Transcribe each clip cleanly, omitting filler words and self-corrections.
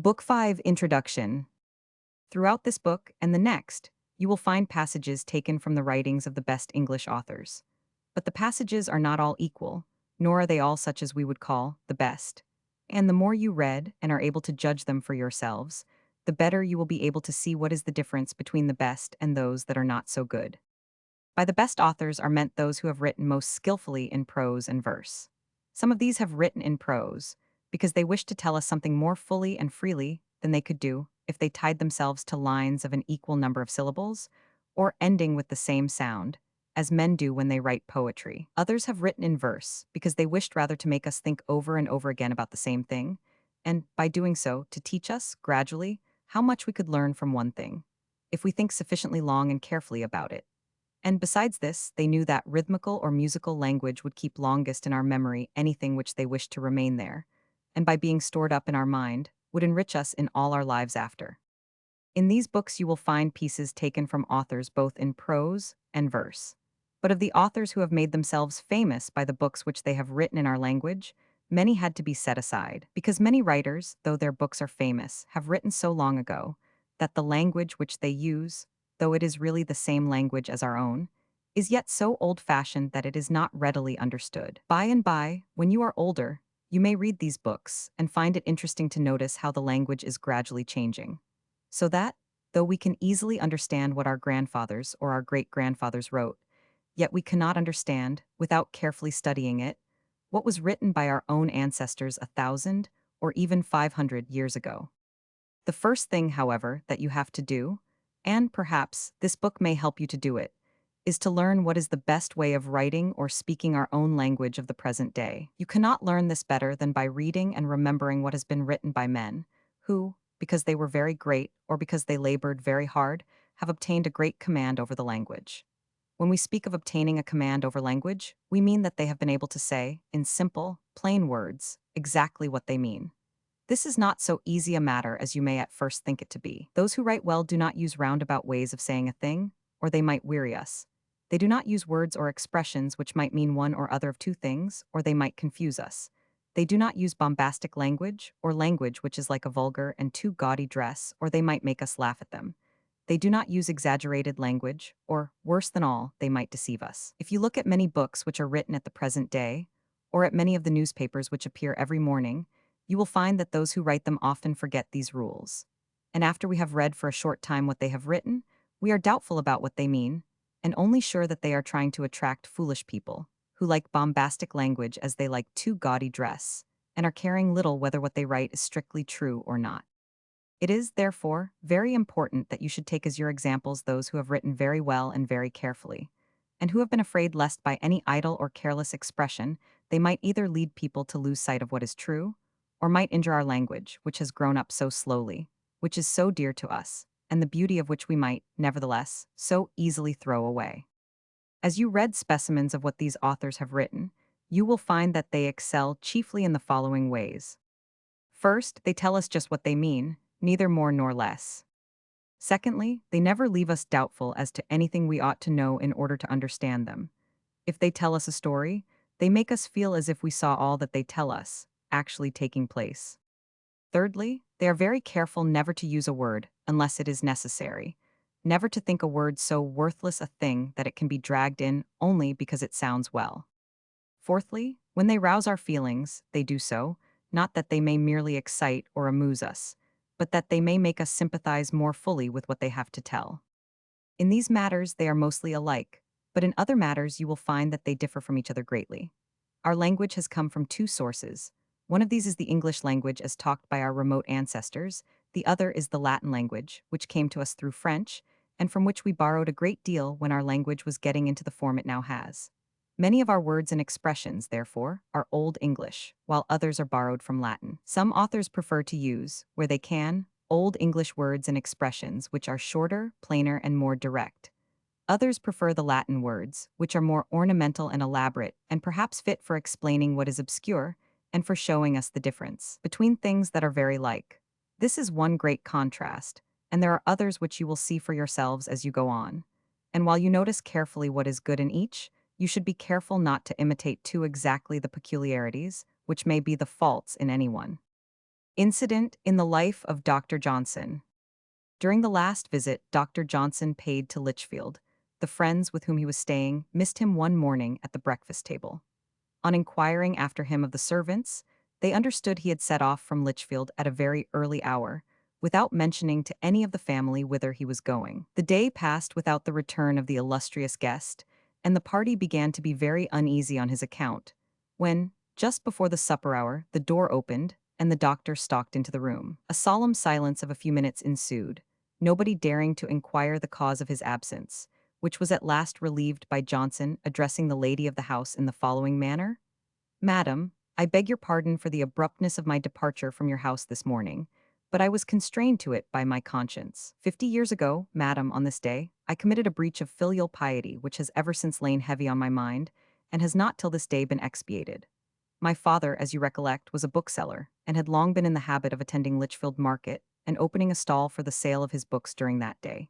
Book 5 Introduction. Throughout this book and the next, you will find passages taken from the writings of the best English authors. But the passages are not all equal, nor are they all such as we would call the best. And the more you read and are able to judge them for yourselves, the better you will be able to see what is the difference between the best and those that are not so good. By the best authors are meant those who have written most skillfully in prose and verse. Some of these have written in prose because they wish to tell us something more fully and freely than they could do if they tied themselves to lines of an equal number of syllables or ending with the same sound, as men do when they write poetry. Others have written in verse because they wished rather to make us think over and over again about the same thing, and by doing so, to teach us, gradually, how much we could learn from one thing, if we think sufficiently long and carefully about it. And besides this, they knew that rhythmical or musical language would keep longest in our memory anything which they wished to remain there, and by being stored up in our mind, would enrich us in all our lives after. In these books you will find pieces taken from authors both in prose and verse. But of the authors who have made themselves famous by the books which they have written in our language, many had to be set aside, because many writers, though their books are famous, have written so long ago that the language which they use, though it is really the same language as our own, is yet so old-fashioned that it is not readily understood. By and by, when you are older, you may read these books and find it interesting to notice how the language is gradually changing. So that, though we can easily understand what our grandfathers or our great-grandfathers wrote, yet we cannot understand, without carefully studying it, what was written by our own ancestors 1,000 or even 500 years ago. The first thing, however, that you have to do, and perhaps this book may help you to do it, is to learn what is the best way of writing or speaking our own language of the present day. You cannot learn this better than by reading and remembering what has been written by men, who, because they were very great or because they labored very hard, have obtained a great command over the language. When we speak of obtaining a command over language, we mean that they have been able to say, in simple, plain words, exactly what they mean. This is not so easy a matter as you may at first think it to be. Those who write well do not use roundabout ways of saying a thing, or they might weary us. They do not use words or expressions which might mean one or other of two things, or they might confuse us. They do not use bombastic language, or language which is like a vulgar and too gaudy dress, or they might make us laugh at them. They do not use exaggerated language, or, worse than all, they might deceive us. If you look at many books which are written at the present day, or at many of the newspapers which appear every morning, you will find that those who write them often forget these rules. And after we have read for a short time what they have written, we are doubtful about what they mean, and only sure that they are trying to attract foolish people, who like bombastic language as they like too gaudy dress, and are caring little whether what they write is strictly true or not. It is, therefore, very important that you should take as your examples those who have written very well and very carefully, and who have been afraid lest by any idle or careless expression they might either lead people to lose sight of what is true, or might injure our language, which has grown up so slowly, which is so dear to us, and the beauty of which we might, nevertheless, so easily throw away. As you read specimens of what these authors have written, you will find that they excel chiefly in the following ways. First, they tell us just what they mean, neither more nor less. Secondly, they never leave us doubtful as to anything we ought to know in order to understand them. If they tell us a story, they make us feel as if we saw all that they tell us, actually taking place. Thirdly, they are very careful never to use a word unless it is necessary, never to think a word so worthless a thing that it can be dragged in only because it sounds well. Fourthly, when they rouse our feelings, they do so, not that they may merely excite or amuse us, but that they may make us sympathize more fully with what they have to tell. In these matters, they are mostly alike, but in other matters you will find that they differ from each other greatly. Our language has come from two sources. One of these is the English language as talked by our remote ancestors, the other is the Latin language, which came to us through French, and from which we borrowed a great deal when our language was getting into the form it now has. Many of our words and expressions, therefore, are Old English, while others are borrowed from Latin. Some authors prefer to use, where they can, Old English words and expressions which are shorter, plainer, and more direct. Others prefer the Latin words, which are more ornamental and elaborate, and perhaps fit for explaining what is obscure, and for showing us the difference between things that are very like. This is one great contrast, and there are others which you will see for yourselves as you go on. And while you notice carefully what is good in each, you should be careful not to imitate too exactly the peculiarities, which may be the faults in anyone. Incident in the life of Dr. Johnson. During the last visit Dr. Johnson paid to Lichfield, the friends with whom he was staying missed him one morning at the breakfast table. On inquiring after him of the servants, they understood he had set off from Lichfield at a very early hour, without mentioning to any of the family whither he was going. The day passed without the return of the illustrious guest, and the party began to be very uneasy on his account, when, just before the supper hour, the door opened, and the doctor stalked into the room. A solemn silence of a few minutes ensued, nobody daring to inquire the cause of his absence, which was at last relieved by Johnson addressing the lady of the house in the following manner: "Madam, I beg your pardon for the abruptness of my departure from your house this morning, but I was constrained to it by my conscience. 50 years ago, madam, on this day, I committed a breach of filial piety which has ever since lain heavy on my mind, and has not till this day been expiated. My father, as you recollect, was a bookseller, and had long been in the habit of attending Lichfield market, and opening a stall for the sale of his books during that day.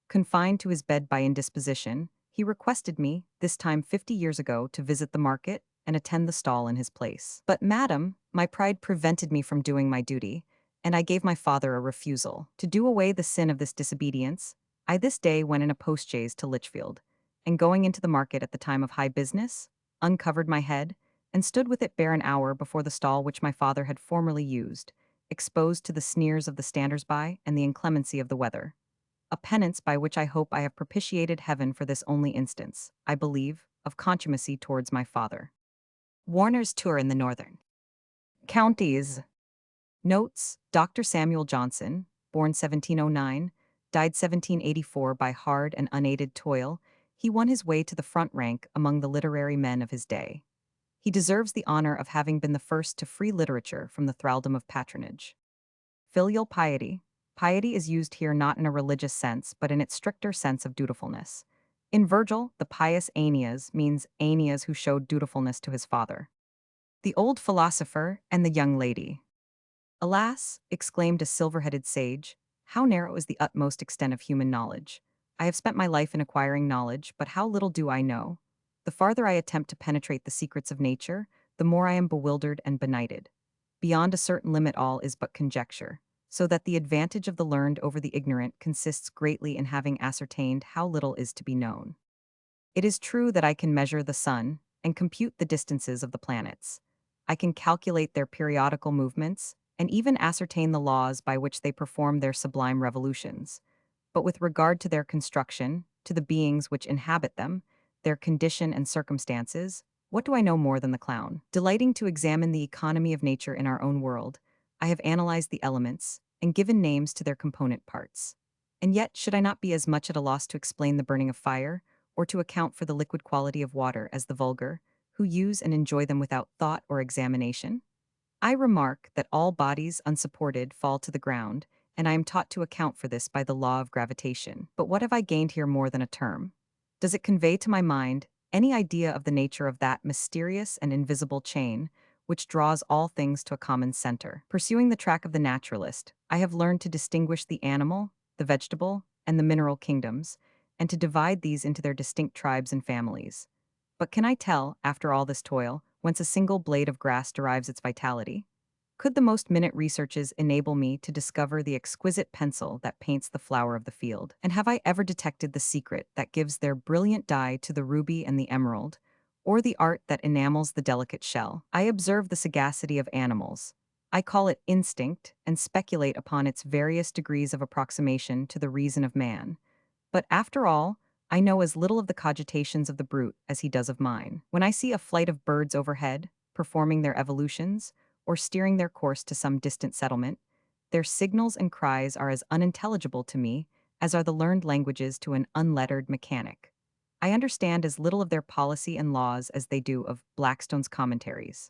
Confined to his bed by indisposition, he requested me, this time 50 years ago, to visit the market and attend the stall in his place. But, madam, my pride prevented me from doing my duty, and I gave my father a refusal. To do away the sin of this disobedience, I this day went in a postchaise to Lichfield, and going into the market at the time of high business, uncovered my head, and stood with it bare an hour before the stall which my father had formerly used, exposed to the sneers of the standers-by and the inclemency of the weather. A penance by which I hope I have propitiated heaven for this only instance, I believe, of contumacy towards my father." Warner's tour in the northern counties. Notes: Dr. Samuel Johnson, born 1709, died 1784 by hard and unaided toil, he won his way to the front rank among the literary men of his day. He deserves the honor of having been the first to free literature from the thraldom of patronage. Filial piety. Piety is used here not in a religious sense, but in its stricter sense of dutifulness. In Virgil, the pious Aeneas means Aeneas who showed dutifulness to his father. The old philosopher and the young lady. "Alas," exclaimed a silver-headed sage, "how narrow is the utmost extent of human knowledge. I have spent my life in acquiring knowledge, but how little do I know. The farther I attempt to penetrate the secrets of nature, the more I am bewildered and benighted. Beyond a certain limit all is but conjecture, so that the advantage of the learned over the ignorant consists greatly in having ascertained how little is to be known. It is true that I can measure the sun, and compute the distances of the planets. I can calculate their periodical movements, and even ascertain the laws by which they perform their sublime revolutions. But with regard to their construction, to the beings which inhabit them, their condition and circumstances, what do I know more than the clown? Delighting to examine the economy of nature in our own world, I have analyzed the elements, and given names to their component parts. And yet, should I not be as much at a loss to explain the burning of fire, or to account for the liquid quality of water as the vulgar, who use and enjoy them without thought or examination? I remark that all bodies unsupported fall to the ground, and I am taught to account for this by the law of gravitation. But what have I gained here more than a term? Does it convey to my mind any idea of the nature of that mysterious and invisible chain which draws all things to a common center? Pursuing the track of the naturalist, I have learned to distinguish the animal, the vegetable, and the mineral kingdoms, and to divide these into their distinct tribes and families. But can I tell, after all this toil, whence a single blade of grass derives its vitality? Could the most minute researches enable me to discover the exquisite pencil that paints the flower of the field? And have I ever detected the secret that gives their brilliant dye to the ruby and the emerald, or the art that enamels the delicate shell? I observe the sagacity of animals. I call it instinct, and speculate upon its various degrees of approximation to the reason of man. But after all, I know as little of the cogitations of the brute as he does of mine. When I see a flight of birds overhead, performing their evolutions, or steering their course to some distant settlement, their signals and cries are as unintelligible to me as are the learned languages to an unlettered mechanic. I understand as little of their policy and laws as they do of Blackstone's commentaries.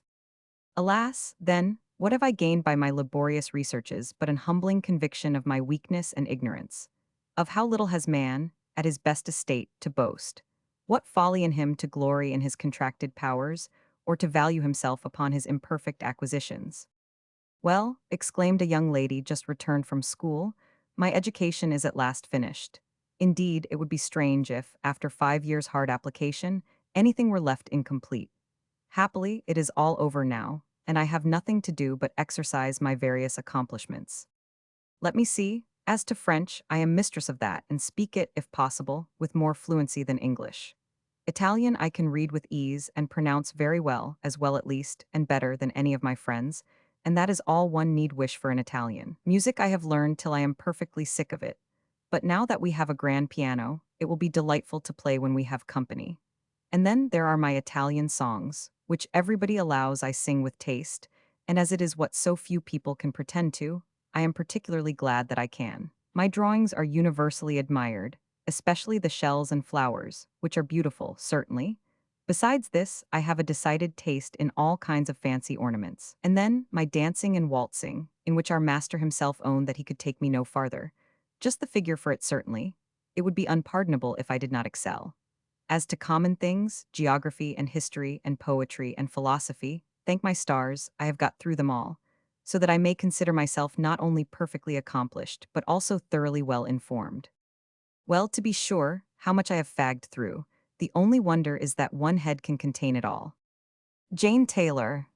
Alas, then, what have I gained by my laborious researches but an humbling conviction of my weakness and ignorance? Of how little has man, at his best estate, to boast? What folly in him to glory in his contracted powers, or to value himself upon his imperfect acquisitions? "Well," exclaimed a young lady just returned from school, "my education is at last finished. Indeed, it would be strange if, after 5 years' hard application, anything were left incomplete. Happily, it is all over now, and I have nothing to do but exercise my various accomplishments. Let me see. As to French, I am mistress of that and speak it, if possible, with more fluency than English. Italian I can read with ease and pronounce very well at least, and better than any of my friends, and that is all one need wish for an Italian. Music I have learned till I am perfectly sick of it. But now that we have a grand piano, it will be delightful to play when we have company. And then there are my Italian songs, which everybody allows I sing with taste, and as it is what so few people can pretend to, I am particularly glad that I can. My drawings are universally admired, especially the shells and flowers, which are beautiful, certainly. Besides this, I have a decided taste in all kinds of fancy ornaments. And then, my dancing and waltzing, in which our master himself owned that he could take me no farther. Just the figure for it, certainly. It would be unpardonable if I did not excel. As to common things, geography and history and poetry and philosophy, thank my stars, I have got through them all, so that I may consider myself not only perfectly accomplished, but also thoroughly well informed. Well, to be sure, how much I have fagged through. The only wonder is that one head can contain it all. Jane Taylor.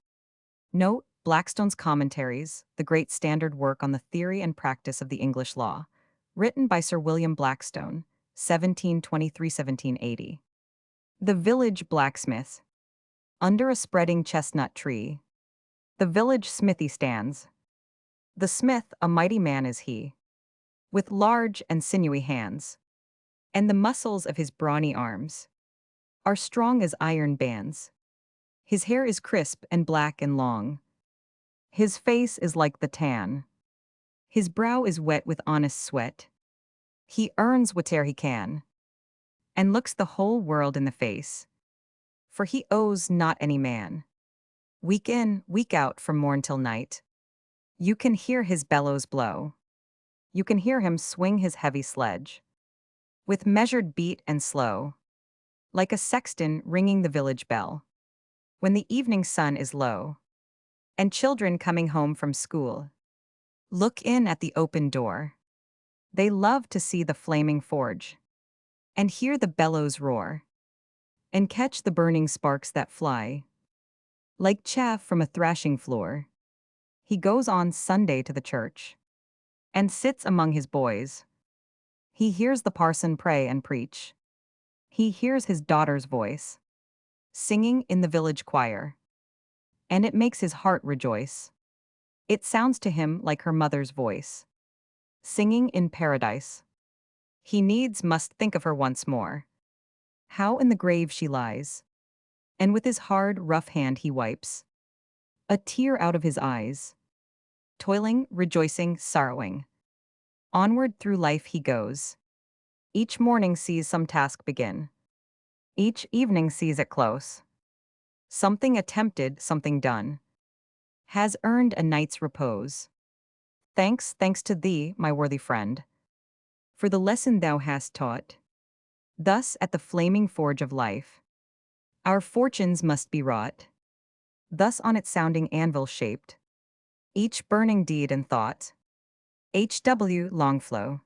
Note, Blackstone's Commentaries, the great standard work on the theory and practice of the English law, written by Sir William Blackstone, 1723-1780. The village blacksmith. Under a spreading chestnut tree, the village smithy stands. The smith, a mighty man is he, with large and sinewy hands, and the muscles of his brawny arms are strong as iron bands. His hair is crisp and black and long. His face is like the tan. His brow is wet with honest sweat. He earns whate'er he can, and looks the whole world in the face, for he owes not any man. Week in, week out, from morn till night, you can hear his bellows blow. You can hear him swing his heavy sledge, with measured beat and slow, like a sexton ringing the village bell. When the evening sun is low, and children coming home from school look in at the open door, they love to see the flaming forge, and hear the bellows roar, and catch the burning sparks that fly like chaff from a thrashing floor. He goes on Sunday to the church, and sits among his boys. He hears the parson pray and preach. He hears his daughter's voice, singing in the village choir, and it makes his heart rejoice. It sounds to him like her mother's voice, singing in paradise. He needs must think of her once more, how in the grave she lies, and with his hard, rough hand he wipes a tear out of his eyes. Toiling, rejoicing, sorrowing, onward through life he goes. Each morning sees some task begin. Each evening sees it close. Something attempted, something done, has earned a night's repose. Thanks, thanks to thee, my worthy friend, for the lesson thou hast taught. Thus, at the flaming forge of life, our fortunes must be wrought. Thus on its sounding anvil shaped, each burning deed and thought. H.W. Longfellow.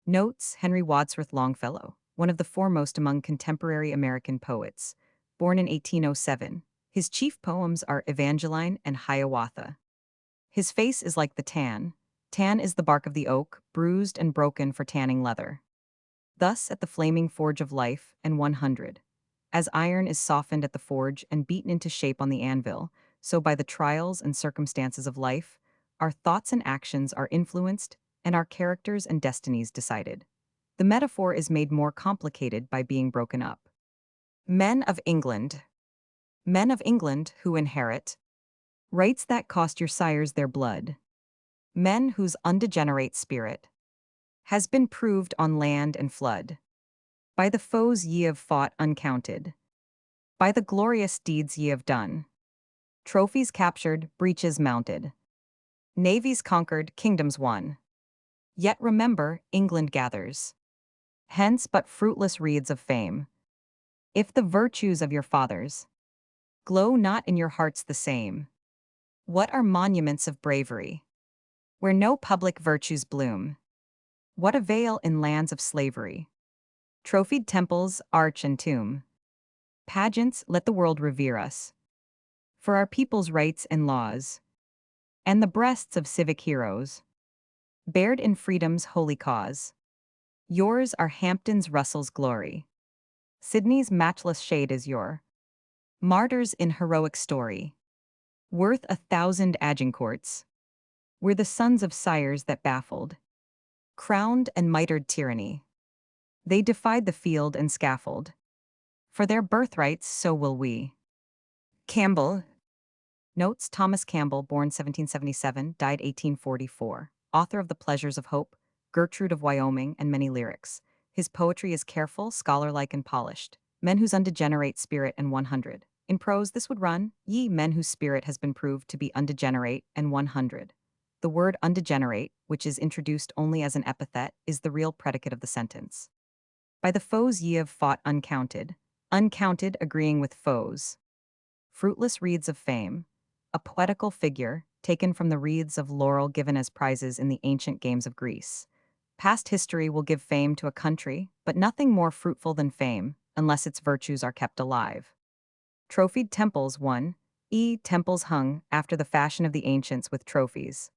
Notes: Henry Wadsworth Longfellow, one of the foremost among contemporary American poets, born in 1807. His chief poems are Evangeline and Hiawatha. His face is like the tan. Tan is the bark of the oak, bruised and broken for tanning leather. Thus, at the flaming forge of life, and 100. As iron is softened at the forge and beaten into shape on the anvil, so by the trials and circumstances of life, our thoughts and actions are influenced, and our characters and destinies decided. The metaphor is made more complicated by being broken up. Men of England. Men of England who inherit rights that cost your sires their blood. Men whose undegenerate spirit has been proved on land and flood. By the foes ye have fought uncounted, by the glorious deeds ye have done. Trophies captured, breaches mounted, navies conquered, kingdoms won. Yet remember, England gathers hence but fruitless wreaths of fame. If the virtues of your fathers glow not in your hearts the same, what are monuments of bravery, where no public virtues bloom? What avail in lands of slavery? Trophied temples, arch and tomb. Pageants, let the world revere us. for our people's rights and laws, and the breasts of civic heroes, bared in freedom's holy cause. Yours are Hampton's Russell's glory. Sydney's matchless shade is your martyrs in heroic story, worth 1,000 Agincourts. We're the sons of sires that baffled, crowned and mitred tyranny. They defied the field and scaffold. For their birthrights, so will we. Campbell. Notes: Thomas Campbell, born 1777, died 1844. Author of The Pleasures of Hope, Gertrude of Wyoming, and many lyrics. His poetry is careful, scholarlike, and polished. Men whose undegenerate spirit and 100. In prose, this would run, ye men whose spirit has been proved to be undegenerate and 100. The word undegenerate, which is introduced only as an epithet, is the real predicate of the sentence. By the foes ye have fought uncounted, uncounted agreeing with foes. Fruitless reeds of fame, a poetical figure taken from the wreaths of laurel given as prizes in the ancient games of Greece. Past history will give fame to a country, but nothing more fruitful than fame, unless its virtues are kept alive. Trophied temples 1. Temples hung, after the fashion of the ancients, with trophies.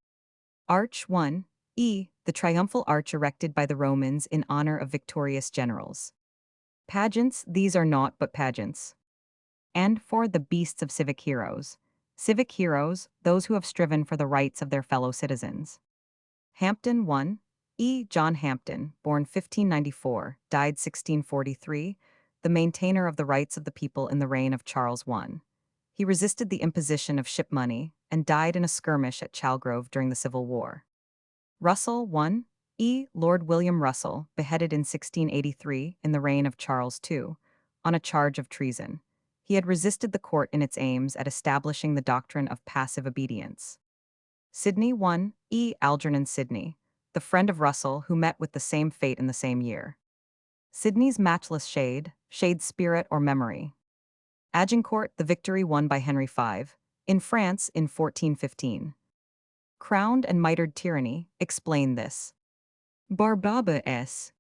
Arch 1. The triumphal arch erected by the Romans in honor of victorious generals. Pageants, these are naught but pageants. And for the beasts of civic heroes. Civic heroes, those who have striven for the rights of their fellow citizens. Hampton 1. John Hampton, born 1594, died 1643, the maintainer of the rights of the people in the reign of Charles I. He resisted the imposition of ship money and died in a skirmish at Chalgrove during the Civil War. Russell 1. Lord William Russell, beheaded in 1683 in the reign of Charles II, on a charge of treason. He had resisted the court in its aims at establishing the doctrine of passive obedience. Sidney 1. Algernon Sidney, the friend of Russell who met with the same fate in the same year. Sidney's matchless shade, spirit or memory. Agincourt, the victory won by Henry V, in France in 1415. Crowned and mitred tyranny, explain this. Barbaba S.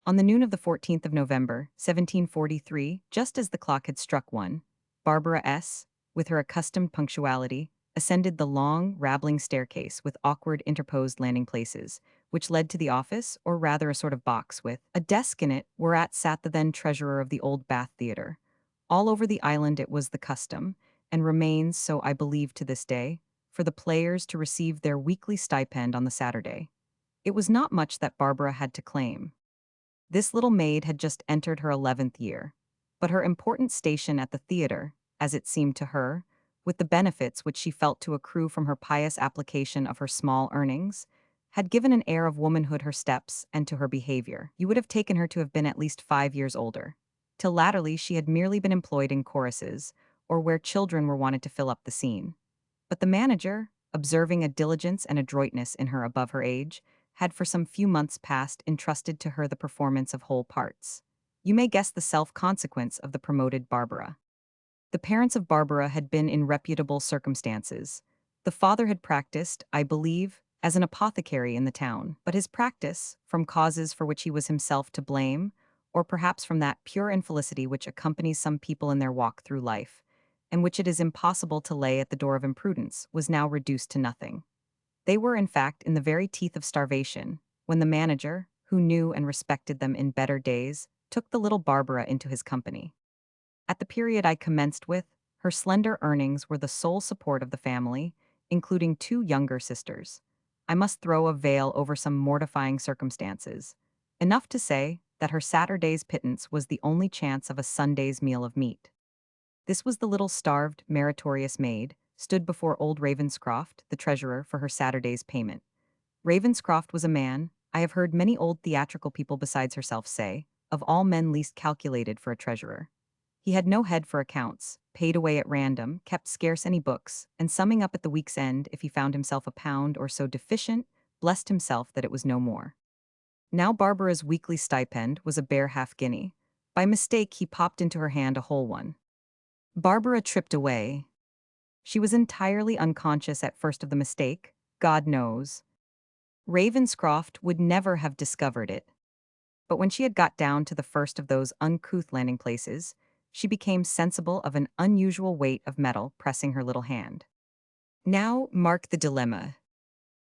On the noon of the 14th of November, 1743, just as the clock had struck 1, Barbara S., with her accustomed punctuality, ascended the long, rabbling staircase with awkward interposed landing places, which led to the office, or rather a sort of box with a desk in it, whereat sat the then treasurer of the Old Bath Theatre. All over the island it was the custom, and remains so I believe to this day, for the players to receive their weekly stipend on the Saturday. It was not much that Barbara had to claim. This little maid had just entered her 11th year, but her important station at the theatre, as it seemed to her, with the benefits which she felt to accrue from her pious application of her small earnings, had given an air of womanhood her steps and to her behavior. You would have taken her to have been at least 5 years older. Till latterly she had merely been employed in choruses, or where children were wanted to fill up the scene. But the manager, observing a diligence and adroitness in her above her age, had for some few months past entrusted to her the performance of whole parts. You may guess the self-consequence of the promoted Barbara. The parents of Barbara had been in reputable circumstances. The father had practiced, I believe, as an apothecary in the town, but his practice, from causes for which he was himself to blame, or perhaps from that pure infelicity which accompanies some people in their walk through life, and which it is impossible to lay at the door of imprudence, was now reduced to nothing. They were, in fact, in the very teeth of starvation, when the manager, who knew and respected them in better days, took the little Barbara into his company. At the period I commenced with, her slender earnings were the sole support of the family, including 2 younger sisters. I must throw a veil over some mortifying circumstances. Enough to say that her Saturday's pittance was the only chance of a Sunday's meal of meat. This was the little starved, meritorious maid, stood before old Ravenscroft, the treasurer, for her Saturday's payment. Ravenscroft was a man, I have heard many old theatrical people besides herself say, of all men least calculated for a treasurer. He had no head for accounts, paid away at random, kept scarce any books, and summing up at the week's end, if he found himself a pound or so deficient, blessed himself that it was no more. Now Barbara's weekly stipend was a bare half-guinea. By mistake he popped into her hand a whole one. Barbara tripped away. She was entirely unconscious at first of the mistake, God knows. Ravenscroft would never have discovered it. But when she had got down to the first of those uncouth landing places, she became sensible of an unusual weight of metal pressing her little hand. Now mark the dilemma.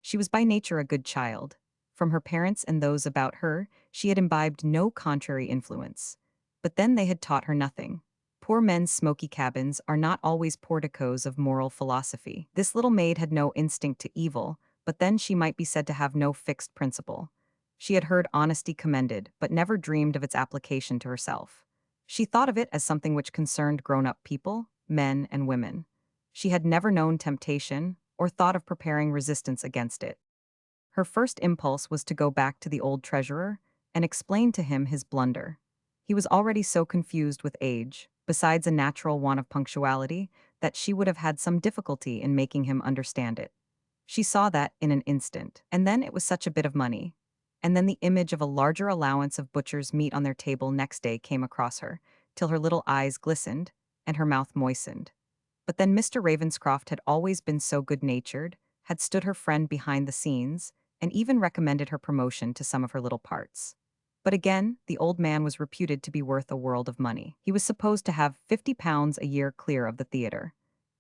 She was by nature a good child. From her parents and those about her, she had imbibed no contrary influence. But then they had taught her nothing. Poor men's smoky cabins are not always porticos of moral philosophy. This little maid had no instinct to evil, but then she might be said to have no fixed principle. She had heard honesty commended, but never dreamed of its application to herself. She thought of it as something which concerned grown-up people, men and women. She had never known temptation, or thought of preparing resistance against it. Her first impulse was to go back to the old treasurer and explain to him his blunder. He was already so confused with age, besides a natural want of punctuality, that she would have had some difficulty in making him understand it. She saw that in an instant, and then it was such a bit of money. And then the image of a larger allowance of butcher's meat on their table next day came across her, till her little eyes glistened and her mouth moistened. But then Mr. Ravenscroft had always been so good-natured, had stood her friend behind the scenes, and even recommended her promotion to some of her little parts. But again, the old man was reputed to be worth a world of money. He was supposed to have £50 a year clear of the theatre.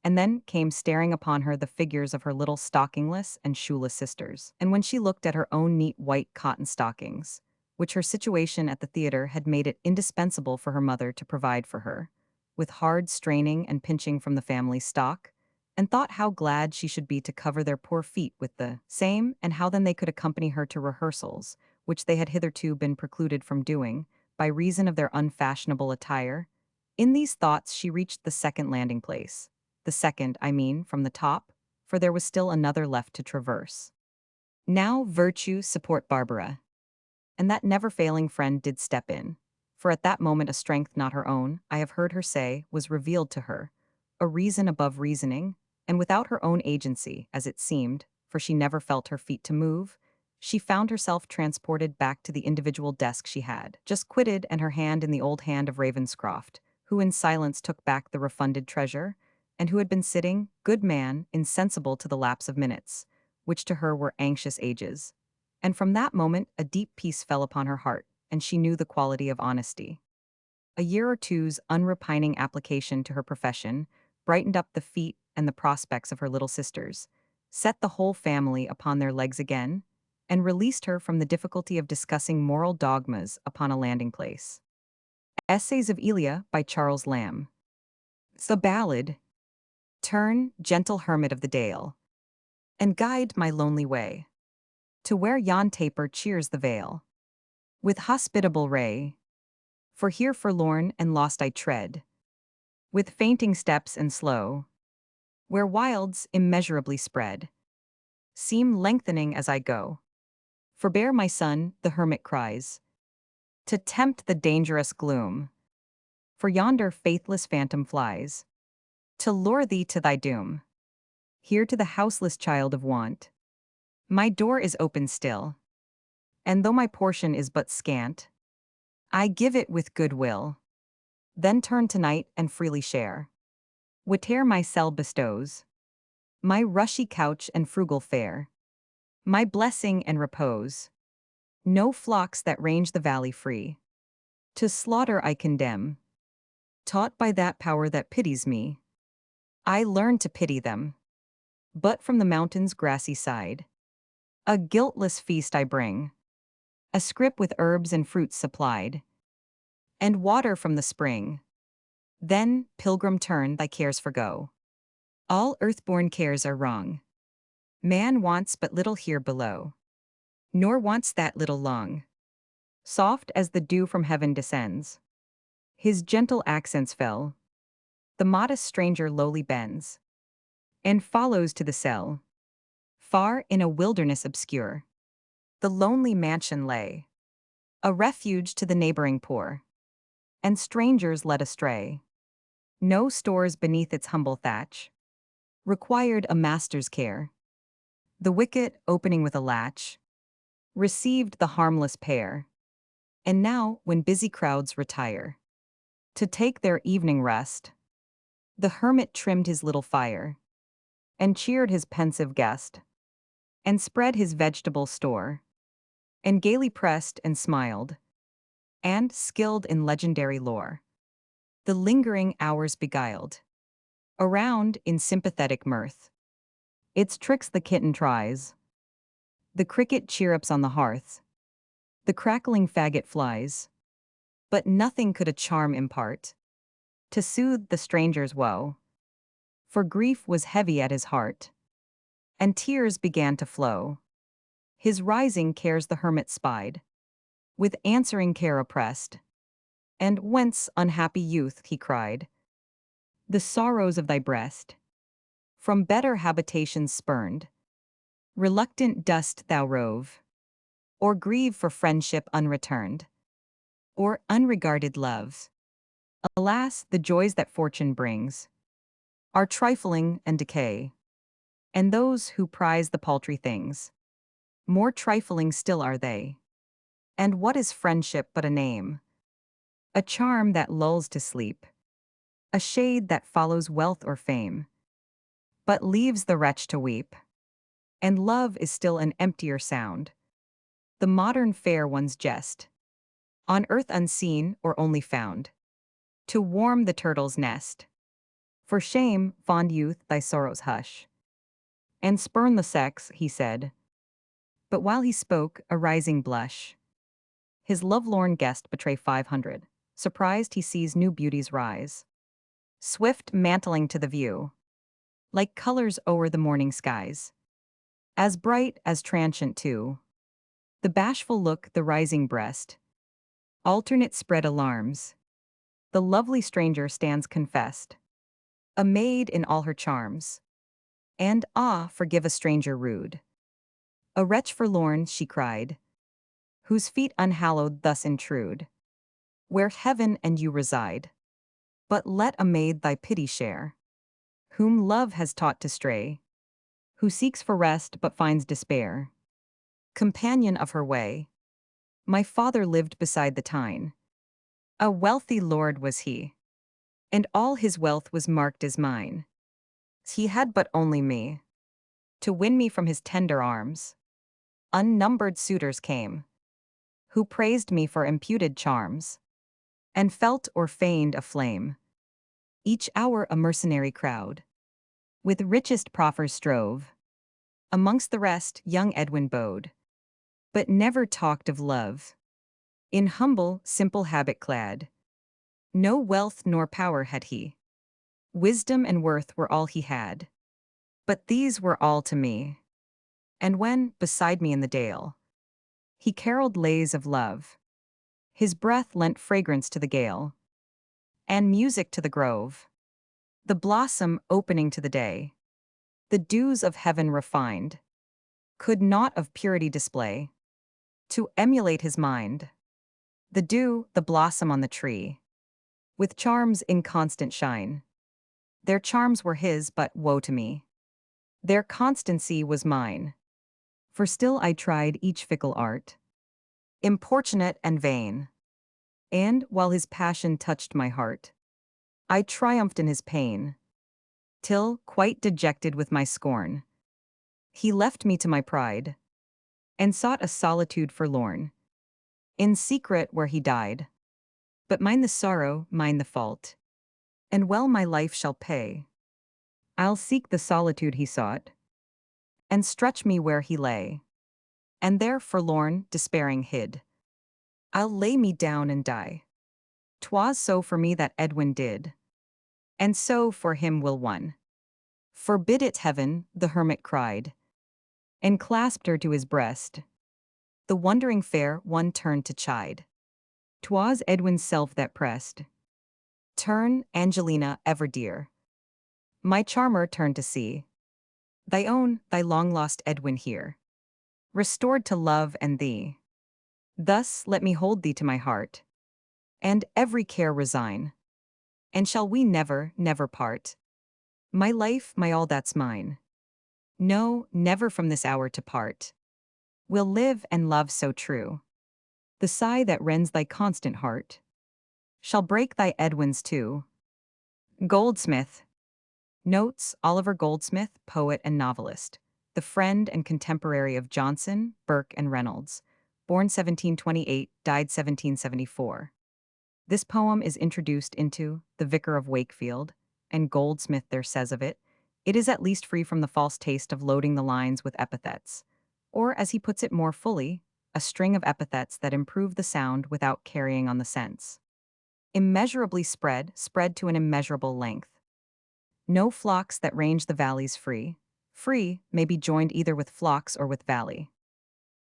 And then came staring upon her the figures of her little stockingless and shoeless sisters. And when she looked at her own neat white cotton stockings, which her situation at the theatre had made it indispensable for her mother to provide for her, with hard straining and pinching from the family stock, and thought how glad she should be to cover their poor feet with the same, and how then they could accompany her to rehearsals, which they had hitherto been precluded from doing, by reason of their unfashionable attire. In these thoughts she reached the second landing place. The second, I mean, from the top, for there was still another left to traverse. Now virtue support Barbara. And that never-failing friend did step in. For at that moment a strength not her own, I have heard her say, was revealed to her, a reason above reasoning, and without her own agency, as it seemed, for she never felt her feet to move, she found herself transported back to the individual desk she had just quitted, and her hand in the old hand of Ravenscroft, who in silence took back the refunded treasure, and who had been sitting, good man, insensible to the lapse of minutes, which to her were anxious ages. And from that moment a deep peace fell upon her heart, and she knew the quality of honesty. A year or two's unrepining application to her profession brightened up the feet and the prospects of her little sisters, set the whole family upon their legs again, and released her from the difficulty of discussing moral dogmas upon a landing place. Essays of Elia by Charles Lamb. The ballad. Turn, gentle hermit of the dale, and guide my lonely way, to where yon taper cheers the vale, with hospitable ray. For here forlorn and lost I tread, with fainting steps and slow, where wilds immeasurably spread, seem lengthening as I go. Forbear, my son, the hermit cries, to tempt the dangerous gloom, for yonder faithless phantom flies, to lure thee to thy doom. Here to the houseless child of want, my door is open still, and though my portion is but scant, I give it with good will. Then turn tonight and freely share whate'er my cell bestows, my rushy couch and frugal fare, my blessing and repose. No flocks that range the valley free, to slaughter I condemn. Taught by that power that pities me, I learn to pity them. But from the mountain's grassy side, a guiltless feast I bring, a scrip with herbs and fruits supplied, and water from the spring. Then, pilgrim, turn, thy cares forgo. All earthborn cares are wrong. Man wants but little here below, nor wants that little long. Soft as the dew from heaven descends, his gentle accents fell. The modest stranger lowly bends, and follows to the cell. Far in a wilderness obscure, the lonely mansion lay, a refuge to the neighboring poor, and strangers led astray. No stores beneath its humble thatch required a master's care. The wicket, opening with a latch, received the harmless pair. And now, when busy crowds retire to take their evening rest, the hermit trimmed his little fire, and cheered his pensive guest, and spread his vegetable store, and gaily pressed and smiled, and, skilled in legendary lore, The lingering hours beguiled. Around in sympathetic mirth. Its tricks the kitten tries. The cricket chirrups on the hearth. The crackling faggot flies. But nothing could a charm impart to soothe the stranger's woe. For grief was heavy at his heart, and tears began to flow. His rising cares the hermit spied, with answering care oppressed. And whence, unhappy youth, he cried, the sorrows of thy breast? From better habitations spurned, reluctant dost thou rove, or grieve for friendship unreturned, or unregarded love. Alas, the joys that fortune brings are trifling and decay, and those who prize the paltry things, more trifling still are they. And what is friendship but a name, a charm that lulls to sleep, a shade that follows wealth or fame, but leaves the wretch to weep? And love is still an emptier sound, the modern fair one's jest, on earth unseen or only found, to warm the turtle's nest. For shame, fond youth, thy sorrows hush, and spurn the sex, he said. But while he spoke, a rising blush his lovelorn guest betray 500. Surprised he sees new beauties rise, swift mantling to the view, like colors o'er the morning skies, as bright as transient too. The bashful look, the rising breast, alternate spread alarms. The lovely stranger stands confessed, a maid in all her charms. And forgive a stranger rude, a wretch forlorn, she cried, whose feet unhallowed thus intrude, where heaven and you reside. But let a maid thy pity share, whom love has taught to stray, who seeks for rest but finds despair, companion of her way. My father lived beside the Tyne. A wealthy lord was he, and all his wealth was marked as mine. He had but only me, to win me from his tender arms. Unnumbered suitors came, who praised me for imputed charms, and felt or feigned a flame. Each hour a mercenary crowd, with richest proffers strove. Amongst the rest, young Edwin bode, but never talked of love. In humble, simple habit clad, no wealth nor power had he. Wisdom and worth were all he had, but these were all to me. And when, beside me in the dale, he caroled lays of love, his breath lent fragrance to the gale, and music to the grove, the blossom opening to the day, the dews of heaven refined, could naught of purity display, to emulate his mind. The dew, the blossom on the tree, with charms in constant shine. Their charms were his, but woe to me, their constancy was mine. For still I tried each fickle art, importunate and vain. And, while his passion touched my heart, I triumphed in his pain, till, quite dejected with my scorn, he left me to my pride, and sought a solitude forlorn, in secret where he died. But mine the sorrow, mine the fault, and well my life shall pay. I'll seek the solitude he sought, and stretch me where he lay, and there forlorn, despairing hid, I'll lay me down and die. 'Twas so for me that Edwin did, and so for him will one. Forbid it, heaven, the hermit cried, and clasped her to his breast. The wondering fair one turned to chide. 'Twas Edwin's self that pressed. Turn, Angelina, ever dear. My charmer turned to see thy own, thy long-lost Edwin here, restored to love and thee. Thus let me hold thee to my heart, and every care resign. And shall we never, never part? My life, my all that's mine. No, never from this hour to part. We'll live and love so true. The sigh that rends thy constant heart shall break thy Edwin's too. Goldsmith. Notes: Oliver Goldsmith, poet and novelist, the friend and contemporary of Johnson, Burke, and Reynolds. Born 1728, died 1774. This poem is introduced into The Vicar of Wakefield, and Goldsmith there says of it, it is at least free from the false taste of loading the lines with epithets, or, as he puts it more fully, a string of epithets that improve the sound without carrying on the sense. Immeasurably spread to an immeasurable length. No flocks that range the valleys free. Free may be joined either with flocks or with valley.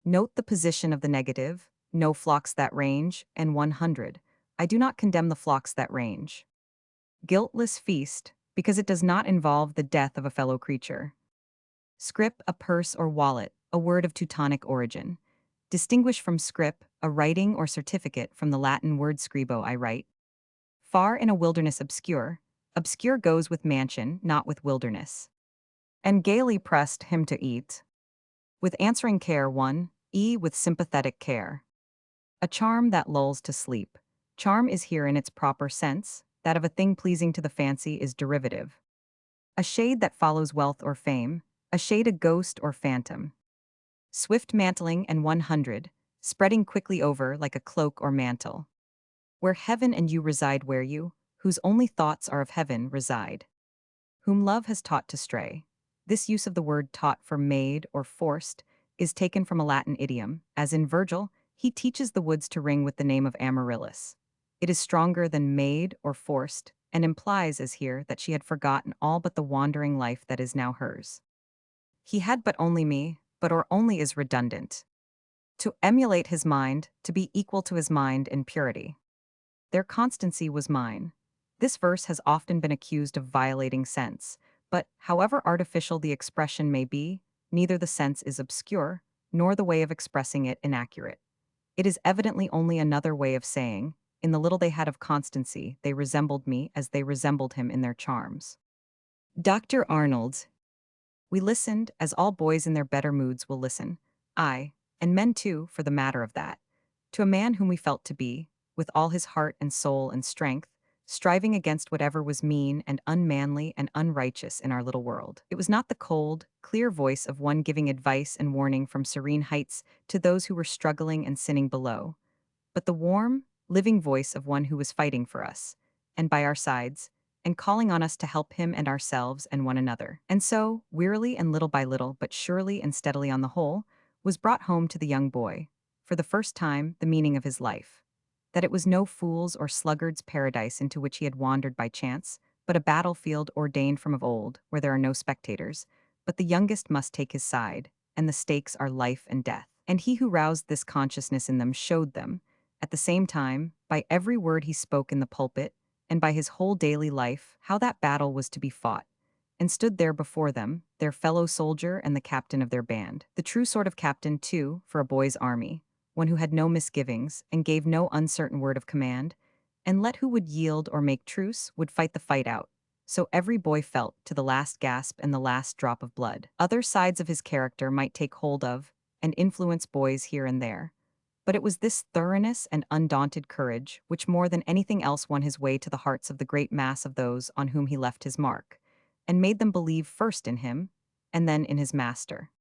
Note the position of the negative, no flocks that range, and 100. I do not condemn the flocks that range. Guiltless feast, because it does not involve the death of a fellow creature. Scrip, a purse or wallet, a word of Teutonic origin. Distinguish from scrip, a writing or certificate from the Latin word scribo, I write. Far in a wilderness obscure, obscure goes with mansion, not with wilderness. And gaily pressed him to eat. With answering care one, with sympathetic care. A charm that lulls to sleep. Charm is here in its proper sense, that of a thing pleasing to the fancy is derivative. A shade that follows wealth or fame, a shade a ghost or phantom. Swift mantling and 100, spreading quickly over like a cloak or mantle. Where heaven and you reside where you, whose only thoughts are of heaven, reside. Whom love has taught to stray. This use of the word taught for made or forced is taken from a Latin idiom, as in Virgil, he teaches the woods to ring with the name of Amaryllis. It is stronger than made or forced, and implies, as here, that she had forgotten all but the wandering life that is now hers. He had but only me, but or only is redundant. To emulate his mind, to be equal to his mind in purity. Their constancy was mine. This verse has often been accused of violating sense, but however artificial the expression may be, neither the sense is obscure, nor the way of expressing it inaccurate. It is evidently only another way of saying, in the little they had of constancy, they resembled me as they resembled him in their charms. Dr. Arnold. We listened, as all boys in their better moods will listen, I, and men too, for the matter of that, to a man whom we felt to be, with all his heart and soul and strength, striving against whatever was mean and unmanly and unrighteous in our little world. It was not the cold, clear voice of one giving advice and warning from serene heights to those who were struggling and sinning below, but the warm, living voice of one who was fighting for us, and by our sides, and calling on us to help him and ourselves and one another. And so, wearily and little by little, but surely and steadily on the whole, was brought home to the young boy, for the first time, the meaning of his life. That it was no fool's or sluggard's paradise into which he had wandered by chance, but a battlefield ordained from of old, where there are no spectators, but the youngest must take his side, and the stakes are life and death. And he who roused this consciousness in them showed them, at the same time, by every word he spoke in the pulpit, and by his whole daily life, how that battle was to be fought, and stood there before them, their fellow soldier and the captain of their band. The true sort of captain, too, for a boy's army, one who had no misgivings, and gave no uncertain word of command, and let who would yield or make truce would fight the fight out. So every boy felt, to the last gasp and the last drop of blood. Other sides of his character might take hold of, and influence boys here and there. But it was this thoroughness and undaunted courage which more than anything else won his way to the hearts of the great mass of those on whom he left his mark, and made them believe first in him, and then in his master.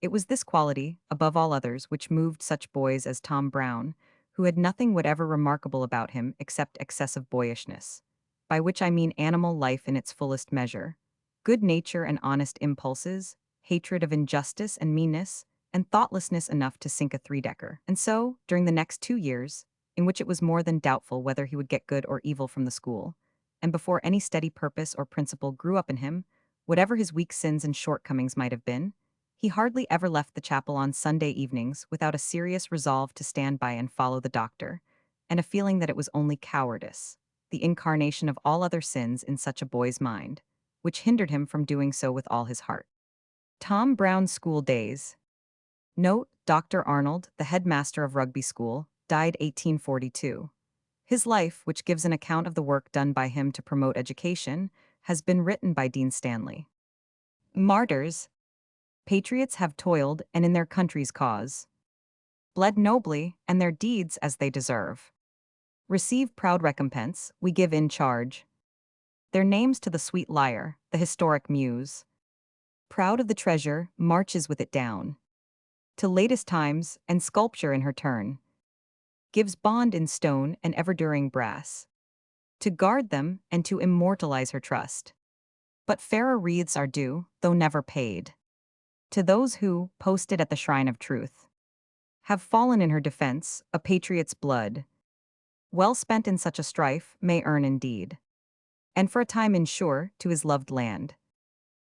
It was this quality, above all others, which moved such boys as Tom Brown, who had nothing whatever remarkable about him except excessive boyishness, by which I mean animal life in its fullest measure, good nature and honest impulses, hatred of injustice and meanness, and thoughtlessness enough to sink a three-decker. And so, during the next 2 years, in which it was more than doubtful whether he would get good or evil from the school, and before any steady purpose or principle grew up in him, whatever his weak sins and shortcomings might have been, he hardly ever left the chapel on Sunday evenings without a serious resolve to stand by and follow the doctor, and a feeling that it was only cowardice, the incarnation of all other sins in such a boy's mind, which hindered him from doing so with all his heart. Tom Brown's school days. Note, Dr. Arnold, the headmaster of Rugby School, died 1842. His life, which gives an account of the work done by him to promote education, has been written by Dean Stanley. Martyrs. Patriots have toiled and in their country's cause, bled nobly, and their deeds as they deserve. Receive proud recompense, we give in charge. Their names to the sweet lyre, the historic muse. Proud of the treasure, marches with it down to latest times, and sculpture in her turn. gives bond in stone and ever-during brass, to guard them and to immortalize her trust. But fairer wreaths are due, though never paid, to those who, posted at the shrine of truth, have fallen in her defense, a patriot's blood, well spent in such a strife, may earn indeed, and for a time ensure to his loved land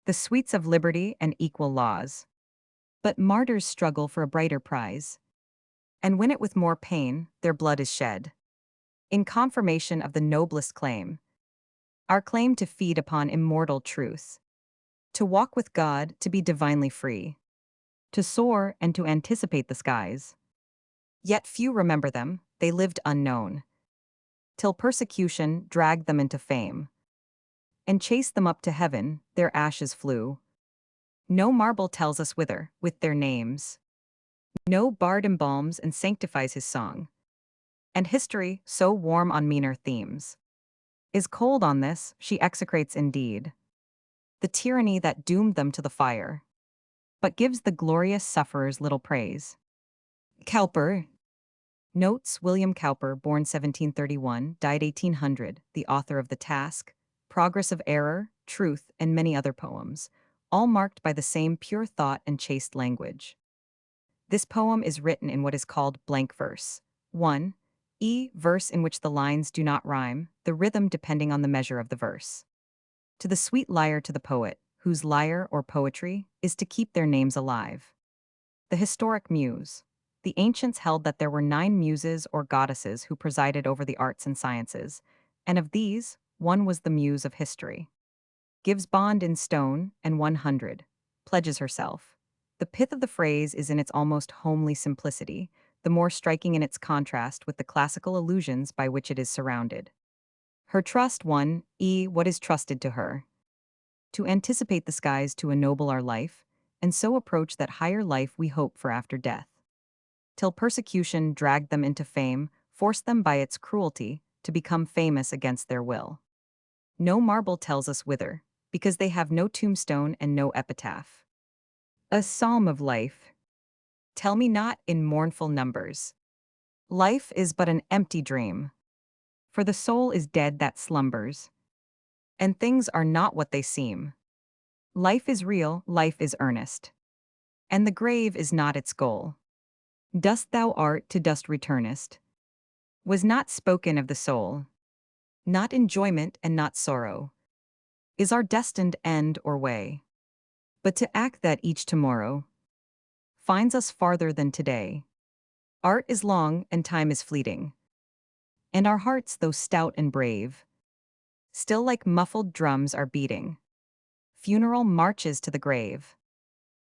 the sweets of liberty and equal laws. But martyrs struggle for a brighter prize, and win it with more pain, their blood is shed. In confirmation of the noblest claim, our claim to feed upon immortal truth, to walk with God, to be divinely free, to soar and to anticipate the skies. Yet few remember them, they lived unknown, till persecution dragged them into fame, and chased them up to heaven, their ashes flew. No marble tells us whither, with their names. No bard embalms and sanctifies his song. And history, so warm on meaner themes, is cold on this, she execrates indeed the tyranny that doomed them to the fire, but gives the glorious sufferers little praise. Cowper. Notes: William Cowper, born 1731, died 1800, the author of The Task, Progress of Error, Truth, and many other poems, all marked by the same pure thought and chaste language. This poem is written in what is called blank verse. 1. Verse in which the lines do not rhyme, the rhythm depending on the measure of the verse. To the sweet lyre to the poet, whose lyre or poetry is to keep their names alive. The historic muse. The ancients held that there were 9 muses or goddesses who presided over the arts and sciences, and of these, one was the muse of history. Gives bond in stone, and 100. Pledges herself. The pith of the phrase is in its almost homely simplicity, the more striking in its contrast with the classical allusions by which it is surrounded. Her trust 1. What is trusted to her? To anticipate the skies to ennoble our life, and so approach that higher life we hope for after death. Till persecution dragged them into fame, forced them by its cruelty to become famous against their will. No marble tells us whither, because they have no tombstone and no epitaph. A psalm of life. Tell me not in mournful numbers. Life is but an empty dream, for the soul is dead that slumbers, and things are not what they seem. Life is real, life is earnest, and the grave is not its goal. Dust thou art, to dust returnest, was not spoken of the soul. Not enjoyment and not sorrow is our destined end or way, but to act that each tomorrow finds us farther than today. Art is long and time is fleeting, and our hearts, though stout and brave, still like muffled drums are beating funeral marches to the grave.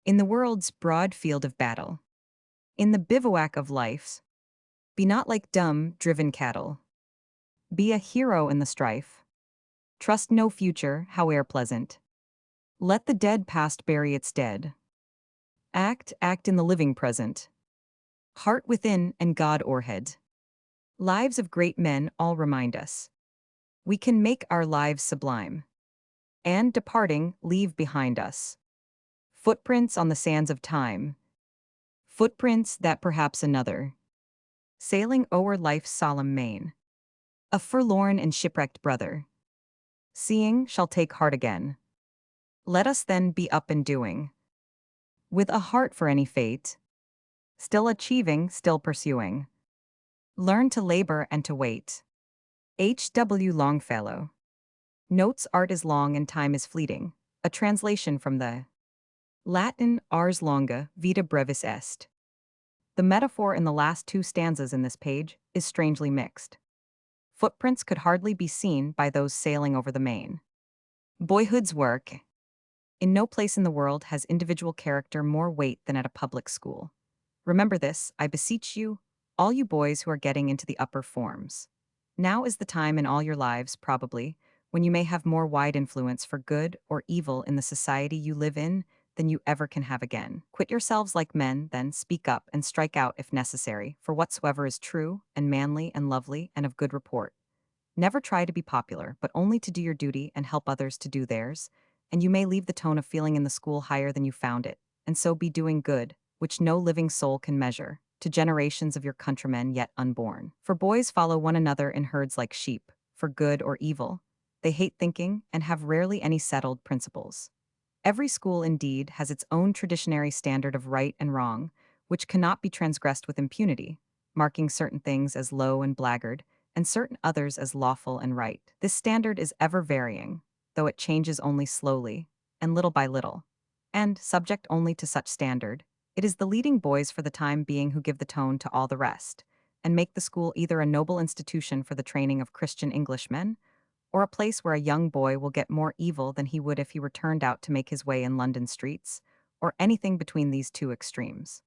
In the world's broad field of battle, in the bivouac of life, be not like dumb, driven cattle. Be a hero in the strife. Trust no future, howe'er pleasant. Let the dead past bury its dead. Act in the living present. Heart within and God o'erhead. Lives of great men all remind us we can make our lives sublime, and, departing, leave behind us footprints on the sands of time, footprints that perhaps another, sailing o'er life's solemn main, a forlorn and shipwrecked brother, seeing, shall take heart again. Let us then be up and doing, with a heart for any fate, still achieving, still pursuing. Learn to labor and to wait. H.W. Longfellow. Notes: art is long and time is fleeting, a translation from the Latin ars longa, vita brevis est. The metaphor in the last 2 stanzas in this page is strangely mixed. Footprints could hardly be seen by those sailing over the main. Boyhood's work. In no place in the world has individual character more weight than at a public school. Remember this, I beseech you, all you boys who are getting into the upper forms. Now is the time in all your lives, probably, when you may have more wide influence for good or evil in the society you live in than you ever can have again. Quit yourselves like men, then speak up and strike out if necessary, for whatsoever is true and manly and lovely and of good report. Never try to be popular, but only to do your duty and help others to do theirs, and you may leave the tone of feeling in the school higher than you found it, and so be doing good, which no living soul can measure. to generations of your countrymen yet unborn. For boys follow one another in herds like sheep, for good or evil. They hate thinking and have rarely any settled principles. Every school, indeed, has its own traditionary standard of right and wrong, which cannot be transgressed with impunity, marking certain things as low and blackguard, and certain others as lawful and right. This standard is ever varying, though it changes only slowly, and little by little. And, subject only to such standard, it is the leading boys for the time being who give the tone to all the rest, and make the school either a noble institution for the training of Christian Englishmen, or a place where a young boy will get more evil than he would if he were turned out to make his way in London streets, or anything between these two extremes.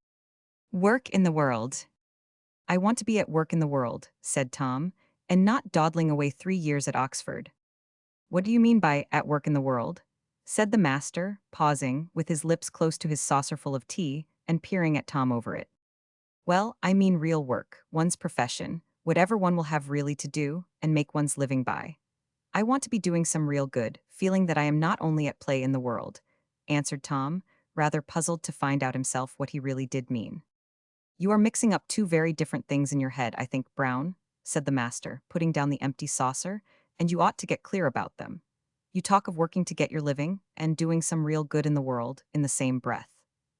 Work in the world. I want to be at work in the world, said Tom, and not dawdling away 3 years at Oxford. What do you mean by at work in the world? Said the master, pausing, with his lips close to his saucerful of tea, and peering at Tom over it. Well, I mean real work, one's profession, whatever one will have really to do, and make one's living by. I want to be doing some real good, feeling that I am not only at play in the world, answered Tom, rather puzzled to find out himself what he really did mean. You are mixing up two very different things in your head, I think, Brown, said the master, putting down the empty saucer, and you ought to get clear about them. You talk of working to get your living, and doing some real good in the world, in the same breath.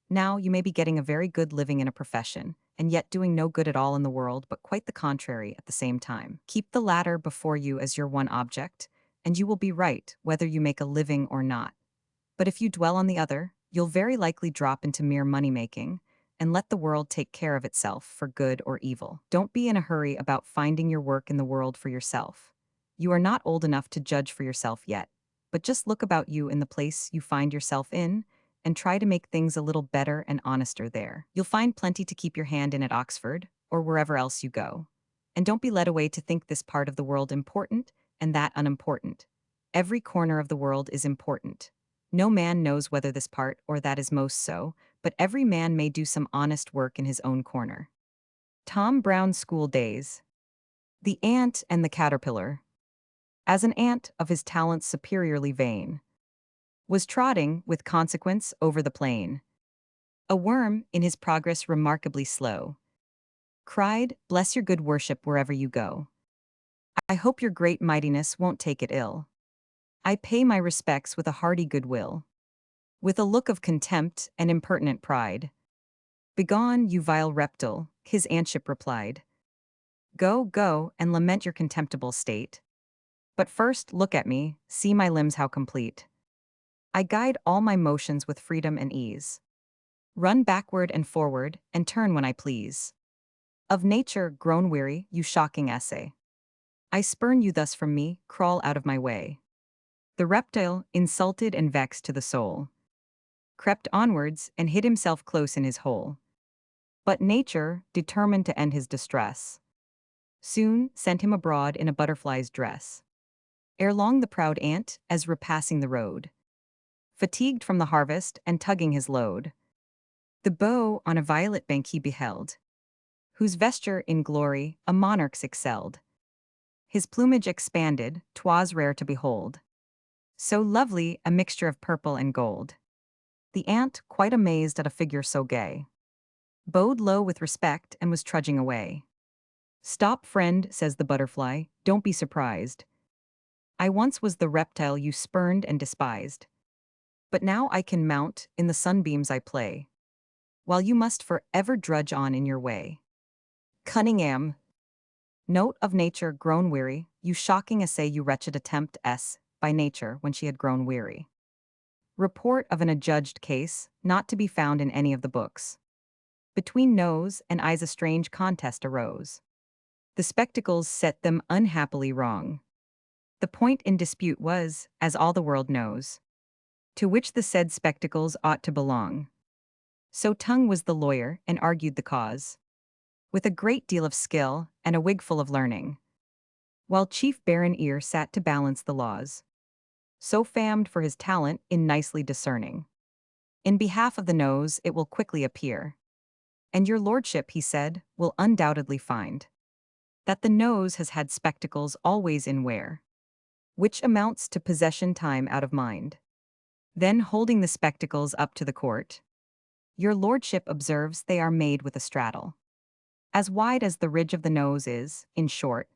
Now, you may be getting a very good living in a profession, and yet doing no good at all in the world, but quite the contrary at the same time. Keep the latter before you as your one object, and you will be right, whether you make a living or not. But if you dwell on the other, you'll very likely drop into mere money-making, and let the world take care of itself for good or evil. Don't be in a hurry about finding your work in the world for yourself. You are not old enough to judge for yourself yet, but just look about you in the place you find yourself in, and try to make things a little better and honester there. You'll find plenty to keep your hand in at Oxford, or wherever else you go. And don't be led away to think this part of the world important and that unimportant. Every corner of the world is important. No man knows whether this part or that is most so, but every man may do some honest work in his own corner. Tom Brown's School Days. The Ant and the Caterpillar. As an ant of his talents superiorly vain, was trotting, with consequence, over the plain. A worm, in his progress remarkably slow, cried, "Bless your good worship wherever you go. I hope your great mightiness won't take it ill. I pay my respects with a hearty goodwill." With a look of contempt and impertinent pride. "Begone, you vile reptile," his antship replied. "Go, go, and lament your contemptible state. But first look at me, see my limbs how complete. I guide all my motions with freedom and ease. Run backward and forward, and turn when I please. Of nature, grown weary, you shocking essay. I spurn you thus from me, crawl out of my way." The reptile, insulted and vexed to the soul, crept onwards and hid himself close in his hole. But nature, determined to end his distress, soon sent him abroad in a butterfly's dress. Ere long the proud ant, as repassing the road, fatigued from the harvest and tugging his load, the beau on a violet bank he beheld, whose vesture in glory a monarch's excelled. His plumage expanded, 'twas rare to behold, so lovely a mixture of purple and gold. The ant, quite amazed at a figure so gay, bowed low with respect and was trudging away. "Stop, friend," says the butterfly, "don't be surprised. I once was the reptile you spurned and despised. But now I can mount, in the sunbeams I play, while you must for ever drudge on in your way." Cunningham. Note of nature grown weary, you shocking essay you wretched attempt by nature when she had grown weary. Report of an adjudged case, not to be found in any of the books. Between nose and eyes a strange contest arose. The spectacles set them unhappily wrong. The point in dispute was, as all the world knows, to which the said spectacles ought to belong. So tongue was the lawyer, and argued the cause, with a great deal of skill and a wig full of learning, while Chief Baron Ear sat to balance the laws, so famed for his talent in nicely discerning. In behalf of the nose it will quickly appear, and your lordship, he said, will undoubtedly find, that the nose has had spectacles always in wear, which amounts to possession time out of mind. Then holding the spectacles up to the court, your lordship observes they are made with a straddle. as wide as the ridge of the nose is, in short,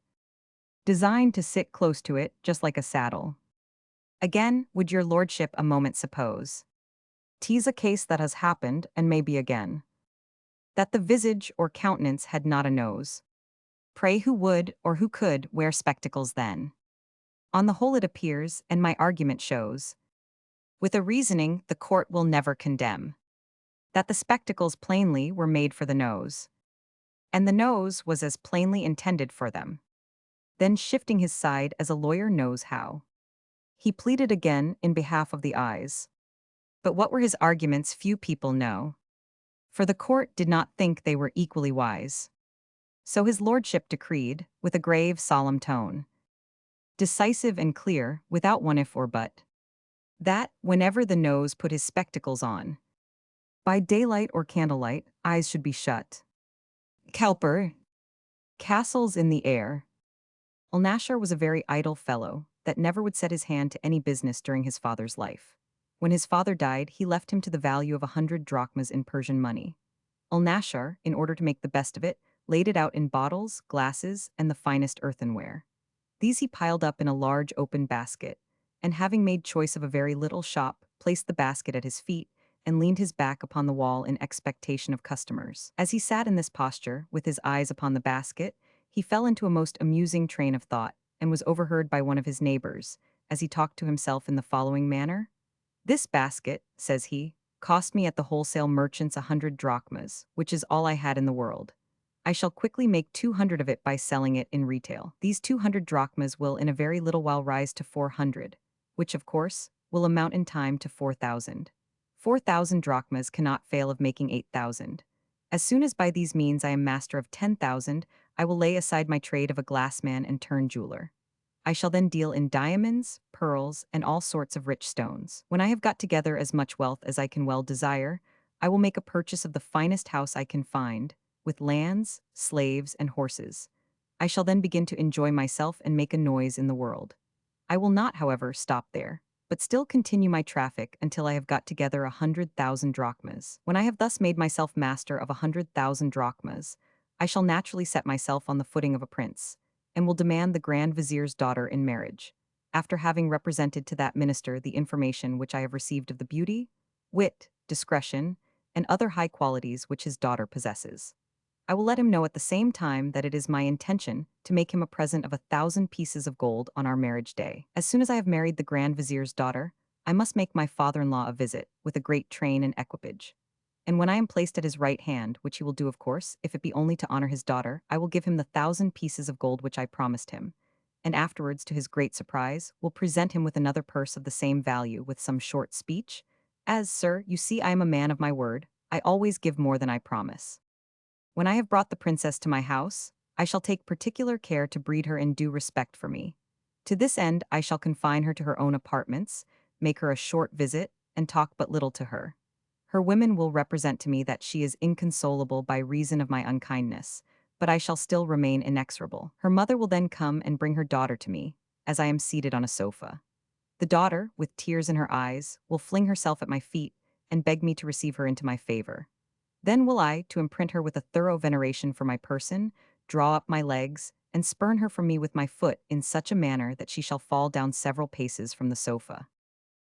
designed to sit close to it, just like a saddle. Again, would your lordship a moment suppose, 'tis a case that has happened, and may be again, that the visage or countenance had not a nose. Pray who would, or who could, wear spectacles then? On the whole it appears, and my argument shows, with a reasoning the court will never condemn, that the spectacles plainly were made for the nose, and the nose was as plainly intended for them. Then shifting his side as a lawyer knows how, he pleaded again in behalf of the eyes. But what were his arguments few people know, for the court did not think they were equally wise. So his lordship decreed, with a grave solemn tone, decisive and clear, without one if or but, that, whenever the nose put his spectacles on, by daylight or candlelight, eyes should be shut. Cowper. Castles in the air. Ulnashar was a very idle fellow, that never would set his hand to any business during his father's life. When his father died, he left him to the value of 100 drachmas in Persian money. Ulnashar, in order to make the best of it, laid it out in bottles, glasses, and the finest earthenware. These he piled up in a large open basket, and having made choice of a very little shop, placed the basket at his feet, and leaned his back upon the wall in expectation of customers. As he sat in this posture, with his eyes upon the basket, he fell into a most amusing train of thought, and was overheard by one of his neighbors, as he talked to himself in the following manner: "This basket," says he, "cost me at the wholesale merchant's 100 drachmas, which is all I had in the world. I shall quickly make 200 of it by selling it in retail. These 200 drachmas will in a very little while rise to 400, which, of course, will amount in time to 4,000. 4,000 drachmas cannot fail of making 8,000. As soon as by these means I am master of 10,000, I will lay aside my trade of a glassman and turn jeweler. I shall then deal in diamonds, pearls, and all sorts of rich stones. When I have got together as much wealth as I can well desire, I will make a purchase of the finest house I can find, with lands, slaves, and horses. I shall then begin to enjoy myself and make a noise in the world. I will not, however, stop there, but still continue my traffic until I have got together 100,000 drachmas. When I have thus made myself master of 100,000 drachmas, I shall naturally set myself on the footing of a prince, and will demand the Grand Vizier's daughter in marriage, after having represented to that minister the information which I have received of the beauty, wit, discretion, and other high qualities which his daughter possesses. I will let him know at the same time that it is my intention to make him a present of 1,000 pieces of gold on our marriage day. As soon as I have married the Grand Vizier's daughter, I must make my father-in-law a visit, with a great train and equipage. And when I am placed at his right hand, which he will do of course, if it be only to honor his daughter, I will give him the 1,000 pieces of gold which I promised him, and afterwards, to his great surprise, will present him with another purse of the same value, with some short speech, as, "Sir, you see I am a man of my word, I always give more than I promise. When I have brought the princess to my house, I shall take particular care to breed her in due respect for me. To this end I shall confine her to her own apartments, make her a short visit, and talk but little to her. Her women will represent to me that she is inconsolable by reason of my unkindness, but I shall still remain inexorable. Her mother will then come and bring her daughter to me, as I am seated on a sofa. The daughter, with tears in her eyes, will fling herself at my feet and beg me to receive her into my favor. Then will I, to imprint her with a thorough veneration for my person, draw up my legs, and spurn her from me with my foot in such a manner that she shall fall down several paces from the sofa."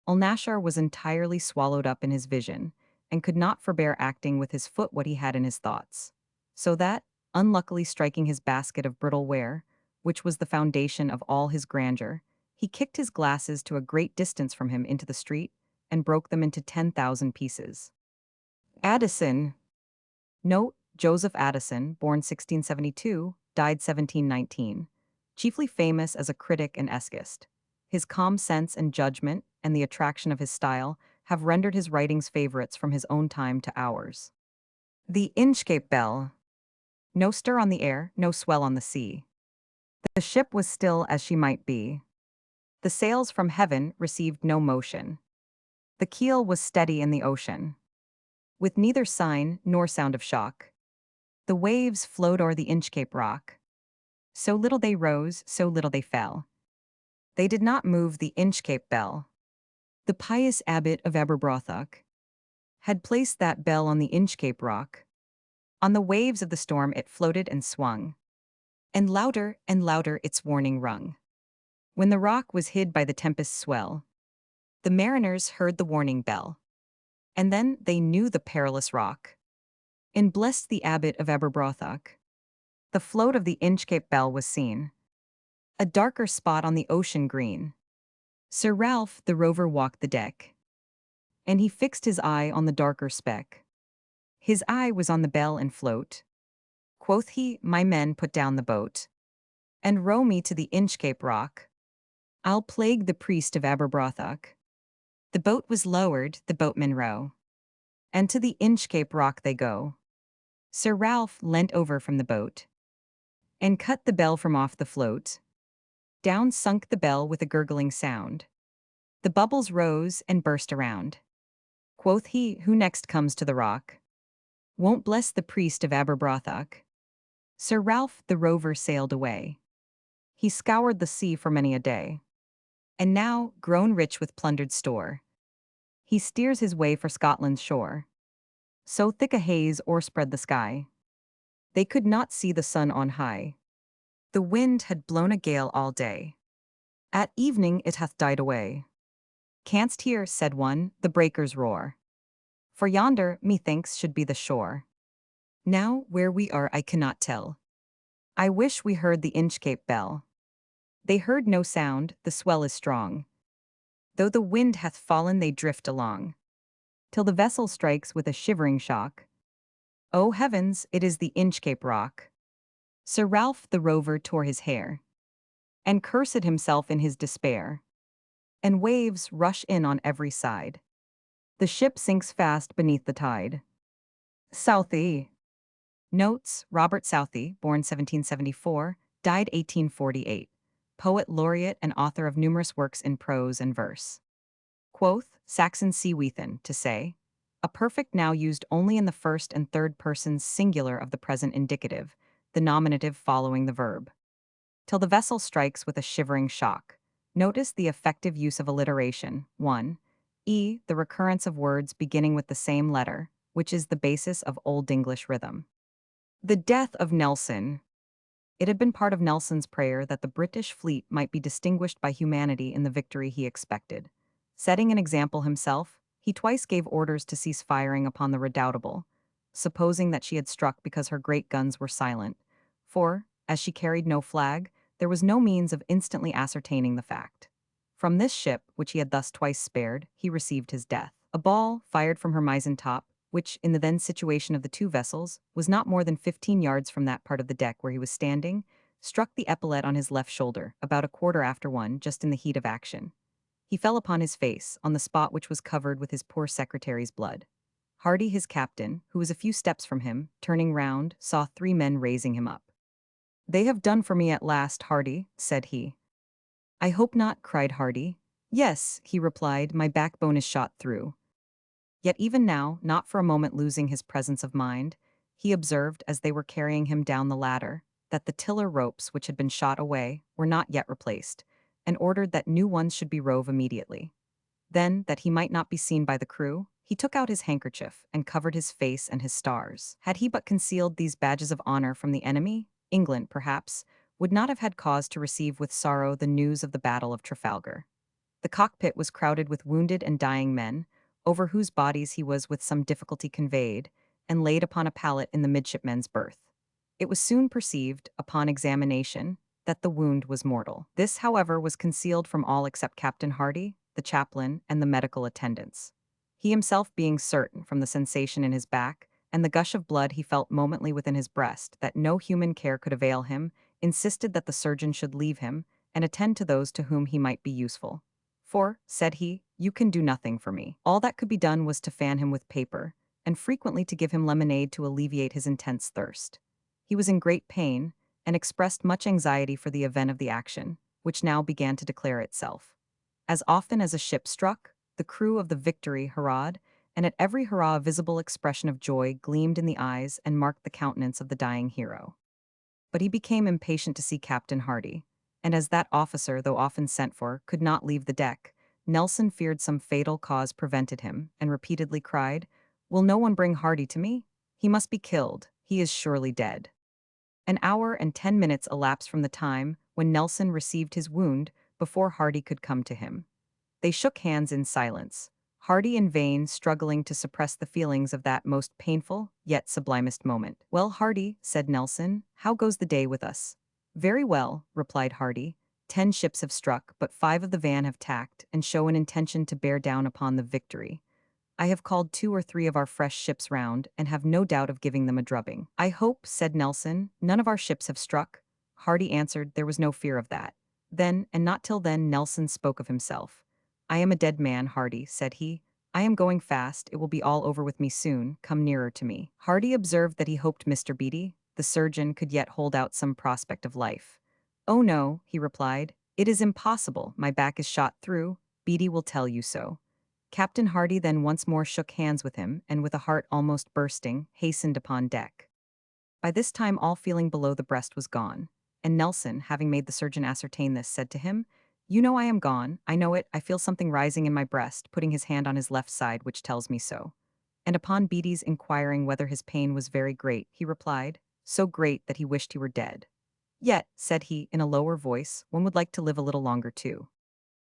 Ulnashar was entirely swallowed up in his vision, and could not forbear acting with his foot what he had in his thoughts. So that, unluckily striking his basket of brittle ware, which was the foundation of all his grandeur, he kicked his glasses to a great distance from him into the street, and broke them into 10,000 pieces. Addison. Note: Joseph Addison, born 1672, died 1719, chiefly famous as a critic and essayist. His calm sense and judgment, and the attraction of his style, have rendered his writings favorites from his own time to ours. The Inchcape Bell. No stir on the air, no swell on the sea. The ship was still as she might be. The sails from heaven received no motion. The keel was steady in the ocean, with neither sign nor sound of shock. The waves flowed o'er the Inchcape rock. So little they rose, so little they fell. They did not move the Inchcape bell. The pious abbot of Aberbrothok had placed that bell on the Inchcape rock, On the waves of the storm it floated and swung, and louder its warning rung. When the rock was hid by the tempest's swell, the mariners heard the warning bell. And then they knew the perilous rock. And blessed the abbot of Aberbrothock. The float of the Inchcape Bell was seen, a darker spot on the ocean green. Sir Ralph the rover walked the deck, and he fixed his eye on the darker speck. His eye was on the bell and float. Quoth he, my men, put down the boat, and row me to the Inchcape Rock. I'll plague the priest of Aberbrothock. The boat was lowered, the boatmen row, and to the Inchcape Rock they go. Sir Ralph leant over from the boat, and cut the bell from off the float. Down sunk the bell with a gurgling sound. The bubbles rose and burst around. Quoth he, who next comes to the rock won't bless the priest of Aberbrothock. Sir Ralph the rover sailed away. He scoured the sea for many a day, and now, grown rich with plundered store, he steers his way for Scotland's shore. So thick a haze o'erspread the sky, they could not see the sun on high. The wind had blown a gale all day. At evening it hath died away. Canst hear, said one, the breakers roar? For yonder, methinks, should be the shore. Now, where we are I cannot tell. I wish we heard the Inchcape Bell. They heard no sound, the swell is strong. Though the wind hath fallen they drift along, till the vessel strikes with a shivering shock. O heavens, it is the Inchcape Rock. Sir Ralph the rover tore his hair, and cursed himself in his despair. And waves rush in on every side. The ship sinks fast beneath the tide. Southey. Notes: Robert Southey, born 1774, died 1848. Poet laureate and author of numerous works in prose and verse. Quoth, Saxon Seaweathan, to say, a perfect now used only in the first and third persons singular of the present indicative, the nominative following the verb. Till the vessel strikes with a shivering shock. Notice the effective use of alliteration. 1. E. The recurrence of words beginning with the same letter, which is the basis of Old English rhythm. The death of Nelson. It had been part of Nelson's prayer that the British fleet might be distinguished by humanity in the victory he expected. Setting an example himself, he twice gave orders to cease firing upon the Redoubtable, supposing that she had struck because her great guns were silent, for, as she carried no flag, there was no means of instantly ascertaining the fact. From this ship, which he had thus twice spared, he received his death. A ball, fired from her mizzen top, which, in the then situation of the two vessels, was not more than 15 yards from that part of the deck where he was standing, struck the epaulette on his left shoulder, about a quarter after one, just in the heat of action. He fell upon his face, on the spot which was covered with his poor secretary's blood. Hardy, his captain, who was a few steps from him, turning round, saw 3 men raising him up. They have done for me at last, Hardy, said he. I hope not, cried Hardy. Yes, he replied, my backbone is shot through. Yet even now, not for a moment losing his presence of mind, he observed, as they were carrying him down the ladder, that the tiller ropes which had been shot away were not yet replaced, and ordered that new ones should be rove immediately. Then, that he might not be seen by the crew, he took out his handkerchief and covered his face and his stars. Had he but concealed these badges of honor from the enemy, England, perhaps, would not have had cause to receive with sorrow the news of the Battle of Trafalgar. The cockpit was crowded with wounded and dying men, over whose bodies he was with some difficulty conveyed, and laid upon a pallet in the midshipmen's berth. It was soon perceived, upon examination, that the wound was mortal. This, however, was concealed from all except Captain Hardy, the chaplain, and the medical attendants. He himself being certain, from the sensation in his back, and the gush of blood he felt momently within his breast, that no human care could avail him, insisted that the surgeon should leave him, and attend to those to whom he might be useful. For, said he, you can do nothing for me. All that could be done was to fan him with paper, and frequently to give him lemonade to alleviate his intense thirst. He was in great pain, and expressed much anxiety for the event of the action, which now began to declare itself. As often as a ship struck, the crew of the Victory hurrahed, and at every hurrah a visible expression of joy gleamed in the eyes and marked the countenance of the dying hero. But he became impatient to see Captain Hardy, and as that officer, though often sent for, could not leave the deck, Nelson feared some fatal cause prevented him, and repeatedly cried, "Will no one bring Hardy to me? He must be killed. he is surely dead. An hour and 10 minutes elapsed from the time when Nelson received his wound before Hardy could come to him. They shook hands in silence, Hardy in vain struggling to suppress the feelings of that most painful, yet sublimest moment. "Well, Hardy," said Nelson, "how goes the day with us?" "Very well," replied Hardy. "10 ships have struck, but 5 of the van have tacked and show an intention to bear down upon the Victory. I have called 2 or 3 of our fresh ships round, and have no doubt of giving them a drubbing." "I hope," said Nelson, "none of our ships have struck." Hardy answered there was no fear of that. Then, and not till then, Nelson spoke of himself. "I am a dead man, Hardy," said he. "I am going fast, it will be all over with me soon, come nearer to me." Hardy observed that he hoped Mr. Beatty, the surgeon, could yet hold out some prospect of life. "Oh no," he replied, "it is impossible, my back is shot through, Beatty will tell you so." Captain Hardy then once more shook hands with him, and with a heart almost bursting, hastened upon deck. By this time all feeling below the breast was gone, and Nelson, having made the surgeon ascertain this, said to him, "You know I am gone, I know it, I feel something rising in my breast," putting his hand on his left side, which tells me so. And upon Beatty's inquiring whether his pain was very great, he replied, "So great that he wished he were dead." "Yet," said he, in a lower voice, "one would like to live a little longer too."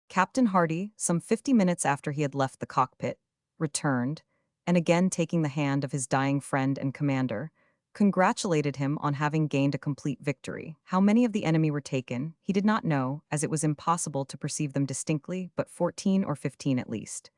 Captain Hardy, some 50 minutes after he had left the cockpit, returned, and again taking the hand of his dying friend and commander, congratulated him on having gained a complete victory. How many of the enemy were taken, he did not know, as it was impossible to perceive them distinctly, but 14 or 15 at least.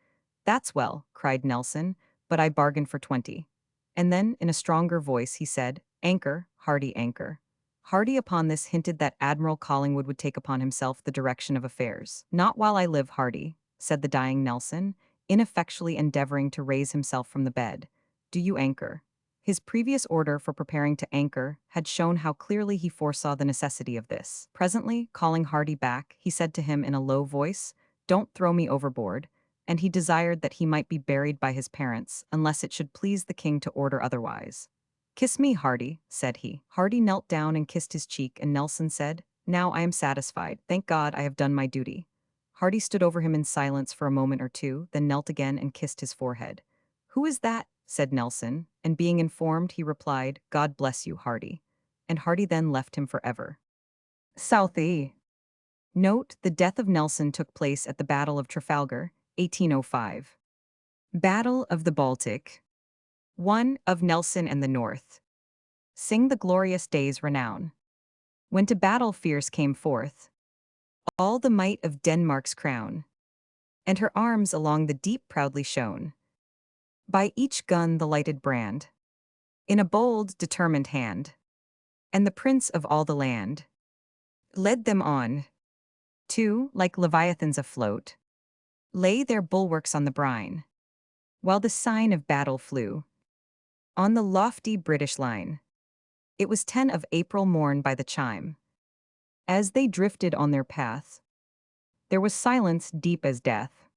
"That's well," cried Nelson, "but I bargained for 20. And then, in a stronger voice, he said, "Anchor, Hardy, anchor." Hardy upon this hinted that Admiral Collingwood would take upon himself the direction of affairs. "Not while I live, Hardy," said the dying Nelson, ineffectually endeavoring to raise himself from the bed. "Do you anchor." His previous order for preparing to anchor had shown how clearly he foresaw the necessity of this. Presently, calling Hardy back, he said to him in a low voice, "Don't throw me overboard," and he desired that he might be buried by his parents, unless it should please the king to order otherwise. "Kiss me, Hardy," said he. Hardy knelt down and kissed his cheek, and Nelson said, "Now I am satisfied. Thank God I have done my duty." Hardy stood over him in silence for a moment or two, then knelt again and kissed his forehead. "Who is that?" said Nelson, and being informed, he replied, "God bless you, Hardy." And Hardy then left him forever. Southey. Note: the death of Nelson took place at the Battle of Trafalgar, 1805. Battle of the Baltic. 1. Of Nelson and the North. Sing the glorious day's renown. When to battle fierce came forth all the might of Denmark's crown, and her arms along the deep proudly shone. By each gun the lighted brand, in a bold, determined hand, and the prince of all the land led them on. 2. Like leviathans afloat, lay their bulwarks on the brine, while the sign of battle flew on the lofty British line. It was 10 of April morn by the chime. As they drifted on their path, there was silence deep as death,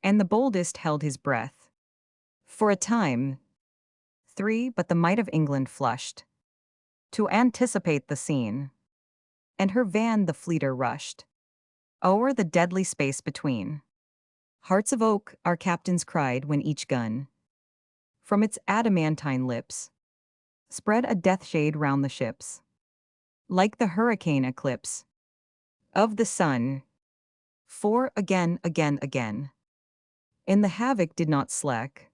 and the boldest held his breath. For a time. 3. But the might of England flushed to anticipate the scene, and her van the fleeter rushed o'er the deadly space between. "Hearts of oak," our captains cried when each gun from its adamantine lips spread a death shade round the ships, like the hurricane eclipse of the sun. 4. Again, again, again, in the havoc did not slack,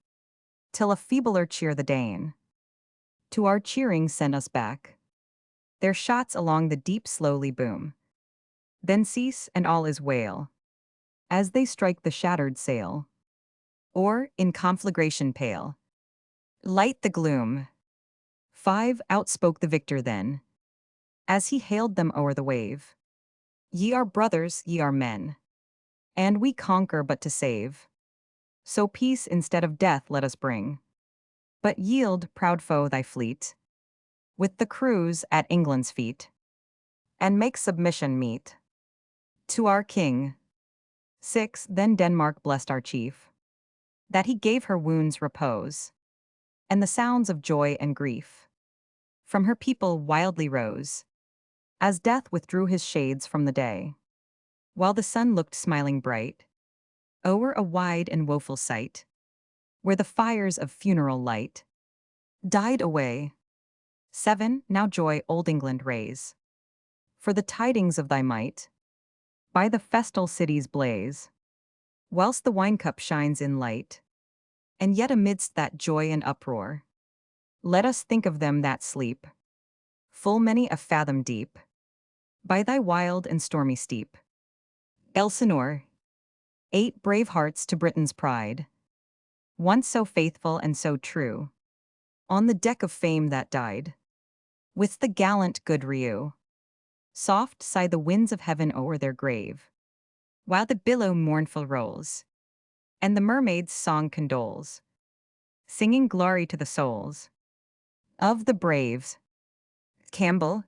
till a feebler cheer the Dane to our cheering sent us back. Their shots along the deep slowly boom, then cease, and all is wail, as they strike the shattered sail, or, in conflagration pale, light the gloom. 5. Outspoke the victor then, as he hailed them o'er the wave, "Ye are brothers, ye are men, and we conquer but to save. So peace instead of death let us bring. But yield, proud foe, thy fleet, with the crews at England's feet, and make submission meet to our king." 6. Then Denmark blessed our chief, that he gave her wounds repose, and the sounds of joy and grief from her people wildly rose, as death withdrew his shades from the day, while the sun looked smiling bright o'er a wide and woeful sight, where the fires of funeral light died away. 7. Now joy, Old England, raise. For the tidings of thy might, by the festal city's blaze, whilst the wine cup shines in light, and yet amidst that joy and uproar, let us think of them that sleep, full many a fathom deep, by thy wild and stormy steep. Elsinore. 8. Brave hearts to Britain's pride, once so faithful and so true, on the deck of fame that died, with the gallant good Riou. Soft sigh the winds of heaven o'er their grave, while the billow mournful rolls, and the mermaid's song condoles, singing glory to the souls of the braves. Campbell.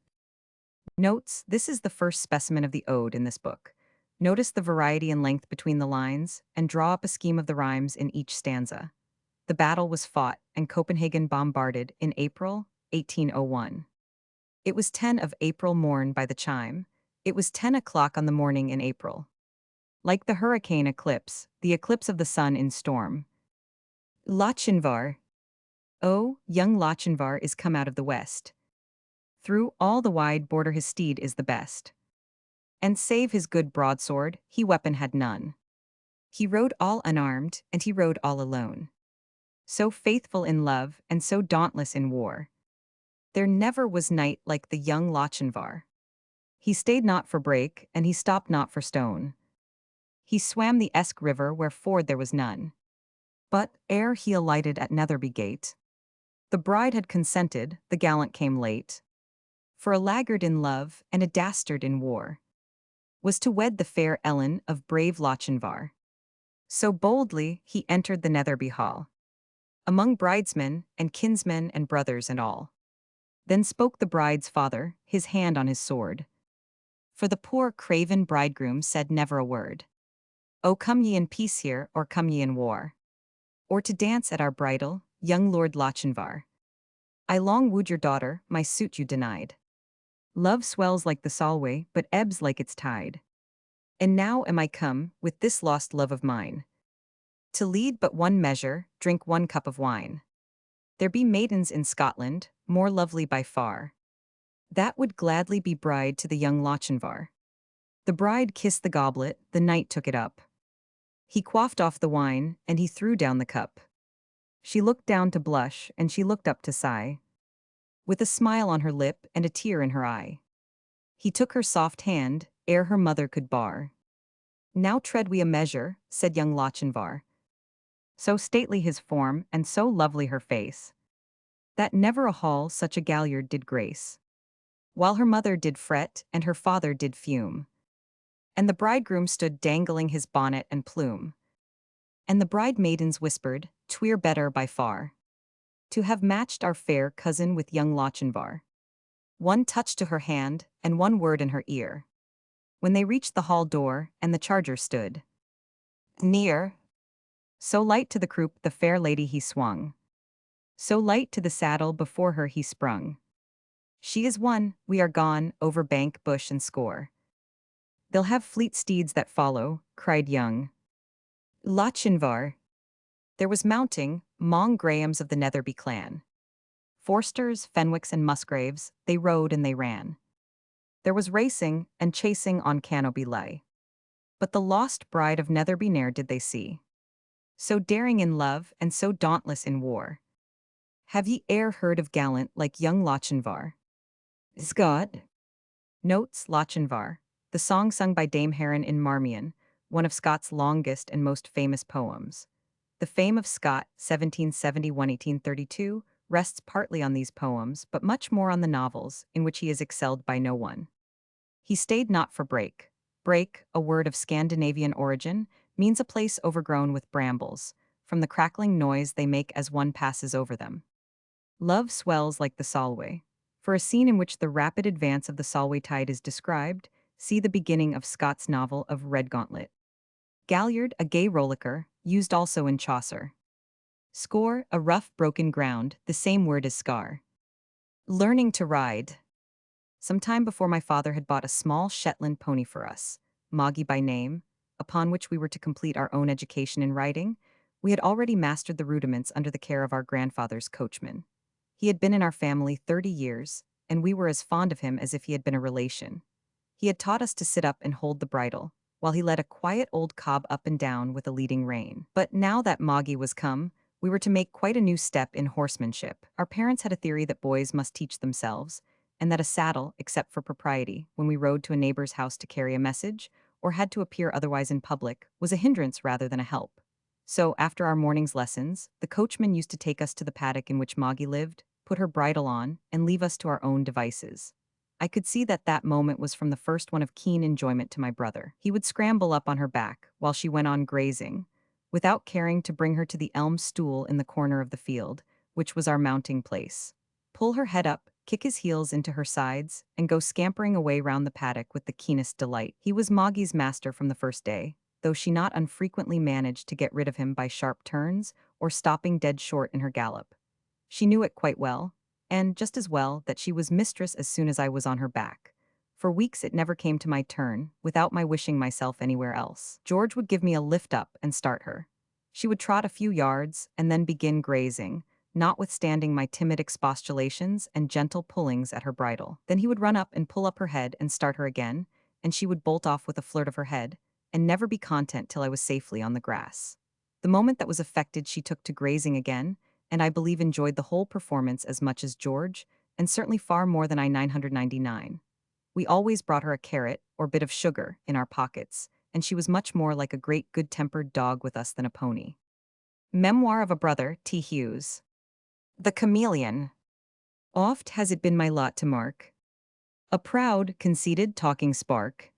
Notes, this is the first specimen of the ode in this book. Notice the variety and length between the lines, and draw up a scheme of the rhymes in each stanza. The battle was fought, and Copenhagen bombarded in April 1801. It was 10 of April morn by the chime. It was 10 o'clock on the morning in April. Like the hurricane eclipse, the eclipse of the sun in storm. Lochinvar. Oh, young Lochinvar is come out of the west. Through all the wide border his steed is the best. And save his good broadsword, he weapon had none. He rode all unarmed, and he rode all alone. So faithful in love, and so dauntless in war. There never was knight like the young Lochinvar. He stayed not for brake, and he stopped not for stone. He swam the Esk river where ford there was none. But, ere he alighted at Netherby gate, the bride had consented, the gallant came late. For a laggard in love, and a dastard in war, was to wed the fair Ellen of brave Lochinvar. So boldly he entered the Netherby hall, among bridesmen, and kinsmen, and brothers, and all. Then spoke the bride's father, his hand on his sword. For the poor craven bridegroom said never a word. O come ye in peace here, or come ye in war? Or to dance at our bridal, young Lord Lochinvar? I long wooed your daughter, my suit you denied. Love swells like the Solway, but ebbs like its tide. And now am I come, with this lost love of mine, to lead but one measure, drink one cup of wine. There be maidens in Scotland, more lovely by far, that would gladly be bride to the young Lochinvar. The bride kissed the goblet, the knight took it up. He quaffed off the wine, and he threw down the cup. She looked down to blush, and she looked up to sigh, with a smile on her lip and a tear in her eye. He took her soft hand, ere her mother could bar. Now tread we a measure, said young Lochinvar. So stately his form, and so lovely her face, that never a hall such a galliard did grace. While her mother did fret, and her father did fume, and the bridegroom stood dangling his bonnet and plume, and the bride maidens whispered, "'Tweer better by far, to have matched our fair cousin with young Lochinvar." One touch to her hand, and one word in her ear, when they reached the hall door, and the charger stood near. So light to the croup the fair lady he swung, so light to the saddle before her he sprung. She is won, we are gone, over bank, bush, and score. They'll have fleet steeds that follow, cried young Lochinvar. There was mounting, 'mong Grahams of the Netherby clan. Forsters, Fenwicks, and Musgraves, they rode and they ran. There was racing, and chasing on Canoby lay. But the lost bride of Netherby ne'er did they see, so daring in love, and so dauntless in war. Have ye e'er heard of gallant like young Lochinvar? Scott. Notes, Lochinvar, the song sung by Dame Heron in Marmion, one of Scott's longest and most famous poems. The fame of Scott, 1771-1832, rests partly on these poems, but much more on the novels, in which he is excelled by no one. He stayed not for brake. Brake, a word of Scandinavian origin, means a place overgrown with brambles, from the crackling noise they make as one passes over them. Love swells like the Solway. For a scene in which the rapid advance of the Solway tide is described, see the beginning of Scott's novel of Redgauntlet. Galliard, a gay rollicker, used also in Chaucer. Score, a rough broken ground, the same word as scar. Learning to ride. Some time before my father had bought a small Shetland pony for us, Moggy by name, upon which we were to complete our own education in riding. We had already mastered the rudiments under the care of our grandfather's coachman. He had been in our family 30 years, and we were as fond of him as if he had been a relation. He had taught us to sit up and hold the bridle, while he led a quiet old cob up and down with a leading rein. But now that Moggy was come, we were to make quite a new step in horsemanship. Our parents had a theory that boys must teach themselves, and that a saddle, except for propriety, when we rode to a neighbor's house to carry a message, or had to appear otherwise in public, was a hindrance rather than a help. So, after our morning's lessons, the coachman used to take us to the paddock in which Moggy lived, put her bridle on, and leave us to our own devices. I could see that that moment was from the first one of keen enjoyment to my brother. He would scramble up on her back while she went on grazing, without caring to bring her to the elm stool in the corner of the field, which was our mounting place, pull her head up, kick his heels into her sides, and go scampering away round the paddock with the keenest delight. He was Moggy's master from the first day, though she not unfrequently managed to get rid of him by sharp turns or stopping dead short in her gallop. She knew it quite well, and just as well that she was mistress as soon as I was on her back. For weeks it never came to my turn, without my wishing myself anywhere else. George would give me a lift up and start her. She would trot a few yards and then begin grazing, notwithstanding my timid expostulations and gentle pullings at her bridle. Then he would run up and pull up her head and start her again, and she would bolt off with a flirt of her head, and never be content till I was safely on the grass. The moment that was affected she took to grazing again, and I believe enjoyed the whole performance as much as George, and certainly far more than I 999. We always brought her a carrot, or bit of sugar, in our pockets, and she was much more like a great good-tempered dog with us than a pony. Memoir of a Brother, T. Hughes. The Chameleon. Oft has it been my lot to mark a proud, conceited, talking spark,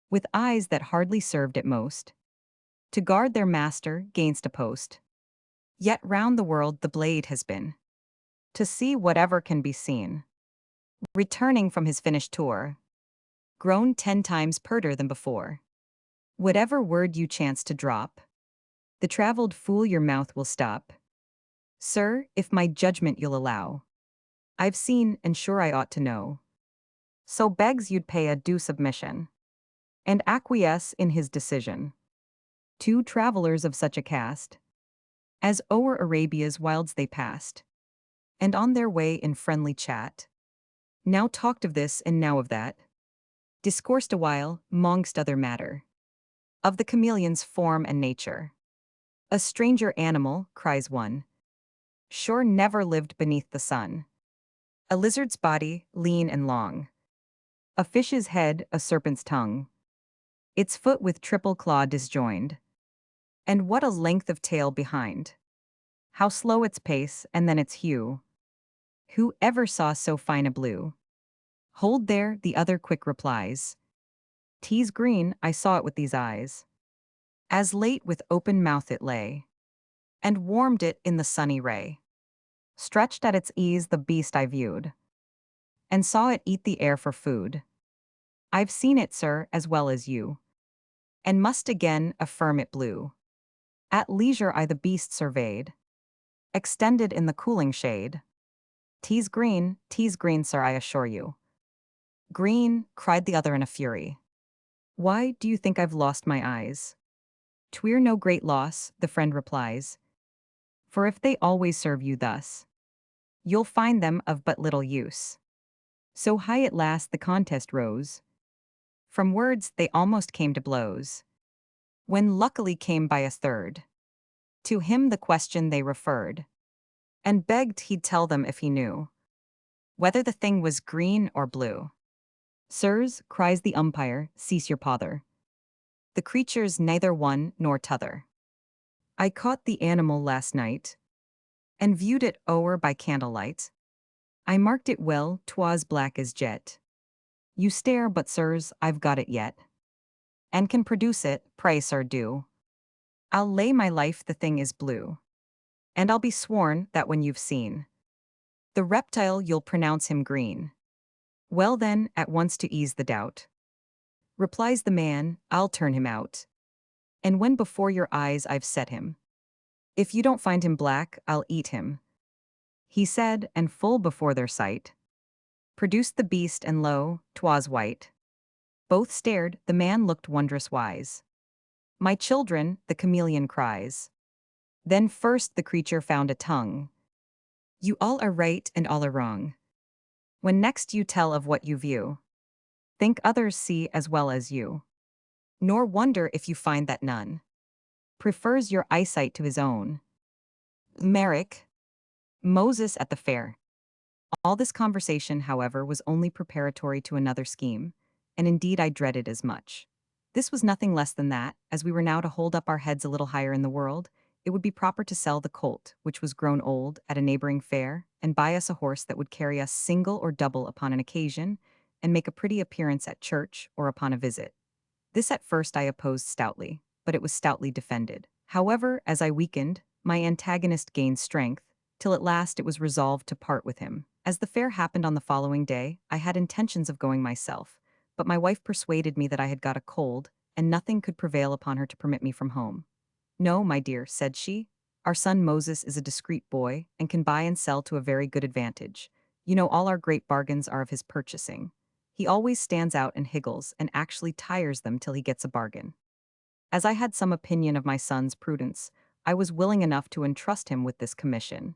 with eyes that hardly served at most to guard their master gainst a post. Yet round the world the blade has been to see whatever can be seen. Returning from his finished tour, grown 10 times perter than before. Whatever word you chance to drop, the travelled fool your mouth will stop. Sir, if my judgment you'll allow, I've seen and sure I ought to know. So begs you'd pay a due submission, and acquiesce in his decision. 2 travellers of such a cast, as o'er Arabia's wilds they passed, and on their way in friendly chat, now talked of this and now of that, discoursed awhile, mongst other matter, of the chameleon's form and nature. A stranger animal, cries one, sure never lived beneath the sun. A lizard's body, lean and long, a fish's head, a serpent's tongue, its foot with triple claw disjoined, and what a length of tail behind. How slow its pace, and then its hue. Who ever saw so fine a blue? Hold there, the other quick replies. 'Tis green, I saw it with these eyes. As late with open mouth it lay, and warmed it in the sunny ray. Stretched at its ease the beast I viewed, and saw it eat the air for food. I've seen it, sir, as well as you, and must again affirm it blue. At leisure I the beast surveyed, extended in the cooling shade. 'Tis green, sir, I assure you. Green, cried the other in a fury. Why do you think I've lost my eyes? 'Twere no great loss, the friend replies, for if they always serve you thus, you'll find them of but little use. So high at last the contest rose. From words they almost came to blows, when luckily came by a third. To him the question they referred, and begged he'd tell them if he knew whether the thing was green or blue. Sirs, cries the umpire, cease your pother. The creature's neither one nor t'other. I caught the animal last night, and viewed it o'er by candlelight. I marked it well, 'twas black as jet. You stare, but sirs, I've got it yet, and can produce it, pray sir do. I'll lay my life the thing is blue, and I'll be sworn that when you've seen the reptile you'll pronounce him green. Well then, at once to ease the doubt, replies the man, I'll turn him out, and when before your eyes I've set him, if you don't find him black, I'll eat him. He said, and full before their sight, produced the beast, and lo, 'twas white. Both stared, the man looked wondrous wise. My children, the chameleon cries. Then first the creature found a tongue, You all are right and all are wrong. When next you tell of what you view, think others see as well as you. Nor wonder if you find that none prefers your eyesight to his own. Merrick, Moses at the fair. All this conversation, however, was only preparatory to another scheme, and indeed I dreaded as much. This was nothing less than that, as we were now to hold up our heads a little higher in the world, it would be proper to sell the colt, which was grown old, at a neighboring fair, and buy us a horse that would carry us single or double upon an occasion, and make a pretty appearance at church or upon a visit. This at first I opposed stoutly, but it was stoutly defended. However, as I weakened, my antagonist gained strength, till at last it was resolved to part with him. As the fair happened on the following day, I had intentions of going myself, but my wife persuaded me that I had got a cold, and nothing could prevail upon her to permit me from home. No, my dear, said she. Our son Moses is a discreet boy, and can buy and sell to a very good advantage. You know all our great bargains are of his purchasing. He always stands out and higgles, and actually tires them till he gets a bargain. As I had some opinion of my son's prudence, I was willing enough to entrust him with this commission.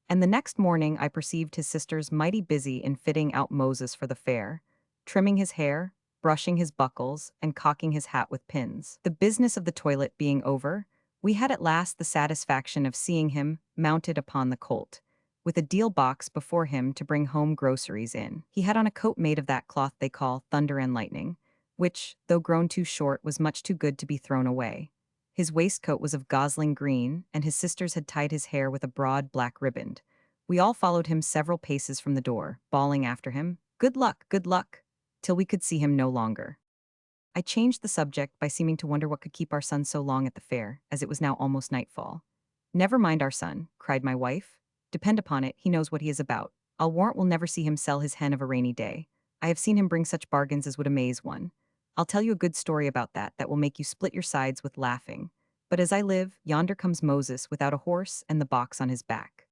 And the next morning I perceived his sisters mighty busy in fitting out Moses for the fair, trimming his hair, brushing his buckles, and cocking his hat with pins. The business of the toilet being over, we had at last the satisfaction of seeing him mounted upon the colt, with a deal box before him to bring home groceries in. He had on a coat made of that cloth they call thunder and lightning, which, though grown too short, was much too good to be thrown away. His waistcoat was of gosling green, and his sisters had tied his hair with a broad black riband. We all followed him several paces from the door, bawling after him, good luck, till we could see him no longer. I changed the subject by seeming to wonder what could keep our son so long at the fair, as it was now almost nightfall. Never mind our son, cried my wife. Depend upon it, he knows what he is about. I'll warrant we'll never see him sell his hen of a rainy day. I have seen him bring such bargains as would amaze one. I'll tell you a good story about that will make you split your sides with laughing. But as I live, yonder comes Moses without a horse and the box on his back.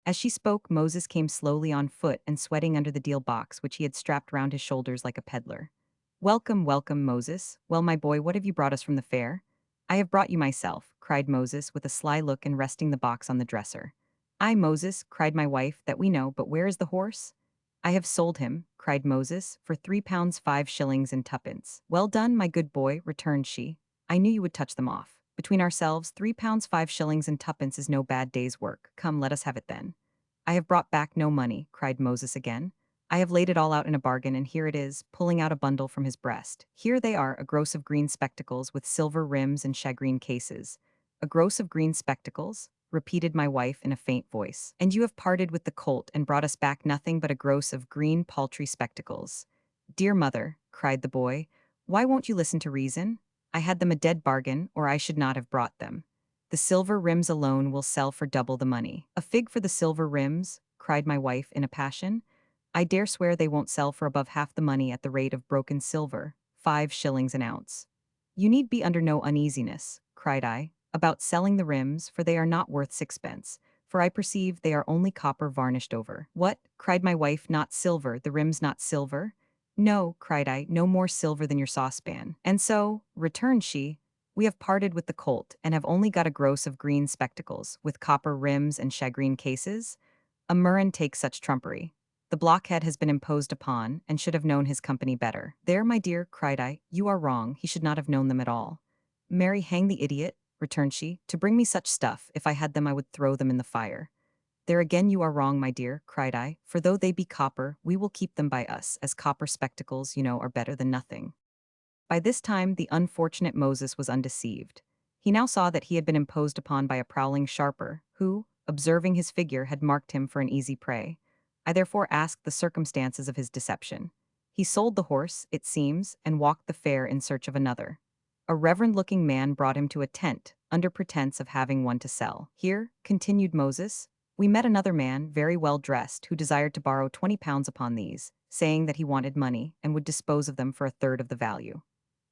As she spoke, Moses came slowly on foot and sweating under the deal box which he had strapped round his shoulders like a peddler. Welcome, welcome, Moses. Well, my boy, what have you brought us from the fair? I have brought you myself, cried Moses with a sly look and resting the box on the dresser. I, Moses, cried my wife, that we know, but where is the horse? I have sold him, cried Moses, for £3 5 shillings and twopence. Well done, my good boy, returned she. I knew you would touch them off. Between ourselves, £3 5 shillings and twopence is no bad day's work. Come, let us have it then. I have brought back no money, cried Moses again. I have laid it all out in a bargain, and here it is, pulling out a bundle from his breast. Here they are, a gross of green spectacles with silver rims and shagreen cases. A gross of green spectacles? Repeated my wife in a faint voice. And you have parted with the colt and brought us back nothing but a gross of green paltry spectacles. Dear mother, cried the boy, why won't you listen to reason? I had them a dead bargain, or I should not have brought them. The silver rims alone will sell for double the money. A fig for the silver rims, cried my wife in a passion. I dare swear they won't sell for above half the money at the rate of broken silver, 5 shillings an ounce. You need be under no uneasiness, cried I, about selling the rims, for they are not worth sixpence, for I perceive they are only copper varnished over. What? Cried my wife, not silver, the rims not silver? No, cried I, no more silver than your saucepan. And so, returned she, we have parted with the colt, and have only got a gross of green spectacles, with copper rims and shagreen cases? A murrain takes such trumpery. The blockhead has been imposed upon, and should have known his company better. There, my dear, cried I, you are wrong, he should not have known them at all. Marry, hang the idiot, returned she, to bring me such stuff, if I had them I would throw them in the fire. There again you are wrong, my dear, cried I, for though they be copper, we will keep them by us, as copper spectacles, you know, are better than nothing. By this time the unfortunate Moses was undeceived. He now saw that he had been imposed upon by a prowling sharper, who, observing his figure, had marked him for an easy prey. I therefore asked the circumstances of his deception. He sold the horse, it seems, and walked the fair in search of another. A reverend-looking man brought him to a tent, under pretence of having one to sell. Here, continued Moses, we met another man, very well dressed, who desired to borrow £20 upon these, saying that he wanted money, and would dispose of them for a third of the value.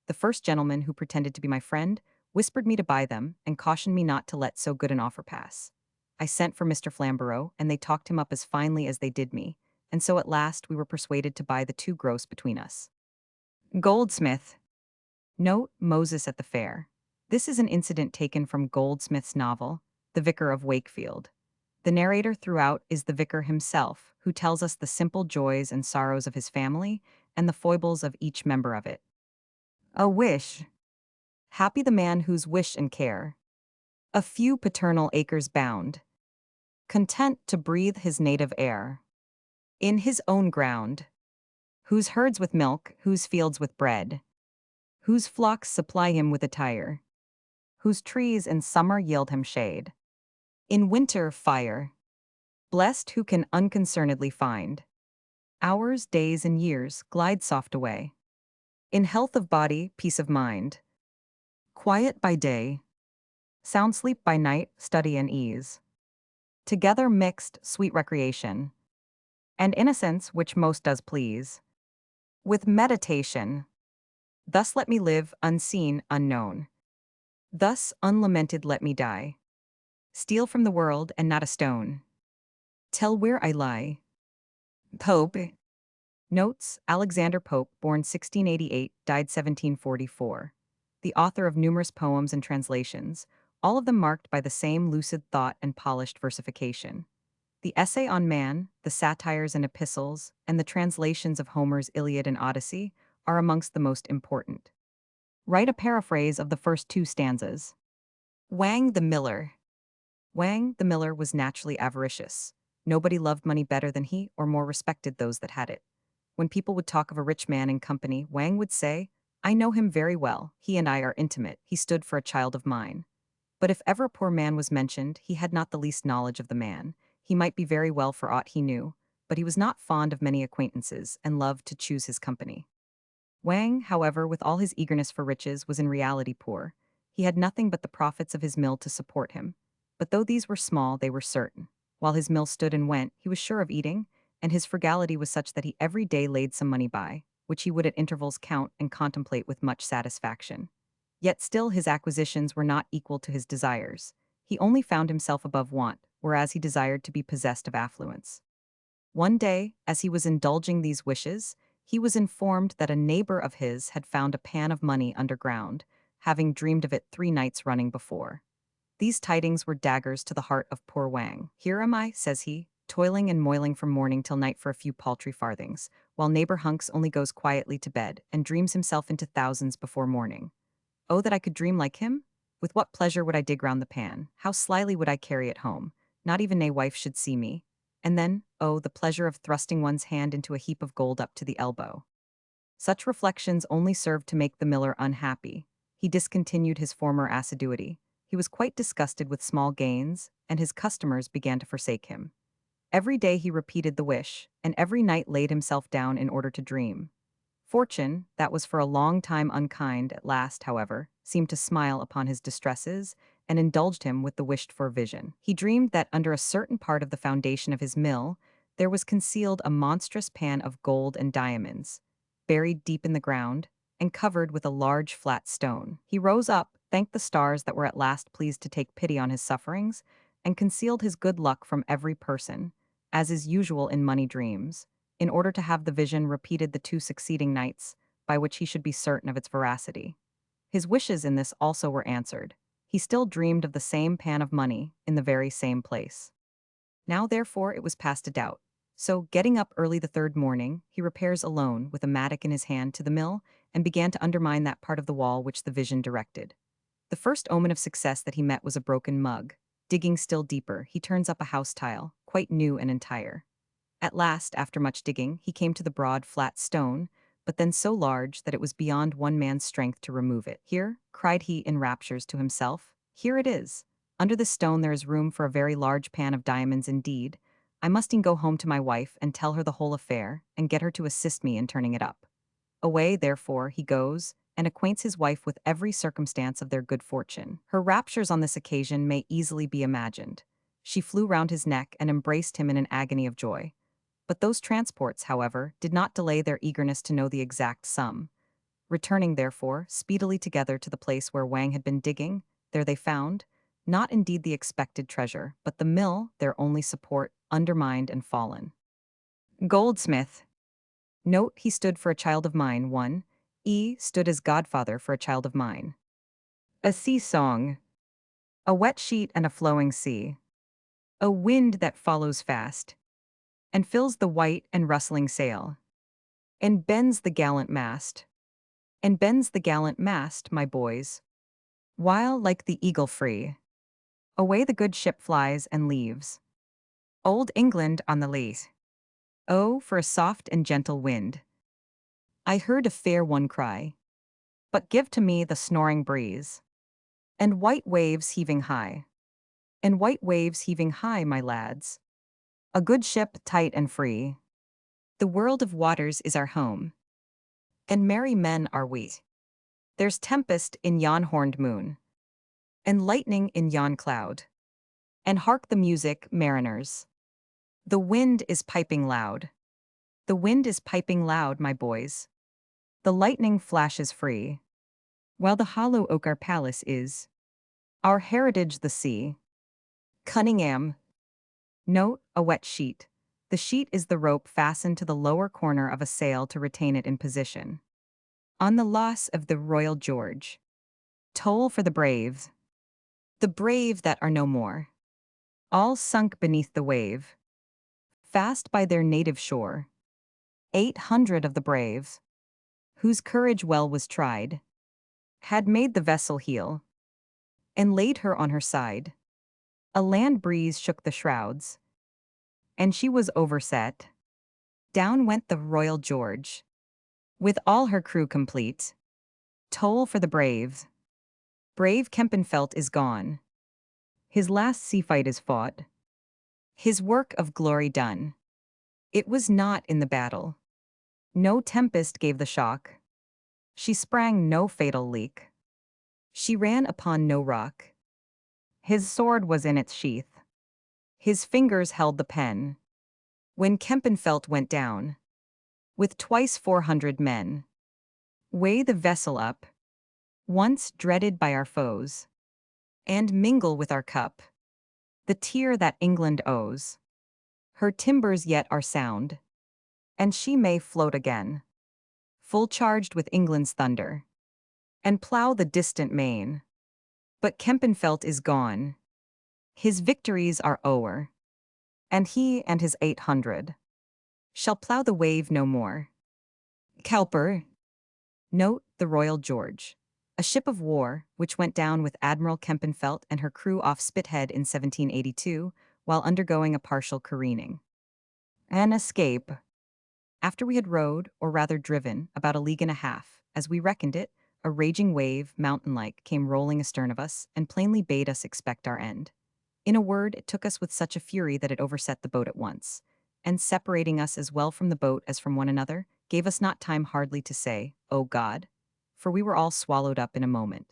The first gentleman, who pretended to be my friend, whispered me to buy them, and cautioned me not to let so good an offer pass. I sent for Mr. Flamborough, and they talked him up as finely as they did me, and so at last we were persuaded to buy the two gross between us. Goldsmith. Note, Moses at the fair. This is an incident taken from Goldsmith's novel, The Vicar of Wakefield. The narrator throughout is the vicar himself, who tells us the simple joys and sorrows of his family and the foibles of each member of it. A wish. Happy the man whose wish and care a few paternal acres bound, content to breathe his native air. In his own ground, whose herds with milk, whose fields with bread, whose flocks supply him with attire, whose trees in summer yield him shade, in winter fire. Blessed who can unconcernedly find hours, days, and years glide soft away. In health of body, peace of mind, quiet by day, sound sleep by night, study and ease. Together mixed, sweet recreation, and innocence which most does please. With meditation, thus let me live, unseen, unknown. Thus unlamented let me die. Steal from the world and not a stone. Tell where I lie. Pope. Notes: Alexander Pope, born 1688, died 1744. The author of numerous poems and translations, all of them marked by the same lucid thought and polished versification. The essay on man, the satires and epistles, and the translations of Homer's Iliad and Odyssey are amongst the most important. Write a paraphrase of the first two stanzas. Wang the Miller. Wang the Miller was naturally avaricious. Nobody loved money better than he or more respected those that had it. When people would talk of a rich man in company, Wang would say, "I know him very well, he and I are intimate, he stood for a child of mine." But if ever a poor man was mentioned, he had not the least knowledge of the man. He might be very well for aught he knew, but he was not fond of many acquaintances, and loved to choose his company. Wang, however, with all his eagerness for riches, was in reality poor. He had nothing but the profits of his mill to support him. But though these were small, they were certain. While his mill stood and went, he was sure of eating, and his frugality was such that he every day laid some money by, which he would at intervals count and contemplate with much satisfaction. Yet still his acquisitions were not equal to his desires. He only found himself above want, whereas he desired to be possessed of affluence. One day, as he was indulging these wishes, he was informed that a neighbor of his had found a pan of money underground, having dreamed of it 3 nights running before. These tidings were daggers to the heart of poor Wang. "Here am I," says he, "toiling and moiling from morning till night for a few paltry farthings, while neighbor Hunks only goes quietly to bed and dreams himself into thousands before morning. Oh, that I could dream like him! With what pleasure would I dig round the pan? How slyly would I carry it home! Not even a wife should see me. And then, oh, the pleasure of thrusting one's hand into a heap of gold up to the elbow." Such reflections only served to make the miller unhappy. He discontinued his former assiduity. He was quite disgusted with small gains, and his customers began to forsake him. Every day he repeated the wish, and every night laid himself down in order to dream. Fortune, that was for a long time unkind, at last, however, seemed to smile upon his distresses and indulged him with the wished-for vision. He dreamed that under a certain part of the foundation of his mill there was concealed a monstrous pan of gold and diamonds, buried deep in the ground, and covered with a large flat stone. He rose up, thanked the stars that were at last pleased to take pity on his sufferings, and concealed his good luck from every person, as is usual in money dreams, in order to have the vision repeated the 2 succeeding nights, by which he should be certain of its veracity. His wishes in this also were answered. He still dreamed of the same pan of money, in the very same place. Now therefore it was past a doubt. So, getting up early the third morning, he repairs alone, with a mattock in his hand, to the mill, and began to undermine that part of the wall which the vision directed. The first omen of success that he met was a broken mug. Digging still deeper, he turns up a house tile, quite new and entire. At last, after much digging, he came to the broad, flat stone, but then so large that it was beyond one man's strength to remove it. "Here," cried he in raptures to himself, "here it is. Under this stone there is room for a very large pan of diamonds indeed. I must e'en go home to my wife and tell her the whole affair, and get her to assist me in turning it up." Away, therefore, he goes, and acquaints his wife with every circumstance of their good fortune. Her raptures on this occasion may easily be imagined. She flew round his neck and embraced him in an agony of joy. But those transports, however, did not delay their eagerness to know the exact sum. Returning, therefore, speedily together to the place where Wang had been digging, there they found, not indeed the expected treasure, but the mill, their only support, undermined and fallen. Goldsmith. Note: he stood for a child of mine. 1. Stood as godfather for a child of mine. A sea song. A wet sheet and a flowing sea. A wind that follows fast, and fills the white and rustling sail, and bends the gallant mast, my boys, while, like the eagle free, away the good ship flies and leaves old England on the lee. Oh, for a soft and gentle wind! I heard a fair one cry, but give to me the snoring breeze, and white waves heaving high, my lads. A good ship, tight and free. The world of waters is our home, and merry men are we. There's tempest in yon horned moon, and lightning in yon cloud. And hark the music, mariners. The wind is piping loud. The wind is piping loud, my boys. The lightning flashes free, while the hollow oak our palace is, our heritage the sea. Cunningham. Note, a wet sheet. The sheet is the rope fastened to the lower corner of a sail to retain it in position. On the loss of the Royal George. Toll for the brave. The brave that are no more. All sunk beneath the wave. Fast by their native shore. 800 of the brave, whose courage well was tried, had made the vessel heel, and laid her on her side. A land breeze shook the shrouds, and she was overset. Down went the Royal George, with all her crew complete. Toll for the brave. Brave Kempenfelt is gone. His last sea fight is fought. His work of glory done. It was not in the battle. No tempest gave the shock. She sprang no fatal leak. She ran upon no rock. His sword was in its sheath. His fingers held the pen. When Kempenfelt went down, with twice 400 men, weigh the vessel up, once dreaded by our foes, and mingle with our cup, the tear that England owes. Her timbers yet are sound, and she may float again, full charged with England's thunder, and plough the distant main. But Kempenfelt is gone. His victories are o'er, and he and his 800 shall plough the wave no more. Cowper. Note, the Royal George, a ship of war which went down with Admiral Kempenfelt and her crew off Spithead in 1782 while undergoing a partial careening. An escape. After we had rowed, or rather driven, about a league and a half, as we reckoned it, a raging wave, mountain-like, came rolling astern of us and plainly bade us expect our end. In a word, it took us with such a fury that it overset the boat at once, and separating us as well from the boat as from one another, gave us not time hardly to say, "O God," for we were all swallowed up in a moment.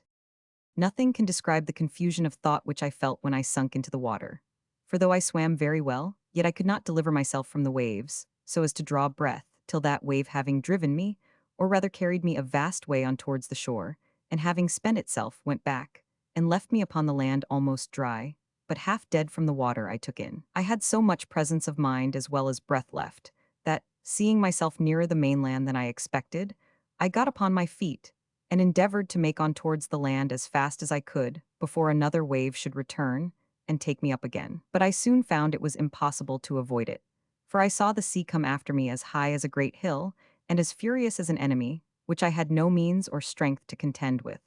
Nothing can describe the confusion of thought which I felt when I sunk into the water. For though I swam very well, yet I could not deliver myself from the waves, so as to draw breath, till that wave having driven me, or rather carried me a vast way on towards the shore, and having spent itself, went back, and left me upon the land almost dry, but half dead from the water I took in. I had so much presence of mind as well as breath left, that, seeing myself nearer the mainland than I expected, I got upon my feet, and endeavored to make on towards the land as fast as I could, before another wave should return and take me up again. But I soon found it was impossible to avoid it, for I saw the sea come after me as high as a great hill, and as furious as an enemy, which I had no means or strength to contend with.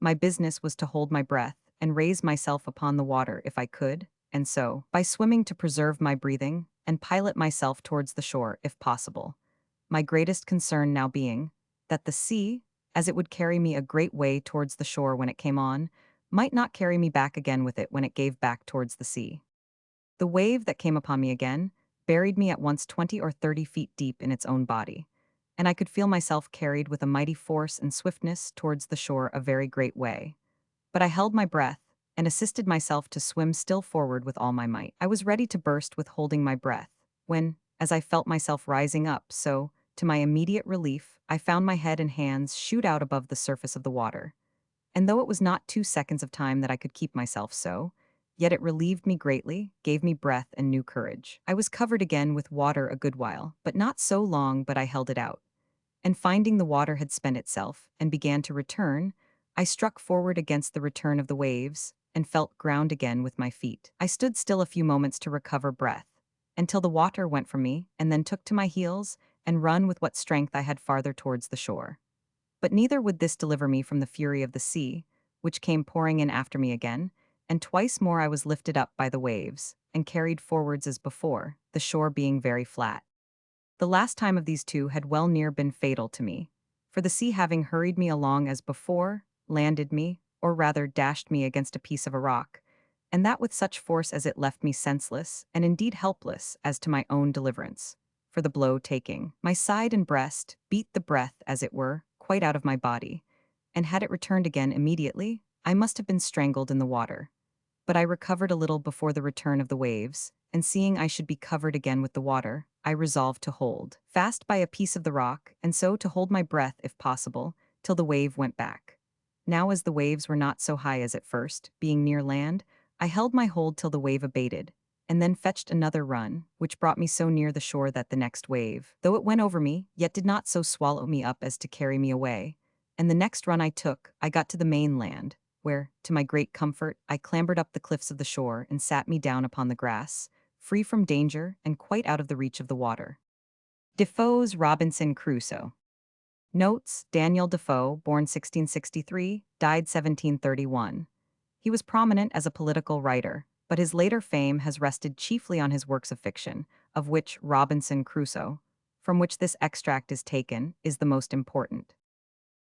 My business was to hold my breath, and raise myself upon the water if I could, and so, by swimming to preserve my breathing, and pilot myself towards the shore if possible. My greatest concern now being, that the sea, as it would carry me a great way towards the shore when it came on, might not carry me back again with it when it gave back towards the sea. The wave that came upon me again buried me at once 20 or 30 feet deep in its own body, and I could feel myself carried with a mighty force and swiftness towards the shore a very great way. But I held my breath, and assisted myself to swim still forward with all my might. I was ready to burst with holding my breath, when, as I felt myself rising up, so, to my immediate relief, I found my head and hands shoot out above the surface of the water. And though it was not 2 seconds of time that I could keep myself so, yet it relieved me greatly, gave me breath and new courage. I was covered again with water a good while, but not so long but I held it out. And finding the water had spent itself, and began to return, I struck forward against the return of the waves, and felt ground again with my feet. I stood still a few moments to recover breath, until the water went from me, and then took to my heels and run with what strength I had farther towards the shore. But neither would this deliver me from the fury of the sea, which came pouring in after me again, and twice more I was lifted up by the waves, and carried forwards as before, the shore being very flat. The last time of these two had well near been fatal to me, for the sea having hurried me along as before, landed me, or rather dashed me against a piece of a rock, and that with such force as it left me senseless, and indeed helpless, as to my own deliverance. For the blow taking, my side and breast beat the breath, as it were, quite out of my body, and had it returned again immediately, I must have been strangled in the water. But I recovered a little before the return of the waves, and seeing I should be covered again with the water, I resolved to hold fast by a piece of the rock, and so to hold my breath, if possible, till the wave went back. Now as the waves were not so high as at first, being near land, I held my hold till the wave abated, and then fetched another run, which brought me so near the shore that the next wave, though it went over me, yet did not so swallow me up as to carry me away. And the next run I took, I got to the mainland, where, to my great comfort, I clambered up the cliffs of the shore and sat me down upon the grass, free from danger and quite out of the reach of the water. Defoe's Robinson Crusoe. Notes: Daniel Defoe, born 1663, died 1731. He was prominent as a political writer, but his later fame has rested chiefly on his works of fiction, of which Robinson Crusoe, from which this extract is taken, is the most important.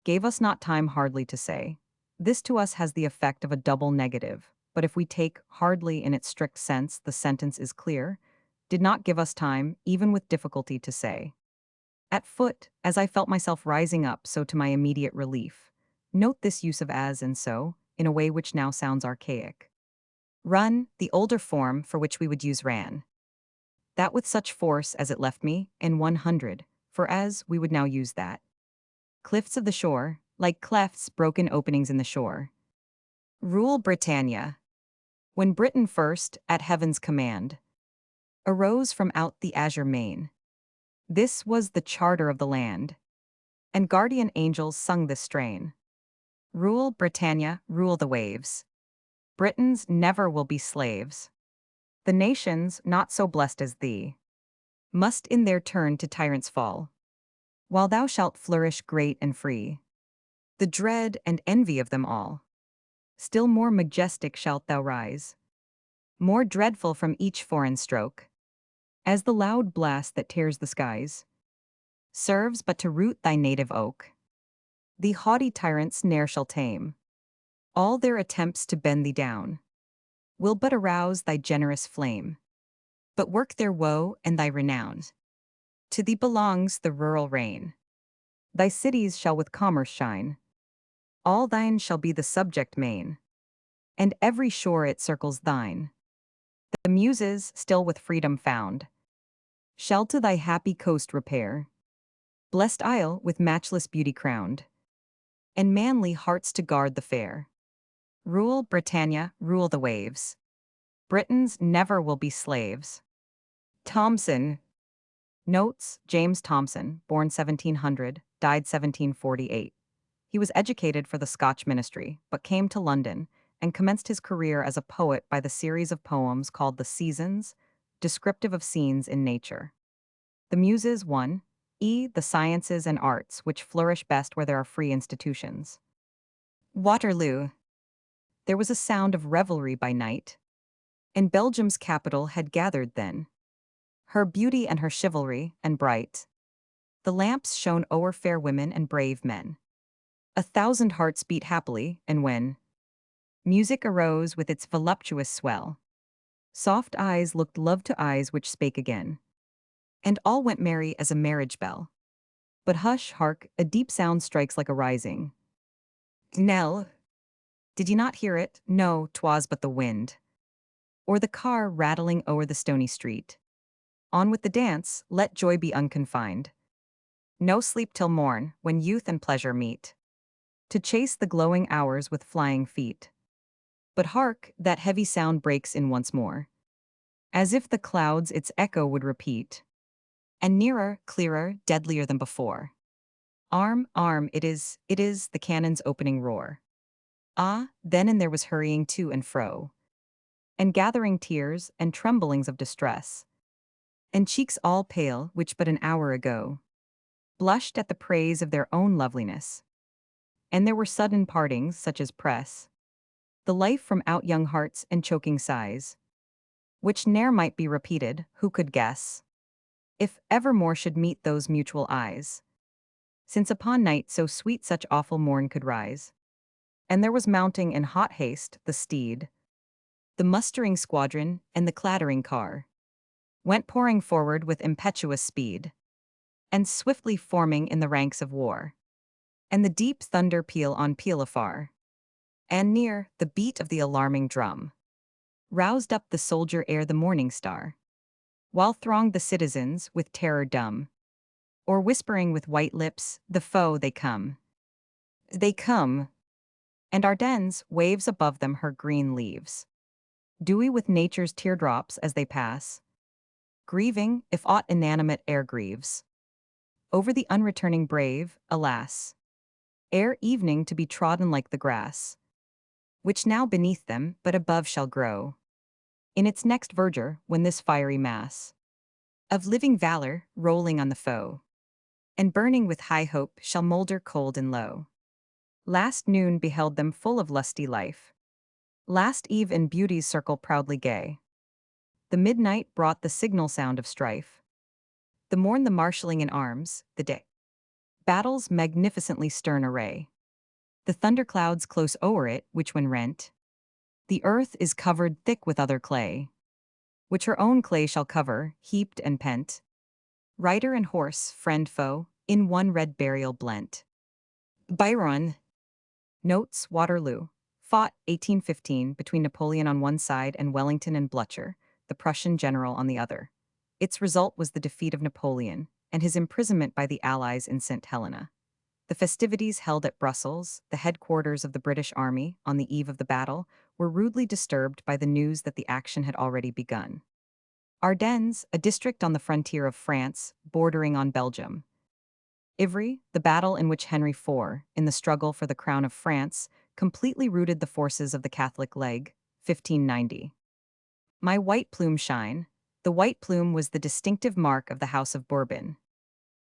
Gave us not time hardly to say. This to us has the effect of a double negative, but if we take hardly in its strict sense, the sentence is clear. Did not give us time, even with difficulty, to say. At foot, as I felt myself rising up, so to my immediate relief. Note this use of as and so, in a way which now sounds archaic. Run, the older form for which we would use ran. That with such force as it left me, in 100, for as, we would now use that. Cliffs of the shore, like clefts, broken openings in the shore. Rule Britannia. When Britain first, at heaven's command, arose from out the azure main. This was the charter of the land, and guardian angels sung this strain. Rule Britannia, rule the waves. Britons never will be slaves. The nations, not so blessed as thee, must in their turn to tyrants fall, while thou shalt flourish great and free. The dread and envy of them all. Still more majestic shalt thou rise, more dreadful from each foreign stroke, as the loud blast that tears the skies serves but to root thy native oak. The haughty tyrants ne'er shall tame. All their attempts to bend thee down will but arouse thy generous flame, but work their woe and thy renown. To thee belongs the rural reign. Thy cities shall with commerce shine. All thine shall be the subject main, and every shore it circles thine. The muses, still with freedom found, shall to thy happy coast repair, blessed isle with matchless beauty crowned, and manly hearts to guard the fair. Rule Britannia, rule the waves. Britons never will be slaves. Thomson. Notes: James Thomson, born 1700, died 1748. He was educated for the Scotch ministry, but came to London and commenced his career as a poet by the series of poems called The Seasons, descriptive of scenes in nature. The Muses 1. The sciences and arts, which flourish best where there are free institutions. Waterloo. There was a sound of revelry by night, and Belgium's capital had gathered then. Her beauty and her chivalry, and bright. The lamps shone o'er fair women and brave men. 1,000 hearts beat happily, and when music arose with its voluptuous swell, soft eyes looked love to eyes which spake again, and all went merry as a marriage bell. But hush, hark, a deep sound strikes like a rising knell. Did ye not hear it? No, 'twas but the wind, or the car rattling o'er the stony street. On with the dance, let joy be unconfined. No sleep till morn, when youth and pleasure meet, to chase the glowing hours with flying feet. But hark, that heavy sound breaks in once more, as if the clouds its echo would repeat, and nearer, clearer, deadlier than before. Arm, arm, it is the cannon's opening roar. Ah, then and there was hurrying to and fro, and gathering tears and tremblings of distress, and cheeks all pale, which but an hour ago blushed at the praise of their own loveliness. And there were sudden partings, such as press the life from out young hearts and choking sighs, which ne'er might be repeated, who could guess, if evermore should meet those mutual eyes, since upon night so sweet such awful morn could rise. And there was mounting in hot haste the steed, the mustering squadron, and the clattering car, went pouring forward with impetuous speed, and swiftly forming in the ranks of war. And the deep thunder peal on peal afar, and near, the beat of the alarming drum, roused up the soldier ere the morning star, while thronged the citizens with terror dumb, or whispering with white lips, the foe they come. They come, and Ardennes waves above them her green leaves, dewy with nature's teardrops as they pass, grieving, if aught inanimate e'er grieves, over the unreturning brave, alas, ere evening to be trodden like the grass, which now beneath them, but above shall grow, in its next verdure, when this fiery mass of living valor, rolling on the foe, and burning with high hope, shall moulder cold and low. Last noon beheld them full of lusty life. Last eve in beauty's circle proudly gay. The midnight brought the signal sound of strife. The morn the marshalling in arms, the day battle's magnificently stern array. The thunderclouds close o'er it, which when rent, the earth is covered thick with other clay, which her own clay shall cover, heaped and pent. Rider and horse, friend foe, in one red burial blent. Byron. Notes: Waterloo. Fought 1815 between Napoleon on one side and Wellington and Blücher, the Prussian general, on the other. Its result was the defeat of Napoleon and his imprisonment by the Allies in St. Helena. The festivities held at Brussels, the headquarters of the British Army, on the eve of the battle, were rudely disturbed by the news that the action had already begun. Ardennes, a district on the frontier of France, bordering on Belgium. Ivry, the battle in which Henry IV, in the struggle for the crown of France, completely routed the forces of the Catholic Leg, 1590. My white plume shine. The white plume was the distinctive mark of the House of Bourbon.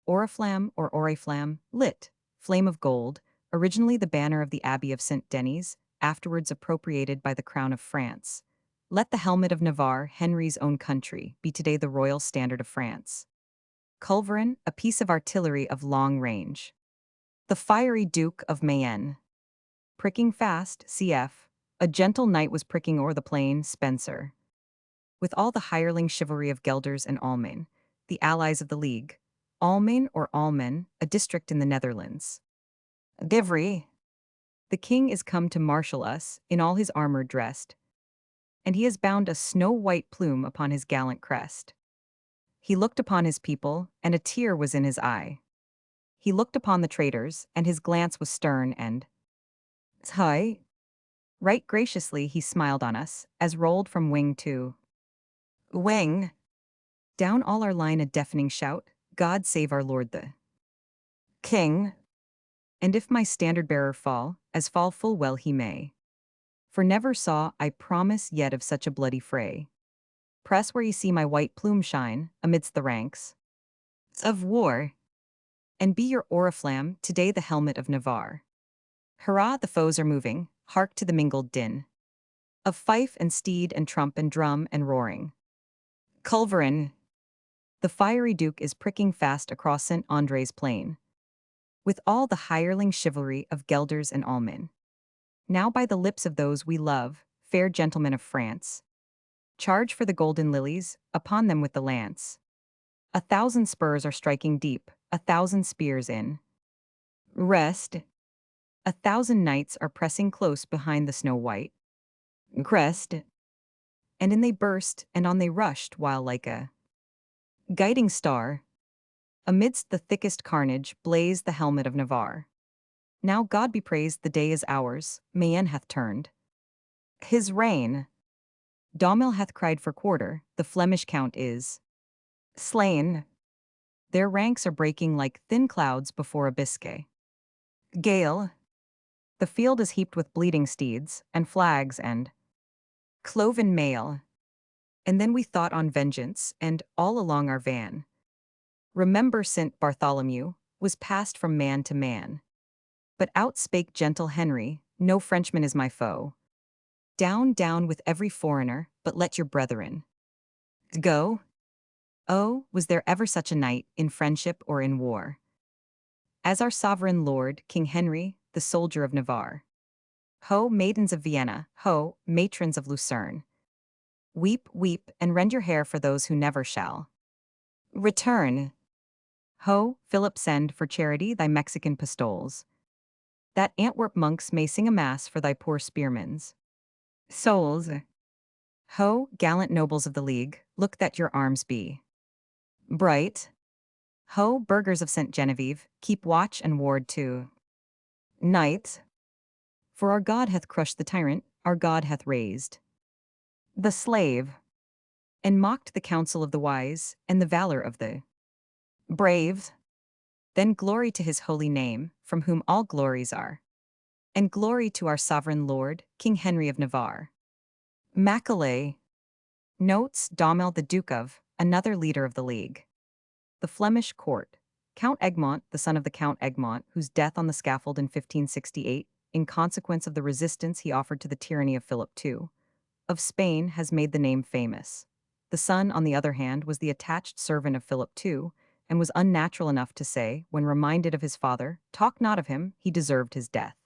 Oriflamme or oriflamme, lit, flame of gold, originally the banner of the Abbey of St. Denis, afterwards appropriated by the Crown of France. Let the helmet of Navarre, Henry's own country, be today the royal standard of France. Culverin, a piece of artillery of long range. The fiery Duke of Mayenne. Pricking fast, cf. A gentle knight was pricking o'er the plain, Spencer. With all the hireling chivalry of Gelders and Almain, the allies of the League. Almain or Almen, a district in the Netherlands. Givry. The king is come to marshal us, in all his armor dressed, and he has bound a snow-white plume upon his gallant crest. He looked upon his people, and a tear was in his eye. He looked upon the traitors, and his glance was stern and high. Right graciously he smiled on us, as rolled from wing to wing. Down all our line a deafening shout, God save our Lord the King. And if my standard-bearer fall, as fall full well he may. For never saw I promise yet of such a bloody fray. Press where ye see my white plume shine, amidst the ranks of war. And be your oriflamme today the helmet of Navarre. Hurrah, the foes are moving, hark to the mingled din of fife and steed and trump and drum and roaring. Culverin. The fiery Duke is pricking fast across St. André's plain, with all the hireling chivalry of Gelders and Almain. Now by the lips of those we love, fair gentlemen of France, charge for the golden lilies, upon them with the lance. 1,000 spurs are striking deep, 1,000 spears in rest. 1,000 knights are pressing close behind the snow-white crest. And in they burst, and on they rushed, while like a guiding star, amidst the thickest carnage, blazed the helmet of Navarre. Now God be praised, the day is ours, Mayenne hath turned his reign. Domil hath cried for quarter, the Flemish count is slain. Their ranks are breaking like thin clouds before a bisque gale. The field is heaped with bleeding steeds, and flags, and cloven mail. And then we thought on vengeance, and all along our van. Remember St. Bartholomew was passed from man to man. But out spake gentle Henry, no Frenchman is my foe. Down, down with every foreigner, but let your brethren go. Oh, was there ever such a knight, in friendship or in war, as our sovereign lord, King Henry, the soldier of Navarre? Ho, maidens of Vienna, ho, matrons of Lucerne. Weep, weep, and rend your hair for those who never shall return. Ho, Philip, send for charity thy Mexican pistoles, that Antwerp monks may sing a mass for thy poor spearmen's souls. Ho, gallant nobles of the League, look that your arms be bright. Ho, burghers of St. Genevieve, keep watch and ward to night. For our God hath crushed the tyrant, our God hath raised the slave, and mocked the counsel of the wise, and the valor of the brave. Then glory to his holy name, from whom all glories are, and glory to our sovereign Lord, King Henry of Navarre. Macaulay. Notes, Domel the Duke of, another leader of the League. The Flemish court. Count Egmont, the son of the Count Egmont, whose death on the scaffold in 1568, in consequence of the resistance he offered to the tyranny of Philip II, of Spain, has made the name famous. The son, on the other hand, was the attached servant of Philip II, and was unnatural enough to say, when reminded of his father, "Talk not of him, he deserved his death."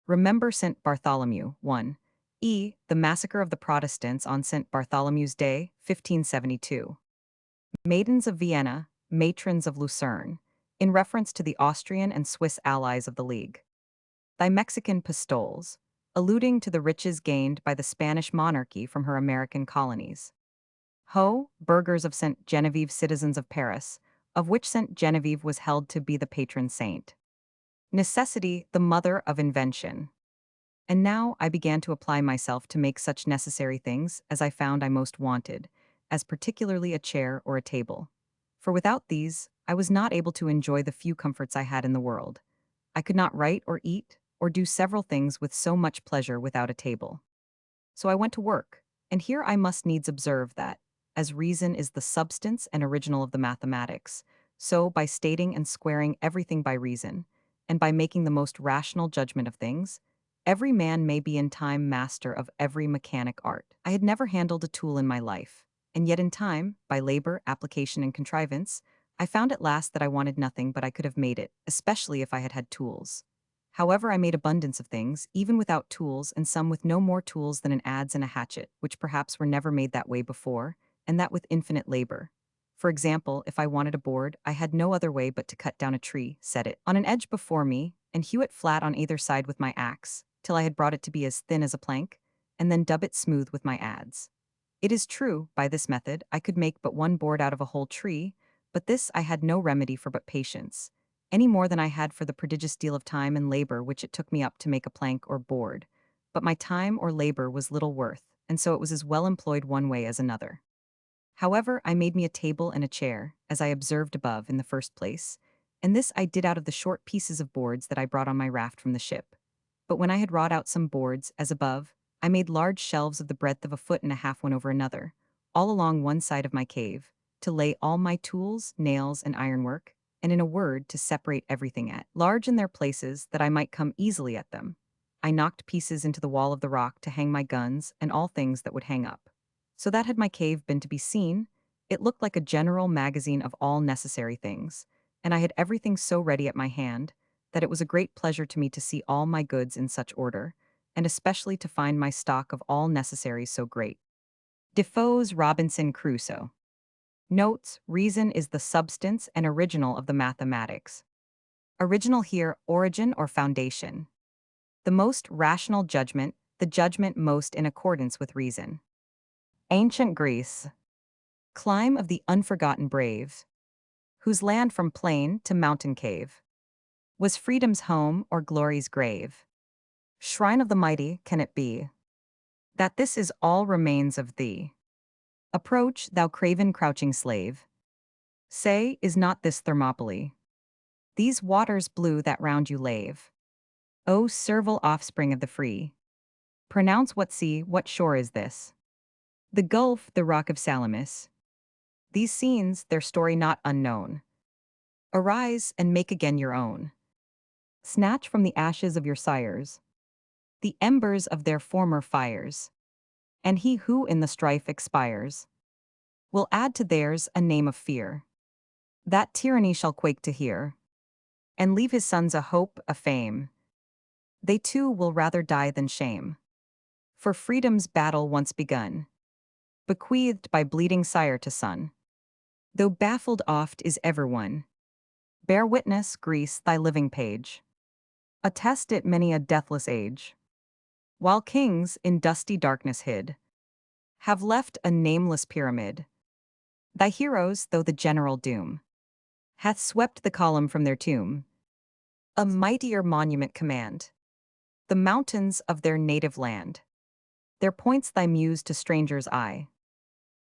Remember St. Bartholomew, 1. The massacre of the Protestants on St. Bartholomew's Day, 1572. Maidens of Vienna, matrons of Lucerne, in reference to the Austrian and Swiss allies of the League. Thy Mexican pistoles, alluding to the riches gained by the Spanish monarchy from her American colonies. Ho, burghers of St. Genevieve, citizens of Paris, of which St. Genevieve was held to be the patron saint. Necessity, the mother of invention. And now I began to apply myself to make such necessary things as I found I most wanted, as particularly a chair or a table. For without these, I was not able to enjoy the few comforts I had in the world. I could not write or eat, or do several things with so much pleasure without a table. So I went to work, and here I must needs observe that, as reason is the substance and original of the mathematics, so by stating and squaring everything by reason, and by making the most rational judgment of things, every man may be in time master of every mechanic art. I had never handled a tool in my life, and yet in time, by labor, application, and contrivance, I found at last that I wanted nothing but I could have made it, especially if I had had tools. However, I made abundance of things, even without tools, and some with no more tools than an adze and a hatchet, which perhaps were never made that way before, and that with infinite labor. For example, if I wanted a board, I had no other way but to cut down a tree, set it on an edge before me, and hew it flat on either side with my axe, till I had brought it to be as thin as a plank, and then dub it smooth with my adze. It is true, by this method, I could make but one board out of a whole tree, but this I had no remedy for but patience, any more than I had for the prodigious deal of time and labor which it took me up to make a plank or board. But my time or labor was little worth, and so it was as well employed one way as another. However, I made me a table and a chair, as I observed above in the first place, and this I did out of the short pieces of boards that I brought on my raft from the ship. But when I had wrought out some boards, as above, I made large shelves of the breadth of a foot and a half one over another, all along one side of my cave, to lay all my tools, nails, and ironwork, and in a word, to separate everything at large in their places, that I might come easily at them. I knocked pieces into the wall of the rock to hang my guns and all things that would hang up. So that had my cave been to be seen, it looked like a general magazine of all necessary things, and I had everything so ready at my hand, that it was a great pleasure to me to see all my goods in such order, and especially to find my stock of all necessaries so great. Defoe's Robinson Crusoe. Notes, reason is the substance and original of the mathematics. Original here, origin or foundation. The most rational judgment, the judgment most in accordance with reason. Ancient Greece. Clime of the unforgotten brave, whose land from plain to mountain cave was freedom's home or glory's grave. Shrine of the mighty, can it be that this is all remains of thee? Approach, thou craven crouching slave. Say, is not this Thermopylae? These waters blue that round you lave. O servile offspring of the free, pronounce what sea, what shore is this? The gulf, the rock of Salamis. These scenes, their story not unknown. Arise and make again your own. Snatch from the ashes of your sires the embers of their former fires, and he who in the strife expires will add to theirs a name of fear. That tyranny shall quake to hear, and leave his sons a hope, a fame. They too will rather die than shame. For freedom's battle once begun, bequeathed by bleeding sire to son, though baffled oft is ever won. Bear witness, Greece, thy living page. Attest it many a deathless age. While kings, in dusty darkness hid, have left a nameless pyramid. Thy heroes, though the general doom, hath swept the column from their tomb, a mightier monument command, the mountains of their native land. There points thy muse to stranger's eye,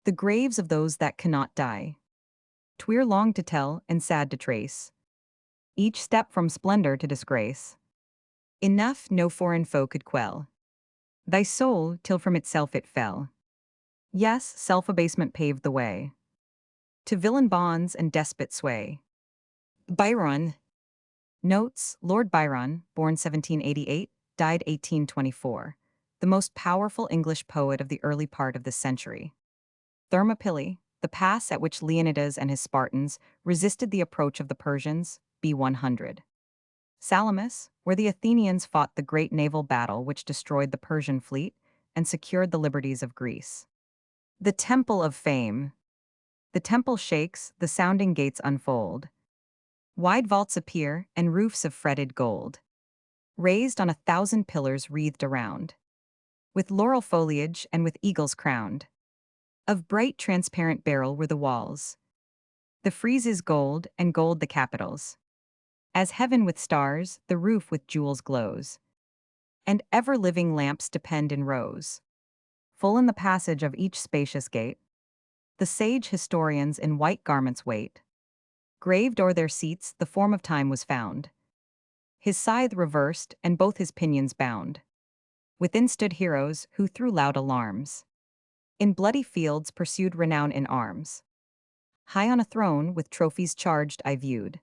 the graves of those that cannot die. 'Twere long to tell and sad to trace, each step from splendor to disgrace. Enough no foreign foe could quell thy soul till from itself it fell. Yes, self-abasement paved the way to villain bonds and despot sway. Byron. Notes: Lord Byron, born 1788, died 1824, the most powerful English poet of the early part of this century. Thermopylae, the pass at which Leonidas and his Spartans resisted the approach of the Persians, b. 100. Salamis, where the Athenians fought the great naval battle which destroyed the Persian fleet and secured the liberties of Greece. The Temple of Fame. The temple shakes, the sounding gates unfold. Wide vaults appear, and roofs of fretted gold, raised on 1,000 pillars wreathed around, with laurel foliage and with eagles crowned. Of bright transparent beryl were the walls, the friezes gold, and gold the capitals. As heaven with stars, the roof with jewels glows, and ever-living lamps depend in rows. Full in the passage of each spacious gate, the sage historians in white garments wait. Graved o'er their seats, the form of time was found, his scythe reversed, and both his pinions bound. Within stood heroes who threw loud alarms. In bloody fields pursued renown in arms. High on a throne, with trophies charged, I viewed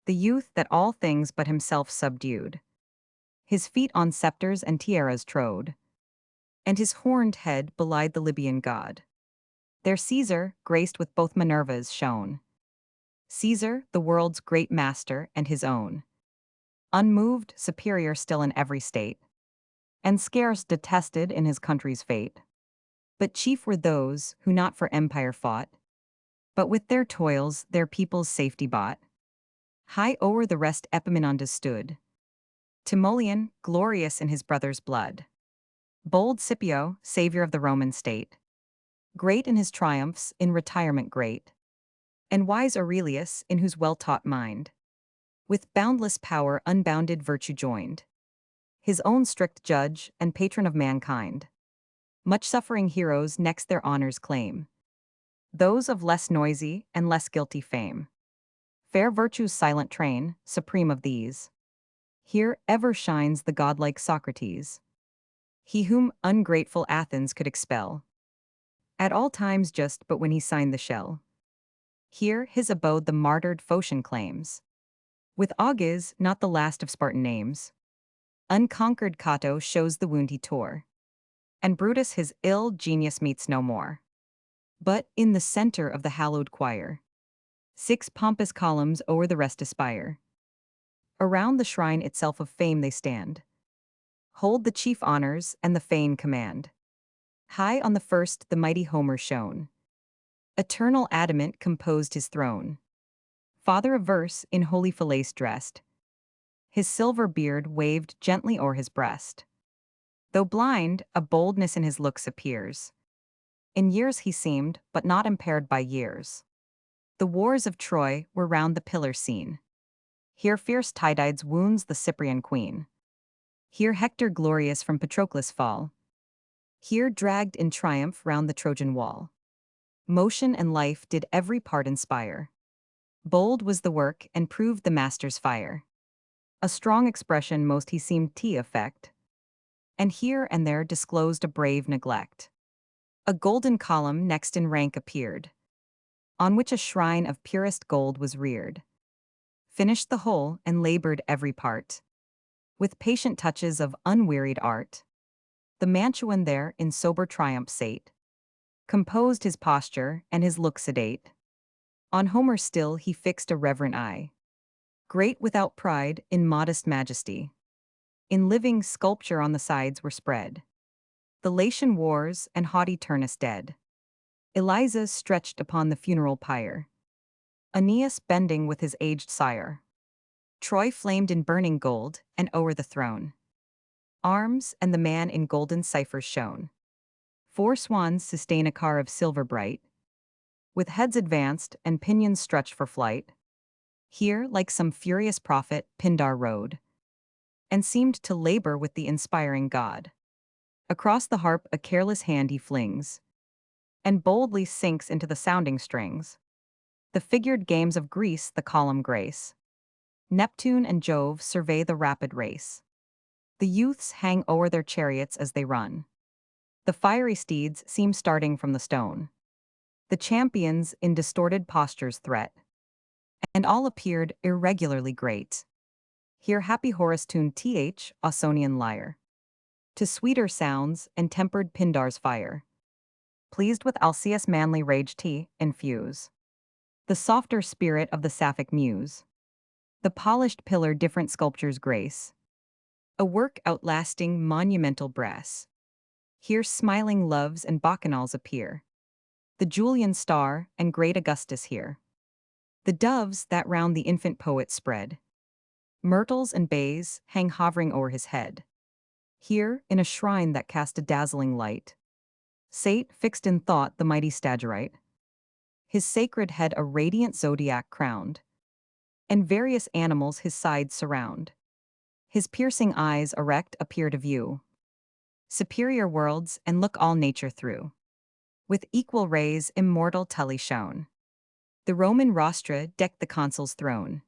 the youth that all things but himself subdued. His feet on scepters and tiaras trode, and his horned head belied the Libyan god. Their Caesar, graced with both Minervas, shone. Caesar, the world's great master, and his own. Unmoved, superior still in every state, and scarce detested in his country's fate. But chief were those who not for empire fought, but with their toils their people's safety bought. High o'er the rest Epaminondas stood, Timoleon, glorious in his brother's blood. Bold Scipio, savior of the Roman state, great in his triumphs, in retirement great. And wise Aurelius, in whose well-taught mind, with boundless power unbounded virtue joined. His own strict judge, and patron of mankind. Much suffering heroes next their honors claim, those of less noisy and less guilty fame. Fair virtue's silent train, supreme of these. Here ever shines the godlike Socrates, he whom ungrateful Athens could expel. At all times just but when he signed the shell. Here his abode the martyred Phocian claims. With Auges, not the last of Spartan names. Unconquered Cato shows the wound he tore, and Brutus his ill genius meets no more. But, in the center of the hallowed choir, 6 pompous columns o'er the rest aspire. Around the shrine itself of fame they stand, hold the chief honors and the fane command. High on the first the mighty Homer shone, eternal adamant composed his throne. Father of verse, in holy falaise dressed, his silver beard waved gently o'er his breast. Though blind, a boldness in his looks appears. In years he seemed, but not impaired by years. The wars of Troy were round the pillar seen. Here fierce Tydides wounds the Cyprian queen. Here Hector glorious from Patroclus fall. Here dragged in triumph round the Trojan wall. Motion and life did every part inspire. Bold was the work and proved the master's fire. A strong expression most he seemed to affect, and here and there disclosed a brave neglect. A golden column next in rank appeared, on which a shrine of purest gold was reared. Finished the whole and labored every part, with patient touches of unwearied art. The Mantuan there in sober triumph sate, composed his posture and his look sedate. On Homer still he fixed a reverent eye, great without pride, in modest majesty. In living sculpture on the sides were spread the Latian wars and haughty Turnus dead. Eliza stretched upon the funeral pyre, Aeneas bending with his aged sire. Troy flamed in burning gold, and o'er the throne arms and the man in golden ciphers shone. 4 swans sustain a car of silver bright, with heads advanced and pinions stretched for flight. Here, like some furious prophet, Pindar rode, and seemed to labor with the inspiring god. Across the harp a careless hand he flings, and boldly sinks into the sounding strings. The figured games of Greece the column grace. Neptune and Jove survey the rapid race. The youths hang o'er their chariots as they run. The fiery steeds seem starting from the stone. The champions in distorted postures threat, and all appeared irregularly great. Here happy Horace tuned Ausonian lyre, to sweeter sounds and tempered Pindar's fire. Pleased with Alcaeus' manly rage infuse the softer spirit of the Sapphic muse. The polished pillar different sculptures grace, a work outlasting monumental brass. Here smiling loves and bacchanals appear, the Julian star and great Augustus here. The doves that round the infant poet spread, myrtles and bays hang hovering o'er his head. Here, in a shrine that cast a dazzling light, sate fixed in thought the mighty Stagirite, his sacred head a radiant zodiac crowned, and various animals his sides surround. His piercing eyes erect appear to view superior worlds and look all nature through. With equal rays immortal Tully shone. The Roman rostra decked the consul's throne.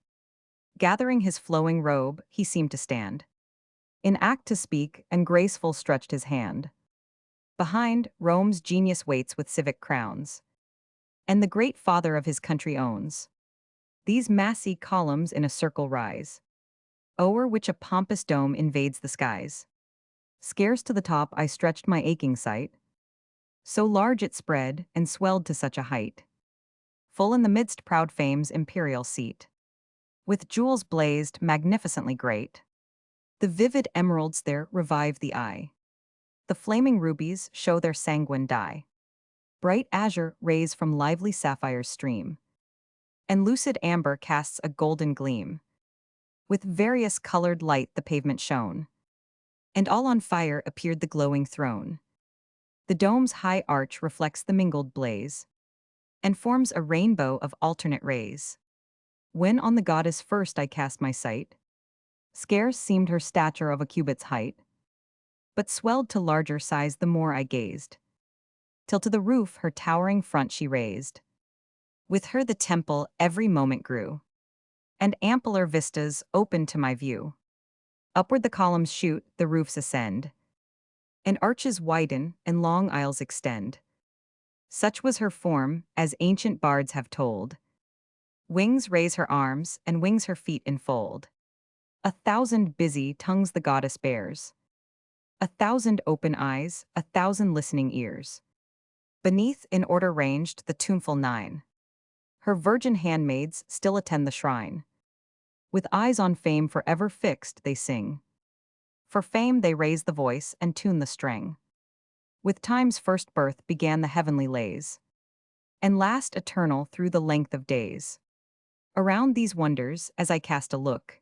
Gathering his flowing robe, he seemed to stand, in act to speak, and graceful stretched his hand. Behind, Rome's genius waits with civic crowns, and the great father of his country owns. These massy columns in a circle rise, o'er which a pompous dome invades the skies. Scarce to the top I stretched my aching sight, so large it spread and swelled to such a height. Full in the midst proud fame's imperial seat, with jewels blazed magnificently great. The vivid emeralds there revive the eye. The flaming rubies show their sanguine dye. Bright azure rays from lively sapphires stream, and lucid amber casts a golden gleam. With various colored light the pavement shone, and all on fire appeared the glowing throne. The dome's high arch reflects the mingled blaze, and forms a rainbow of alternate rays. When on the goddess first I cast my sight, scarce seemed her stature of a cubit's height, but swelled to larger size the more I gazed, till to the roof her towering front she raised. With her the temple every moment grew, and ampler vistas opened to my view. Upward the columns shoot, the roofs ascend, and arches widen and long aisles extend. Such was her form, as ancient bards have told. Wings raise her arms, and wings her feet enfold. 1,000 busy tongues the goddess bears, 1,000 open eyes, 1,000 listening ears. Beneath, in order ranged, the tuneful 9. Her virgin handmaids still attend the shrine. With eyes on fame forever fixed, they sing. For fame they raise the voice and tune the string. With time's first birth began the heavenly lays, and last eternal through the length of days. Around these wonders, as I cast a look,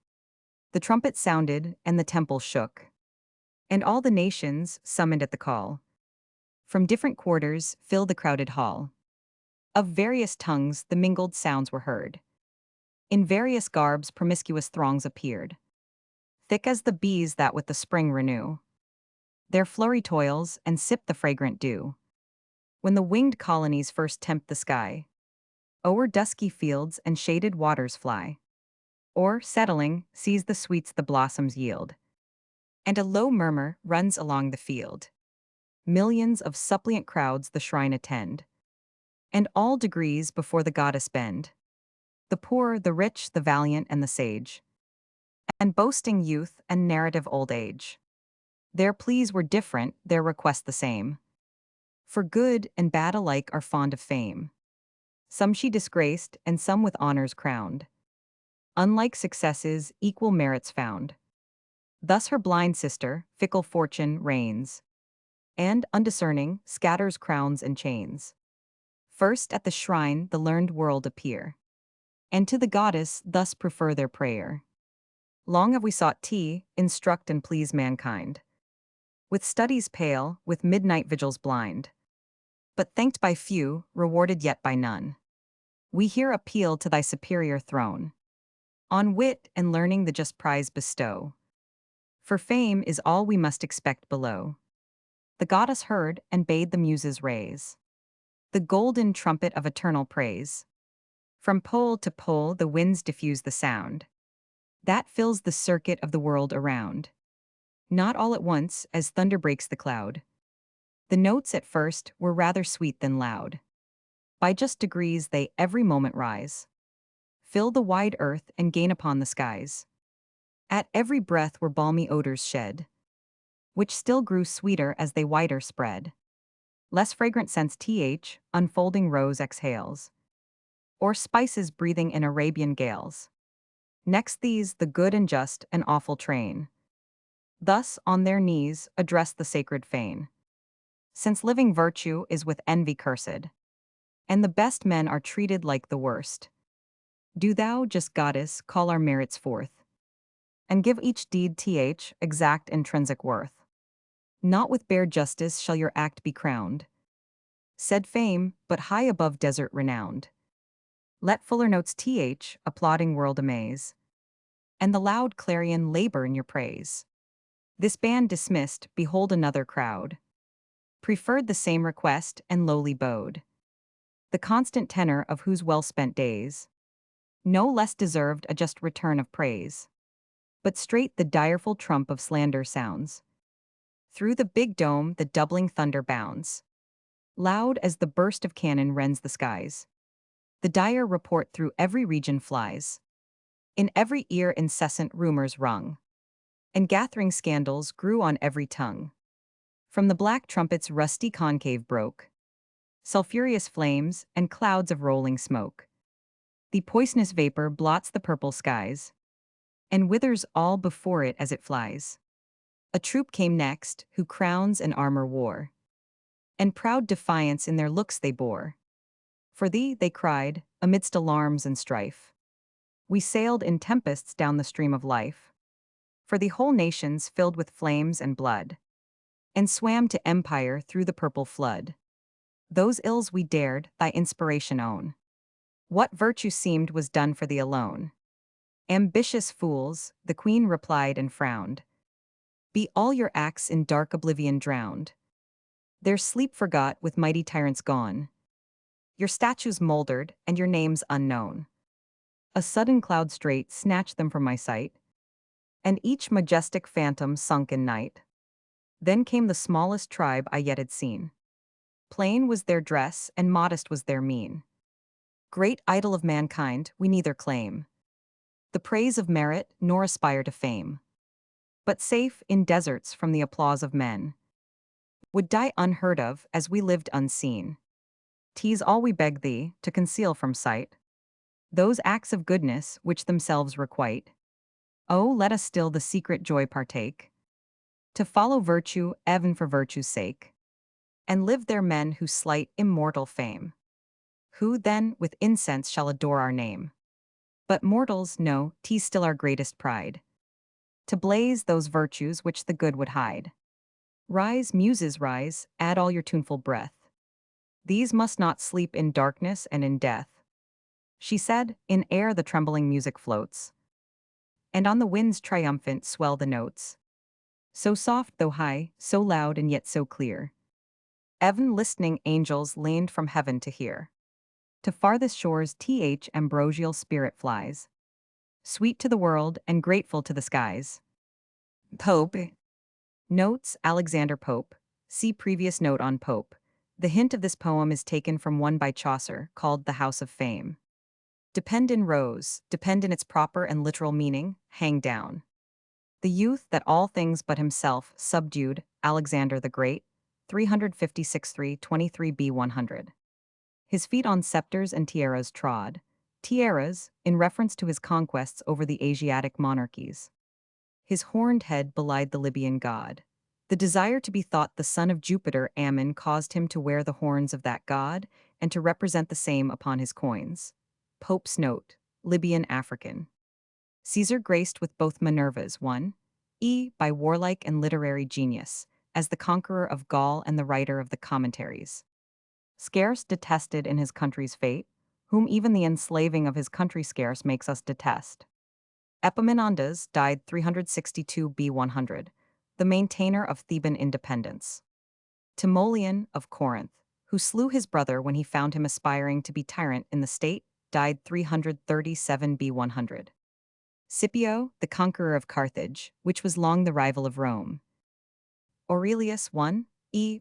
the trumpet sounded and the temple shook, and all the nations, summoned at the call, from different quarters filled the crowded hall. Of various tongues the mingled sounds were heard. In various garbs promiscuous throngs appeared, thick as the bees that with the spring renew their flurry toils and sip the fragrant dew. When the winged colonies first tempt the sky, o'er dusky fields and shaded waters fly. or, settling, sees the sweets the blossoms yield. And a low murmur runs along the field. Millions of suppliant crowds the shrine attend, and all degrees before the goddess bend. The poor, the rich, the valiant, and the sage, and boasting youth and narrative old age. Their pleas were different, their requests the same. For good and bad alike are fond of fame. Some she disgraced, and some with honors crowned. Unlike successes, equal merits found. Thus her blind sister, fickle fortune, reigns, and, undiscerning, scatters crowns and chains. First at the shrine the learned world appear, and to the goddess thus prefer their prayer. Long have we sought tea, instruct and please mankind. With studies pale, with midnight vigils blind. But thanked by few, rewarded yet by none. We here appeal to thy superior throne. On wit and learning the just prize bestow. For fame is all we must expect below. The goddess heard and bade the muses raise the golden trumpet of eternal praise. From pole to pole the winds diffuse the sound that fills the circuit of the world around. Not all at once, as thunder breaks the cloud. The notes at first were rather sweet than loud. By just degrees they every moment rise, fill the wide earth and gain upon the skies. At every breath were balmy odors shed, which still grew sweeter as they wider spread. Less fragrant scents unfolding rose exhales, or spices breathing in Arabian gales. Next these the good and just and awful train, thus on their knees address the sacred fane. Since living virtue is with envy cursed, and the best men are treated like the worst, do thou, just goddess, call our merits forth, and give each deed exact intrinsic worth. Not with bare justice shall your act be crowned, said fame, but high above desert renowned. Let fuller notes applauding world amaze, and the loud clarion labor in your praise. This band dismissed, behold another crowd, preferred the same request and lowly bowed. The constant tenor of whose well-spent days no less deserved a just return of praise. But straight the direful trump of slander sounds. Through the big dome the doubling thunder bounds. Loud as the burst of cannon rends the skies. The dire report through every region flies. In every ear incessant rumors rung, and gathering scandals grew on every tongue. From the black trumpet's rusty concave broke sulphurous flames and clouds of rolling smoke. The poisonous vapor blots the purple skies, and withers all before it as it flies. A troop came next, who crowns and armor wore, and proud defiance in their looks they bore. For thee, they cried, amidst alarms and strife, we sailed in tempests down the stream of life. For the whole nations filled with flames and blood, and swam to empire through the purple flood. Those ills we dared, thy inspiration own. What virtue seemed was done for thee alone. Ambitious fools, the queen replied and frowned. Be all your acts in dark oblivion drowned. Their sleep forgot with mighty tyrants gone. Your statues mouldered and your names unknown. A sudden cloud straight snatched them from my sight, and each majestic phantom sunk in night. Then came the smallest tribe I yet had seen. Plain was their dress and modest was their mien. Great idol of mankind, we neither claim the praise of merit nor aspire to fame, but safe in deserts from the applause of men, would die unheard of as we lived unseen. 'Tis all we beg thee to conceal from sight those acts of goodness which themselves requite. Oh, let us still the secret joy partake, to follow virtue even for virtue's sake, and live there men who slight immortal fame. Who then with incense shall adore our name? But mortals know 'tis still our greatest pride, to blaze those virtues which the good would hide. Rise, muses, rise, add all your tuneful breath. These must not sleep in darkness and in death. She said, in air the trembling music floats, and on the winds triumphant swell the notes. So soft though high, so loud and yet so clear. Even listening angels leaned from heaven to hear. To farthest shores ambrosial spirit flies. sweet to the world and grateful to the skies. Pope. Notes Alexander Pope. See previous note on Pope. The hint of this poem is taken from one by Chaucer called The House of Fame. Depend in rose, depend in its proper and literal meaning, hang down. The youth that all things but himself subdued, Alexander the Great, 356 323b 100. His feet on scepters and tiaras trod. Tiaras, in reference to his conquests over the Asiatic monarchies. His horned head belied the Libyan god. The desire to be thought the son of Jupiter Ammon caused him to wear the horns of that god and to represent the same upon his coins. Pope's note, Libyan African. Caesar graced with both Minervas, 1. By warlike and literary genius, as the conqueror of Gaul and the writer of the commentaries. Scarce detested in his country's fate, whom even the enslaving of his country scarce makes us detest. Epaminondas died 362 b 100, the maintainer of Theban independence. Timoleon of Corinth, who slew his brother when he found him aspiring to be tyrant in the state, died 337 b 100. Scipio, the conqueror of Carthage, which was long the rival of Rome. Aurelius 1.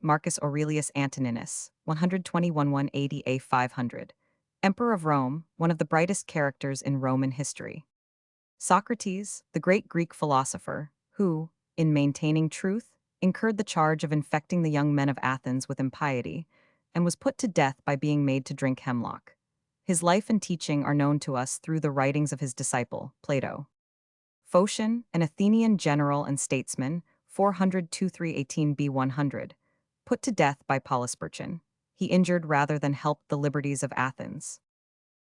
Marcus Aurelius Antoninus, 121-180 a 500. Emperor of Rome, one of the brightest characters in Roman history. Socrates, the great Greek philosopher, who, in maintaining truth, incurred the charge of infecting the young men of Athens with impiety, and was put to death by being made to drink hemlock. His life and teaching are known to us through the writings of his disciple, Plato. Phocion, an Athenian general and statesman, 400-318 b 100, put to death by Polysperchon. He injured rather than helped the liberties of Athens.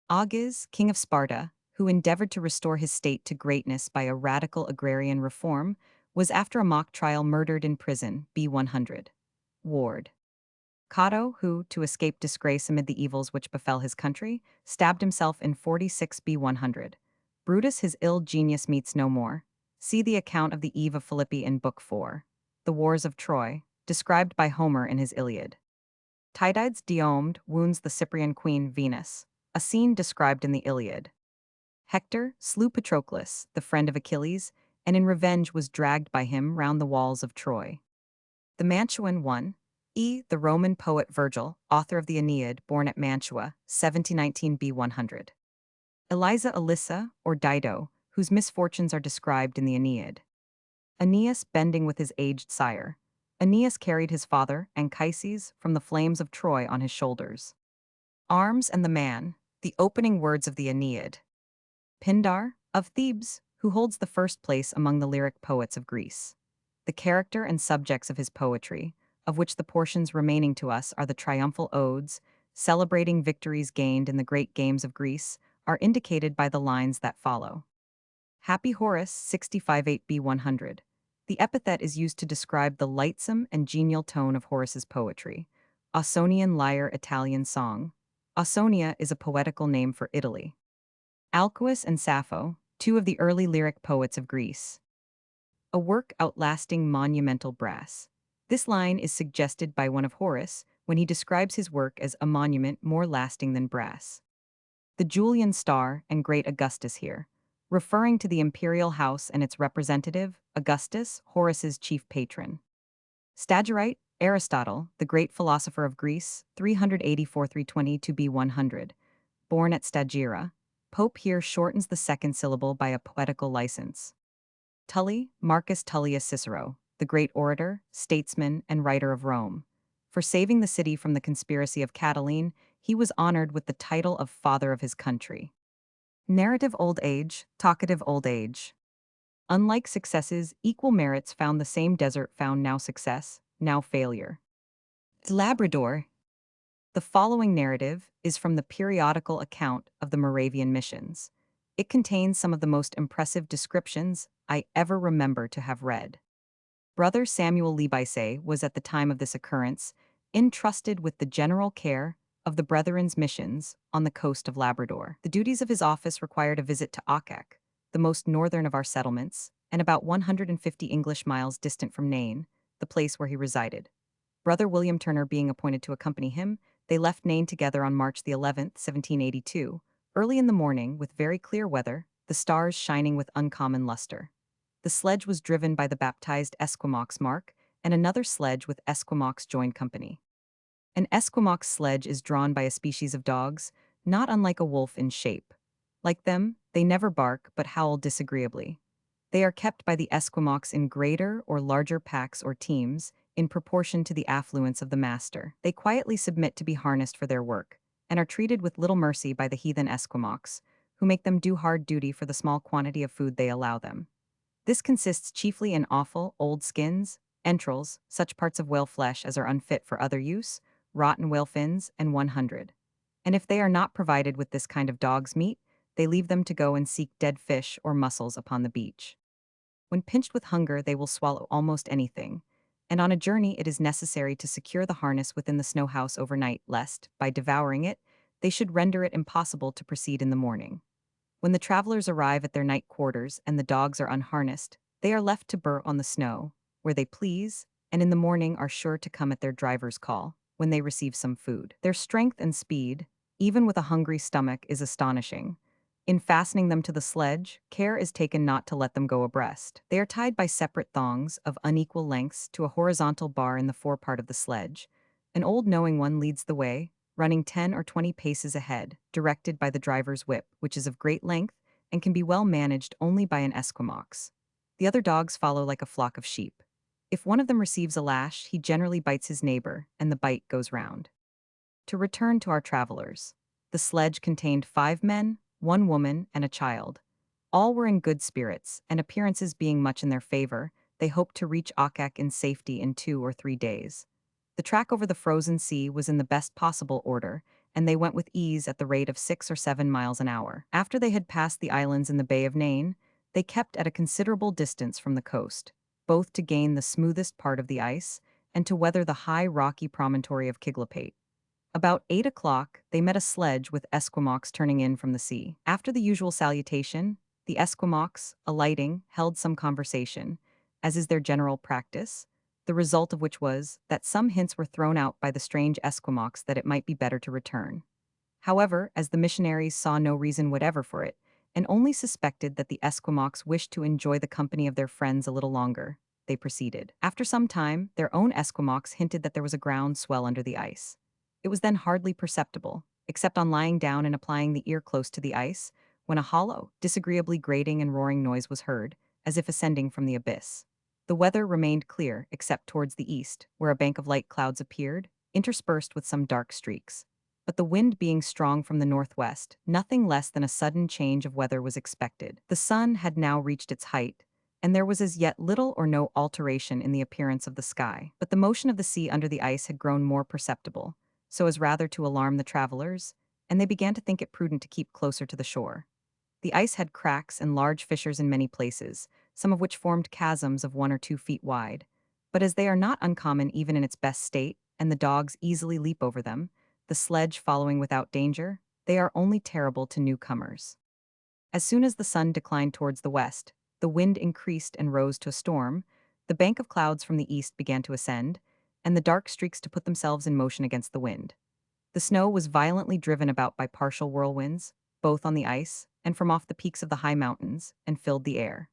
Agis, king of Sparta, who endeavored to restore his state to greatness by a radical agrarian reform, was after a mock trial murdered in prison, b 100. Ward. Cato, who, to escape disgrace amid the evils which befell his country, stabbed himself in 46 b 100. Brutus his ill genius meets no more. See the account of the eve of Philippi in Book 4. The Wars of Troy, described by Homer in his Iliad. Tydides Diomed wounds the Cyprian queen Venus, a scene described in the Iliad. Hector slew Patroclus, the friend of Achilles, and in revenge was dragged by him round the walls of Troy. The Mantuan 1. The Roman poet Virgil, author of the Aeneid, born at Mantua, 1719 b 100. Eliza Alyssa, or Dido, whose misfortunes are described in the Aeneid. Aeneas bending with his aged sire. Aeneas carried his father, Anchises, from the flames of Troy on his shoulders. Arms and the man, the opening words of the Aeneid. Pindar, of Thebes, who holds the first place among the lyric poets of Greece. The character and subjects of his poetry, of which the portions remaining to us are the triumphal odes, celebrating victories gained in the great games of Greece, are indicated by the lines that follow. Happy Horace, 65-8 b 100. The epithet is used to describe the lightsome and genial tone of Horace's poetry. Ausonian lyre Italian song. Ausonia is a poetical name for Italy. Alcuus and Sappho, two of the early lyric poets of Greece. A work outlasting monumental brass. This line is suggested by one of Horace when he describes his work as a monument more lasting than brass. The Julian star and great Augustus here, referring to the imperial house and its representative, Augustus, Horace's chief patron. Stagirite, Aristotle, the great philosopher of Greece, 384-320 b 100, born at Stagira. Pope here shortens the second syllable by a poetical license. Tully, Marcus Tullius Cicero, the great orator, statesman, and writer of Rome. For saving the city from the conspiracy of Catiline, he was honored with the title of Father of his country. Narrative old age, talkative old age. Unlike successes, equal merits found the same desert found now success, now failure. Labrador. The following narrative is from the periodical account of the Moravian missions. It contains some of the most impressive descriptions I ever remember to have read. Brother Samuel Lebise was at the time of this occurrence entrusted with the general care of the Brethren's missions on the coast of Labrador. The duties of his office required a visit to Aukak, the most northern of our settlements, and about 150 English miles distant from Nain, the place where he resided. Brother William Turner being appointed to accompany him, they left Nain together on March the 11th, 1782. Early in the morning, with very clear weather, the the stars shining with uncommon luster. The sledge was driven by the baptized Esquimaux Mark, and another sledge with Esquimaux joined company. An Esquimaux sledge is drawn by a species of dogs, not unlike a wolf in shape. Like them, they never bark but howl disagreeably. They are kept by the Esquimaux in greater or larger packs or teams, in proportion to the affluence of the master. They quietly submit to be harnessed for their work, and are treated with little mercy by the heathen Esquimaux, who make them do hard duty for the small quantity of food they allow them. This consists chiefly in offal, old skins, entrails, such parts of whale flesh as are unfit for other use, rotten whale fins, and 100. And if they are not provided with this kind of dog's meat, they leave them to go and seek dead fish or mussels upon the beach. When pinched with hunger, they will swallow almost anything, and on a journey it is necessary to secure the harness within the snow house overnight, lest, by devouring it, they should render it impossible to proceed in the morning. When the travelers arrive at their night quarters and the dogs are unharnessed, they are left to burr on the snow, where they please, and in the morning are sure to come at their driver's call, when they receive some food. Their strength and speed, even with a hungry stomach, is astonishing. In fastening them to the sledge, care is taken not to let them go abreast. They are tied by separate thongs of unequal lengths to a horizontal bar in the forepart of the sledge. An old knowing one leads the way, running 10 or 20 paces ahead, directed by the driver's whip, which is of great length and can be well managed only by an Esquimaux. The other dogs follow like a flock of sheep. If one of them receives a lash, he generally bites his neighbor, and the bite goes round. To return to our travelers. The sledge contained 5 men, 1 woman, and a child. All were in good spirits, and appearances being much in their favor, they hoped to reach Auckland in safety in 2 or 3 days. The track over the frozen sea was in the best possible order, and they went with ease at the rate of 6 or 7 miles an hour. After they had passed the islands in the Bay of Nain, they kept at a considerable distance from the coast, both to gain the smoothest part of the ice and to weather the high rocky promontory of Kiglapate. About 8 o'clock, they met a sledge with Esquimaux turning in from the sea. After the usual salutation, the Esquimaux, alighting, held some conversation, as is their general practice, the result of which was that some hints were thrown out by the strange Esquimaux that it might be better to return. However, as the missionaries saw no reason whatever for it, and only suspected that the Esquimaux wished to enjoy the company of their friends a little longer, they proceeded. After some time, their own Esquimaux hinted that there was a ground swell under the ice. It was then hardly perceptible, except on lying down and applying the ear close to the ice, when a hollow, disagreeably grating and roaring noise was heard, as if ascending from the abyss. The weather remained clear, except towards the east, where a bank of light clouds appeared, interspersed with some dark streaks. But the wind being strong from the northwest, nothing less than a sudden change of weather was expected. The sun had now reached its height, and there was as yet little or no alteration in the appearance of the sky. But the motion of the sea under the ice had grown more perceptible, so as rather to alarm the travelers, and they began to think it prudent to keep closer to the shore. The ice had cracks and large fissures in many places, some of which formed chasms of 1 or 2 feet wide. But as they are not uncommon even in its best state, and the dogs easily leap over them, the sledge following without danger, they are only terrible to newcomers. As soon as the sun declined towards the west, the wind increased and rose to a storm, the bank of clouds from the east began to ascend, and the dark streaks to put themselves in motion against the wind. The snow was violently driven about by partial whirlwinds, both on the ice and from off the peaks of the high mountains, and filled the air.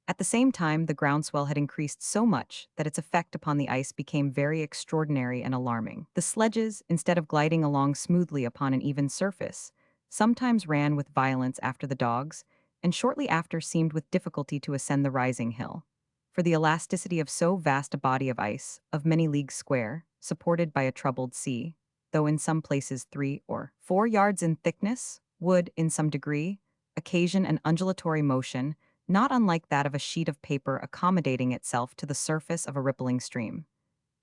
At the same time, the groundswell had increased so much that its effect upon the ice became very extraordinary and alarming. The sledges, instead of gliding along smoothly upon an even surface, sometimes ran with violence after the dogs, and shortly after seemed with difficulty to ascend the rising hill. For the elasticity of so vast a body of ice, of many leagues square, supported by a troubled sea, though in some places 3 or 4 yards in thickness, would, in some degree, occasion an undulatory motion, not unlike that of a sheet of paper accommodating itself to the surface of a rippling stream.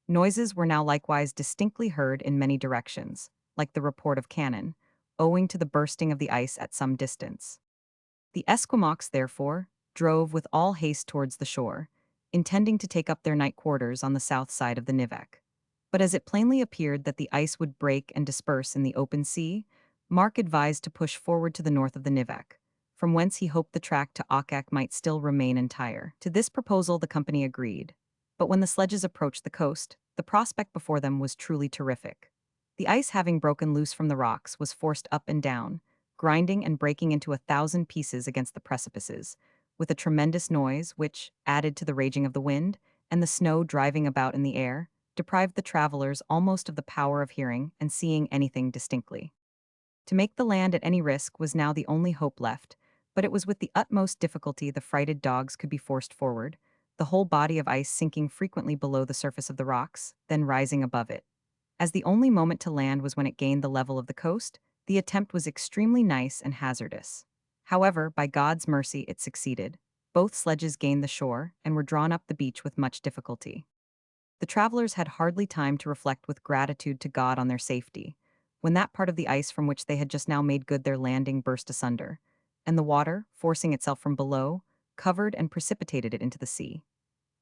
Noises were now likewise distinctly heard in many directions, like the report of cannon, owing to the bursting of the ice at some distance. The Esquimaux, therefore, drove with all haste towards the shore, intending to take up their night quarters on the south side of the Nivek. But as it plainly appeared that the ice would break and disperse in the open sea, Mark advised to push forward to the north of the Nivek, from whence he hoped the track to Auckland might still remain entire. To this proposal the company agreed, but when the sledges approached the coast, the prospect before them was truly terrific. The ice having broken loose from the rocks was forced up and down, grinding and breaking into 1,000 pieces against the precipices, with a tremendous noise which, added to the raging of the wind and the snow driving about in the air, deprived the travelers almost of the power of hearing and seeing anything distinctly. To make the land at any risk was now the only hope left, but it was with the utmost difficulty the frighted dogs could be forced forward, the whole body of ice sinking frequently below the surface of the rocks, then rising above it. As the only moment to land was when it gained the level of the coast, the attempt was extremely nice and hazardous. However, by God's mercy it succeeded. Both sledges gained the shore and were drawn up the beach with much difficulty. The travelers had hardly time to reflect with gratitude to God on their safety, when that part of the ice from which they had just now made good their landing burst asunder, and the water, forcing itself from below, covered and precipitated it into the sea.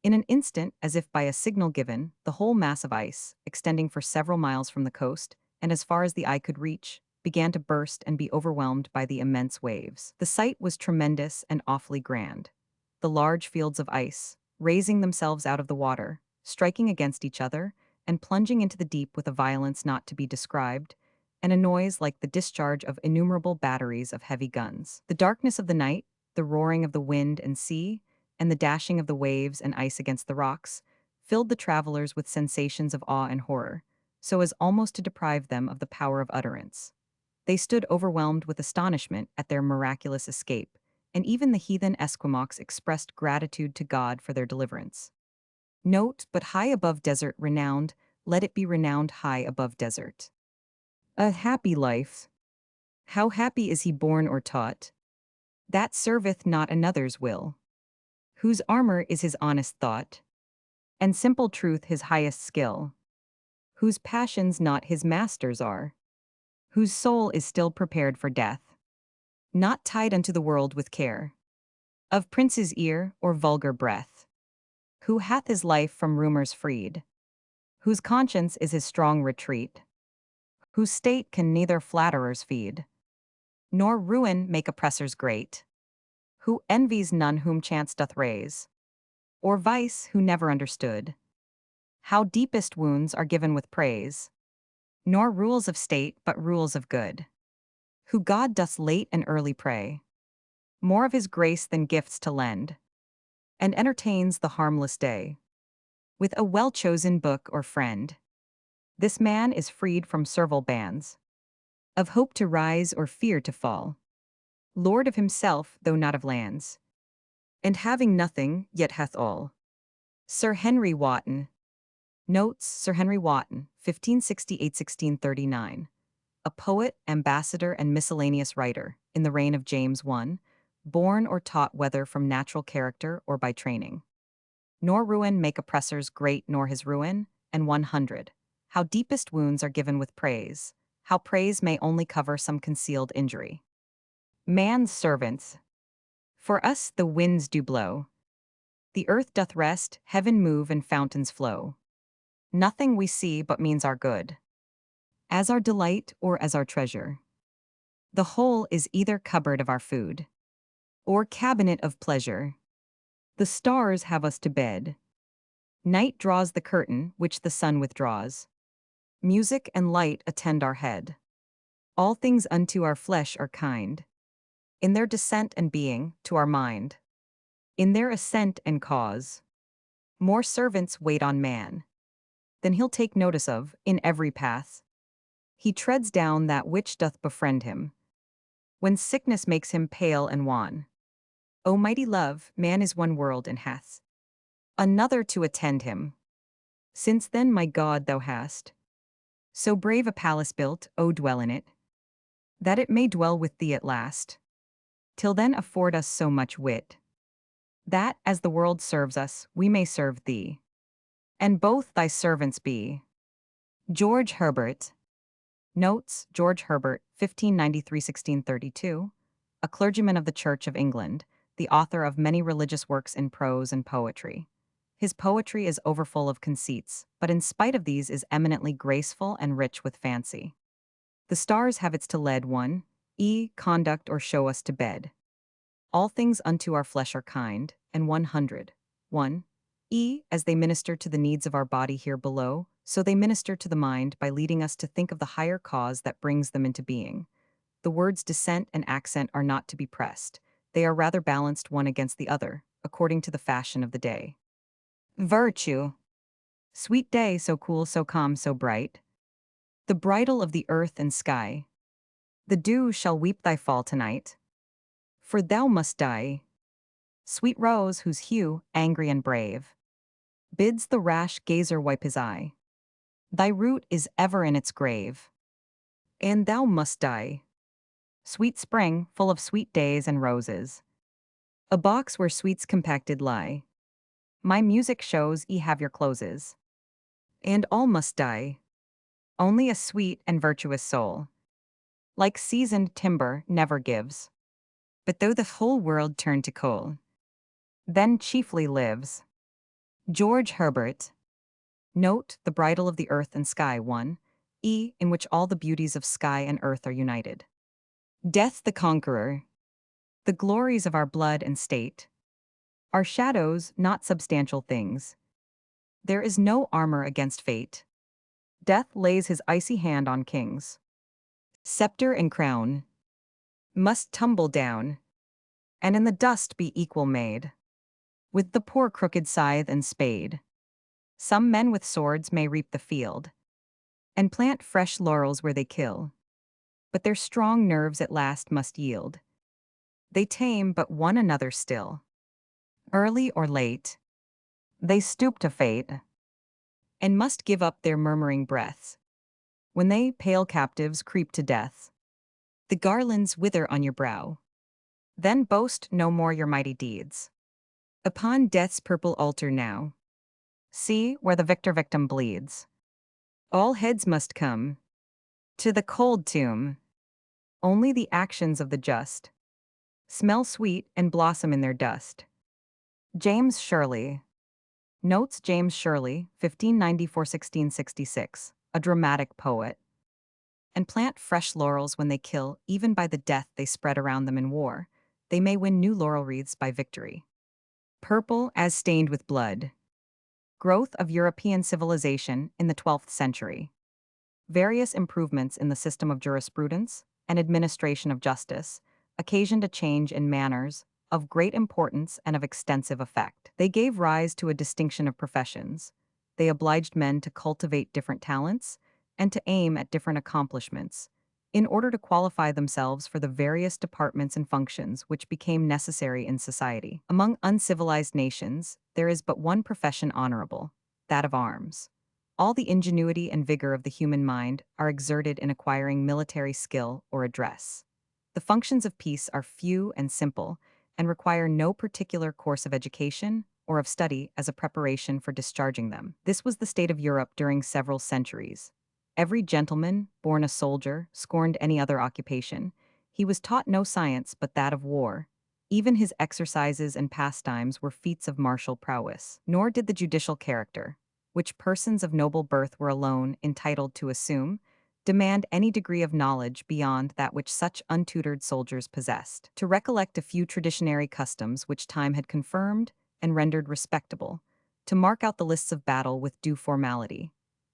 In an instant, as if by a signal given, the whole mass of ice, extending for several miles from the coast, and as far as the eye could reach, began to burst and be overwhelmed by the immense waves. The sight was tremendous and awfully grand. The large fields of ice, raising themselves out of the water, striking against each other, and plunging into the deep with a violence not to be described, and a noise like the discharge of innumerable batteries of heavy guns. The darkness of the night, the roaring of the wind and sea, and the dashing of the waves and ice against the rocks, filled the travelers with sensations of awe and horror, so as almost to deprive them of the power of utterance. They stood overwhelmed with astonishment at their miraculous escape, and even the heathen Esquimaux expressed gratitude to God for their deliverance. Note, but high above desert renowned, let it be renowned high above desert. A happy life. How happy is he born or taught? That serveth not another's will. Whose armor is his honest thought, and simple truth his highest skill. Whose passions not his masters are, whose soul is still prepared for death, not tied unto the world with care, of prince's ear or vulgar breath. Who hath his life from rumors freed, whose conscience is his strong retreat, whose state can neither flatterers feed, nor ruin make oppressors great, who envies none whom chance doth raise, or vice who never understood, how deepest wounds are given with praise, nor rules of state but rules of good, who God doth late and early pray, more of his grace than gifts to lend, and entertains the harmless day, with a well-chosen book or friend. This man is freed from servile bands, of hope to rise or fear to fall, lord of himself though not of lands, and having nothing yet hath all. Sir Henry Wotton. Notes: Sir Henry Wotton, 1568–1639. A poet, ambassador, and miscellaneous writer, in the reign of James I, born or taught whether from natural character or by training. Nor ruin make oppressors great nor his ruin, and 100. How deepest wounds are given with praise, how praise may only cover some concealed injury. Man's servants. For us the winds do blow, the earth doth rest, heaven move, and fountains flow. Nothing we see but means our good, as our delight or as our treasure. The whole is either cupboard of our food, or cabinet of pleasure. The stars have us to bed. Night draws the curtain which the sun withdraws. Music and light attend our head. All things unto our flesh are kind, in their descent and being, to our mind. In their ascent and cause. More servants wait on man than he'll take notice of, in every path. He treads down that which doth befriend him, when sickness makes him pale and wan. O mighty love, man is one world and hath another to attend him. Since then, my God, thou hast so brave a palace built, O dwell in it, that it may dwell with thee at last. Till then afford us so much wit, that, as the world serves us, we may serve thee, and both thy servants be. George Herbert. Notes: George Herbert, 1593–1632, a clergyman of the Church of England, the author of many religious works in prose and poetry. His poetry is overfull of conceits, but in spite of these is eminently graceful and rich with fancy. The stars have its to lead 1, conduct or show us to bed. All things unto our flesh are kind, and 100. 1. As they minister to the needs of our body here below, so they minister to the mind by leading us to think of the higher cause that brings them into being. The words descent and accent are not to be pressed. They are rather balanced one against the other, according to the fashion of the day. Virtue. Sweet day, so cool, so calm, so bright. The bridal of the earth and sky. The dew shall weep thy fall tonight. For thou must die. Sweet rose, whose hue, angry and brave, bids the rash gazer wipe his eye. Thy root is ever in its grave. And thou must die. Sweet spring, full of sweet days and roses, a box where sweets compacted lie. My music shows ye have your closes. And all must die. Only a sweet and virtuous soul, like seasoned timber, never gives. But though the whole world turn to coal, then chiefly lives. George Herbert. Note the bridal of the earth and sky 1, in which all the beauties of sky and earth are united. Death the conqueror. The glories of our blood and state are shadows, not substantial things. There is no armor against fate. Death lays his icy hand on kings. Scepter and crown must tumble down, and in the dust be equal made with the poor crooked scythe and spade. Some men with swords may reap the field, and plant fresh laurels where they kill, but their strong nerves at last must yield. They tame but one another still. Early or late, they stoop to fate, and must give up their murmuring breaths. When they, pale captives, creep to death, the garlands wither on your brow. Then boast no more your mighty deeds. Upon death's purple altar now, see where the victor victim bleeds. All heads must come to the cold tomb. Only the actions of the just smell sweet and blossom in their dust. James Shirley. Notes James Shirley, 1594–1666, a dramatic poet. And plant fresh laurels when they kill, even by the death they spread around them in war. They may win new laurel wreaths by victory. Purple as stained with blood. Growth of European civilization in the 12th century. Various improvements in the system of jurisprudence and administration of justice occasioned a change in manners of great importance and of extensive effect. They gave rise to a distinction of professions. They obliged men to cultivate different talents and to aim at different accomplishments in order to qualify themselves for the various departments and functions which became necessary in society. Among uncivilized nations, there is but one profession honorable, that of arms. All the ingenuity and vigor of the human mind are exerted in acquiring military skill or address. The functions of peace are few and simple, and require no particular course of education or of study as a preparation for discharging them. This was the state of Europe during several centuries. Every gentleman, born a soldier, scorned any other occupation. He was taught no science but that of war. Even his exercises and pastimes were feats of martial prowess. Nor did the judicial character, which persons of noble birth were alone entitled to assume, demand any degree of knowledge beyond that which such untutored soldiers possessed. To recollect a few traditionary customs which time had confirmed and rendered respectable, to mark out the lists of battle with due formality,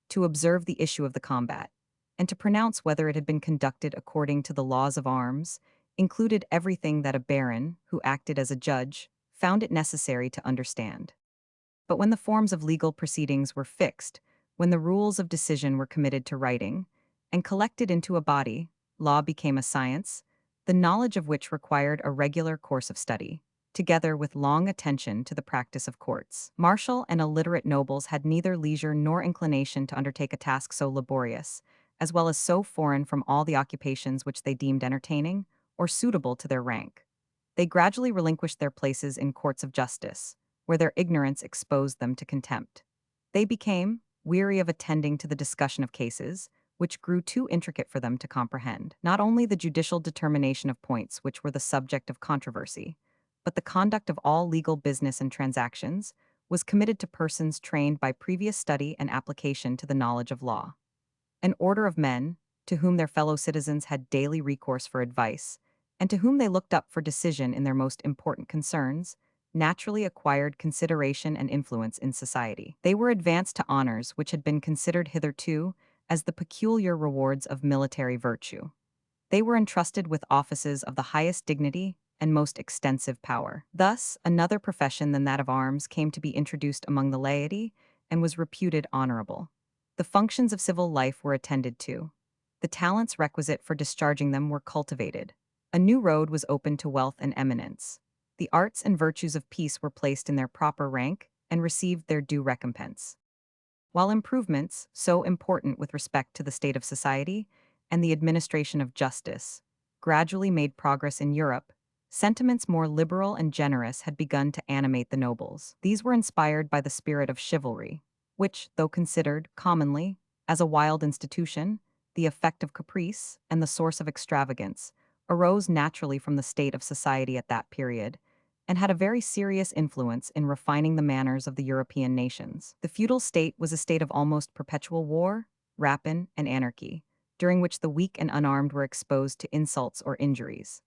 to observe the issue of the combat, and to pronounce whether it had been conducted according to the laws of arms, included everything that a baron, who acted as a judge, found it necessary to understand. But when the forms of legal proceedings were fixed, when the rules of decision were committed to writing, and collected into a body, law became a science, the knowledge of which required a regular course of study, together with long attention to the practice of courts. Martial and illiterate nobles had neither leisure nor inclination to undertake a task so laborious, as well as so foreign from all the occupations which they deemed entertaining or suitable to their rank. They gradually relinquished their places in courts of justice, where their ignorance exposed them to contempt. They became weary of attending to the discussion of cases, which grew too intricate for them to comprehend. Not only the judicial determination of points which were the subject of controversy, but the conduct of all legal business and transactions was committed to persons trained by previous study and application to the knowledge of law. An order of men, to whom their fellow citizens had daily recourse for advice, and to whom they looked up for decision in their most important concerns, naturally acquired consideration and influence in society. They were advanced to honors which had been considered hitherto as the peculiar rewards of military virtue. They were entrusted with offices of the highest dignity and most extensive power. Thus, another profession than that of arms came to be introduced among the laity and was reputed honorable. The functions of civil life were attended to. The talents requisite for discharging them were cultivated. A new road was opened to wealth and eminence. The arts and virtues of peace were placed in their proper rank and received their due recompense. While improvements, so important with respect to the state of society and the administration of justice, gradually made progress in Europe, sentiments more liberal and generous had begun to animate the nobles. These were inspired by the spirit of chivalry, which, though considered, commonly, as a wild institution, the effect of caprice, and the source of extravagance, arose naturally from the state of society at that period, and had a very serious influence in refining the manners of the European nations. The feudal state was a state of almost perpetual war, rapine, and anarchy, during which the weak and unarmed were exposed to insults or injuries.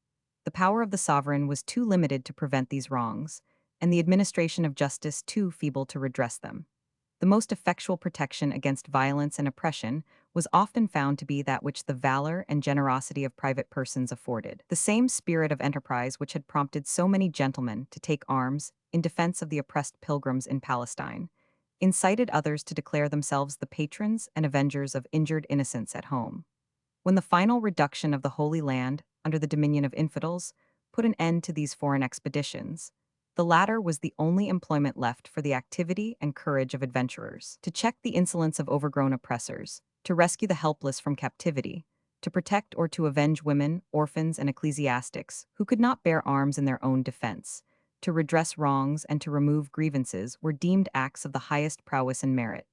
The power of the sovereign was too limited to prevent these wrongs, and the administration of justice too feeble to redress them. The most effectual protection against violence and oppression was often found to be that which the valor and generosity of private persons afforded. The same spirit of enterprise which had prompted so many gentlemen to take arms in defense of the oppressed pilgrims in Palestine incited others to declare themselves the patrons and avengers of injured innocents at home. When the final reduction of the Holy Land under the dominion of infidels put an end to these foreign expeditions, the latter was the only employment left for the activity and courage of adventurers. To check the insolence of overgrown oppressors, to rescue the helpless from captivity, to protect or to avenge women, orphans, and ecclesiastics who could not bear arms in their own defense, to redress wrongs and to remove grievances were deemed acts of the highest prowess and merit.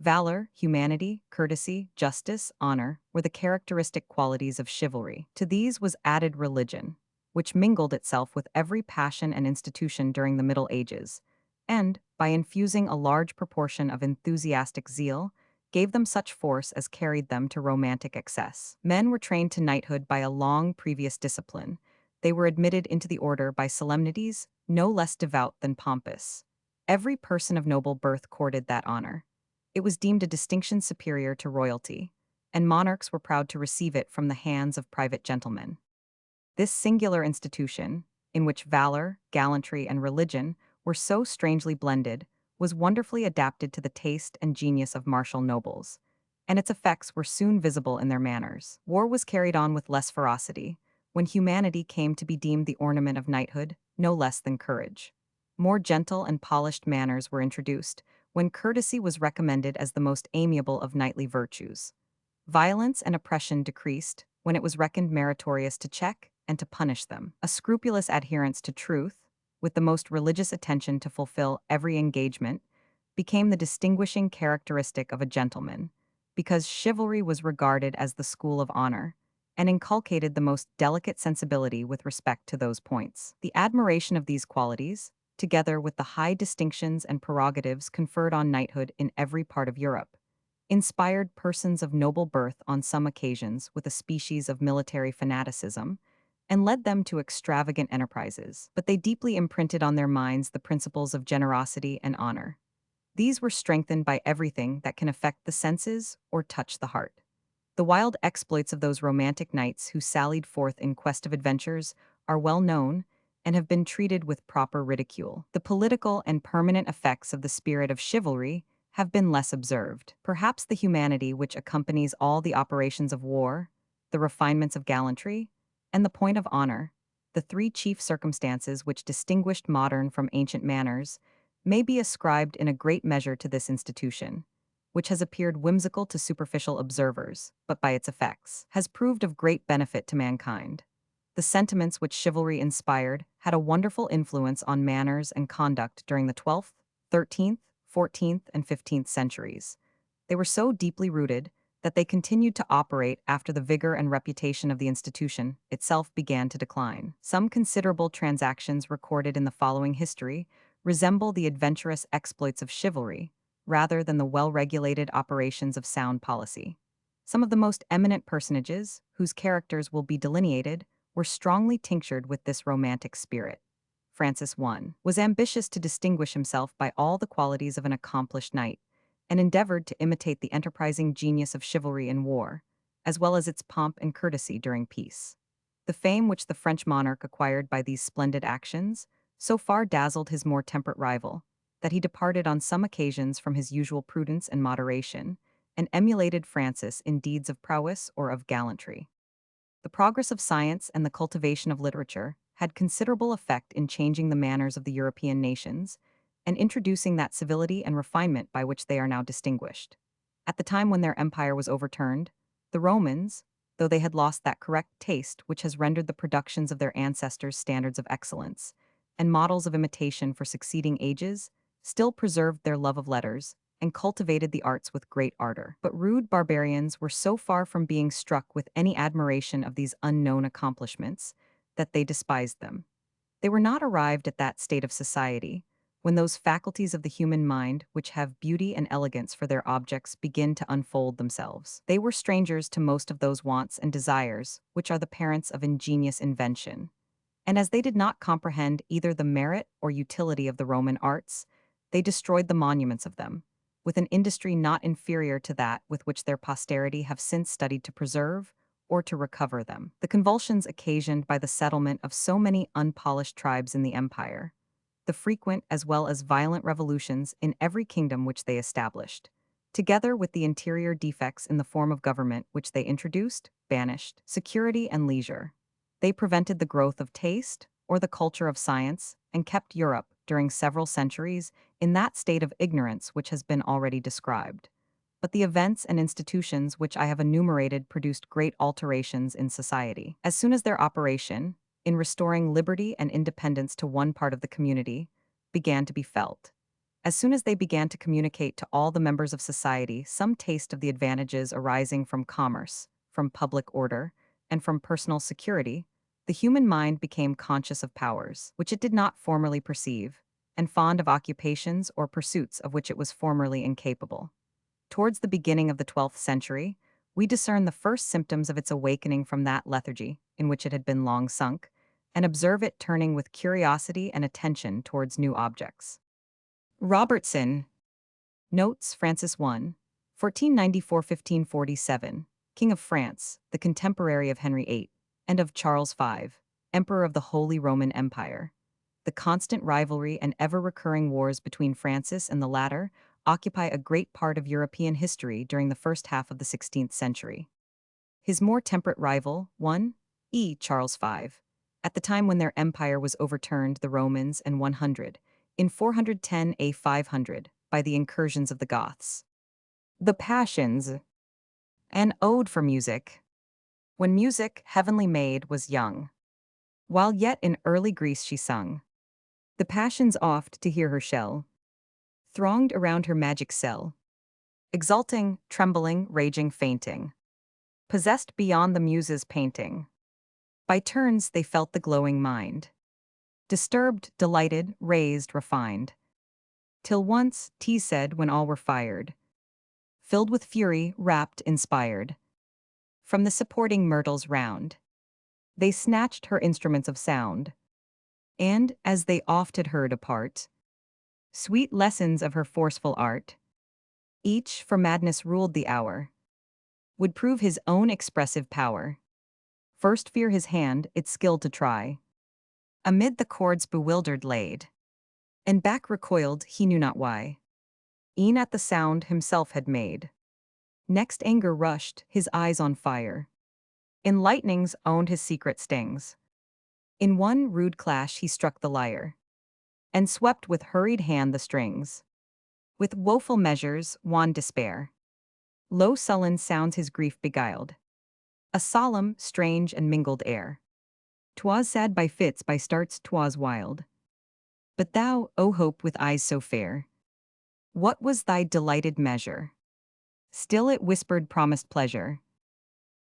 Valor, humanity, courtesy, justice, honor were the characteristic qualities of chivalry. To these was added religion, which mingled itself with every passion and institution during the Middle Ages, and, by infusing a large proportion of enthusiastic zeal, gave them such force as carried them to romantic excess. Men were trained to knighthood by a long previous discipline. They were admitted into the order by solemnities no less devout than pompous. Every person of noble birth courted that honor. It was deemed a distinction superior to royalty, and monarchs were proud to receive it from the hands of private gentlemen. This singular institution, in which valor, gallantry, and religion were so strangely blended, was wonderfully adapted to the taste and genius of martial nobles, and its effects were soon visible in their manners. War was carried on with less ferocity, when humanity came to be deemed the ornament of knighthood, no less than courage. More gentle and polished manners were introduced, when courtesy was recommended as the most amiable of knightly virtues. Violence and oppression decreased when it was reckoned meritorious to check and to punish them. A scrupulous adherence to truth, with the most religious attention to fulfill every engagement, became the distinguishing characteristic of a gentleman, because chivalry was regarded as the school of honor, and inculcated the most delicate sensibility with respect to those points. The admiration of these qualities, together with the high distinctions and prerogatives conferred on knighthood in every part of Europe, inspired persons of noble birth on some occasions with a species of military fanaticism, and led them to extravagant enterprises, but they deeply imprinted on their minds the principles of generosity and honor. These were strengthened by everything that can affect the senses or touch the heart. The wild exploits of those romantic knights who sallied forth in quest of adventures are well known and have been treated with proper ridicule. The political and permanent effects of the spirit of chivalry have been less observed. Perhaps the humanity which accompanies all the operations of war, the refinements of gallantry, and the point of honor, the three chief circumstances which distinguished modern from ancient manners, may be ascribed in a great measure to this institution, which has appeared whimsical to superficial observers, but by its effects has proved of great benefit to mankind. The sentiments which chivalry inspired had a wonderful influence on manners and conduct during the 12th, 13th, 14th, and 15th centuries. They were so deeply rooted that they continued to operate after the vigor and reputation of the institution itself began to decline. Some considerable transactions recorded in the following history resemble the adventurous exploits of chivalry, rather than the well-regulated operations of sound policy. Some of the most eminent personages, whose characters will be delineated, were strongly tinctured with this romantic spirit. Francis I was ambitious to distinguish himself by all the qualities of an accomplished knight, and endeavored to imitate the enterprising genius of chivalry in war, as well as its pomp and courtesy during peace. The fame which the French monarch acquired by these splendid actions so far dazzled his more temperate rival, that he departed on some occasions from his usual prudence and moderation, and emulated Francis in deeds of prowess or of gallantry. The progress of science and the cultivation of literature had considerable effect in changing the manners of the European nations and introducing that civility and refinement by which they are now distinguished. At the time when their empire was overturned, the Romans, though they had lost that correct taste which has rendered the productions of their ancestors standards of excellence and models of imitation for succeeding ages, still preserved their love of letters and cultivated the arts with great ardor. But rude barbarians were so far from being struck with any admiration of these unknown accomplishments that they despised them. They were not arrived at that state of society when those faculties of the human mind which have beauty and elegance for their objects begin to unfold themselves. They were strangers to most of those wants and desires which are the parents of ingenious invention. And as they did not comprehend either the merit or utility of the Roman arts, they destroyed the monuments of them, with an industry not inferior to that with which their posterity have since studied to preserve or to recover them. The convulsions occasioned by the settlement of so many unpolished tribes in the empire, the frequent as well as violent revolutions in every kingdom which they established, together with the interior defects in the form of government which they introduced, banished, security and leisure. They prevented the growth of taste or the culture of science and kept Europe, during several centuries, in that state of ignorance which has been already described. But the events and institutions which I have enumerated produced great alterations in society. As soon as their operation, in restoring liberty and independence to one part of the community, began to be felt, as soon as they began to communicate to all the members of society some taste of the advantages arising from commerce, from public order, and from personal security, the human mind became conscious of powers which it did not formerly perceive, and fond of occupations or pursuits of which it was formerly incapable. Towards the beginning of the 12th century, we discern the first symptoms of its awakening from that lethargy in which it had been long sunk, and observe it turning with curiosity and attention towards new objects. Robertson notes Francis I, 1494–1547, King of France, the contemporary of Henry VIII, and of Charles V, Emperor of the Holy Roman Empire. The constant rivalry and ever-recurring wars between Francis and the latter occupy a great part of European history during the first half of the 16th century. His more temperate rival, Charles V, at the time when their empire was overturned the Romans and 100, in 410 A 500, by the incursions of the Goths. The Passions, an ode for music. When music, heavenly maid, was young, while yet in early Greece she sung, the passions oft to hear her shell, thronged around her magic cell, exulting, trembling, raging, fainting, possessed beyond the muses' painting. By turns they felt the glowing mind, disturbed, delighted, raised, refined, till once, 'tis said when all were fired, filled with fury, rapt, inspired, from the supporting myrtles round, they snatched her instruments of sound, and, as they oft had heard apart, sweet lessons of her forceful art, each, for madness ruled the hour, would prove his own expressive power, first fear his hand, its skill to try, amid the chords bewildered laid, and back recoiled he knew not why, e'en at the sound himself had made. Next anger rushed, his eyes on fire, in lightnings owned his secret stings. In one rude clash he struck the lyre, and swept with hurried hand the strings. With woeful measures, wan despair, low sullen sounds his grief beguiled, a solemn, strange, and mingled air. 'Twas sad by fits, by starts 'twas wild. But thou, O hope, with eyes so fair, what was thy delighted measure? Still it whispered promised pleasure,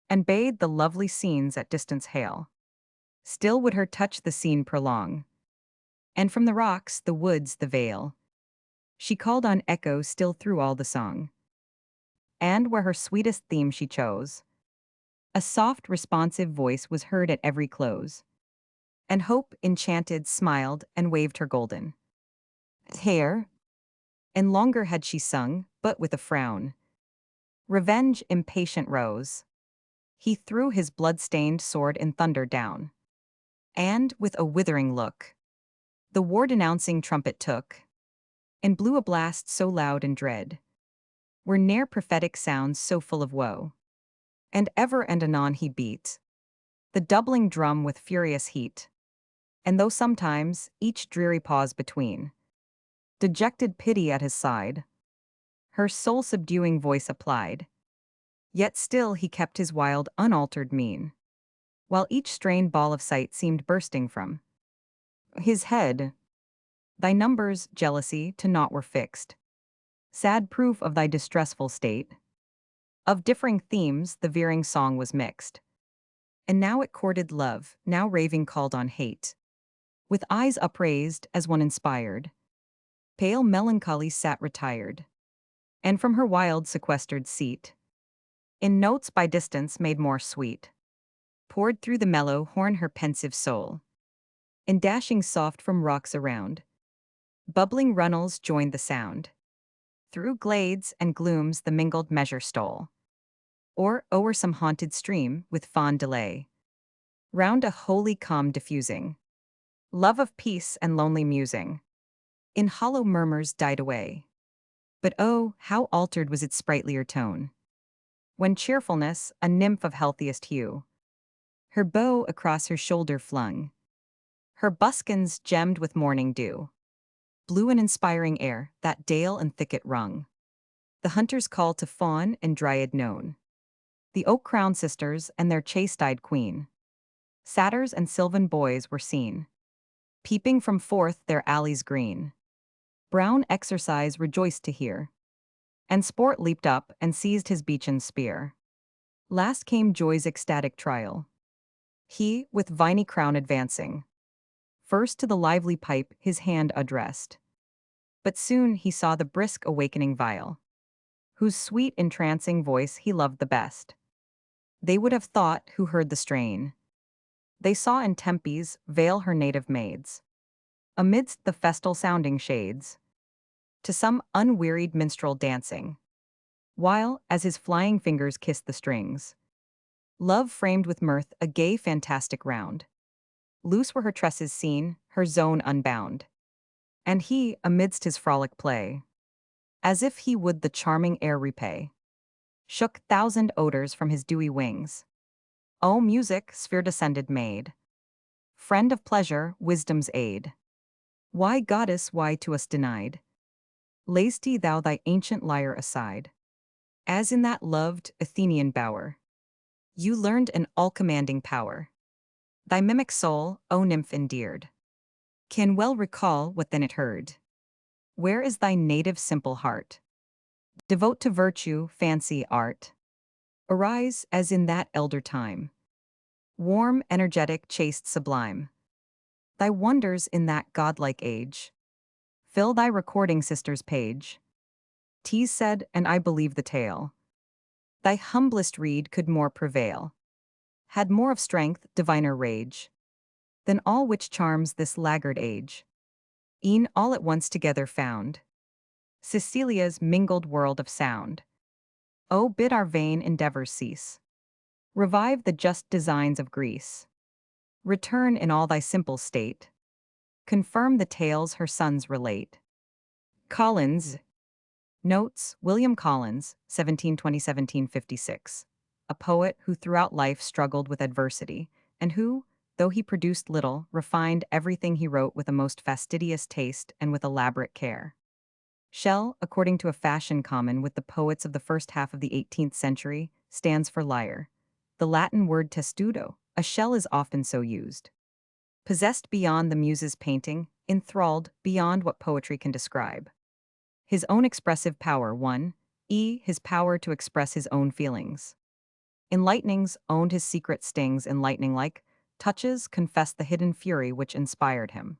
and bade the lovely scenes at distance hail. Still would her touch the scene prolong, and from the rocks, the woods, the vale, she called on echo still through all the song. And where her sweetest theme she chose, a soft responsive voice was heard at every close, and hope, enchanted, smiled and waved her golden hair, and longer had she sung, but with a frown, revenge impatient rose, He threw his blood-stained sword in thunder down, and, with a withering look, the war-denouncing trumpet took, and blew a blast so loud and dread, were ne'er prophetic sounds so full of woe. And ever and anon he beat the doubling drum with furious heat, and though sometimes, each dreary pause between, dejected pity at his side, her soul-subduing voice applied, yet still he kept his wild, unaltered mien, while each strained ball of sight seemed bursting from his head. Thy numbers, jealousy, to naught were fixed, sad proof of thy distressful state. Of differing themes the veering song was mixed, and now it courted love, now raving called on hate. With eyes upraised as one inspired, pale melancholy sat retired, and from her wild sequestered seat, in notes by distance made more sweet, poured through the mellow horn her pensive soul, and dashing soft from rocks around, bubbling runnels joined the sound. Through glades and glooms the mingled measure stole, or o'er some haunted stream with fond delay, round a holy calm diffusing, love of peace and lonely musing, in hollow murmurs died away. But oh, how altered was its sprightlier tone, when cheerfulness, a nymph of healthiest hue, her bow across her shoulder flung, her buskins gemmed with morning dew, blew an inspiring air that dale and thicket rung, the hunter's call to fawn and dryad known, the oak-crowned sisters and their chaste-eyed queen, satyrs and sylvan boys were seen, peeping from forth their alleys green. Brown exercise rejoiced to hear, and sport leaped up and seized his beechen spear. Last came joy's ecstatic trial, he, with viny crown advancing, first to the lively pipe his hand addressed. But soon he saw the brisk awakening viol, whose sweet entrancing voice he loved the best. They would have thought, who heard the strain, they saw in Tempe's vale her native maids, amidst the festal sounding shades, to some unwearied minstrel dancing, while, as his flying fingers kissed the strings, love framed with mirth a gay fantastic round. Loose were her tresses seen, her zone unbound, and he, amidst his frolic play, as if he would the charming air repay, shook thousand odors from his dewy wings. O music, sphere-descended maid, friend of pleasure, wisdom's aid, why, goddess, why to us denied, lay'st thou thy ancient lyre aside, as in that loved Athenian bower you learned an all-commanding power? Thy mimic soul, O nymph endeared, can well recall what then it heard. Where is thy native simple heart? Devote to virtue, fancy, art. Arise, as in that elder time, warm, energetic, chaste, sublime. Thy wonders in that godlike age fill thy recording sister's page. Tease said, and I believe the tale, thy humblest reed could more prevail, had more of strength, diviner rage, than all which charms this laggard age. E'en all at once together found Cecilia's mingled world of sound. O bid our vain endeavors cease, revive the just designs of Greece, return in all thy simple state, confirm the tales her sons relate. Collins. Notes: William Collins, 1720–1756, a poet who throughout life struggled with adversity, and who, though he produced little, refined everything he wrote with a most fastidious taste and with elaborate care. Shell, according to a fashion common with the poets of the first half of the 18th century, stands for lyre. The Latin word testudo, a shell is often so used. Possessed beyond the muse's painting, enthralled beyond what poetry can describe. His own expressive power, 1. His power to express his own feelings. Enlightenings owned his secret stings, and lightning-like touches confessed the hidden fury which inspired him.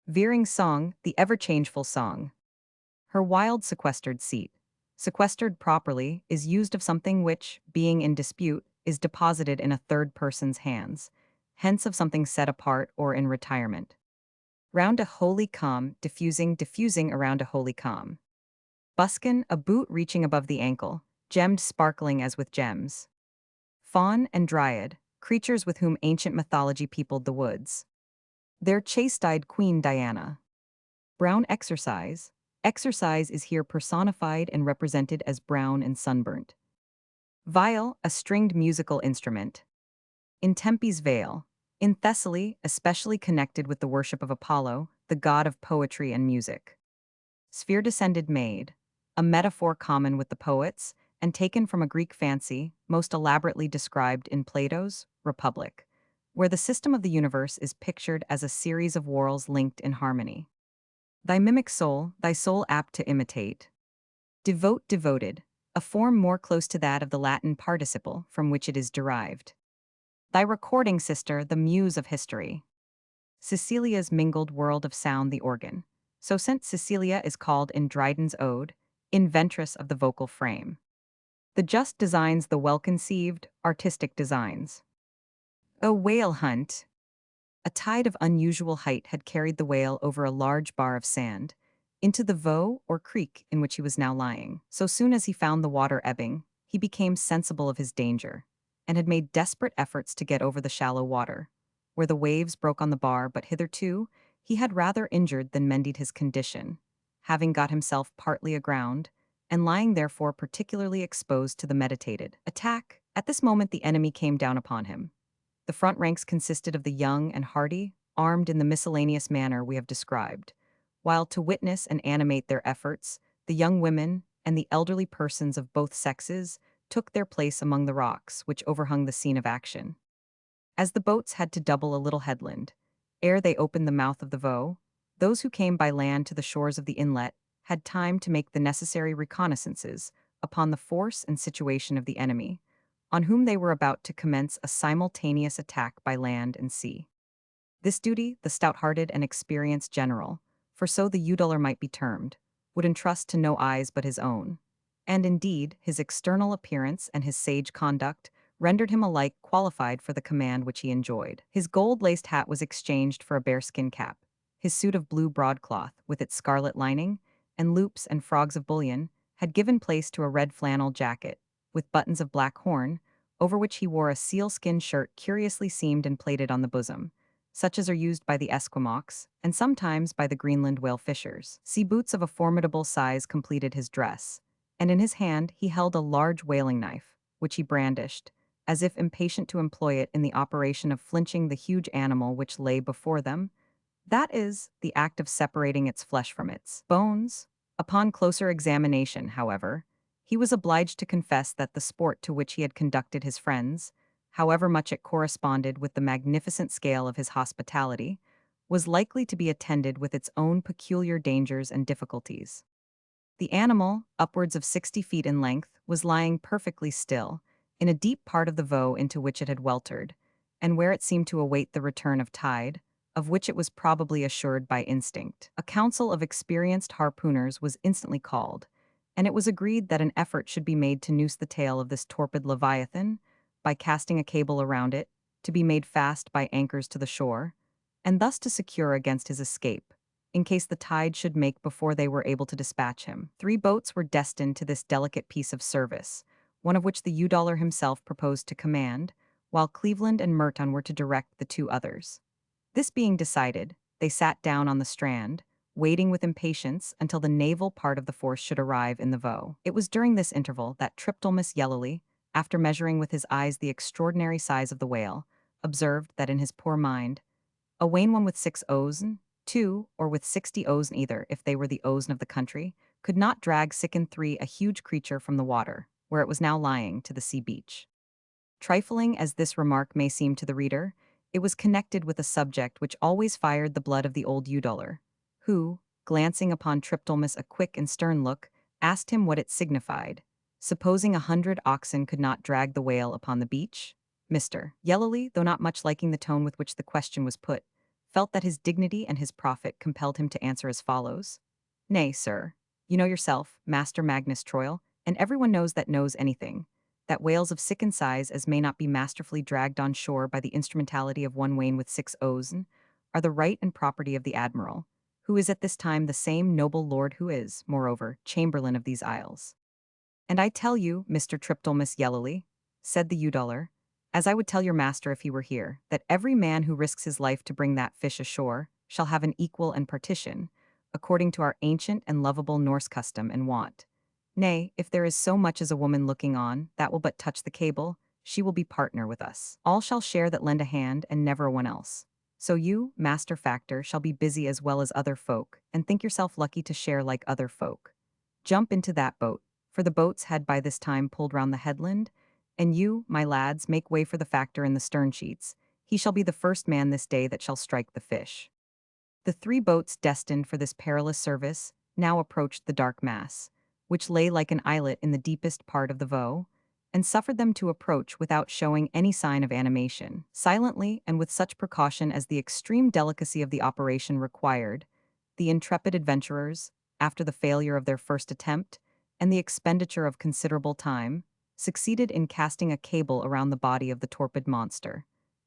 Veering song, the ever-changeful song. Her wild sequestered seat, sequestered properly, is used of something which, being in dispute, is deposited in a third person's hands, hence of something set apart or in retirement. Round a holy calm, diffusing around a holy calm. Buskin, a boot reaching above the ankle, gemmed sparkling as with gems. Faun and dryad, creatures with whom ancient mythology peopled the woods. Their chaste-eyed Queen Diana. Brown exercise. Exercise is here personified and represented as brown and sunburnt. Viol, a stringed musical instrument. In Tempe's Vale. In Thessaly, especially connected with the worship of Apollo, the god of poetry and music. Sphere-descended maid, a metaphor common with the poets, and taken from a Greek fancy, most elaborately described in Plato's Republic, where the system of the universe is pictured as a series of whorls linked in harmony. Thy mimic soul, thy soul apt to imitate. Devote, devoted, a form more close to that of the Latin participle from which it is derived. Thy recording sister, the muse of history. Cecilia's mingled world of sound, the organ. So St. Cecilia is called in Dryden's Ode, inventress of the vocal frame. The just designs the well-conceived, artistic designs. A whale hunt. A tide of unusual height had carried the whale over a large bar of sand, into the voe or creek in which he was now lying. So soon as he found the water ebbing, he became sensible of his danger, and had made desperate efforts to get over the shallow water, where the waves broke on the bar, but hitherto he had rather injured than mended his condition, having got himself partly aground, and lying therefore particularly exposed to the meditated attack. At this moment the enemy came down upon him. The front ranks consisted of the young and hardy, armed in the miscellaneous manner we have described, while to witness and animate their efforts, the young women and the elderly persons of both sexes took their place among the rocks which overhung the scene of action. As the boats had to double a little headland, ere they opened the mouth of the Voe, those who came by land to the shores of the inlet had time to make the necessary reconnaissances upon the force and situation of the enemy, on whom they were about to commence a simultaneous attack by land and sea. This duty the stout-hearted and experienced general, for so the Eudoler might be termed, would entrust to no eyes but his own, and indeed his external appearance and his sage conduct rendered him alike qualified for the command which he enjoyed. His gold-laced hat was exchanged for a bearskin cap, his suit of blue broadcloth, with its scarlet lining, and loops and frogs of bullion, had given place to a red flannel jacket, with buttons of black horn, over which he wore a sealskin shirt curiously seamed and plaited on the bosom, such as are used by the Esquimaux, and sometimes by the Greenland whale fishers. Sea boots of a formidable size completed his dress, and in his hand he held a large whaling knife, which he brandished, as if impatient to employ it in the operation of flinching the huge animal which lay before them, that is, the act of separating its flesh from its bones. Upon closer examination, however, he was obliged to confess that the sport to which he had conducted his friends, however much it corresponded with the magnificent scale of his hospitality, was likely to be attended with its own peculiar dangers and difficulties. The animal, upwards of 60 feet in length, was lying perfectly still, in a deep part of the Voe into which it had weltered, and where it seemed to await the return of tide, of which it was probably assured by instinct. A council of experienced harpooners was instantly called, and it was agreed that an effort should be made to noose the tail of this torpid leviathan by casting a cable around it, to be made fast by anchors to the shore, and thus to secure against his escape, in case the tide should make before they were able to dispatch him. 3 boats were destined to this delicate piece of service, one of which the Eudoler himself proposed to command, while Cleveland and Merton were to direct the 2 others. This being decided, they sat down on the strand, waiting with impatience until the naval part of the force should arrive in the Voe. It was during this interval that Triptolemus Yellowly, after measuring with his eyes the extraordinary size of the whale, observed that in his poor mind, a wane one with 6 ozen, 2, or with 60 ozen either, if they were the ozen of the country, could not drag sicken 3 a huge creature from the water, where it was now lying, to the sea beach. Trifling as this remark may seem to the reader, it was connected with a subject which always fired the blood of the old Eudoler, who, glancing upon Triptolemus a quick and stern look, asked him what it signified. Supposing 100 oxen could not drag the whale upon the beach? Mr. Yellowly, though not much liking the tone with which the question was put, felt that his dignity and his profit compelled him to answer as follows. Nay, sir, you know yourself, Master Magnus Troil, and everyone knows that knows anything, that whales of sicken size as may not be masterfully dragged on shore by the instrumentality of one wane with 6 ozen, are the right and property of the admiral, who is at this time the same noble lord who is, moreover, chamberlain of these isles. And I tell you, Mr. Triptolemus Yellowly, said the Eudoler, As I would tell your master if he were here, that every man who risks his life to bring that fish ashore shall have an equal and partition, according to our ancient and lovable Norse custom and wont. Nay, if there is so much as a woman looking on, that will but touch the cable, she will be partner with us. All shall share that lend a hand, and never one else. So you, master factor, shall be busy as well as other folk, and think yourself lucky to share like other folk. Jump into that boat, for the boats had by this time pulled round the headland, and you, my lads, make way for the factor in the stern sheets. He shall be the first man this day that shall strike the fish. The three boats destined for this perilous service now approached the dark mass, which lay like an islet in the deepest part of the Voe, and suffered them to approach without showing any sign of animation. Silently and with such precaution as the extreme delicacy of the operation required, the intrepid adventurers, after the failure of their first attempt, and the expenditure of considerable time, succeeded in casting a cable around the body of the torpid monster,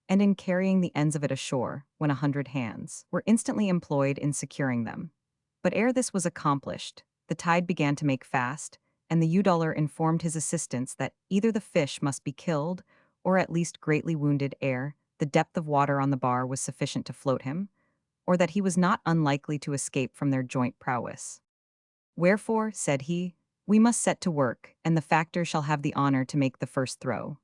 and in carrying the ends of it ashore, when 100 hands were instantly employed in securing them. But ere this was accomplished, the tide began to make fast, and the Udollar informed his assistants that either the fish must be killed, or at least greatly wounded ere the depth of water on the bar was sufficient to float him, or that he was not unlikely to escape from their joint prowess. Wherefore, said he, we must set to work, and the factor shall have the honor to make the first throw.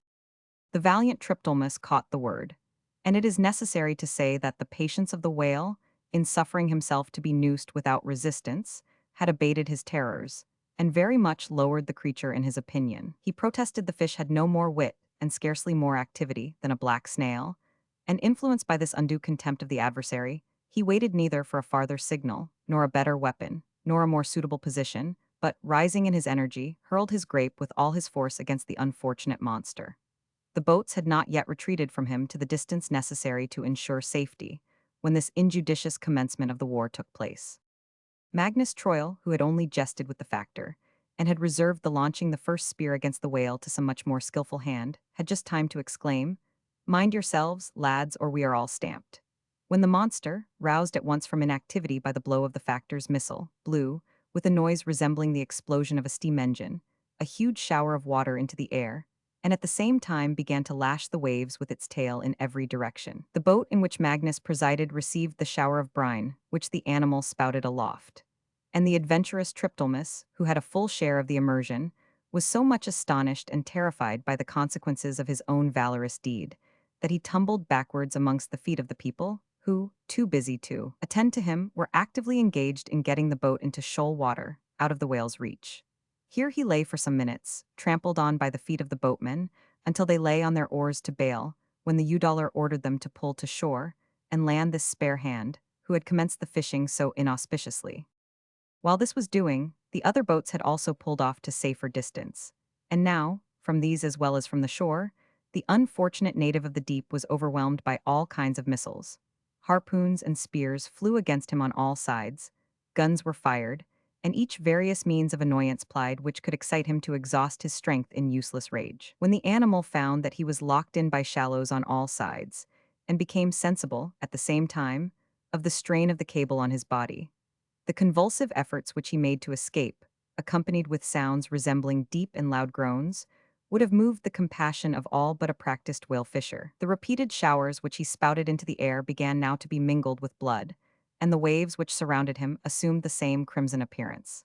The valiant Triptolemus caught the word, and it is necessary to say that the patience of the whale, in suffering himself to be noosed without resistance, had abated his terrors, and very much lowered the creature in his opinion. He protested the fish had no more wit, and scarcely more activity, than a black snail, and influenced by this undue contempt of the adversary, he waited neither for a farther signal, nor a better weapon, nor a more suitable position, but, rising in his energy, hurled his grape with all his force against the unfortunate monster. The boats had not yet retreated from him to the distance necessary to ensure safety, when this injudicious commencement of the war took place. Magnus Troil, who had only jested with the factor, and had reserved the launching the first spear against the whale to some much more skillful hand, had just time to exclaim, "Mind yourselves, lads, or we are all stamped." When the monster, roused at once from inactivity by the blow of the factor's missile, blew, with a noise resembling the explosion of a steam engine, a huge shower of water into the air, and at the same time began to lash the waves with its tail in every direction. The boat in which Magnus presided received the shower of brine, which the animal spouted aloft. And the adventurous Triptolemus, who had a full share of the immersion, was so much astonished and terrified by the consequences of his own valorous deed, that he tumbled backwards amongst the feet of the people, who, too busy to attend to him, were actively engaged in getting the boat into shoal water, out of the whale's reach. Here he lay for some minutes, trampled on by the feet of the boatmen, until they lay on their oars to bail, when the Udollar ordered them to pull to shore, and land this spare hand, who had commenced the fishing so inauspiciously. While this was doing, the other boats had also pulled off to safer distance, and now, from these as well as from the shore, the unfortunate native of the deep was overwhelmed by all kinds of missiles. Harpoons and spears flew against him on all sides, guns were fired, and each various means of annoyance plied which could excite him to exhaust his strength in useless rage. When the animal found that he was locked in by shallows on all sides, and became sensible, at the same time, of the strain of the cable on his body, the convulsive efforts which he made to escape, accompanied with sounds resembling deep and loud groans, would have moved the compassion of all but a practiced whale fisher. The repeated showers which he spouted into the air began now to be mingled with blood, and the waves which surrounded him assumed the same crimson appearance.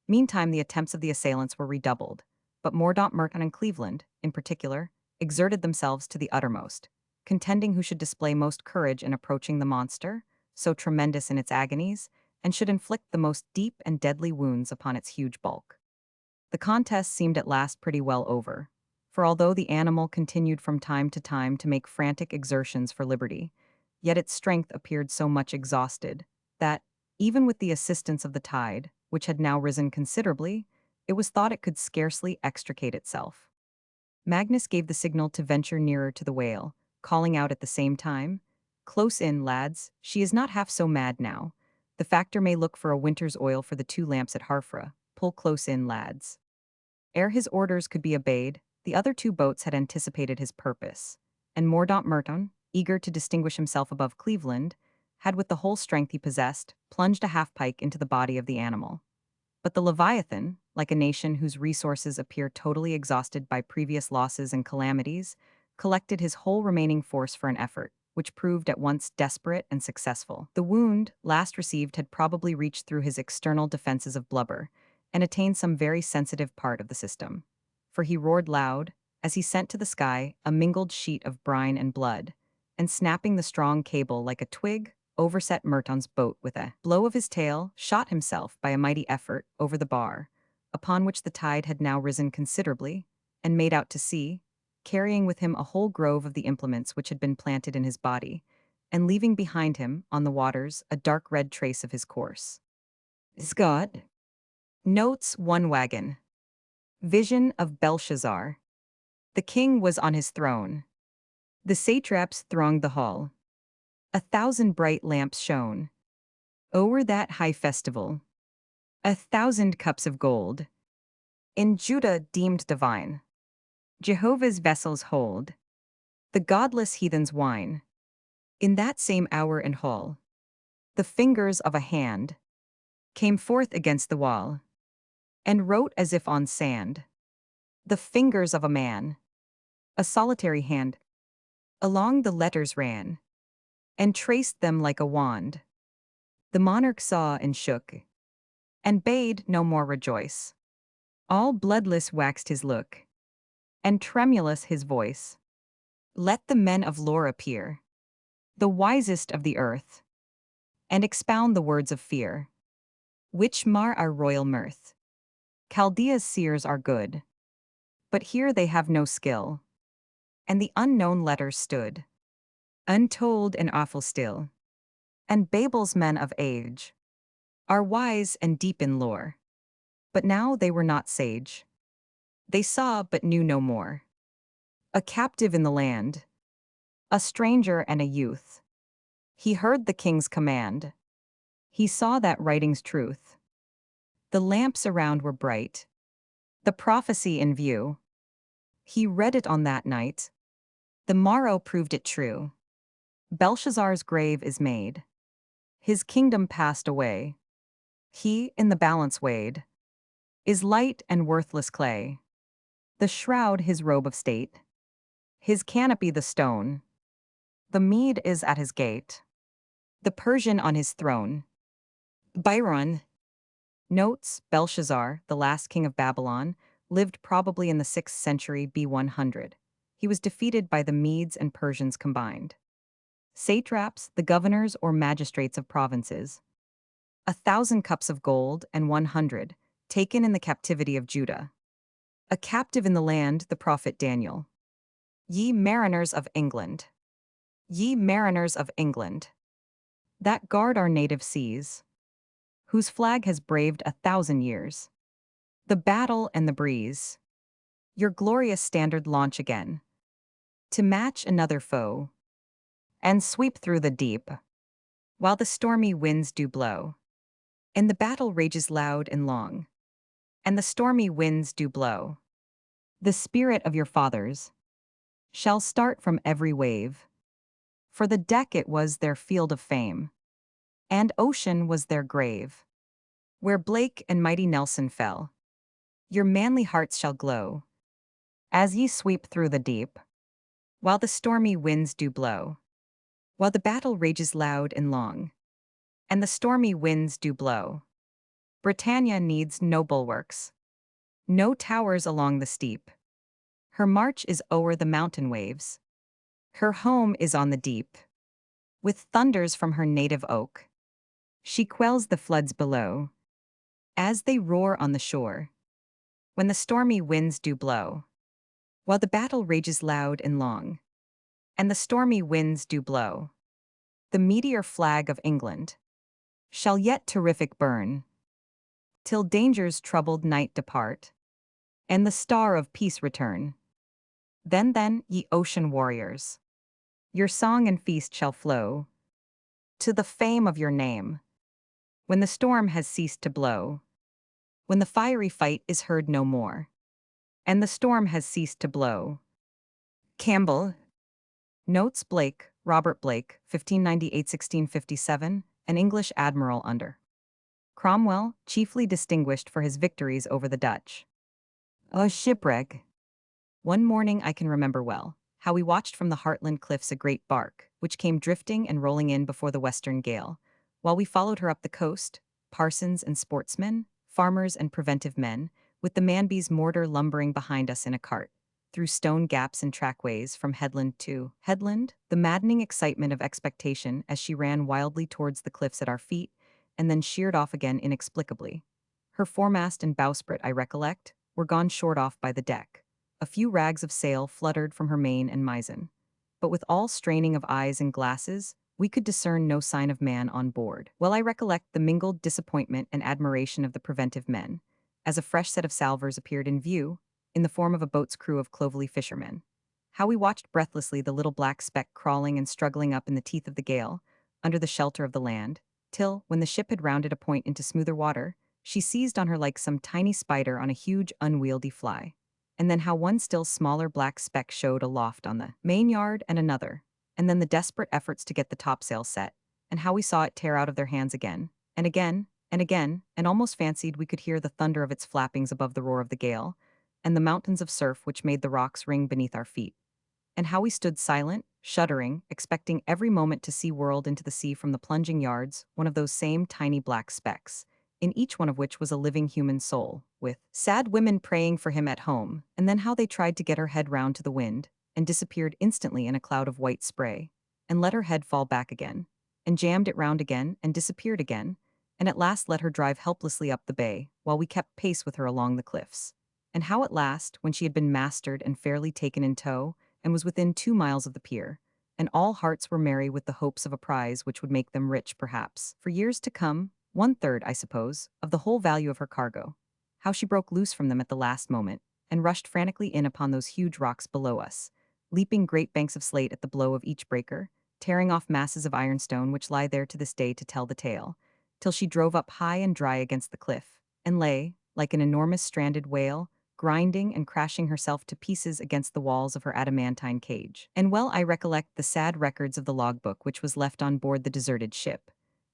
Meantime the attempts of the assailants were redoubled, but Mordaunt, Merton, and Cleveland, in particular, exerted themselves to the uttermost, contending who should display most courage in approaching the monster, so tremendous in its agonies, and should inflict the most deep and deadly wounds upon its huge bulk. The contest seemed at last pretty well over, for although the animal continued from time to make frantic exertions for liberty, yet its strength appeared so much exhausted that, even with the assistance of the tide, which had now risen considerably, it was thought it could scarcely extricate itself. Magnus gave the signal to venture nearer to the whale, calling out at the same time, "Close in, lads, she is not half so mad now. The factor may look for a winter's oil for the 2 lamps at Harfra. Pull close in, lads." Ere his orders could be obeyed, the other 2 boats had anticipated his purpose, and Mordaunt Merton, eager to distinguish himself above Cleveland, had with the whole strength he possessed plunged a half-pike into the body of the animal. But the Leviathan, like a nation whose resources appear totally exhausted by previous losses and calamities, collected his whole remaining force for an effort, which proved at once desperate and successful. The wound, last received, had probably reached through his external defenses of blubber and attained some very sensitive part of the system. For he roared loud, as he sent to the sky a mingled sheet of brine and blood, and snapping the strong cable like a twig, overset Merton's boat with a blow of his tail, shot himself by a mighty effort over the bar, upon which the tide had now risen considerably, and made out to sea, carrying with him a whole grove of the implements which had been planted in his body, and leaving behind him, on the waters, a dark red trace of his course. Scott. Notes 1 wagon. Vision of Belshazzar. The king was on his throne. The satraps thronged the hall. 1,000 bright lamps shone o'er that high festival. 1,000 cups of gold in Judah deemed divine. Jehovah's vessels hold the godless heathens wine. In that same hour and hall, the fingers of a hand came forth against the wall, and wrote as if on sand, the fingers of a man, a solitary hand, along the letters ran, and traced them like a wand. The monarch saw and shook, and bade no more rejoice. All bloodless waxed his look, and tremulous his voice. Let the men of lore appear, the wisest of the earth, and expound the words of fear, which mar our royal mirth. Chaldea's seers are good, but here they have no skill, and the unknown letters stood, untold and awful still. And Babel's men of age are wise and deep in lore, but now they were not sage. They saw but knew no more. A captive in the land, a stranger and a youth. He heard the king's command. He saw that writing's truth. The lamps around were bright, the prophecy in view. He read it on that night. The morrow proved it true. Belshazzar's grave is made. His kingdom passed away. He, in the balance weighed, is light and worthless clay. The shroud his robe of state, his canopy the stone. The Mede is at his gate, the Persian on his throne. Byron. Notes, Belshazzar, the last king of Babylon, lived probably in the 6th century B100. He was defeated by the Medes and Persians combined. Satraps, the governors or magistrates of provinces. 1,000 cups of gold and 100, taken in the captivity of Judah. A captive in the land, the prophet Daniel. Ye mariners of England. Ye mariners of England, that guard our native seas, whose flag has braved 1,000 years. The battle and the breeze, your glorious standard launch again, to match another foe, and sweep through the deep, while the stormy winds do blow, and the battle rages loud and long, and the stormy winds do blow. The spirit of your fathers shall start from every wave, for the deck it was their field of fame, and ocean was their grave. Where Blake and mighty Nelson fell, your manly hearts shall glow, as ye sweep through the deep, while the stormy winds do blow, while the battle rages loud and long, and the stormy winds do blow. Britannia needs no bulwarks, no towers along the steep. Her march is o'er the mountain waves, her home is on the deep. With thunders from her native oak, she quells the floods below, as they roar on the shore, when the stormy winds do blow, while the battle rages loud and long, and the stormy winds do blow. The meteor flag of England shall yet terrific burn, till danger's troubled night depart, and the star of peace return. Then, ye ocean warriors, your song and feast shall flow to the fame of your name, when the storm has ceased to blow, when the fiery fight is heard no more, and the storm has ceased to blow. Campbell. Notes, Blake, Robert Blake, 1598–1657, an English admiral under Cromwell, chiefly distinguished for his victories over the Dutch. A shipwreck. One morning I can remember well, how we watched from the Heartland Cliffs a great bark, which came drifting and rolling in before the western gale, while we followed her up the coast, parsons and sportsmen, farmers and preventive men, with the Manby's mortar lumbering behind us in a cart, through stone gaps and trackways from headland to headland, the maddening excitement of expectation as she ran wildly towards the cliffs at our feet, and then sheered off again inexplicably. Her foremast and bowsprit, I recollect, were gone short off by the deck. A few rags of sail fluttered from her main and mizzen. But with all straining of eyes and glasses, we could discern no sign of man on board. Well, I recollect the mingled disappointment and admiration of the preventive men, as a fresh set of salvers appeared in view, in the form of a boat's crew of clovelly fishermen. How we watched breathlessly the little black speck crawling and struggling up in the teeth of the gale, under the shelter of the land, till, when the ship had rounded a point into smoother water, she seized on her like some tiny spider on a huge, unwieldy fly. And then how one still smaller black speck showed aloft on the main yard and another, and then the desperate efforts to get the topsail set, and how we saw it tear out of their hands again, and again, and again, and almost fancied we could hear the thunder of its flappings above the roar of the gale, and the mountains of surf which made the rocks ring beneath our feet. And how we stood silent, shuddering, expecting every moment to see whirled into the sea from the plunging yards one of those same tiny black specks, in each one of which was a living human soul, with sad women praying for him at home, and then how they tried to get her head round to the wind, and disappeared instantly in a cloud of white spray, and let her head fall back again, and jammed it round again, and disappeared again, and at last let her drive helplessly up the bay, while we kept pace with her along the cliffs. And how at last, when she had been mastered and fairly taken in tow, and was within 2 miles of the pier, and all hearts were merry with the hopes of a prize which would make them rich, perhaps, for years to come, 1/3, I suppose, of the whole value of her cargo. How she broke loose from them at the last moment, and rushed frantically in upon those huge rocks below us, leaping great banks of slate at the blow of each breaker, tearing off masses of ironstone which lie there to this day to tell the tale, till she drove up high and dry against the cliff, and lay, like an enormous stranded whale, grinding and crashing herself to pieces against the walls of her adamantine cage. And well I recollect the sad records of the logbook which was left on board the deserted ship.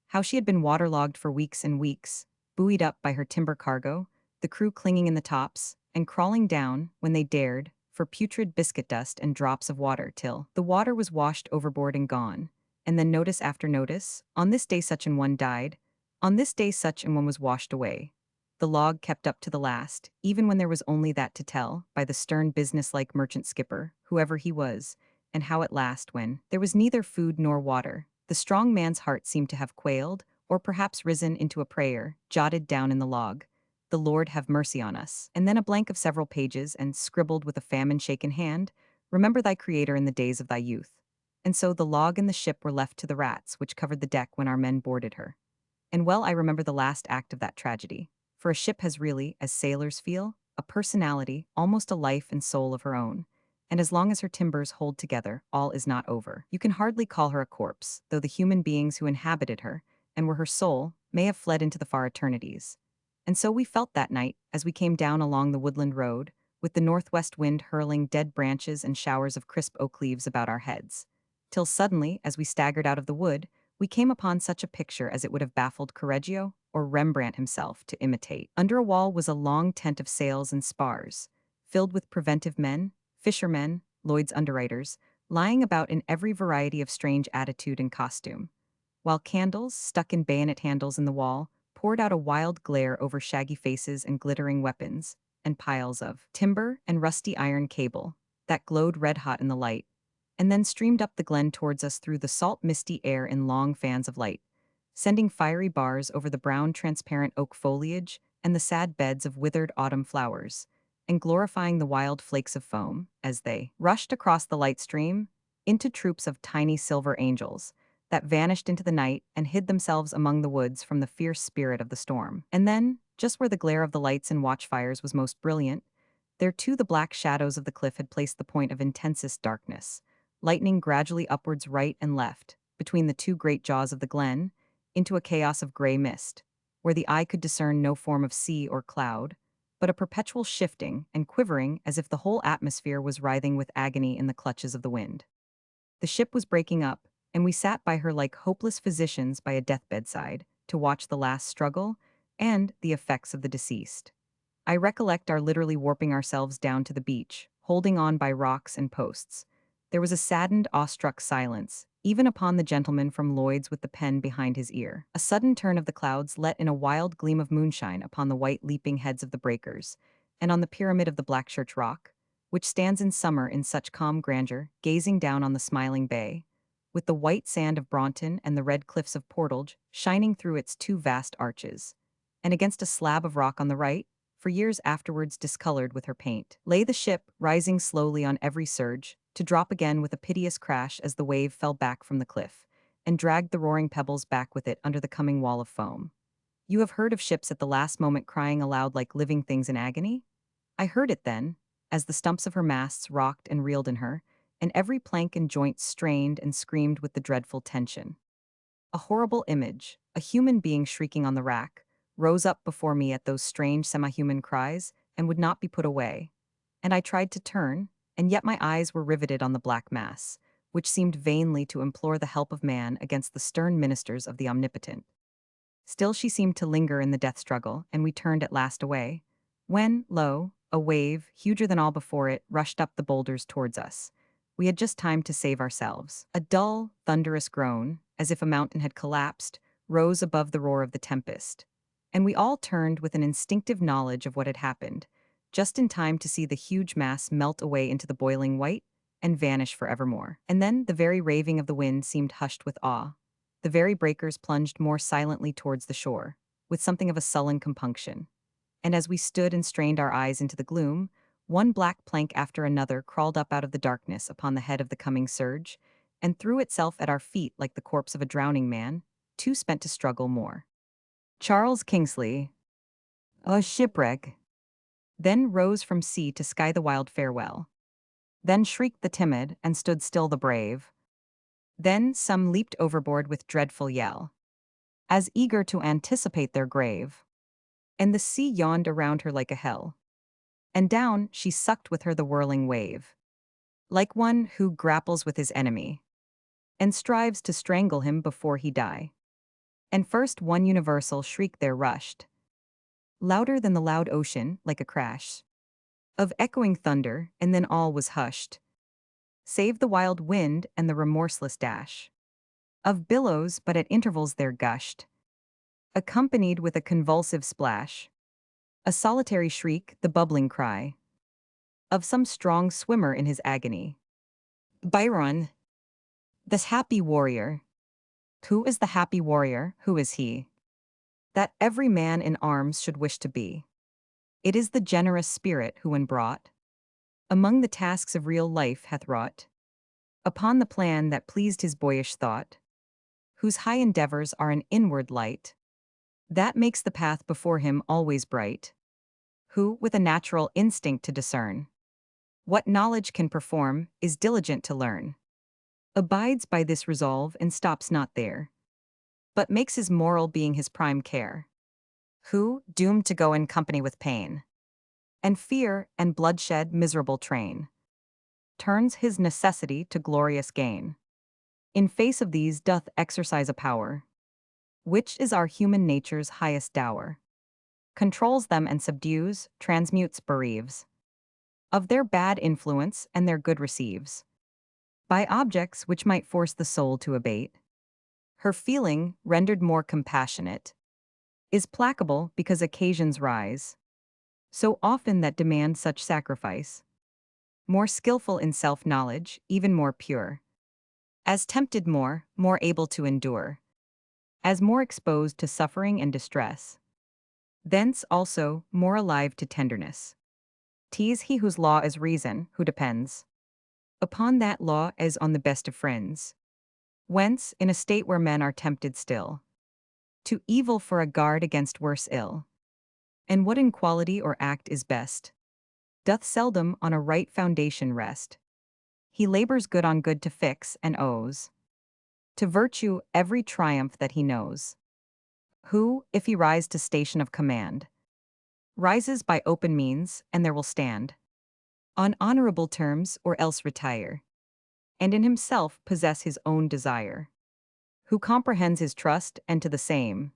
How she had been waterlogged for weeks and weeks, buoyed up by her timber cargo, the crew clinging in the tops, and crawling down, when they dared, for putrid biscuit dust and drops of water till the water was washed overboard and gone, and then notice after notice, on this day such an one died, on this day such an one was washed away. The log kept up to the last, even when there was only that to tell, by the stern business-like merchant skipper, whoever he was, and how at last, when there was neither food nor water, the strong man's heart seemed to have quailed, or perhaps risen into a prayer, jotted down in the log, "The Lord have mercy on us," and then a blank of several pages, and scribbled with a famine-shaken hand, "Remember thy Creator in the days of thy youth." And so the log and the ship were left to the rats which covered the deck when our men boarded her. And well I remember the last act of that tragedy. For a ship has really, as sailors feel, a personality, almost a life and soul of her own. And as long as her timbers hold together, all is not over. You can hardly call her a corpse, though the human beings who inhabited her, and were her soul, may have fled into the far eternities. And so we felt that night, as we came down along the woodland road, with the northwest wind hurling dead branches and showers of crisp oak leaves about our heads. Till suddenly, as we staggered out of the wood, we came upon such a picture as it would have baffled Correggio or Rembrandt himself to imitate. Under a wall was a long tent of sails and spars, filled with preventive men, fishermen, Lloyd's underwriters, lying about in every variety of strange attitude and costume, while candles, stuck in bayonet handles in the wall, poured out a wild glare over shaggy faces and glittering weapons, and piles of timber and rusty iron cable that glowed red-hot in the light, and then streamed up the glen towards us through the salt misty air in long fans of light, sending fiery bars over the brown transparent oak foliage and the sad beds of withered autumn flowers, and glorifying the wild flakes of foam, as they rushed across the light stream, into troops of tiny silver angels, that vanished into the night and hid themselves among the woods from the fierce spirit of the storm. And then, just where the glare of the lights and watchfires was most brilliant, there too the black shadows of the cliff had placed the point of intensest darkness, lightning gradually upwards right and left, between the two great jaws of the glen, into a chaos of gray mist, where the eye could discern no form of sea or cloud, but a perpetual shifting and quivering as if the whole atmosphere was writhing with agony in the clutches of the wind. The ship was breaking up, and we sat by her like hopeless physicians by a deathbed side, to watch the last struggle and the effects of the deceased. I recollect our literally warping ourselves down to the beach, holding on by rocks and posts, There was a saddened, awestruck silence, even upon the gentleman from Lloyd's with the pen behind his ear. A sudden turn of the clouds let in a wild gleam of moonshine upon the white leaping heads of the breakers, and on the pyramid of the Blackchurch Rock, which stands in summer in such calm grandeur, gazing down on the smiling bay, with the white sand of Braunton and the red cliffs of Portage shining through its two vast arches. And against a slab of rock on the right, for years afterwards discolored with her paint, lay the ship, rising slowly on every surge, to drop again with a piteous crash as the wave fell back from the cliff, and dragged the roaring pebbles back with it under the coming wall of foam. You have heard of ships at the last moment crying aloud like living things in agony? I heard it then, as the stumps of her masts rocked and reeled in her, and every plank and joint strained and screamed with the dreadful tension. A horrible image, a human being shrieking on the rack, rose up before me at those strange semi-human cries and would not be put away. And I tried to turn, and yet my eyes were riveted on the black mass, which seemed vainly to implore the help of man against the stern ministers of the Omnipotent. Still she seemed to linger in the death struggle, and we turned at last away, when, lo, a wave, huger than all before it, rushed up the boulders towards us. We had just time to save ourselves. A dull, thunderous groan, as if a mountain had collapsed, rose above the roar of the tempest. And we all turned with an instinctive knowledge of what had happened, just in time to see the huge mass melt away into the boiling white and vanish forevermore. And then the very raving of the wind seemed hushed with awe. The very breakers plunged more silently towards the shore, with something of a sullen compunction. And as we stood and strained our eyes into the gloom, one black plank after another crawled up out of the darkness upon the head of the coming surge, and threw itself at our feet like the corpse of a drowning man, too spent to struggle more. Charles Kingsley, a shipwreck, then rose from sea to sky the wild farewell. Then shrieked the timid, and stood still the brave. Then some leaped overboard with dreadful yell, as eager to anticipate their grave. And the sea yawned around her like a hell. And down she sucked with her the whirling wave, like one who grapples with his enemy, and strives to strangle him before he die. And first one universal shriek there rushed, louder than the loud ocean, like a crash of echoing thunder, and then all was hushed, save the wild wind and the remorseless dash of billows, but at intervals there gushed, accompanied with a convulsive splash, a solitary shriek, the bubbling cry of some strong swimmer in his agony. Byron, this happy warrior. Who is the happy warrior? Who is he? That every man in arms should wish to be. It is the generous spirit who, when brought among the tasks of real life, hath wrought upon the plan that pleased his boyish thought, whose high endeavors are an inward light that makes the path before him always bright, who, with a natural instinct to discern what knowledge can perform, is diligent to learn, abides by this resolve and stops not there, but makes his moral being his prime care, who, doomed to go in company with pain, and fear and bloodshed miserable train, turns his necessity to glorious gain. In face of these doth exercise a power, which is our human nature's highest dower, controls them and subdues, transmutes, bereaves, of their bad influence and their good receives, by objects which might force the soul to abate. Her feeling, rendered more compassionate, is placable because occasions rise, so often that demand such sacrifice, more skillful in self-knowledge, even more pure, as tempted more able to endure, as more exposed to suffering and distress, thence also more alive to tenderness. 'Tis he whose law is reason, who depends upon that law as on the best of friends. Whence, in a state where men are tempted still to evil for a guard against worse ill, and what in quality or act is best, doth seldom on a right foundation rest. He labors good on good to fix, and owes to virtue every triumph that he knows, who, if he rise to station of command, rises by open means, and there will stand on honorable terms, or else retire, and in himself possess his own desire, who comprehends his trust, and to the same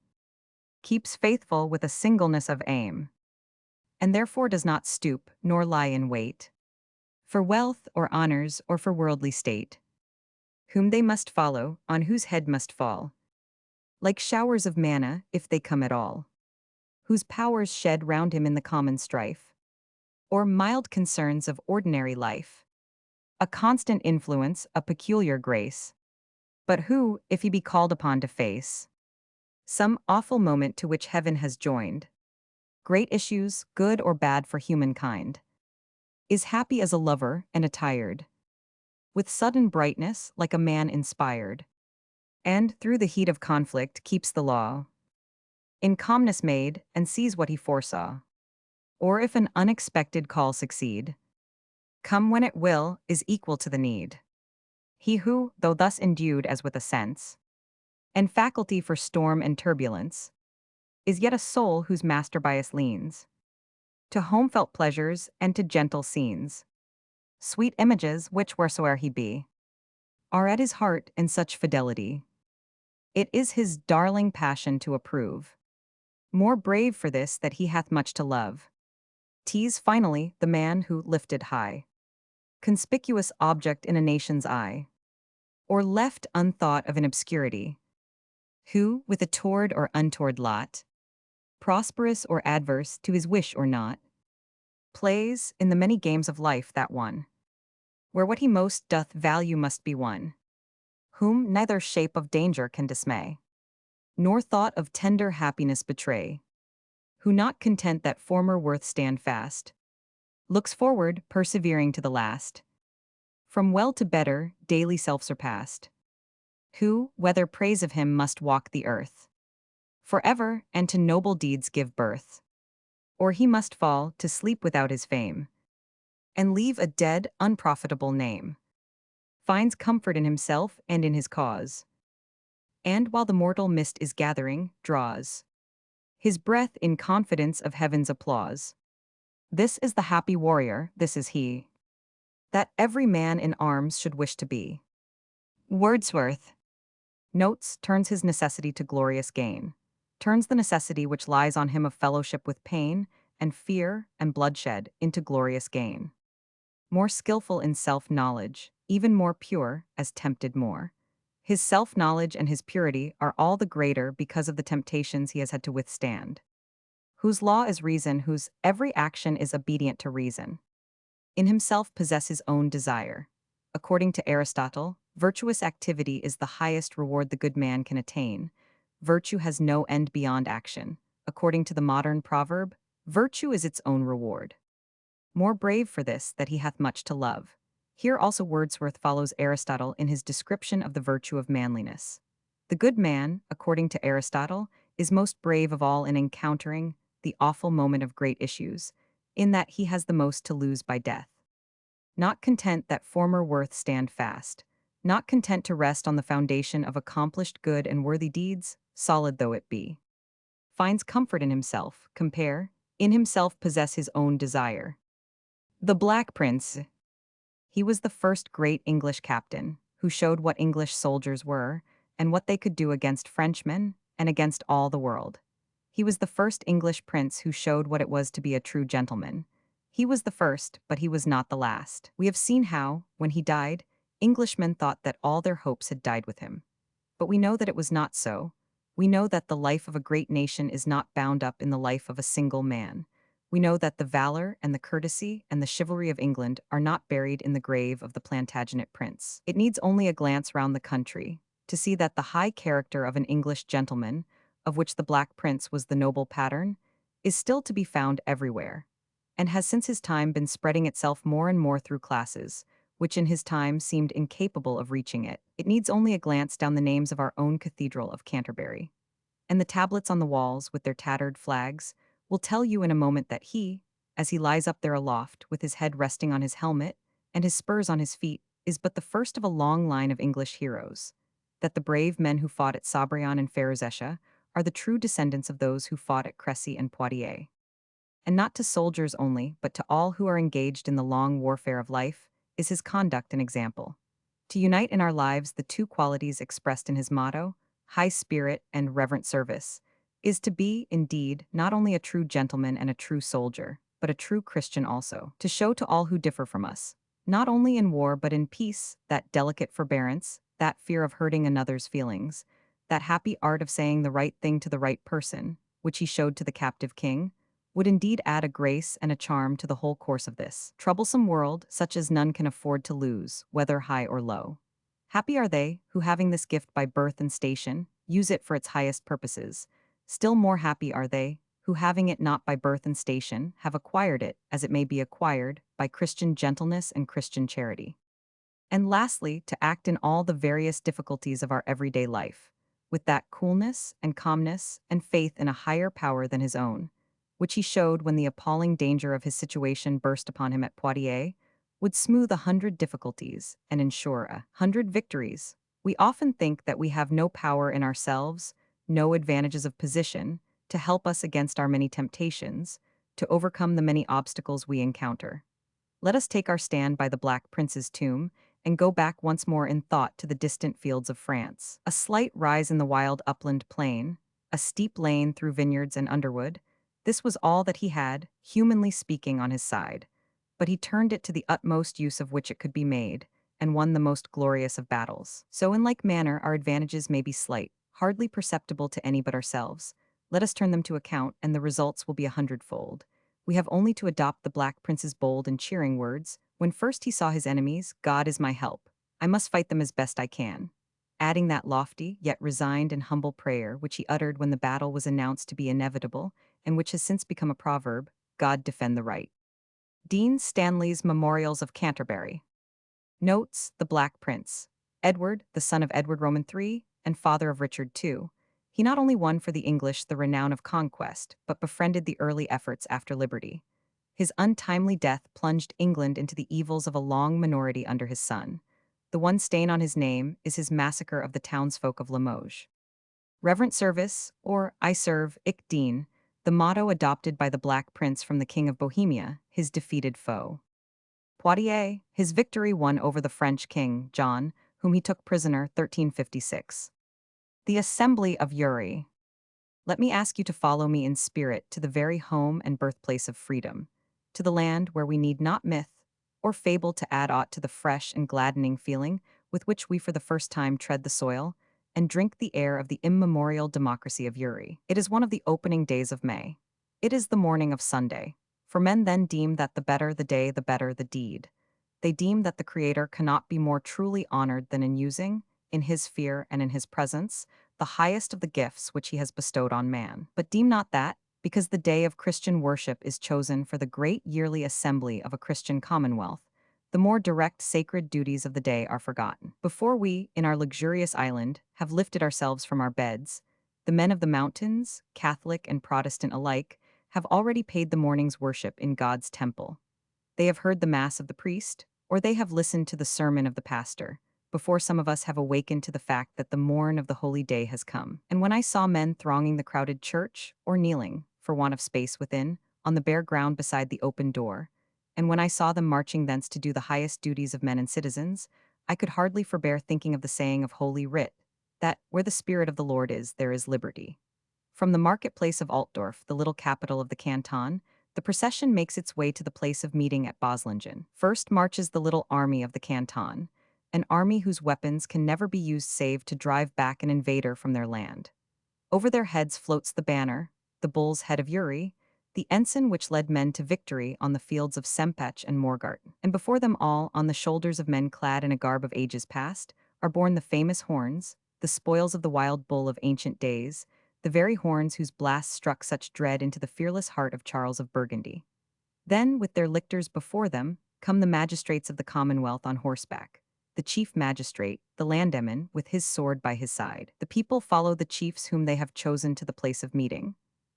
keeps faithful with a singleness of aim, and therefore does not stoop, nor lie in wait for wealth or honors or for worldly state, whom they must follow, on whose head must fall, like showers of manna, if they come at all, whose powers shed round him in the common strife, or mild concerns of ordinary life, a constant influence, a peculiar grace, but who, if he be called upon to face some awful moment to which heaven has joined great issues, good or bad for humankind, is happy as a lover and attired, with sudden brightness like a man inspired, and, through the heat of conflict, keeps the law in calmness made, and sees what he foresaw. Or if an unexpected call succeed, come when it will, is equal to the need. He who, though thus endued as with a sense and faculty for storm and turbulence, is yet a soul whose master bias leans to home-felt pleasures and to gentle scenes, sweet images which, wheresoe'er he be, are at his heart in such fidelity. It is his darling passion to approve, more brave for this that he hath much to love. 'Tis finally the man who, lifted high, conspicuous object in a nation's eye, or left unthought of in obscurity, who, with a toward or untoward lot, prosperous or adverse to his wish or not, plays, in the many games of life, that one, where what he most doth value must be won, whom neither shape of danger can dismay, nor thought of tender happiness betray, who, not content that former worth stand fast, looks forward, persevering to the last, from well to better, daily self-surpassed, who, whether praise of him must walk the earth forever, and to noble deeds give birth, or he must fall to sleep without his fame, and leave a dead, unprofitable name, finds comfort in himself and in his cause, and while the mortal mist is gathering, draws his breath in confidence of heaven's applause. This is the happy warrior, this is he, that every man in arms should wish to be. Wordsworth notes, turns his necessity to glorious gain, turns the necessity which lies on him of fellowship with pain and fear and bloodshed into glorious gain. More skillful in self-knowledge, even more pure, as tempted more. His self-knowledge and his purity are all the greater because of the temptations he has had to withstand. Whose law is reason, whose every action is obedient to reason. In himself possess his own desire. According to Aristotle, virtuous activity is the highest reward the good man can attain. Virtue has no end beyond action. According to the modern proverb, virtue is its own reward. More brave for this that he hath much to love. Here also Wordsworth follows Aristotle in his description of the virtue of manliness. The good man, according to Aristotle, is most brave of all in encountering the awful moment of great issues, in that he has the most to lose by death. Not content that former worth stand fast, not content to rest on the foundation of accomplished good and worthy deeds, solid though it be, finds comfort in himself, compare, in himself possess his own desire. The Black Prince. He was the first great English captain, who showed what English soldiers were, and what they could do against Frenchmen, and against all the world. He was the first English prince who showed what it was to be a true gentleman. He was the first, but he was not the last. We have seen how, when he died, Englishmen thought that all their hopes had died with him. But we know that it was not so. We know that the life of a great nation is not bound up in the life of a single man. We know that the valor and the courtesy and the chivalry of England are not buried in the grave of the Plantagenet prince. It needs only a glance round the country to see that the high character of an English gentleman, of which the Black Prince was the noble pattern, is still to be found everywhere, and has since his time been spreading itself more and more through classes, which in his time seemed incapable of reaching it. It needs only a glance down the names of our own Cathedral of Canterbury, and the tablets on the walls with their tattered flags will tell you in a moment that he, as he lies up there aloft with his head resting on his helmet and his spurs on his feet, is but the first of a long line of English heroes, that the brave men who fought at Sabrian and Ferozesha are the true descendants of those who fought at Crécy and Poitiers. And not to soldiers only, but to all who are engaged in the long warfare of life, is his conduct an example. To unite in our lives the two qualities expressed in his motto, high spirit and reverent service, is to be, indeed, not only a true gentleman and a true soldier, but a true Christian also, to show to all who differ from us not only in war but in peace, that delicate forbearance, that fear of hurting another's feelings, that happy art of saying the right thing to the right person, which he showed to the captive king, would indeed add a grace and a charm to the whole course of this troublesome world, such as none can afford to lose, whether high or low. Happy are they who, having this gift by birth and station, use it for its highest purposes. Still more happy are they who, having it not by birth and station, have acquired it, as it may be acquired, by Christian gentleness and Christian charity. And lastly, to act in all the various difficulties of our everyday life, with that coolness and calmness and faith in a higher power than his own, which he showed when the appalling danger of his situation burst upon him at Poitiers, would smooth 100 difficulties and ensure 100 victories. We often think that we have no power in ourselves, no advantages of position, to help us against our many temptations, to overcome the many obstacles we encounter. Let us take our stand by the Black Prince's tomb and go back once more in thought to the distant fields of France. A slight rise in the wild upland plain, a steep lane through vineyards and underwood, this was all that he had, humanly speaking, on his side. But he turned it to the utmost use of which it could be made, and won the most glorious of battles. So in like manner our advantages may be slight, hardly perceptible to any but ourselves. Let us turn them to account, and the results will be 100-fold. We have only to adopt the Black Prince's bold and cheering words, when first he saw his enemies, God is my help. I must fight them as best I can. Adding that lofty, yet resigned and humble prayer which he uttered when the battle was announced to be inevitable, and which has since become a proverb, God defend the right. Dean Stanley's Memorials of Canterbury. Notes: the Black Prince. Edward, the son of Edward Roman III, and father of Richard II. He not only won for the English the renown of conquest, but befriended the early efforts after liberty. His untimely death plunged England into the evils of a long minority under his son. The one stain on his name is his massacre of the townsfolk of Limoges. Reverent service, or I serve, ich dien, the motto adopted by the Black Prince from the King of Bohemia, his defeated foe. Poitiers, his victory won over the French king, John, whom he took prisoner 1356. The Assembly of Uri. Let me ask you to follow me in spirit to the very home and birthplace of freedom, to the land where we need not myth or fable to add aught to the fresh and gladdening feeling with which we for the first time tread the soil and drink the air of the immemorial democracy of Uri. It is one of the opening days of May. It is the morning of Sunday, for men then deem that the better the day, the better the deed. They deem that the Creator cannot be more truly honored than in using, in his fear and in his presence, the highest of the gifts which he has bestowed on man. But deem not that, because the day of Christian worship is chosen for the great yearly assembly of a Christian commonwealth, the more direct sacred duties of the day are forgotten. Before we, in our luxurious island, have lifted ourselves from our beds, the men of the mountains, Catholic and Protestant alike, have already paid the morning's worship in God's temple. They have heard the mass of the priest, or they have listened to the sermon of the pastor, before some of us have awakened to the fact that the morn of the holy day has come. And when I saw men thronging the crowded church, or kneeling, for want of space within, on the bare ground beside the open door, and when I saw them marching thence to do the highest duties of men and citizens, I could hardly forbear thinking of the saying of Holy Writ, that where the Spirit of the Lord is, there is liberty. From the marketplace of Altdorf, the little capital of the canton, the procession makes its way to the place of meeting at Boslingen. First marches the little army of the canton, an army whose weapons can never be used save to drive back an invader from their land. Over their heads floats the banner, the bull's head of Uri, the ensign which led men to victory on the fields of Sempech and Morgarten. And before them all, on the shoulders of men clad in a garb of ages past, are borne the famous horns, the spoils of the wild bull of ancient days, the very horns whose blasts struck such dread into the fearless heart of Charles of Burgundy. Then, with their lictors before them, come the magistrates of the Commonwealth on horseback. The chief magistrate, the landemon, with his sword by his side. The people follow the chiefs whom they have chosen to the place of meeting.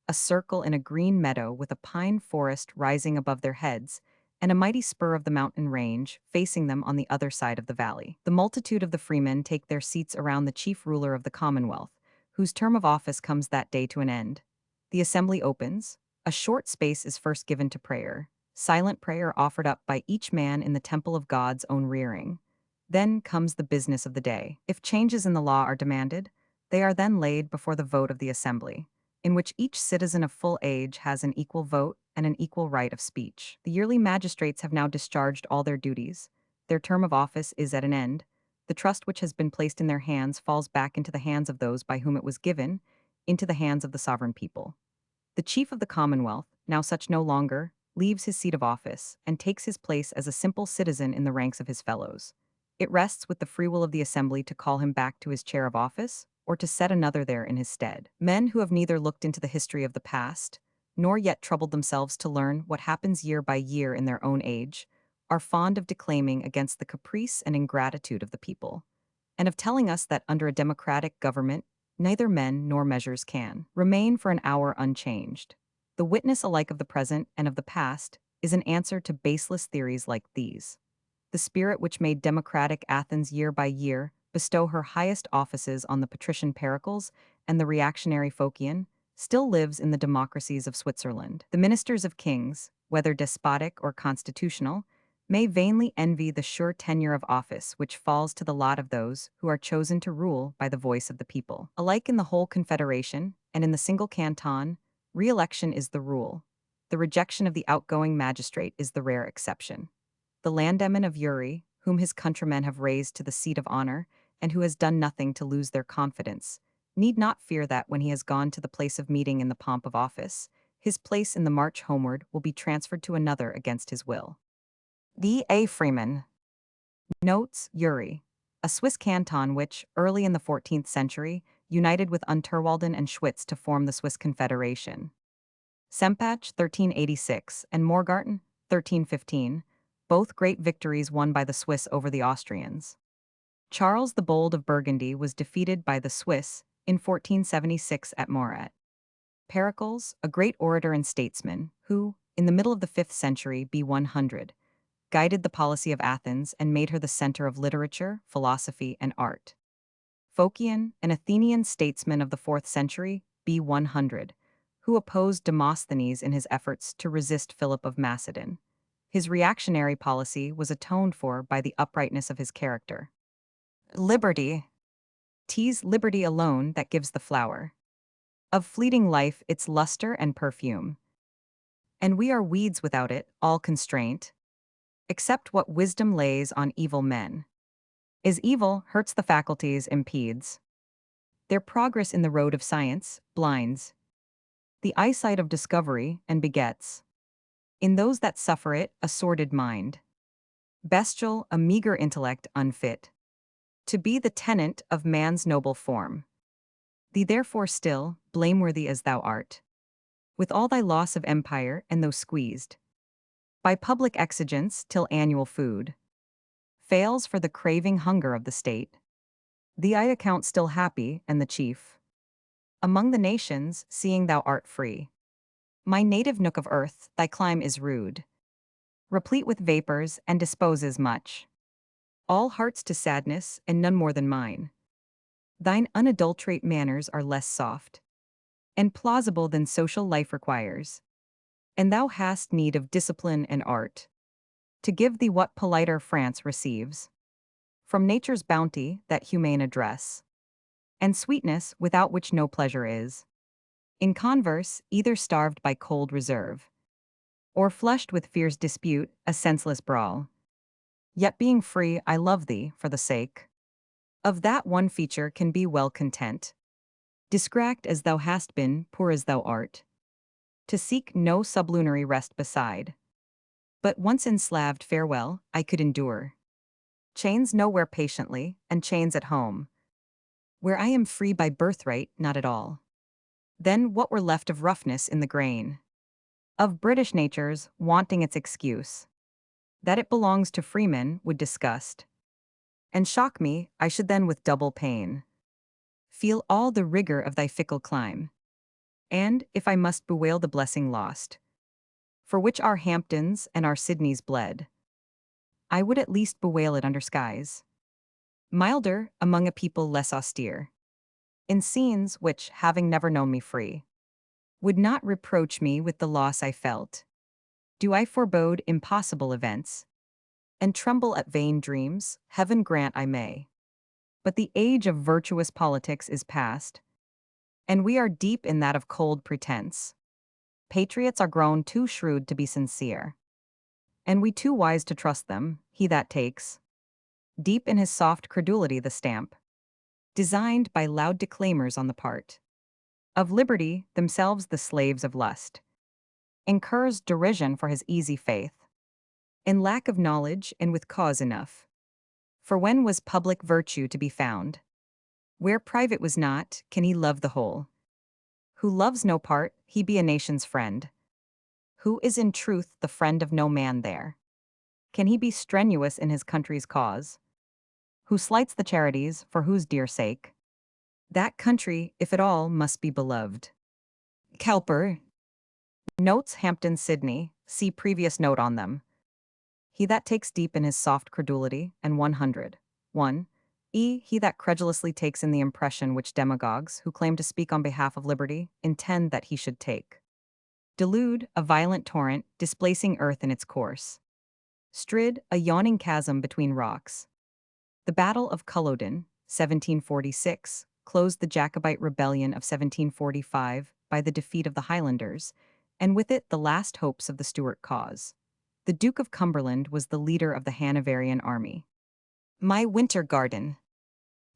A circle in a green meadow with a pine forest rising above their heads, and a mighty spur of the mountain range facing them on the other side of the valley. The multitude of the freemen take their seats around the chief ruler of the Commonwealth, whose term of office comes that day to an end. The assembly opens. A short space is first given to prayer, silent prayer offered up by each man in the temple of God's own rearing. Then comes the business of the day. If changes in the law are demanded, they are then laid before the vote of the assembly, in which each citizen of full age has an equal vote and an equal right of speech. The yearly magistrates have now discharged all their duties. their term of office is at an end, the trust which has been placed in their hands falls back into the hands of those by whom it was given, into the hands of the sovereign people. The chief of the Commonwealth, now such no longer, leaves his seat of office and takes his place as a simple citizen in the ranks of his fellows. It rests with the free will of the assembly to call him back to his chair of office or to set another there in his stead. Men who have neither looked into the history of the past, nor yet troubled themselves to learn what happens year by year in their own age, are fond of declaiming against the caprice and ingratitude of the people, and of telling us that under a democratic government, neither men nor measures can remain for an hour unchanged. The witness alike of the present and of the past is an answer to baseless theories like these. The spirit which made democratic Athens year by year bestow her highest offices on the patrician Pericles and the reactionary Phocion still lives in the democracies of Switzerland. The ministers of kings, whether despotic or constitutional, may vainly envy the sure tenure of office which falls to the lot of those who are chosen to rule by the voice of the people. Alike in the whole confederation and in the single canton, re-election is the rule. The rejection of the outgoing magistrate is the rare exception. The landemon of Uri, whom his countrymen have raised to the seat of honor, and who has done nothing to lose their confidence, need not fear that when he has gone to the place of meeting in the pomp of office, his place in the march homeward will be transferred to another against his will. D. A. Freeman notes Uri, a Swiss canton which, early in the 14th century, united with Unterwalden and Schwyz to form the Swiss Confederation. Sempach, 1386, and Morgarten, 1315, both great victories won by the Swiss over the Austrians. Charles the Bold of Burgundy was defeated by the Swiss in 1476 at Morat. Pericles, a great orator and statesman, who, in the middle of the 5th century B100, guided the policy of Athens and made her the center of literature, philosophy, and art. Phocion, an Athenian statesman of the 4th century B100, who opposed Demosthenes in his efforts to resist Philip of Macedon. His reactionary policy was atoned for by the uprightness of his character. Liberty. 'Tis liberty alone that gives the flower of fleeting life its luster and perfume. And we are weeds without it, all constraint, except what wisdom lays on evil men. Is evil, hurts the faculties, impedes their progress in the road of science, blinds the eyesight of discovery, and begets, in those that suffer it, a sordid mind, bestial, a meager intellect unfit to be the tenant of man's noble form. Thee therefore still, blameworthy as thou art, with all thy loss of empire and though squeezed by public exigence till annual food fails for the craving hunger of the state, thee I account still happy and the chief among the nations, seeing thou art free. My native nook of earth, thy clime is rude, replete with vapors and disposes much all hearts to sadness, and none more than mine. Thine unadulterate manners are less soft and plausible than social life requires, and thou hast need of discipline and art to give thee what politer France receives from nature's bounty, that humane address and sweetness without which no pleasure is. In converse, either starved by cold reserve or flushed with fierce dispute, a senseless brawl. Yet being free, I love thee, for the sake of that one feature can be well content. Discracked as thou hast been, poor as thou art, to seek no sublunary rest beside. But once enslaved, farewell, I could endure chains nowhere patiently, and chains at home, where I am free by birthright, not at all. Then what were left of roughness in the grain of British natures, wanting its excuse that it belongs to freemen, would disgust and shock me, I should then with double pain feel all the rigor of thy fickle clime. And, if I must bewail the blessing lost, for which our Hamptons and our Sydneys bled, I would at least bewail it under skies milder, among a people less austere, in scenes which, having never known me free, would not reproach me with the loss I felt. Do I forebode impossible events, and tremble at vain dreams? Heaven grant I may. But the age of virtuous politics is past, and we are deep in that of cold pretense. Patriots are grown too shrewd to be sincere, And we too wise to trust them, he that takes. Deep in his soft credulity the stamp, designed by loud declaimers on the part of liberty, themselves the slaves of lust, incurs derision for his easy faith, in lack of knowledge and with cause enough. For when was public virtue to be found? Where private was not, can he love the whole? Who loves no part, he be a nation's friend. Who is in truth the friend of no man there? Can he be strenuous in his country's cause? Who slights the charities, for whose dear sake? That country, if at all, must be beloved. Cowper. Notes Hampton Sidney, see previous note on them. He that takes deep in his soft credulity, and 100. 1. He that credulously takes in the impression which demagogues, who claim to speak on behalf of liberty, intend that he should take. Delude, a violent torrent, displacing earth in its course. Strid, a yawning chasm between rocks. The Battle of Culloden, 1746, closed the Jacobite rebellion of 1745 by the defeat of the Highlanders, and with it the last hopes of the Stuart cause. The Duke of Cumberland was the leader of the Hanoverian army. My winter garden.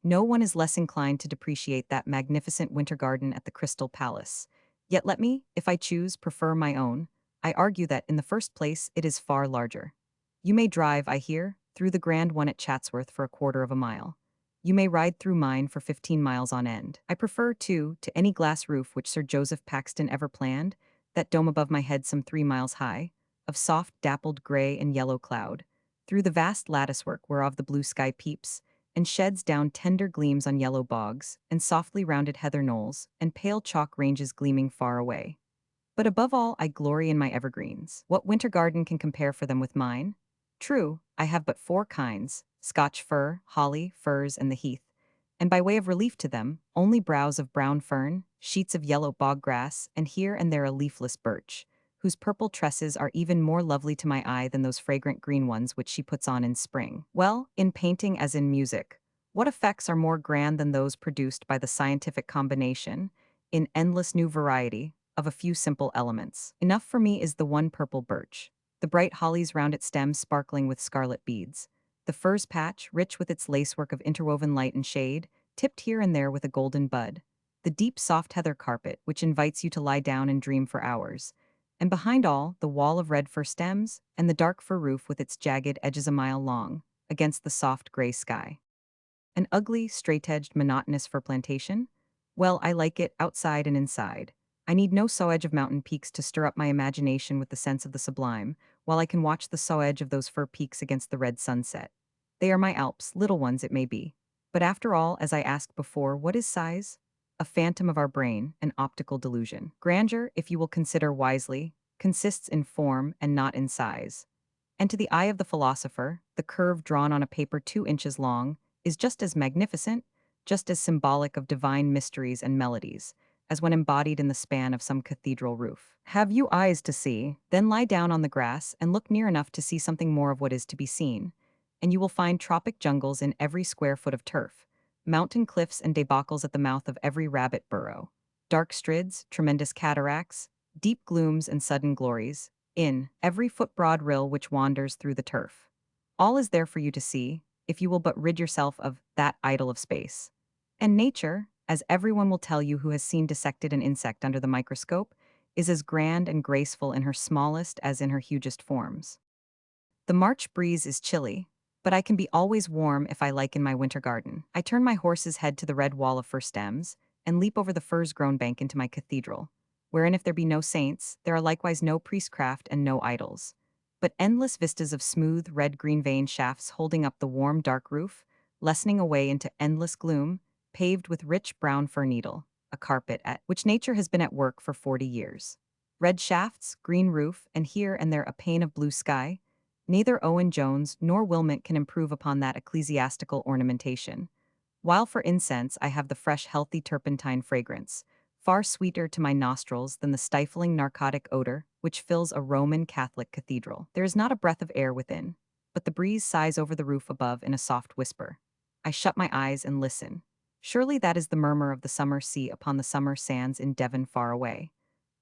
No one is less inclined to depreciate that magnificent winter garden at the Crystal Palace. Yet let me, if I choose, prefer my own. I argue that, in the first place, it is far larger. You may drive, I hear, through the grand one at Chatsworth for a quarter of a mile. You may ride through mine for 15 miles on end. I prefer, too, to any glass roof which Sir Joseph Paxton ever planned, that dome above my head some 3 miles high, of soft dappled gray and yellow cloud, through the vast latticework whereof the blue sky peeps, and sheds down tender gleams on yellow bogs, and softly rounded heather knolls, and pale chalk ranges gleaming far away. But above all, I glory in my evergreens. What winter garden can compare for them with mine? True, I have but 4 kinds: Scotch fir, holly, furze, and the heath, and by way of relief to them, only browse of brown fern, sheets of yellow bog grass, and here and there a leafless birch, whose purple tresses are even more lovely to my eye than those fragrant green ones which she puts on in spring. Well, in painting as in music, what effects are more grand than those produced by the scientific combination, in endless new variety, of a few simple elements? Enough for me is the one purple birch, the bright hollies round its stem sparkling with scarlet beads, the furze patch, rich with its lacework of interwoven light and shade, tipped here and there with a golden bud, the deep soft heather carpet which invites you to lie down and dream for hours, and behind all, the wall of red fir stems, and the dark fir roof with its jagged edges a mile long, against the soft gray sky. An ugly, straight-edged, monotonous fir plantation? Well, I like it outside and inside. I need no sow-edge of mountain peaks to stir up my imagination with the sense of the sublime, while I can watch the sow-edge of those fir peaks against the red sunset. They are my Alps, little ones it may be. But after all, as I asked before, what is size? A phantom of our brain, an optical delusion. Grandeur, if you will consider wisely, consists in form and not in size. And to the eye of the philosopher, the curve drawn on a paper 2 inches long is just as magnificent, just as symbolic of divine mysteries and melodies, as when embodied in the span of some cathedral roof. Have you eyes to see? Then lie down on the grass and look near enough to see something more of what is to be seen, and you will find tropic jungles in every square foot of turf, mountain cliffs and debacles at the mouth of every rabbit burrow, dark strids, tremendous cataracts, deep glooms and sudden glories, in every foot-broad rill which wanders through the turf. All is there for you to see, if you will but rid yourself of that idol of space. And nature, as everyone will tell you who has seen dissected an insect under the microscope, is as grand and graceful in her smallest as in her hugest forms. The March breeze is chilly, but I can be always warm if I like in my winter garden. I turn my horse's head to the red wall of fir stems, and leap over the furze-grown bank into my cathedral, wherein if there be no saints, there are likewise no priestcraft and no idols, but endless vistas of smooth red-green veined shafts holding up the warm dark roof, lessening away into endless gloom, paved with rich brown fir needle, a carpet at which nature has been at work for 40 years. Red shafts, green roof, and here and there a pane of blue sky. Neither Owen Jones nor Wilmot can improve upon that ecclesiastical ornamentation. While for incense I have the fresh healthy turpentine fragrance, far sweeter to my nostrils than the stifling narcotic odor which fills a Roman Catholic cathedral. There is not a breath of air within, but the breeze sighs over the roof above in a soft whisper. I shut my eyes and listen. Surely that is the murmur of the summer sea upon the summer sands in Devon far away.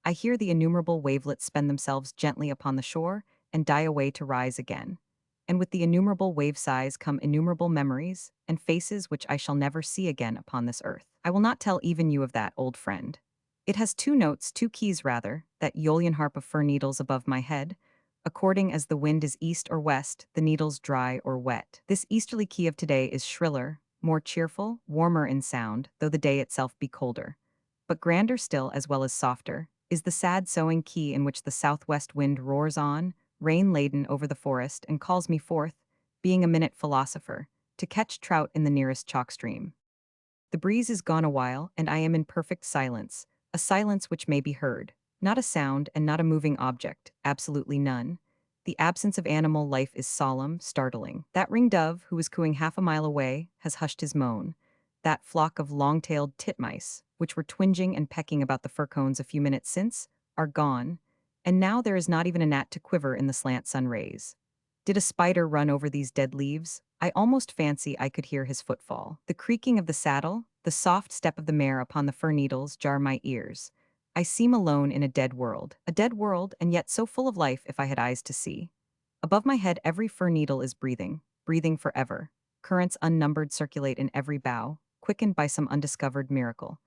I hear the innumerable wavelets spend themselves gently upon the shore, and die away to rise again. And with the innumerable wave sighs come innumerable memories and faces which I shall never see again upon this earth. I will not tell even you of that, old friend. It has two notes, two keys rather, that Aeolian harp of fir needles above my head, according as the wind is east or west, the needles dry or wet. This easterly key of today is shriller, more cheerful, warmer in sound, though the day itself be colder. But grander still, as well as softer, is the sad soughing key in which the southwest wind roars on, rain-laden over the forest, and calls me forth, being a minute philosopher, to catch trout in the nearest chalk stream. The breeze is gone a while, and I am in perfect silence, a silence which may be heard. Not a sound and not a moving object, absolutely none. The absence of animal life is solemn, startling. That ring-dove, who was cooing half a mile away, has hushed his moan. That flock of long-tailed titmice, which were twinging and pecking about the fir cones a few minutes since, are gone, and now there is not even a gnat to quiver in the slant sun rays. Did a spider run over these dead leaves? I almost fancy I could hear his footfall. The creaking of the saddle, the soft step of the mare upon the fir needles jar my ears. I seem alone in a dead world, and yet so full of life if I had eyes to see. Above my head every fir needle is breathing, breathing forever. Currents unnumbered circulate in every bough, quickened by some undiscovered miracle.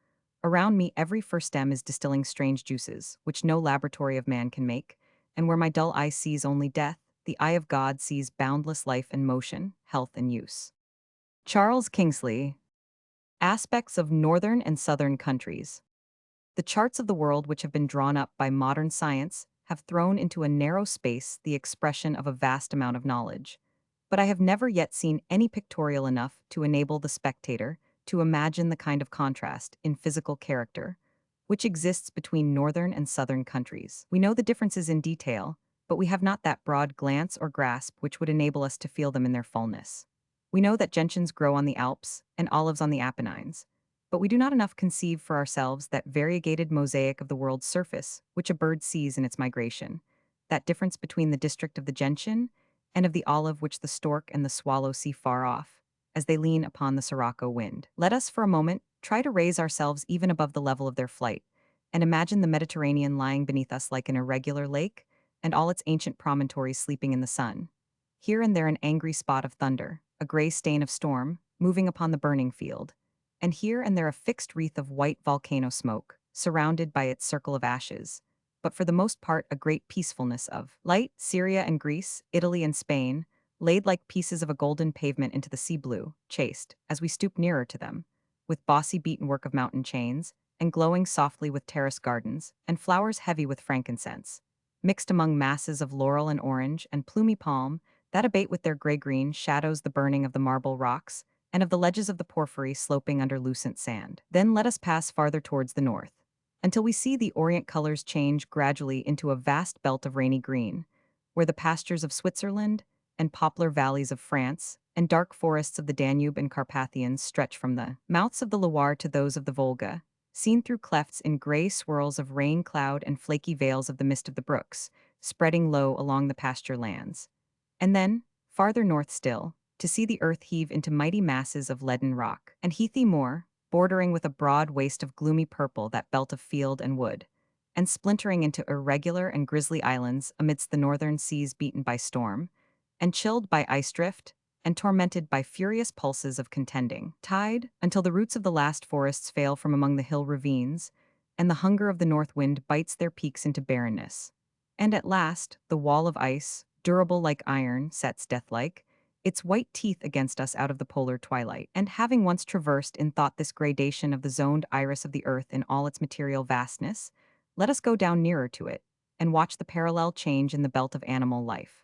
Around me every fir stem is distilling strange juices, which no laboratory of man can make, and where my dull eye sees only death, the eye of God sees boundless life and motion, health and use. Charles Kingsley. Aspects of Northern and Southern Countries. The charts of the world which have been drawn up by modern science have thrown into a narrow space the expression of a vast amount of knowledge. But I have never yet seen any pictorial enough to enable the spectator to imagine the kind of contrast in physical character which exists between northern and southern countries. We know the differences in detail, but we have not that broad glance or grasp which would enable us to feel them in their fullness. We know that gentians grow on the Alps and olives on the Apennines, but we do not enough conceive for ourselves that variegated mosaic of the world's surface which a bird sees in its migration, that difference between the district of the gentian and of the olive which the stork and the swallow see far off, as they lean upon the sirocco wind. Let us for a moment try to raise ourselves even above the level of their flight, and imagine the Mediterranean lying beneath us like an irregular lake, and all its ancient promontories sleeping in the sun. Here and there an angry spot of thunder, a gray stain of storm, moving upon the burning field, and here and there a fixed wreath of white volcano smoke, surrounded by its circle of ashes, but for the most part a great peacefulness of light. Syria and Greece, Italy and Spain, laid like pieces of a golden pavement into the sea blue, chaste, as we stoop nearer to them, with bossy beaten work of mountain chains, and glowing softly with terrace gardens, and flowers heavy with frankincense, mixed among masses of laurel and orange and plumy palm, that abate with their gray-green shadows the burning of the marble rocks, and of the ledges of the porphyry sloping under lucent sand. Then let us pass farther towards the north, until we see the orient colors change gradually into a vast belt of rainy green, where the pastures of Switzerland, and poplar valleys of France, and dark forests of the Danube and Carpathians stretch from the mouths of the Loire to those of the Volga, seen through clefts in gray swirls of rain cloud and flaky veils of the mist of the brooks, spreading low along the pasture lands. And then, farther north still, to see the earth heave into mighty masses of leaden rock, and heathy moor, bordering with a broad waste of gloomy purple that belt of field and wood, and splintering into irregular and grisly islands amidst the northern seas beaten by storm, and chilled by ice drift, and tormented by furious pulses of contending tide, until the roots of the last forests fail from among the hill ravines, and the hunger of the north wind bites their peaks into barrenness. And at last, the wall of ice, durable like iron, sets death-like, its white teeth against us out of the polar twilight. And having once traversed in thought this gradation of the zoned iris of the earth in all its material vastness, let us go down nearer to it, and watch the parallel change in the belt of animal life.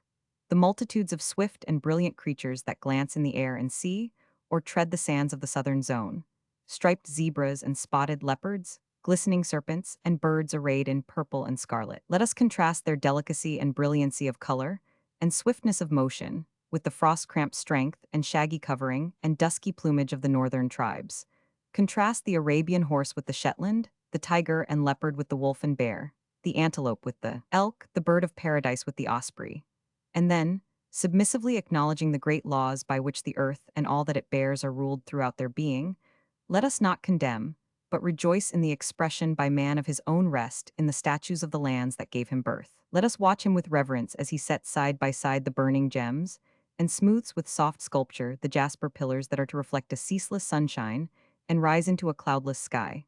The multitudes of swift and brilliant creatures that glance in the air and sea, or tread the sands of the southern zone. Striped zebras and spotted leopards, glistening serpents, and birds arrayed in purple and scarlet. Let us contrast their delicacy and brilliancy of color, and swiftness of motion, with the frost-cramped strength and shaggy covering and dusky plumage of the northern tribes. Contrast the Arabian horse with the Shetland, the tiger and leopard with the wolf and bear, the antelope with the elk, the bird of paradise with the osprey. And then, submissively acknowledging the great laws by which the earth and all that it bears are ruled throughout their being, let us not condemn, but rejoice in the expression by man of his own rest in the statues of the lands that gave him birth. Let us watch him with reverence as he sets side by side the burning gems and smooths with soft sculpture the jasper pillars that are to reflect a ceaseless sunshine and rise into a cloudless sky.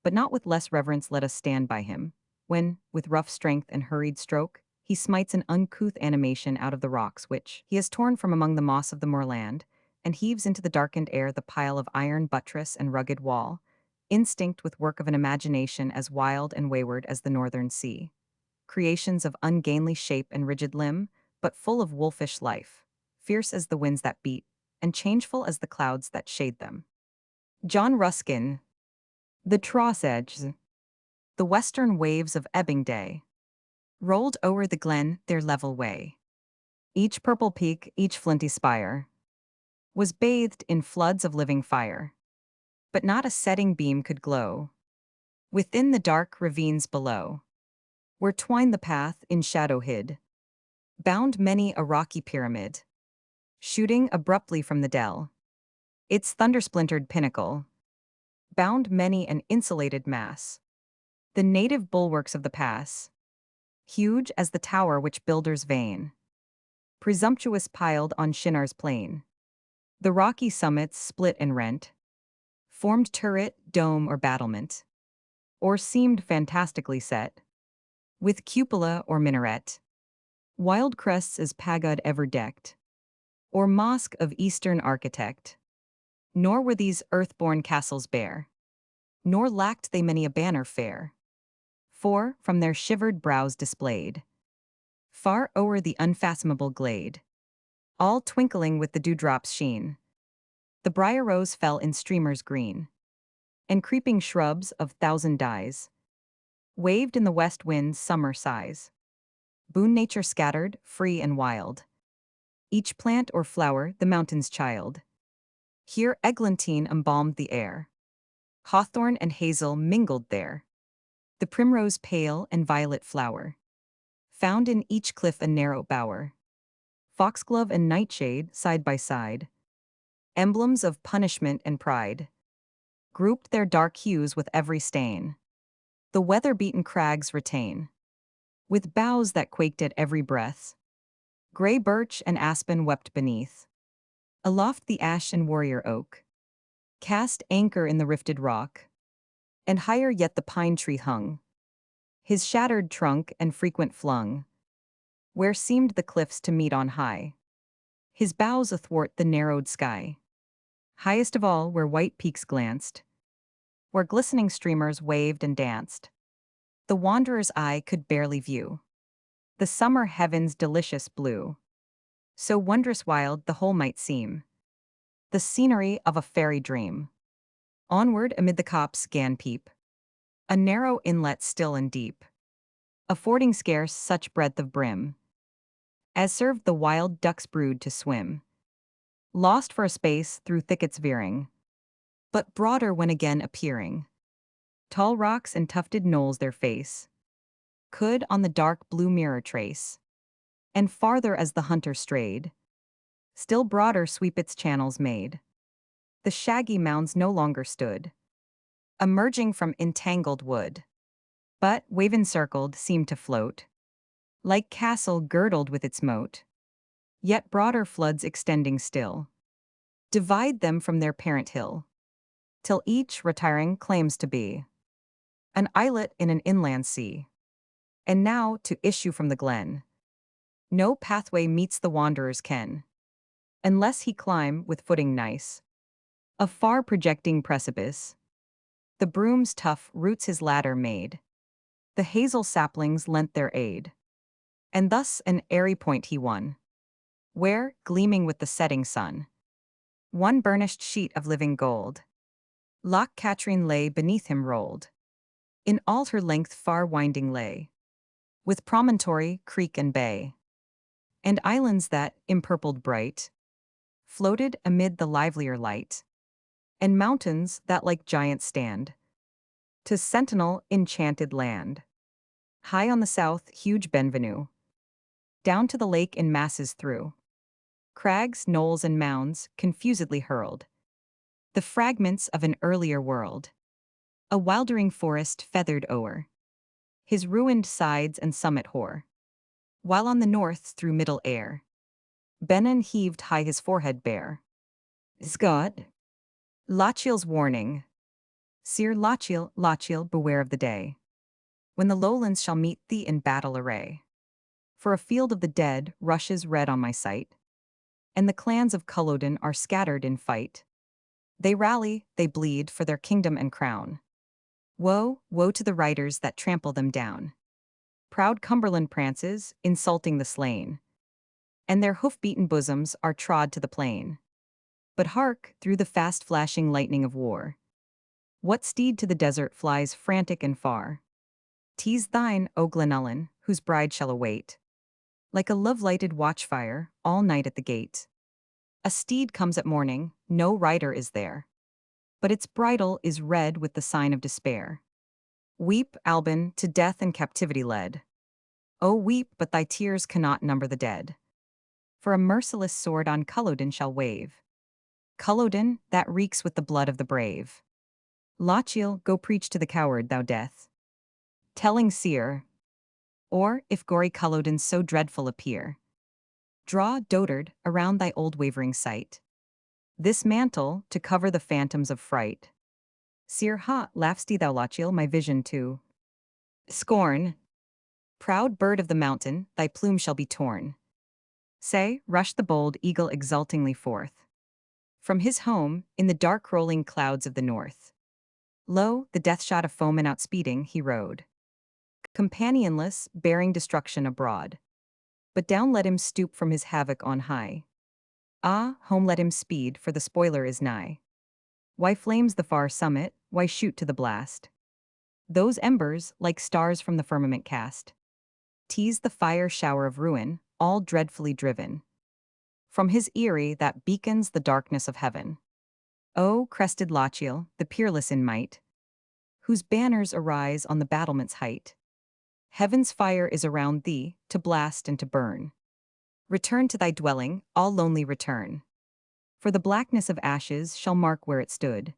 But not with less reverence let us stand by him, when, with rough strength and hurried stroke, he smites an uncouth animation out of the rocks which he has torn from among the moss of the moorland, and heaves into the darkened air the pile of iron buttress and rugged wall, instinct with work of an imagination as wild and wayward as the northern sea. Creations of ungainly shape and rigid limb, but full of wolfish life, fierce as the winds that beat, and changeful as the clouds that shade them. John Ruskin. The Trossachs. The western waves of ebbing day rolled o'er the glen their level way. Each purple peak, each flinty spire, was bathed in floods of living fire. But not a setting beam could glow within the dark ravines below, where twined the path in shadow hid, bound many a rocky pyramid, shooting abruptly from the dell. Its thunder-splintered pinnacle bound many an insulated mass, the native bulwarks of the pass, huge as the tower which builders vain, presumptuous piled on Shinar's plain. The rocky summits split and rent, formed turret, dome, or battlement, or seemed fantastically set, with cupola or minaret, wild crests as pagod ever decked, or mosque of eastern architect. Nor were these earth-born castles bare, nor lacked they many a banner fair, for, from their shivered brows displayed, far o'er the unfathomable glade, all twinkling with the dewdrop's sheen, the briar rose fell in streamers green, and creeping shrubs of thousand dyes waved in the west wind's summer sighs. Boon nature scattered, free and wild, each plant or flower the mountain's child. Here eglantine embalmed the air, hawthorn and hazel mingled there, the primrose pale and violet flower, found in each cliff a narrow bower. Foxglove and nightshade, side by side, emblems of punishment and pride, grouped their dark hues with every stain. The weather-beaten crags retain, with boughs that quaked at every breath. Gray birch and aspen wept beneath. Aloft the ash and warrior oak cast anchor in the rifted rock, and higher yet the pine tree hung, his shattered trunk and frequent flung, where seemed the cliffs to meet on high, his boughs athwart the narrowed sky. Highest of all, where white peaks glanced, where glistening streamers waved and danced, the wanderer's eye could barely view the summer heaven's delicious blue. So wondrous wild the whole might seem, the scenery of a fairy dream. Onward amid the copse 'gan peep, a narrow inlet still and deep, affording scarce such breadth of brim as served the wild duck's brood to swim, lost for a space through thickets veering, but broader when again appearing. Tall rocks and tufted knolls their face could on the dark blue mirror trace, and farther as the hunter strayed, still broader sweep its channels made. The shaggy mounds no longer stood, emerging from entangled wood, but, wave-encircled, seemed to float, like castle girdled with its moat. Yet broader floods extending still divide them from their parent hill, till each, retiring, claims to be an islet in an inland sea. And now, to issue from the glen, no pathway meets the wanderer's ken, unless he climb, with footing nice, a far projecting precipice. The broom's tough roots his ladder made, the hazel saplings lent their aid, and thus an airy point he won, where, gleaming with the setting sun, one burnished sheet of living gold, Loch Katrine lay beneath him rolled, in all her length far winding lay, with promontory, creek and bay, and islands that, empurpled bright, floated amid the livelier light, and mountains that like giants stand, to sentinel enchanted land. High on the south, huge Benvenue, down to the lake in masses through, crags, knolls, and mounds confusedly hurled, the fragments of an earlier world. A wildering forest feathered o'er his ruined sides and summit hoar, while on the north through middle air, Benin heaved high his forehead bare. Scott. Lachiel's warning. Sir Lachiel, Lachiel, beware of the day, when the lowlands shall meet thee in battle array. For a field of the dead rushes red on my sight, and the clans of Culloden are scattered in fight. They rally, they bleed for their kingdom and crown. Woe, woe to the riders that trample them down. Proud Cumberland prances, insulting the slain, and their hoof-beaten bosoms are trod to the plain. But hark, through the fast-flashing lightning of war, what steed to the desert flies frantic and far? 'Tis thine, O Glenullen, whose bride shall await, like a love-lighted watchfire, all night at the gate. A steed comes at morning, no rider is there, but its bridle is red with the sign of despair. Weep, Albin, to death and captivity led. Oh, weep, but thy tears cannot number the dead. For a merciless sword on Culloden shall wave. Culloden, that reeks with the blood of the brave. Lachiel, go preach to the coward, thou death. Telling seer. Or, if gory Culloden so dreadful appear, draw, dotard, around thy old wavering sight this mantle to cover the phantoms of fright. Seer, ha, laugh'st thou, Lachiel, my vision to scorn? Proud bird of the mountain, thy plume shall be torn. Say, rush the bold eagle exultingly forth from his home in the dark rolling clouds of the north. Lo, the death shot of foeman outspeeding, he rode, companionless, bearing destruction abroad. But down let him stoop from his havoc on high. Ah, home let him speed, for the spoiler is nigh. Why flames the far summit, why shoot to the blast? Those embers, like stars from the firmament cast, tease the fire shower of ruin, all dreadfully driven from his eyrie that beacons the darkness of heaven. O crested Lachiel, the peerless in might, whose banners arise on the battlement's height. Heaven's fire is around thee, to blast and to burn. Return to thy dwelling, all lonely return. For the blackness of ashes shall mark where it stood,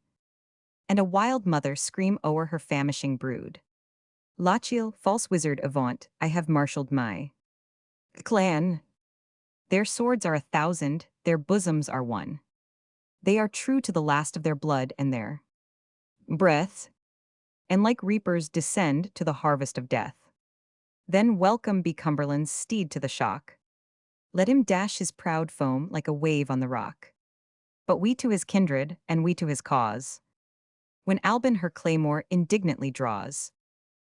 and a wild mother scream o'er her famishing brood. Lachiel, false wizard, avaunt, I have marshalled my clan. Their swords are 1,000, their bosoms are one. They are true to the last of their blood and their breath, and like reapers descend to the harvest of death. Then welcome be Cumberland's steed to the shock. Let him dash his proud foam like a wave on the rock. But we to his kindred, and we to his cause, when Albin her claymore indignantly draws,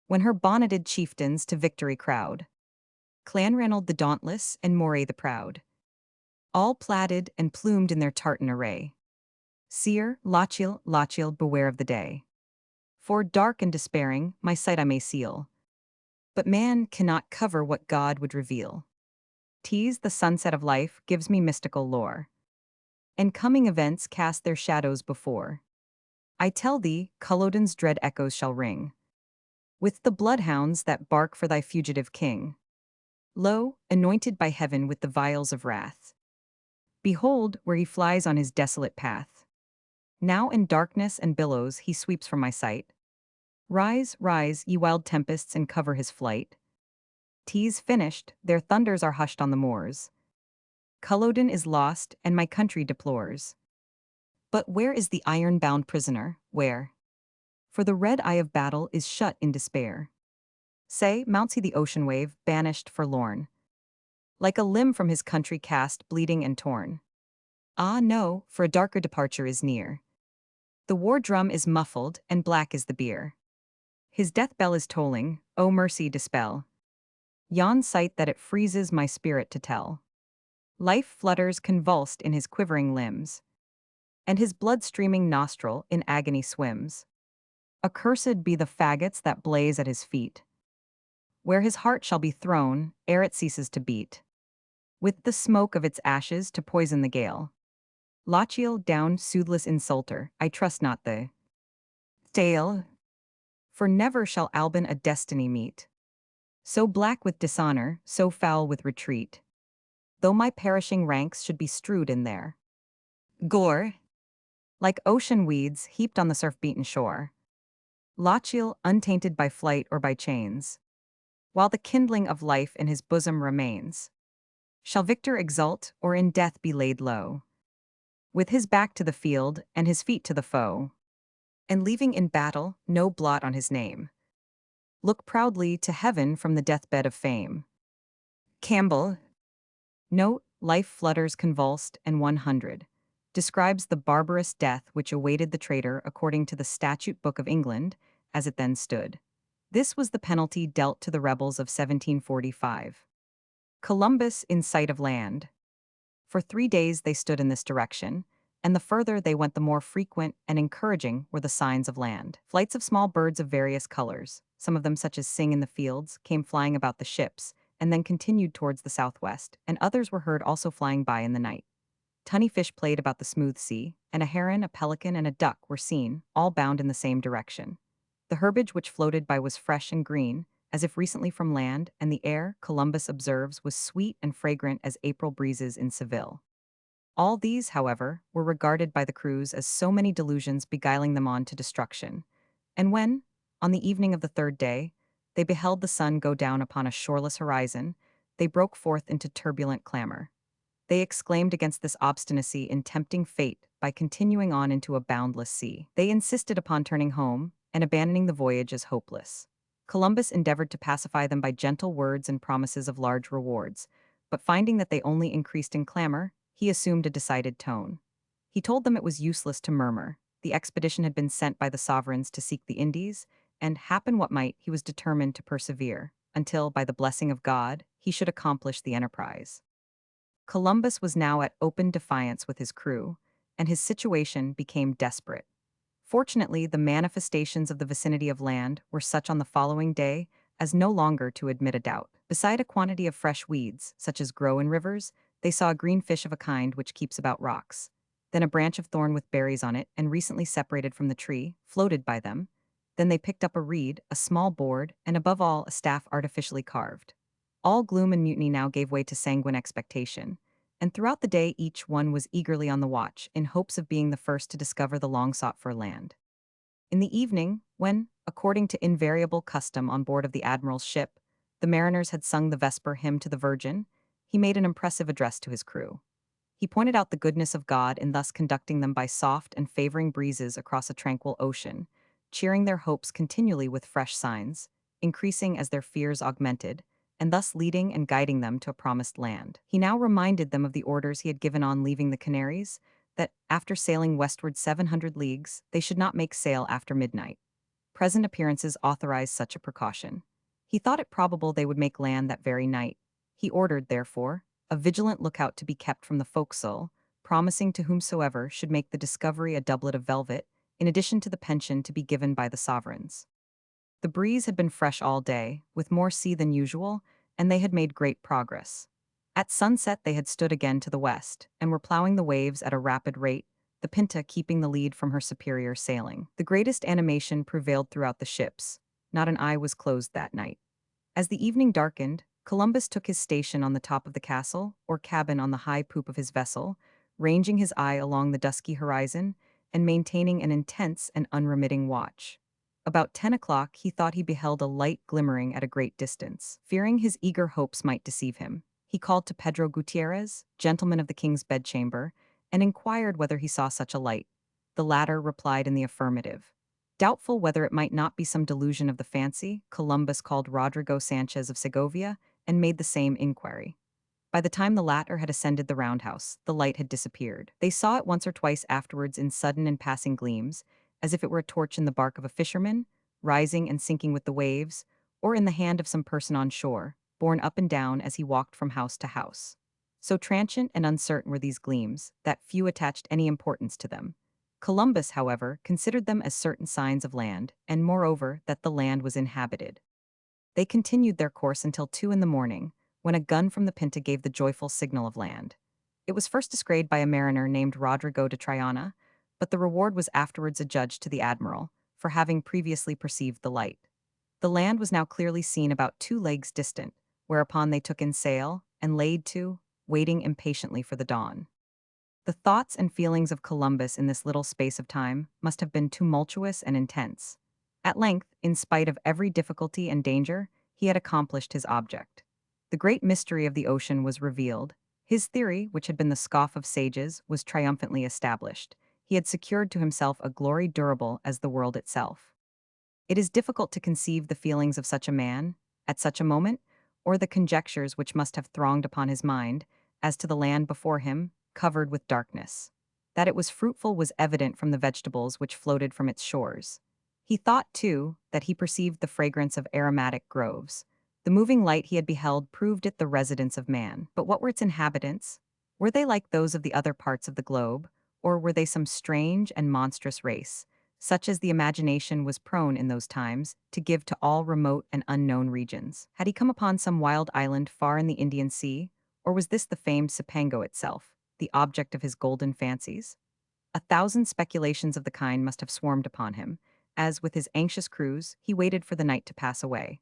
when her bonneted chieftains to victory crowd, Clanranald the dauntless and Moray the proud, all plaided and plumed in their tartan array. Seer, Lachiel, Lachiel, beware of the day. For dark and despairing, my sight I may seal, but man cannot cover what God would reveal. 'Tis the sunset of life gives me mystical lore, and coming events cast their shadows before. I tell thee, Culloden's dread echoes shall ring, with the bloodhounds that bark for thy fugitive king. Lo, anointed by heaven with the vials of wrath, behold, where he flies on his desolate path. Now in darkness and billows he sweeps from my sight. Rise, rise, ye wild tempests, and cover his flight. 'Tis finished, their thunders are hushed on the moors. Culloden is lost, and my country deplores. But where is the iron-bound prisoner, where? For the red eye of battle is shut in despair. Say, mounts he the ocean wave, banished, forlorn, like a limb from his country cast, bleeding and torn? Ah, no, for a darker departure is near. The war drum is muffled, and black is the bier. His death bell is tolling, O mercy dispel yon sight that it freezes my spirit to tell. Life flutters convulsed in his quivering limbs, and his blood-streaming nostril in agony swims. Accursed be the faggots that blaze at his feet, where his heart shall be thrown ere it ceases to beat, with the smoke of its ashes to poison the gale. Lachiel, down, soothless insulter, I trust not the tale, for never shall Albin a destiny meet, so black with dishonor, so foul with retreat, though my perishing ranks should be strewed in there. Gore, like ocean weeds heaped on the surf-beaten shore, Lochiel untainted by flight or by chains, while the kindling of life in his bosom remains. Shall victor exult, or in death be laid low, with his back to the field and his feet to the foe, and leaving in battle no blot on his name. Look proudly to heaven from the deathbed of fame. Campbell. Note, life flutters convulsed and 100. Describes the barbarous death which awaited the traitor according to the Statute Book of England, as it then stood. This was the penalty dealt to the rebels of 1745. Columbus in sight of land. For 3 days they stood in this direction, and the further they went the more frequent and encouraging were the signs of land. Flights of small birds of various colors, some of them such as sing in the fields, came flying about the ships, and then continued towards the southwest, and others were heard also flying by in the night. Tunny fish played about the smooth sea, and a heron, a pelican, and a duck were seen, all bound in the same direction. The herbage which floated by was fresh and green, as if recently from land, and the air, Columbus observes, was sweet and fragrant as April breezes in Seville. All these, however, were regarded by the crews as so many delusions beguiling them on to destruction. And when, on the evening of the third day, they beheld the sun go down upon a shoreless horizon, they broke forth into turbulent clamor. They exclaimed against this obstinacy in tempting fate by continuing on into a boundless sea. They insisted upon turning home and abandoning the voyage as hopeless. Columbus endeavored to pacify them by gentle words and promises of large rewards, but finding that they only increased in clamor, he assumed a decided tone. He told them it was useless to murmur. The expedition had been sent by the sovereigns to seek the Indies, and, happen what might, he was determined to persevere, until, by the blessing of God, he should accomplish the enterprise. Columbus was now at open defiance with his crew, and his situation became desperate. Fortunately, the manifestations of the vicinity of land were such on the following day as no longer to admit a doubt. Beside a quantity of fresh weeds, such as grow in rivers, they saw a green fish of a kind which keeps about rocks. Then a branch of thorn with berries on it, and recently separated from the tree, floated by them. Then they picked up a reed, a small board, and above all, a staff artificially carved. All gloom and mutiny now gave way to sanguine expectation, and throughout the day each one was eagerly on the watch, in hopes of being the first to discover the long-sought-for land. In the evening, when, according to invariable custom on board of the admiral's ship, the mariners had sung the vesper hymn to the Virgin, he made an impressive address to his crew. He pointed out the goodness of God in thus conducting them by soft and favoring breezes across a tranquil ocean, cheering their hopes continually with fresh signs, increasing as their fears augmented, and thus leading and guiding them to a promised land. He now reminded them of the orders he had given on leaving the Canaries, that, after sailing westward 700 leagues, they should not make sail after midnight. Present appearances authorized such a precaution. He thought it probable they would make land that very night. He ordered, therefore, a vigilant lookout to be kept from the forecastle, promising to whomsoever should make the discovery a doublet of velvet, in addition to the pension to be given by the sovereigns. The breeze had been fresh all day, with more sea than usual, and they had made great progress. At sunset they had stood again to the west, and were plowing the waves at a rapid rate, the Pinta keeping the lead from her superior sailing. The greatest animation prevailed throughout the ships. Not an eye was closed that night. As the evening darkened, Columbus took his station on the top of the castle, or cabin on the high poop of his vessel, ranging his eye along the dusky horizon, and maintaining an intense and unremitting watch. About 10 o'clock he thought he beheld a light glimmering at a great distance. Fearing his eager hopes might deceive him, he called to Pedro Gutierrez, gentleman of the king's bedchamber, and inquired whether he saw such a light. The latter replied in the affirmative. Doubtful whether it might not be some delusion of the fancy, Columbus called Rodrigo Sanchez of Segovia and made the same inquiry. By the time the latter had ascended the roundhouse, the light had disappeared. They saw it once or twice afterwards in sudden and passing gleams, as if it were a torch in the bark of a fisherman, rising and sinking with the waves, or in the hand of some person on shore, borne up and down as he walked from house to house. So transient and uncertain were these gleams, that few attached any importance to them. Columbus, however, considered them as certain signs of land, and moreover that the land was inhabited. They continued their course until 2 in the morning, when a gun from the Pinta gave the joyful signal of land. It was first descried by a mariner named Rodrigo de Triana, but the reward was afterwards adjudged to the admiral, for having previously perceived the light. The land was now clearly seen about 2 leagues distant, whereupon they took in sail, and laid to, waiting impatiently for the dawn. The thoughts and feelings of Columbus in this little space of time must have been tumultuous and intense. At length, in spite of every difficulty and danger, he had accomplished his object. The great mystery of the ocean was revealed. His theory, which had been the scoff of sages, was triumphantly established. He had secured to himself a glory durable as the world itself. It is difficult to conceive the feelings of such a man, at such a moment, or the conjectures which must have thronged upon his mind, as to the land before him, covered with darkness. That it was fruitful was evident from the vegetables which floated from its shores. He thought, too, that he perceived the fragrance of aromatic groves. The moving light he had beheld proved it the residence of man. But what were its inhabitants? Were they like those of the other parts of the globe, or were they some strange and monstrous race, such as the imagination was prone in those times to give to all remote and unknown regions? Had he come upon some wild island far in the Indian Sea, or was this the famed Cipango itself, the object of his golden fancies? 1,000 speculations of the kind must have swarmed upon him, as, with his anxious crews, he waited for the night to pass away,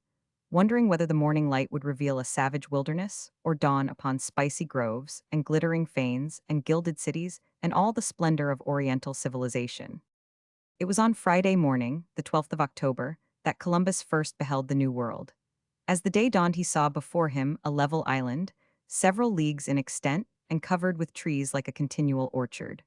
wondering whether the morning light would reveal a savage wilderness, or dawn upon spicy groves, and glittering fanes, and gilded cities, and all the splendor of Oriental civilization. It was on Friday morning, the 12th of October, that Columbus first beheld the New World. As the day dawned, he saw before him a level island, several leagues in extent, and covered with trees like a continual orchard.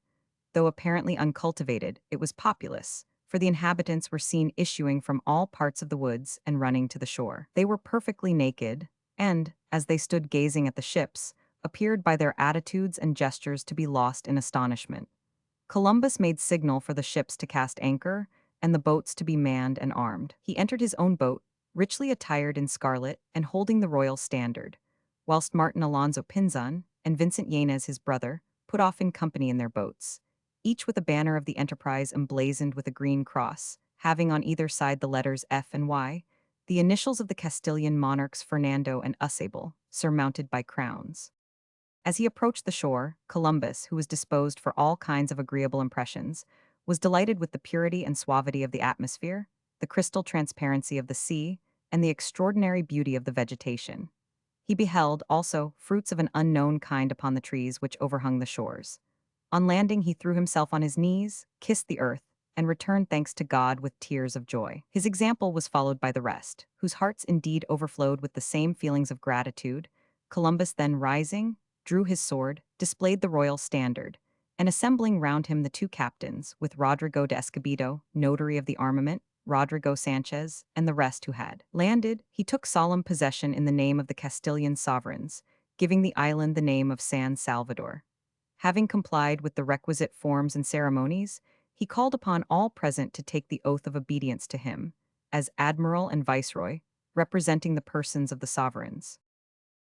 Though apparently uncultivated, it was populous, for the inhabitants were seen issuing from all parts of the woods and running to the shore. They were perfectly naked, and, as they stood gazing at the ships, appeared by their attitudes and gestures to be lost in astonishment. Columbus made signal for the ships to cast anchor, and the boats to be manned and armed. He entered his own boat, richly attired in scarlet and holding the royal standard, whilst Martin Alonso Pinzon and Vincent Yanez his brother put off in company in their boats, each with a banner of the enterprise emblazoned with a green cross, having on either side the letters F and Y, the initials of the Castilian monarchs Fernando and Eusebio, surmounted by crowns. As he approached the shore, Columbus, who was disposed for all kinds of agreeable impressions, was delighted with the purity and suavity of the atmosphere, the crystal transparency of the sea, and the extraordinary beauty of the vegetation. He beheld, also, fruits of an unknown kind upon the trees which overhung the shores. On landing, he threw himself on his knees, kissed the earth, and returned thanks to God with tears of joy. His example was followed by the rest, whose hearts indeed overflowed with the same feelings of gratitude. Columbus then rising, drew his sword, displayed the royal standard, and assembling round him the two captains, with Rodrigo de Escobedo, notary of the armament, Rodrigo Sanchez, and the rest who had landed, he took solemn possession in the name of the Castilian sovereigns, giving the island the name of San Salvador. Having complied with the requisite forms and ceremonies, he called upon all present to take the oath of obedience to him, as admiral and viceroy, representing the persons of the sovereigns.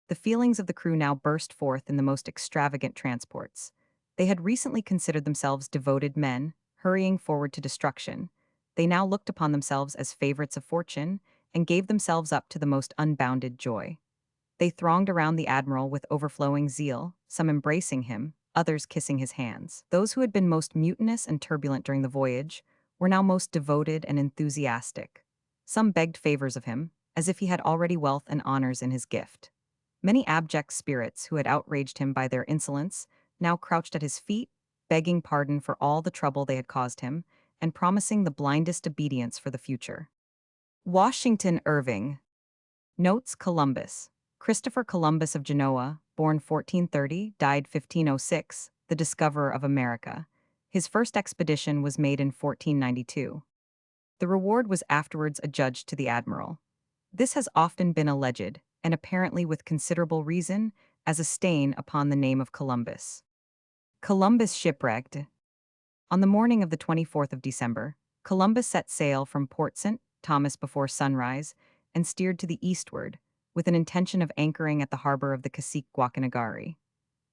The feelings of the crew now burst forth in the most extravagant transports. They had recently considered themselves devoted men, hurrying forward to destruction. They now looked upon themselves as favorites of fortune, and gave themselves up to the most unbounded joy. They thronged around the admiral with overflowing zeal, some embracing him, others kissing his hands. Those who had been most mutinous and turbulent during the voyage were now most devoted and enthusiastic. Some begged favors of him, as if he had already wealth and honors in his gift. Many abject spirits who had outraged him by their insolence now crouched at his feet, begging pardon for all the trouble they had caused him, and promising the blindest obedience for the future. Washington Irving. Notes: Columbus. Christopher Columbus of Genoa, born 1430, died 1506, the discoverer of America. His first expedition was made in 1492. The reward was afterwards adjudged to the admiral. This has often been alleged, and apparently with considerable reason, as a stain upon the name of Columbus. Columbus shipwrecked. On the morning of the 24th of December, Columbus set sail from Port St. Thomas before sunrise and steered to the eastward, with an intention of anchoring at the harbor of the Cacique Guacanagari.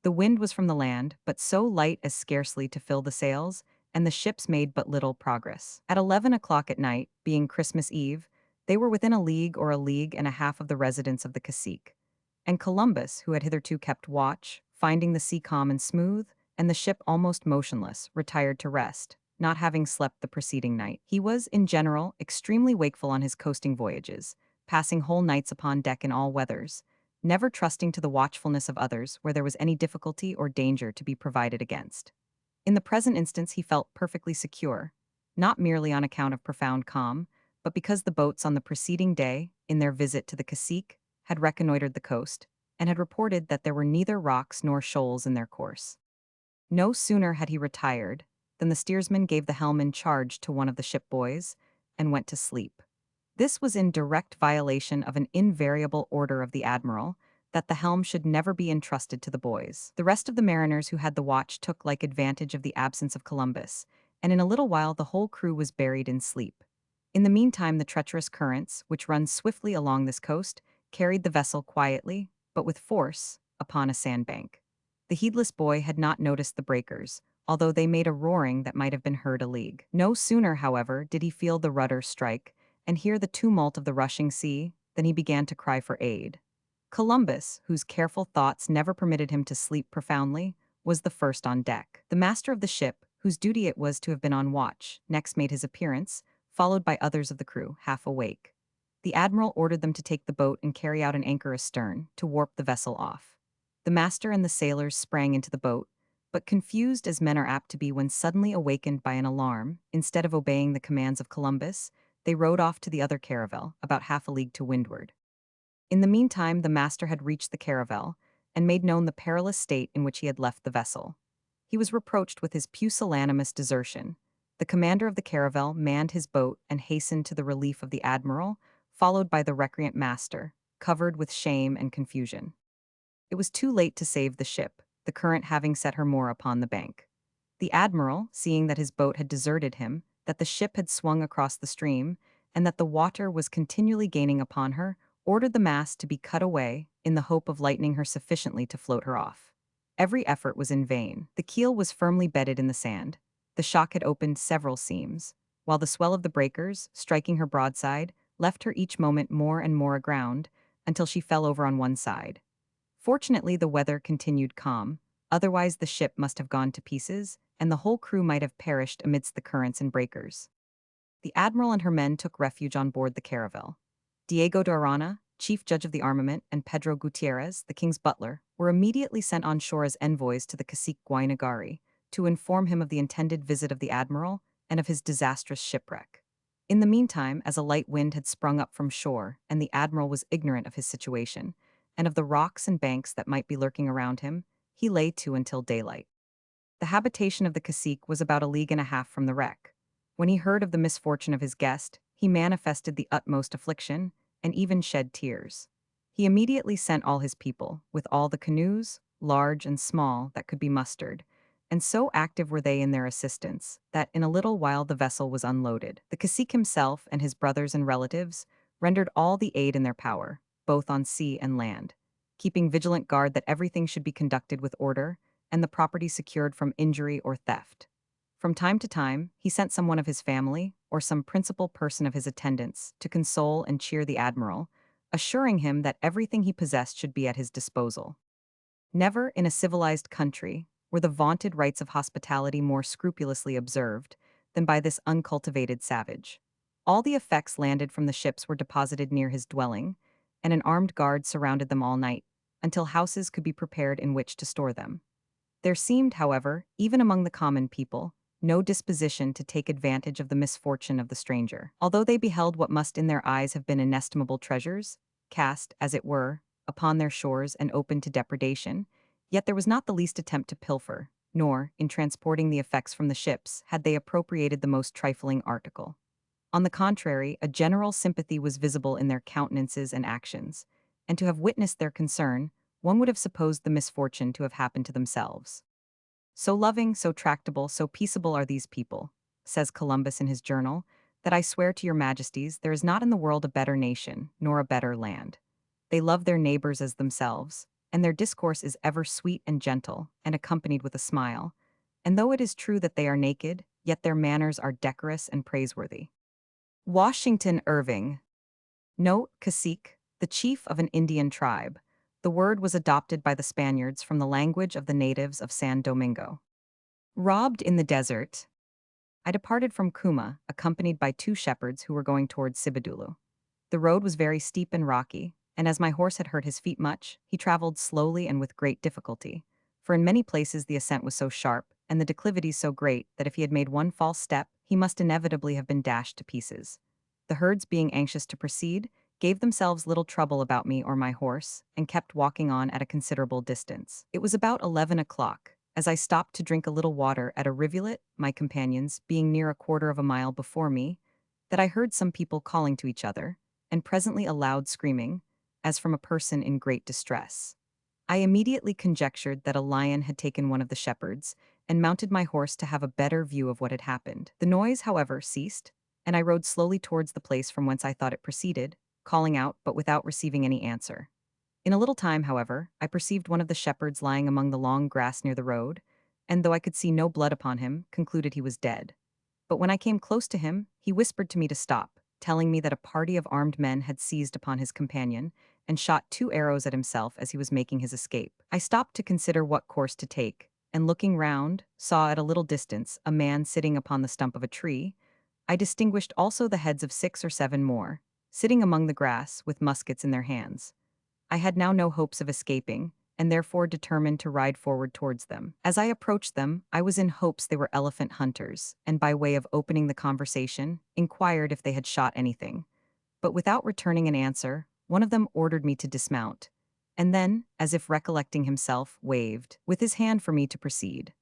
The wind was from the land, but so light as scarcely to fill the sails, and the ships made but little progress. At 11 o'clock at night, being Christmas Eve, they were within a league or a league and a half of the residence of the cacique. And Columbus, who had hitherto kept watch, finding the sea calm and smooth, and the ship almost motionless, retired to rest, not having slept the preceding night. He was, in general, extremely wakeful on his coasting voyages, passing whole nights upon deck in all weathers, never trusting to the watchfulness of others where there was any difficulty or danger to be provided against. In the present instance he felt perfectly secure, not merely on account of profound calm, but because the boats on the preceding day, in their visit to the cacique, had reconnoitered the coast and had reported that there were neither rocks nor shoals in their course. No sooner had he retired than the steersman gave the helm in charge to one of the ship boys and went to sleep. This was in direct violation of an invariable order of the admiral that the helm should never be entrusted to the boys. The rest of the mariners who had the watch took like advantage of the absence of Columbus, and in a little while the whole crew was buried in sleep. In the meantime, the treacherous currents, which run swiftly along this coast, carried the vessel quietly, but with force, upon a sandbank. The heedless boy had not noticed the breakers, although they made a roaring that might have been heard a league. No sooner, however, did he feel the rudder strike and hear the tumult of the rushing sea than he began to cry for aid. Columbus, whose careful thoughts never permitted him to sleep profoundly, was the first on deck. The master of the ship, whose duty it was to have been on watch, next made his appearance, followed by others of the crew, half awake. The admiral ordered them to take the boat and carry out an anchor astern, to warp the vessel off. The master and the sailors sprang into the boat, but confused as men are apt to be when suddenly awakened by an alarm, instead of obeying the commands of Columbus, they rowed off to the other caravel, about half a league to windward. In the meantime, the master had reached the caravel and made known the perilous state in which he had left the vessel. He was reproached with his pusillanimous desertion. The commander of the caravel manned his boat and hastened to the relief of the admiral, followed by the recreant master, covered with shame and confusion. It was too late to save the ship, the current having set her moor upon the bank. The admiral, seeing that his boat had deserted him, that the ship had swung across the stream, and that the water was continually gaining upon her, ordered the mast to be cut away in the hope of lightening her sufficiently to float her off. Every effort was in vain. The keel was firmly bedded in the sand. The shock had opened several seams, while the swell of the breakers, striking her broadside, left her each moment more and more aground, until she fell over on one side. Fortunately, the weather continued calm, otherwise the ship must have gone to pieces, and the whole crew might have perished amidst the currents and breakers. The admiral and her men took refuge on board the caravel. Diego de Arana, chief judge of the armament, and Pedro Gutierrez, the king's butler, were immediately sent on shore as envoys to the cacique Guaynagari to inform him of the intended visit of the admiral and of his disastrous shipwreck. In the meantime, as a light wind had sprung up from shore, and the admiral was ignorant of his situation, and of the rocks and banks that might be lurking around him, he lay to until daylight. The habitation of the cacique was about a league and a half from the wreck. When he heard of the misfortune of his guest, he manifested the utmost affliction, and even shed tears. He immediately sent all his people, with all the canoes, large and small, that could be mustered, and so active were they in their assistance, that in a little while the vessel was unloaded. The cacique himself and his brothers and relatives rendered all the aid in their power, both on sea and land, keeping vigilant guard that everything should be conducted with order, and the property secured from injury or theft. From time to time, he sent some one of his family, or some principal person of his attendants, to console and cheer the admiral, assuring him that everything he possessed should be at his disposal. Never, in a civilized country, were the vaunted rights of hospitality more scrupulously observed than by this uncultivated savage. All the effects landed from the ships were deposited near his dwelling, and an armed guard surrounded them all night, until houses could be prepared in which to store them. There seemed, however, even among the common people, no disposition to take advantage of the misfortune of the stranger. Although they beheld what must in their eyes have been inestimable treasures, cast, as it were, upon their shores and open to depredation, yet there was not the least attempt to pilfer, nor, in transporting the effects from the ships, had they appropriated the most trifling article. On the contrary, a general sympathy was visible in their countenances and actions, and to have witnessed their concern, one would have supposed the misfortune to have happened to themselves. So loving, so tractable, so peaceable are these people, says Columbus in his journal, that I swear to your majesties there is not in the world a better nation, nor a better land. They love their neighbors as themselves, and their discourse is ever sweet and gentle, and accompanied with a smile. And though it is true that they are naked, yet their manners are decorous and praiseworthy. Washington Irving. Note, cacique, the chief of an Indian tribe. The word was adopted by the Spaniards from the language of the natives of San Domingo. Robbed in the desert. I departed from Kuma, accompanied by 2 shepherds who were going towards Cibadulu. The road was very steep and rocky, and as my horse had hurt his feet much, he traveled slowly and with great difficulty, for in many places the ascent was so sharp, and the declivities so great, that if he had made one false step, he must inevitably have been dashed to pieces. The herds, being anxious to proceed, gave themselves little trouble about me or my horse, and kept walking on at a considerable distance. It was about 11 o'clock, as I stopped to drink a little water at a rivulet, my companions being near a quarter of a mile before me, that I heard some people calling to each other, and presently a loud screaming, as from a person in great distress. I immediately conjectured that a lion had taken one of the shepherds, and mounted my horse to have a better view of what had happened. The noise, however, ceased, and I rode slowly towards the place from whence I thought it proceeded, calling out, but without receiving any answer. In a little time, however, I perceived one of the shepherds lying among the long grass near the road, and though I could see no blood upon him, concluded he was dead. But when I came close to him, he whispered to me to stop, telling me that a party of armed men had seized upon his companion and shot 2 arrows at himself as he was making his escape. I stopped to consider what course to take, and looking round, saw at a little distance a man sitting upon the stump of a tree. I distinguished also the heads of 6 or 7 more, sitting among the grass with muskets in their hands. I had now no hopes of escaping, and therefore determined to ride forward towards them. As I approached them, I was in hopes they were elephant hunters, and by way of opening the conversation, inquired if they had shot anything. But without returning an answer, one of them ordered me to dismount, and then, as if recollecting himself, waved with his hand for me to proceed.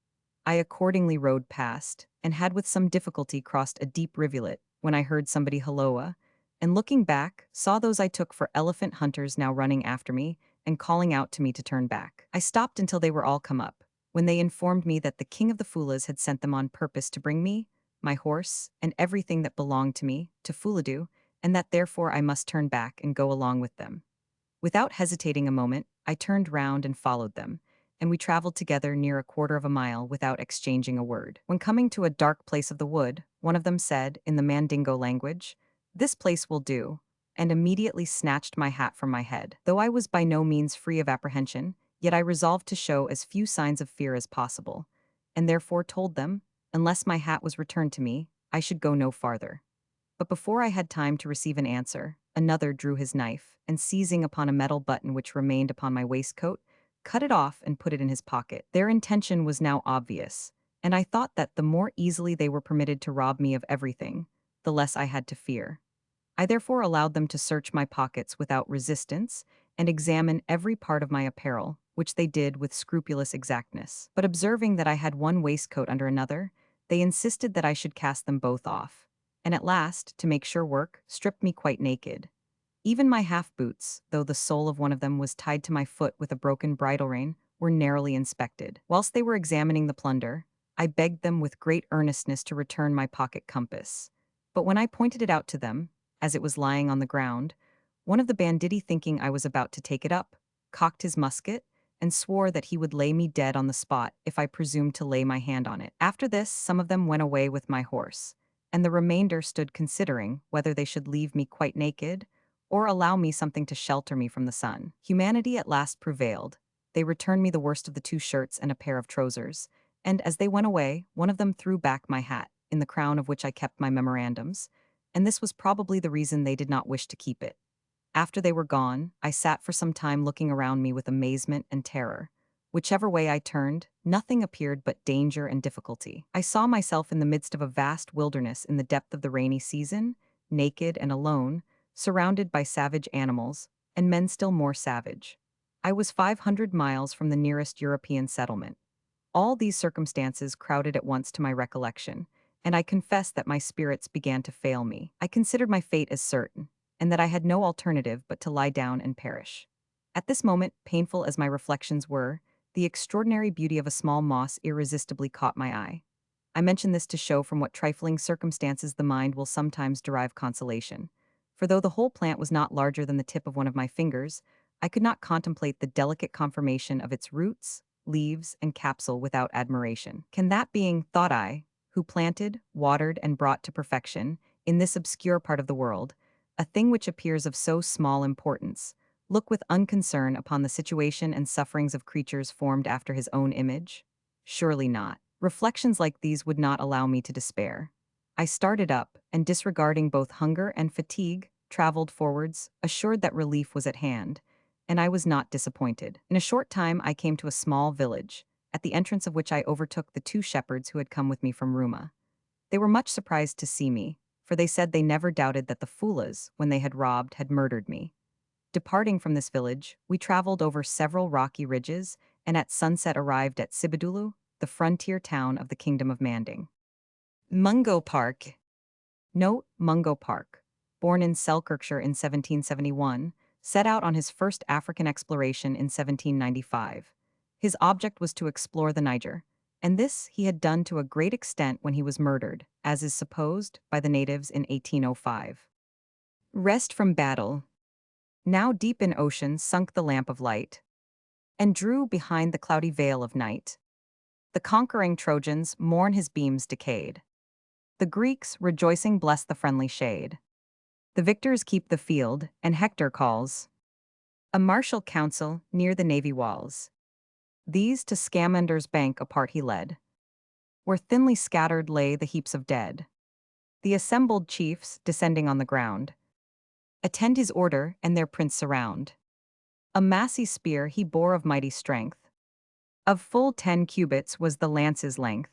I accordingly rode past, and had with some difficulty crossed a deep rivulet, when I heard somebody halloa, and looking back, saw those I took for elephant hunters now running after me, and calling out to me to turn back. I stopped until they were all come up, when they informed me that the king of the Fulas had sent them on purpose to bring me, my horse, and everything that belonged to me, to Fuladu, and that therefore I must turn back and go along with them. Without hesitating a moment, I turned round and followed them, and we traveled together near a quarter of a mile without exchanging a word. When coming to a dark place of the wood, one of them said, in the Mandingo language, "This place will do," and immediately snatched my hat from my head. Though I was by no means free of apprehension, yet I resolved to show as few signs of fear as possible, and therefore told them, unless my hat was returned to me, I should go no farther. But before I had time to receive an answer, another drew his knife, and seizing upon a metal button which remained upon my waistcoat, cut it off and put it in his pocket. Their intention was now obvious, and I thought that the more easily they were permitted to rob me of everything, the less I had to fear. I therefore allowed them to search my pockets without resistance and examine every part of my apparel, which they did with scrupulous exactness. But observing that I had one waistcoat under another, they insisted that I should cast them both off, and at last, to make sure work, stripped me quite naked. Even my half-boots, though the sole of one of them was tied to my foot with a broken bridle rein, were narrowly inspected. Whilst they were examining the plunder, I begged them with great earnestness to return my pocket compass. But when I pointed it out to them, as it was lying on the ground, one of the banditti, thinking I was about to take it up, cocked his musket, and swore that he would lay me dead on the spot if I presumed to lay my hand on it. After this, some of them went away with my horse, and the remainder stood considering whether they should leave me quite naked, or allow me something to shelter me from the sun. Humanity at last prevailed. They returned me the worst of the 2 shirts and a pair of trousers, and as they went away, one of them threw back my hat, in the crown of which I kept my memorandums, and this was probably the reason they did not wish to keep it. After they were gone, I sat for some time looking around me with amazement and terror. Whichever way I turned, nothing appeared but danger and difficulty. I saw myself in the midst of a vast wilderness in the depth of the rainy season, naked and alone, surrounded by savage animals, and men still more savage. I was 500 miles from the nearest European settlement. All these circumstances crowded at once to my recollection, and I confess that my spirits began to fail me. I considered my fate as certain, and that I had no alternative but to lie down and perish. At this moment, painful as my reflections were, the extraordinary beauty of a small moss irresistibly caught my eye. I mention this to show from what trifling circumstances the mind will sometimes derive consolation. For though the whole plant was not larger than the tip of one of my fingers, I could not contemplate the delicate conformation of its roots, leaves, and capsule without admiration. Can that being, thought I, who planted, watered, and brought to perfection, in this obscure part of the world, a thing which appears of so small importance, look with unconcern upon the situation and sufferings of creatures formed after his own image? Surely not. Reflections like these would not allow me to despair. I started up, and disregarding both hunger and fatigue, traveled forwards, assured that relief was at hand, and I was not disappointed. In a short time I came to a small village, at the entrance of which I overtook the 2 shepherds who had come with me from Ruma. They were much surprised to see me, for they said they never doubted that the Fulas, when they had robbed, had murdered me. Departing from this village, we traveled over several rocky ridges, and at sunset arrived at Sibidulu, the frontier town of the Kingdom of Manding. Mungo Park. Note, Mungo Park, born in Selkirkshire in 1771, set out on his first African exploration in 1795. His object was to explore the Niger, and this he had done to a great extent when he was murdered, as is supposed, by the natives in 1805. Rest from battle. Now deep in ocean sunk the lamp of light, and drew behind the cloudy veil of night. The conquering Trojans mourn his beams decayed. The Greeks, rejoicing, bless the friendly shade. The victors keep the field, and Hector calls a martial council near the navy walls. These to Scamander's bank apart he led, where thinly scattered lay the heaps of dead. The assembled chiefs, descending on the ground, attend his order and their prince surround. A massy spear he bore of mighty strength. Of full 10 cubits was the lance's length.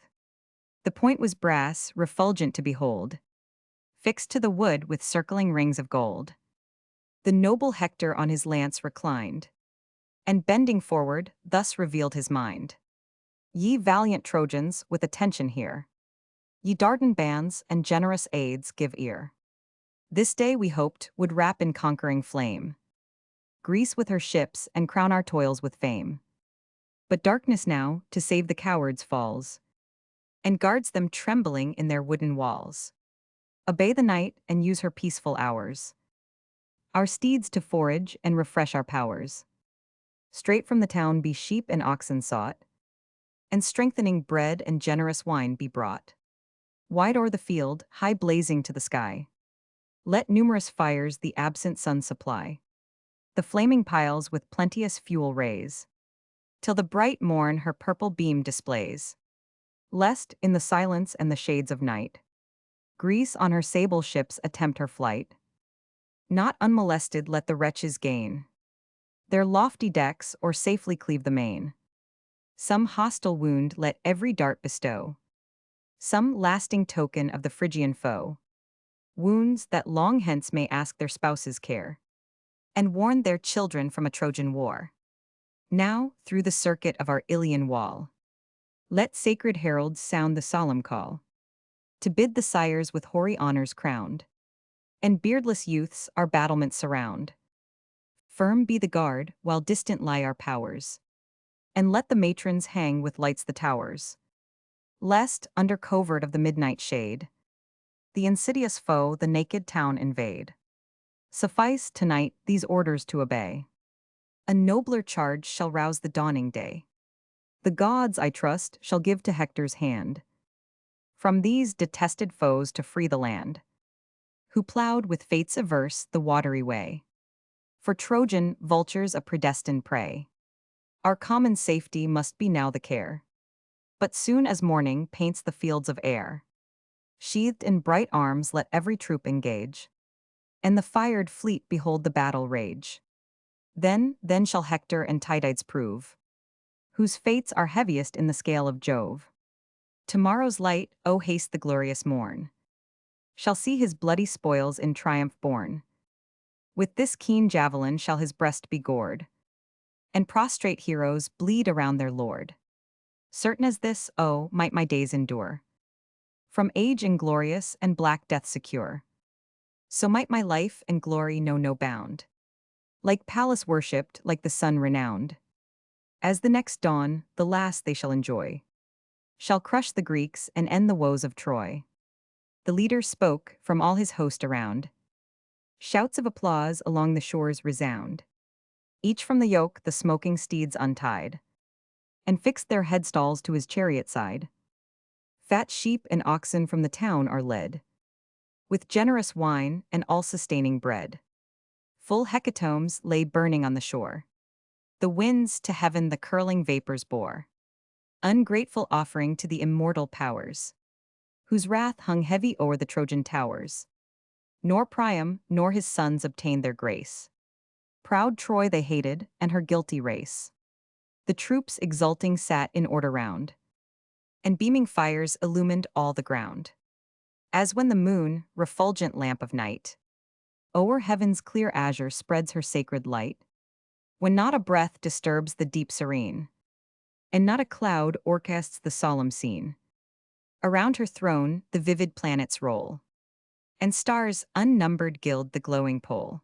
The point was brass, refulgent to behold, fixed to the wood with circling rings of gold. The noble Hector on his lance reclined, and bending forward, thus revealed his mind. Ye valiant Trojans, with attention hear. Ye Dardan bands and generous aids give ear. This day we hoped would wrap in conquering flame Greece with her ships and crown our toils with fame. But darkness now, to save the cowards, falls, and guards them trembling in their wooden walls. Obey the night and use her peaceful hours, our steeds to forage and refresh our powers. Straight from the town be sheep and oxen sought, and strengthening bread and generous wine be brought. Wide o'er the field, high blazing to the sky, let numerous fires the absent sun supply. The flaming piles with plenteous fuel raise, till the bright morn her purple beam displays. Lest, in the silence and the shades of night, Greece on her sable ships attempt her flight. Not unmolested let the wretches gain their lofty decks or safely cleave the main. Some hostile wound let every dart bestow, some lasting token of the Phrygian foe. Wounds that long hence may ask their spouses' care, and warn their children from a Trojan war. Now, through the circuit of our Ilian wall, let sacred heralds sound the solemn call, to bid the sires with hoary honors crowned, and beardless youths our battlements surround. Firm be the guard, while distant lie our powers, and let the matrons hang with lights the towers. Lest, under covert of the midnight shade, the insidious foe the naked town invade. Suffice, tonight, these orders to obey. A nobler charge shall rouse the dawning day. The gods, I trust, shall give to Hector's hand, from these detested foes to free the land, who plowed with fates averse the watery way. For Trojan vultures a predestined prey. Our common safety must be now the care. But soon as morning paints the fields of air, sheathed in bright arms let every troop engage, and the fired fleet behold the battle rage. Then shall Hector and Tydides prove, whose fates are heaviest in the scale of Jove. Tomorrow's light, oh haste the glorious morn, shall see his bloody spoils in triumph borne. With this keen javelin shall his breast be gored, and prostrate heroes bleed around their lord. Certain as this, oh, might my days endure, from age inglorious and black death secure. So might my life and glory know no bound, like Pallas worshipped, like the sun renowned. As the next dawn, the last they shall enjoy, shall crush the Greeks and end the woes of Troy. The leader spoke from all his host around. Shouts of applause along the shores resound. Each from the yoke the smoking steeds untied, and fixed their headstalls to his chariot side. Fat sheep and oxen from the town are led, with generous wine and all-sustaining bread. Full hecatombs lay burning on the shore. The winds to heaven the curling vapors bore. Ungrateful offering to the immortal powers, whose wrath hung heavy o'er the Trojan towers. Nor Priam nor his sons obtained their grace. Proud Troy they hated, and her guilty race. The troops exulting sat in order round, and beaming fires illumined all the ground. As when the moon, refulgent lamp of night, o'er heaven's clear azure spreads her sacred light, when not a breath disturbs the deep serene, and not a cloud o'ercasts the solemn scene. Around her throne the vivid planets roll, and stars unnumbered gild the glowing pole.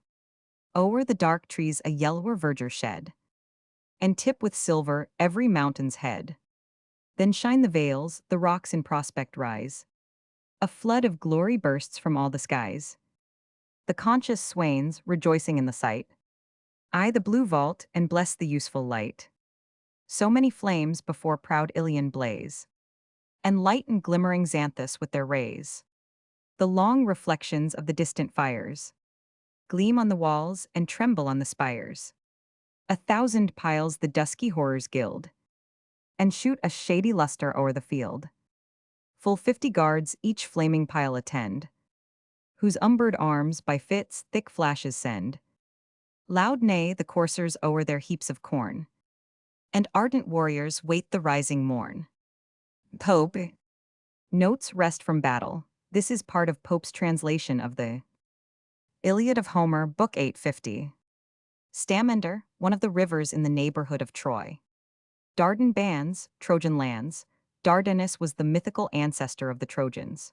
O'er the dark trees a yellower verdure shed, and tip with silver every mountain's head. Then shine the vales, the rocks in prospect rise. A flood of glory bursts from all the skies. The conscious swains, rejoicing in the sight, eye the blue vault and bless the useful light. So many flames before proud Ilion blaze, and light and glimmering Xanthus with their rays. The long reflections of the distant fires gleam on the walls and tremble on the spires. 1,000 piles the dusky horrors gild, and shoot a shady luster o'er the field. Full 50 guards each flaming pile attend, whose umbered arms by fits thick flashes send. Loud neigh the coursers o'er their heaps of corn, and ardent warriors wait the rising morn. Pope. Notes rest from battle. This is part of Pope's translation of the Iliad of Homer, Book 850. Stamender, one of the rivers in the neighborhood of Troy. Dardan bands, Trojan lands. Dardanus was the mythical ancestor of the Trojans.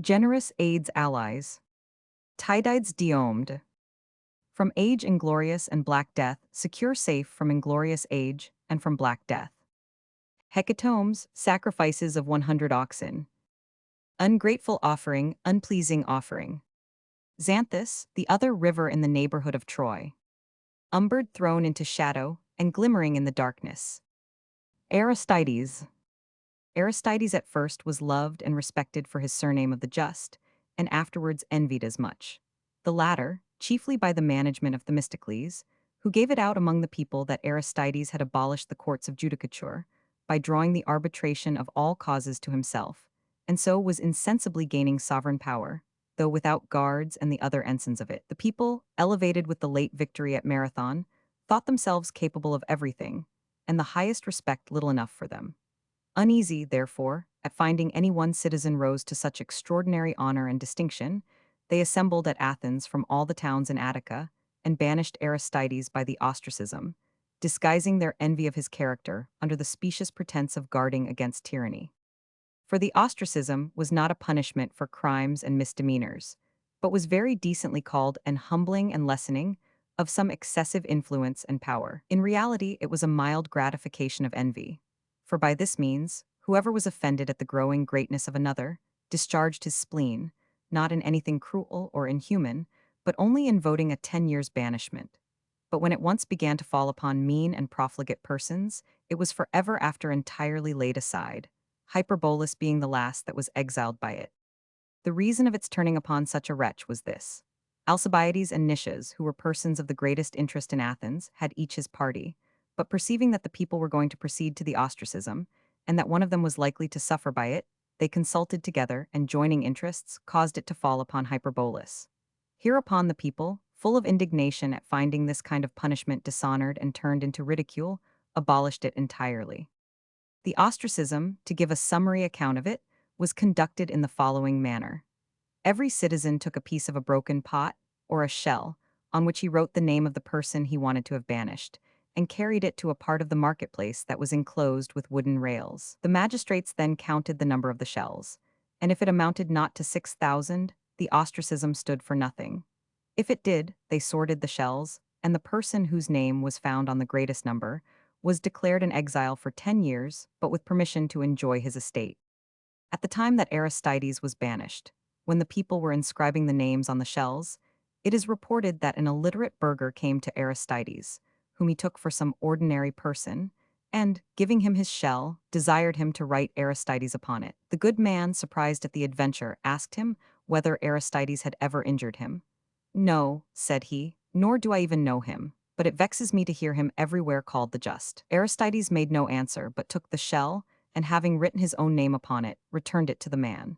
Generous aids allies. Tydides deomed. From age inglorious and black death, secure safe from inglorious age and from black death. Hecatombs, sacrifices of 100 oxen. Ungrateful offering, unpleasing offering. Xanthus, the other river in the neighborhood of Troy. Umbered thrown into shadow and glimmering in the darkness. Aristides. Aristides at first was loved and respected for his surname of the Just, and afterwards envied as much. The latter, chiefly by the management of Themistocles, who gave it out among the people that Aristides had abolished the courts of judicature, by drawing the arbitration of all causes to himself, and so was insensibly gaining sovereign power, though without guards and the other ensigns of it. The people, elevated with the late victory at Marathon, thought themselves capable of everything, and the highest respect little enough for them. Uneasy, therefore, at finding any one citizen rose to such extraordinary honor and distinction, they assembled at Athens from all the towns in Attica, and banished Aristides by the ostracism, disguising their envy of his character under the specious pretense of guarding against tyranny. For the ostracism was not a punishment for crimes and misdemeanors, but was very decently called an humbling and lessening of some excessive influence and power. In reality, it was a mild gratification of envy, for by this means, whoever was offended at the growing greatness of another discharged his spleen, not in anything cruel or inhuman, but only in voting a 10 years' banishment. But when it once began to fall upon mean and profligate persons, it was forever after entirely laid aside, Hyperbolus being the last that was exiled by it. The reason of its turning upon such a wretch was this. Alcibiades and Nicias, who were persons of the greatest interest in Athens, had each his party, but perceiving that the people were going to proceed to the ostracism, and that one of them was likely to suffer by it, they consulted together and, joining interests, caused it to fall upon Hyperbolus. Hereupon the people, full of indignation at finding this kind of punishment dishonored and turned into ridicule, abolished it entirely. The ostracism, to give a summary account of it, was conducted in the following manner. Every citizen took a piece of a broken pot, or a shell, on which he wrote the name of the person he wanted to have banished, and carried it to a part of the marketplace that was enclosed with wooden rails. The magistrates then counted the number of the shells, and if it amounted not to 6,000, the ostracism stood for nothing. If it did, they sorted the shells, and the person whose name was found on the greatest number was declared an exile for 10 years, but with permission to enjoy his estate. At the time that Aristides was banished, when the people were inscribing the names on the shells, it is reported that an illiterate burgher came to Aristides, whom he took for some ordinary person, and, giving him his shell, desired him to write Aristides upon it. The good man, surprised at the adventure, asked him whether Aristides had ever injured him. "No," said he, "nor do I even know him, but it vexes me to hear him everywhere called the Just." Aristides made no answer, but took the shell, and having written his own name upon it, returned it to the man.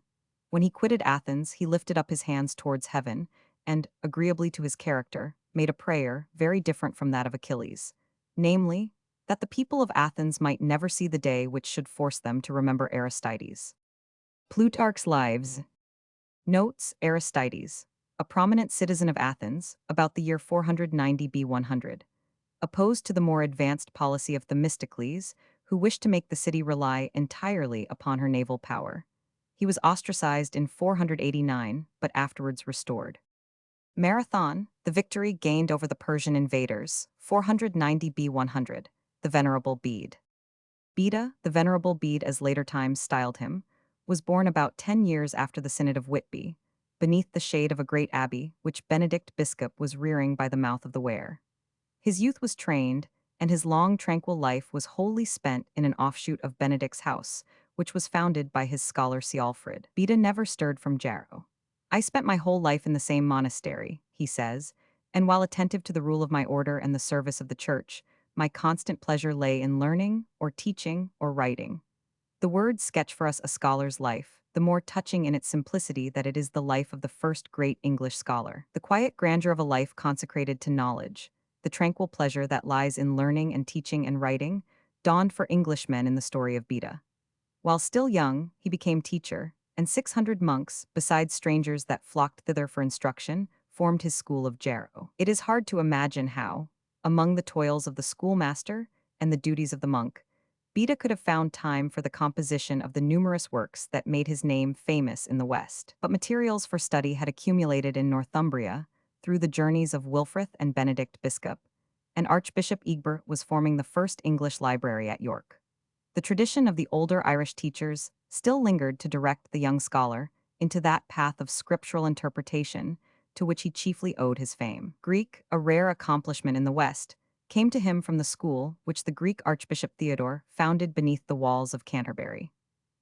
When he quitted Athens, he lifted up his hands towards heaven, and, agreeably to his character, made a prayer very different from that of Achilles, namely, that the people of Athens might never see the day which should force them to remember Aristides. Plutarch's Lives. Notes Aristides, a prominent citizen of Athens, about the year 490 B 100, opposed to the more advanced policy of Themistocles, who wished to make the city rely entirely upon her naval power. He was ostracized in 489, but afterwards restored. Marathon, the victory gained over the Persian invaders, 490 B 100, the Venerable Bede. Beda, the Venerable Bede as later times styled him, was born about 10 years after the Synod of Whitby, beneath the shade of a great abbey which Benedict Biscop was rearing by the mouth of the Wear. His youth was trained, and his long tranquil life was wholly spent in an offshoot of Benedict's house, which was founded by his scholar Ceolfrid. Beda never stirred from Jarrow. I spent my whole life in the same monastery, he says, and while attentive to the rule of my order and the service of the church, my constant pleasure lay in learning, or teaching, or writing. The words sketch for us a scholar's life, the more touching in its simplicity that it is the life of the first great English scholar. The quiet grandeur of a life consecrated to knowledge, the tranquil pleasure that lies in learning and teaching and writing, dawned for Englishmen in the story of Beda. While still young, he became teacher, and 600 monks, besides strangers that flocked thither for instruction, formed his school of Jarrow. It is hard to imagine how, among the toils of the schoolmaster and the duties of the monk, Beda could have found time for the composition of the numerous works that made his name famous in the West. But materials for study had accumulated in Northumbria through the journeys of Wilfrith and Benedict Biscop, and Archbishop Egbert was forming the first English library at York. The tradition of the older Irish teachers still lingered to direct the young scholar into that path of scriptural interpretation to which he chiefly owed his fame. Greek, a rare accomplishment in the West, came to him from the school which the Greek Archbishop Theodore founded beneath the walls of Canterbury.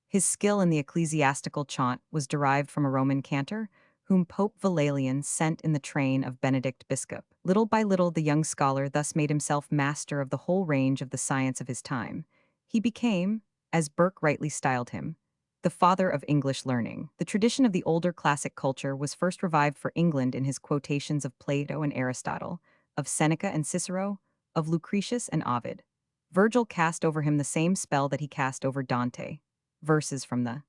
His skill in the ecclesiastical chant was derived from a Roman cantor, whom Pope Valerian sent in the train of Benedict Biscop. Little by little the young scholar thus made himself master of the whole range of the science of his time. He became, as Burke rightly styled him, the father of English learning. The tradition of the older classic culture was first revived for England in his quotations of Plato and Aristotle, of Seneca and Cicero, of Lucretius and Ovid. Virgil cast over him the same spell that he cast over Dante. Verses from the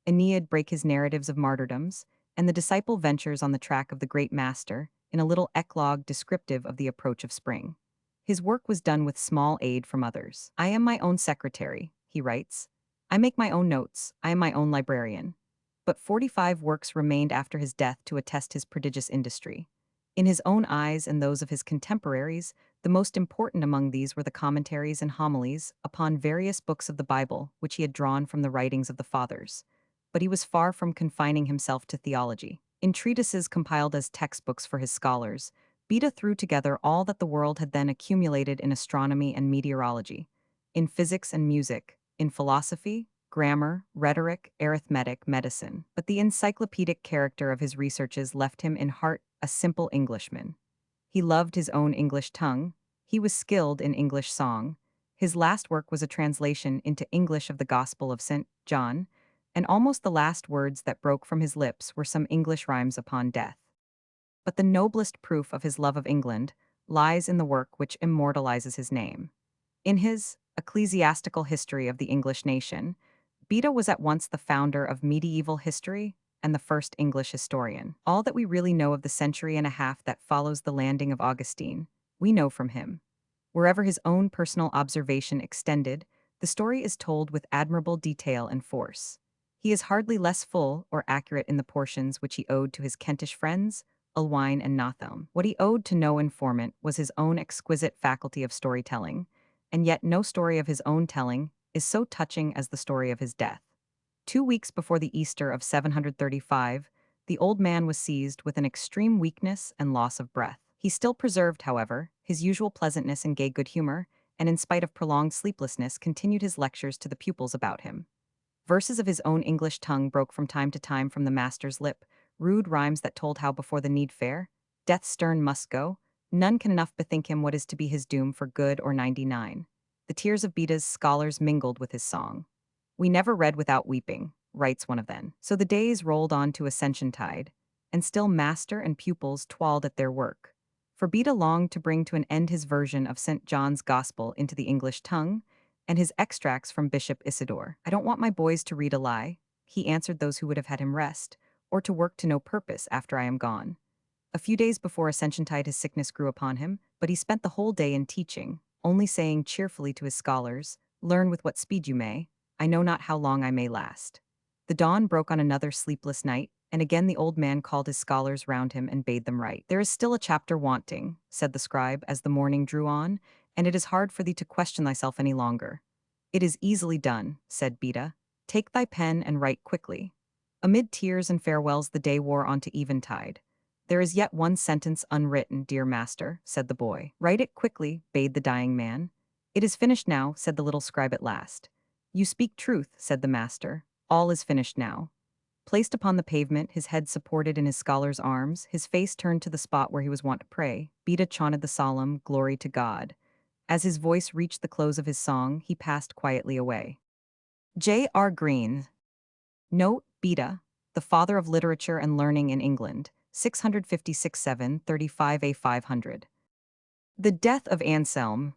Aeneid break his narratives of martyrdoms, and the disciple ventures on the track of the great master in a little eclogue descriptive of the approach of spring. His work was done with small aid from others. I am my own secretary, he writes. I make my own notes, I am my own librarian. But 45 works remained after his death to attest his prodigious industry. In his own eyes and those of his contemporaries, the most important among these were the commentaries and homilies upon various books of the Bible which he had drawn from the writings of the Fathers. But he was far from confining himself to theology. In treatises compiled as textbooks for his scholars, Beda threw together all that the world had then accumulated in astronomy and meteorology, in physics and music, in philosophy, grammar, rhetoric, arithmetic, medicine. But the encyclopedic character of his researches left him in heart a simple Englishman. He loved his own English tongue. He was skilled in English song. His last work was a translation into English of the Gospel of St. John, and almost the last words that broke from his lips were some English rhymes upon death. But the noblest proof of his love of England lies in the work which immortalizes his name. In his Ecclesiastical History of the English Nation, Beda was at once the founder of medieval history and the first English historian. All that we really know of the century and a half that follows the landing of Augustine, we know from him. Wherever his own personal observation extended, the story is told with admirable detail and force. He is hardly less full or accurate in the portions which he owed to his Kentish friends, Ulwine and Nothelm. What he owed to no informant was his own exquisite faculty of storytelling, and yet no story of his own telling is so touching as the story of his death. 2 weeks before the Easter of 735, the old man was seized with an extreme weakness and loss of breath. He still preserved, however, his usual pleasantness and gay good humor, and in spite of prolonged sleeplessness continued his lectures to the pupils about him. Verses of his own English tongue broke from time to time from the master's lip, rude rhymes that told how before the need fair, death stern must go, none can enough bethink him what is to be his doom for good or 99. The tears of Beda's scholars mingled with his song. We never read without weeping, writes one of them. So the days rolled on to Ascension tide, and still master and pupils toiled at their work. For Beda longed to bring to an end his version of St. John's Gospel into the English tongue, and his extracts from Bishop Isidore. I don't want my boys to read a lie, he answered those who would have had him rest, or to work to no purpose after I am gone. A few days before Ascensiontide his sickness grew upon him, but he spent the whole day in teaching, only saying cheerfully to his scholars, "Learn with what speed you may, I know not how long I may last." The dawn broke on another sleepless night, and again the old man called his scholars round him and bade them write. "There is still a chapter wanting," said the scribe as the morning drew on, "and it is hard for thee to question thyself any longer." "It is easily done," said Beta. "Take thy pen and write quickly." Amid tears and farewells the day wore on to eventide. "There is yet one sentence unwritten, dear master," said the boy. "Write it quickly," bade the dying man. "It is finished now," said the little scribe at last. "You speak truth," said the master. "All is finished now." Placed upon the pavement, his head supported in his scholar's arms, his face turned to the spot where he was wont to pray, Beta chaunted the solemn "Glory to God." As his voice reached the close of his song, he passed quietly away. J.R. Green. Note: Beta, the father of literature and learning in England, 656-7, 35a 500. The death of Anselm.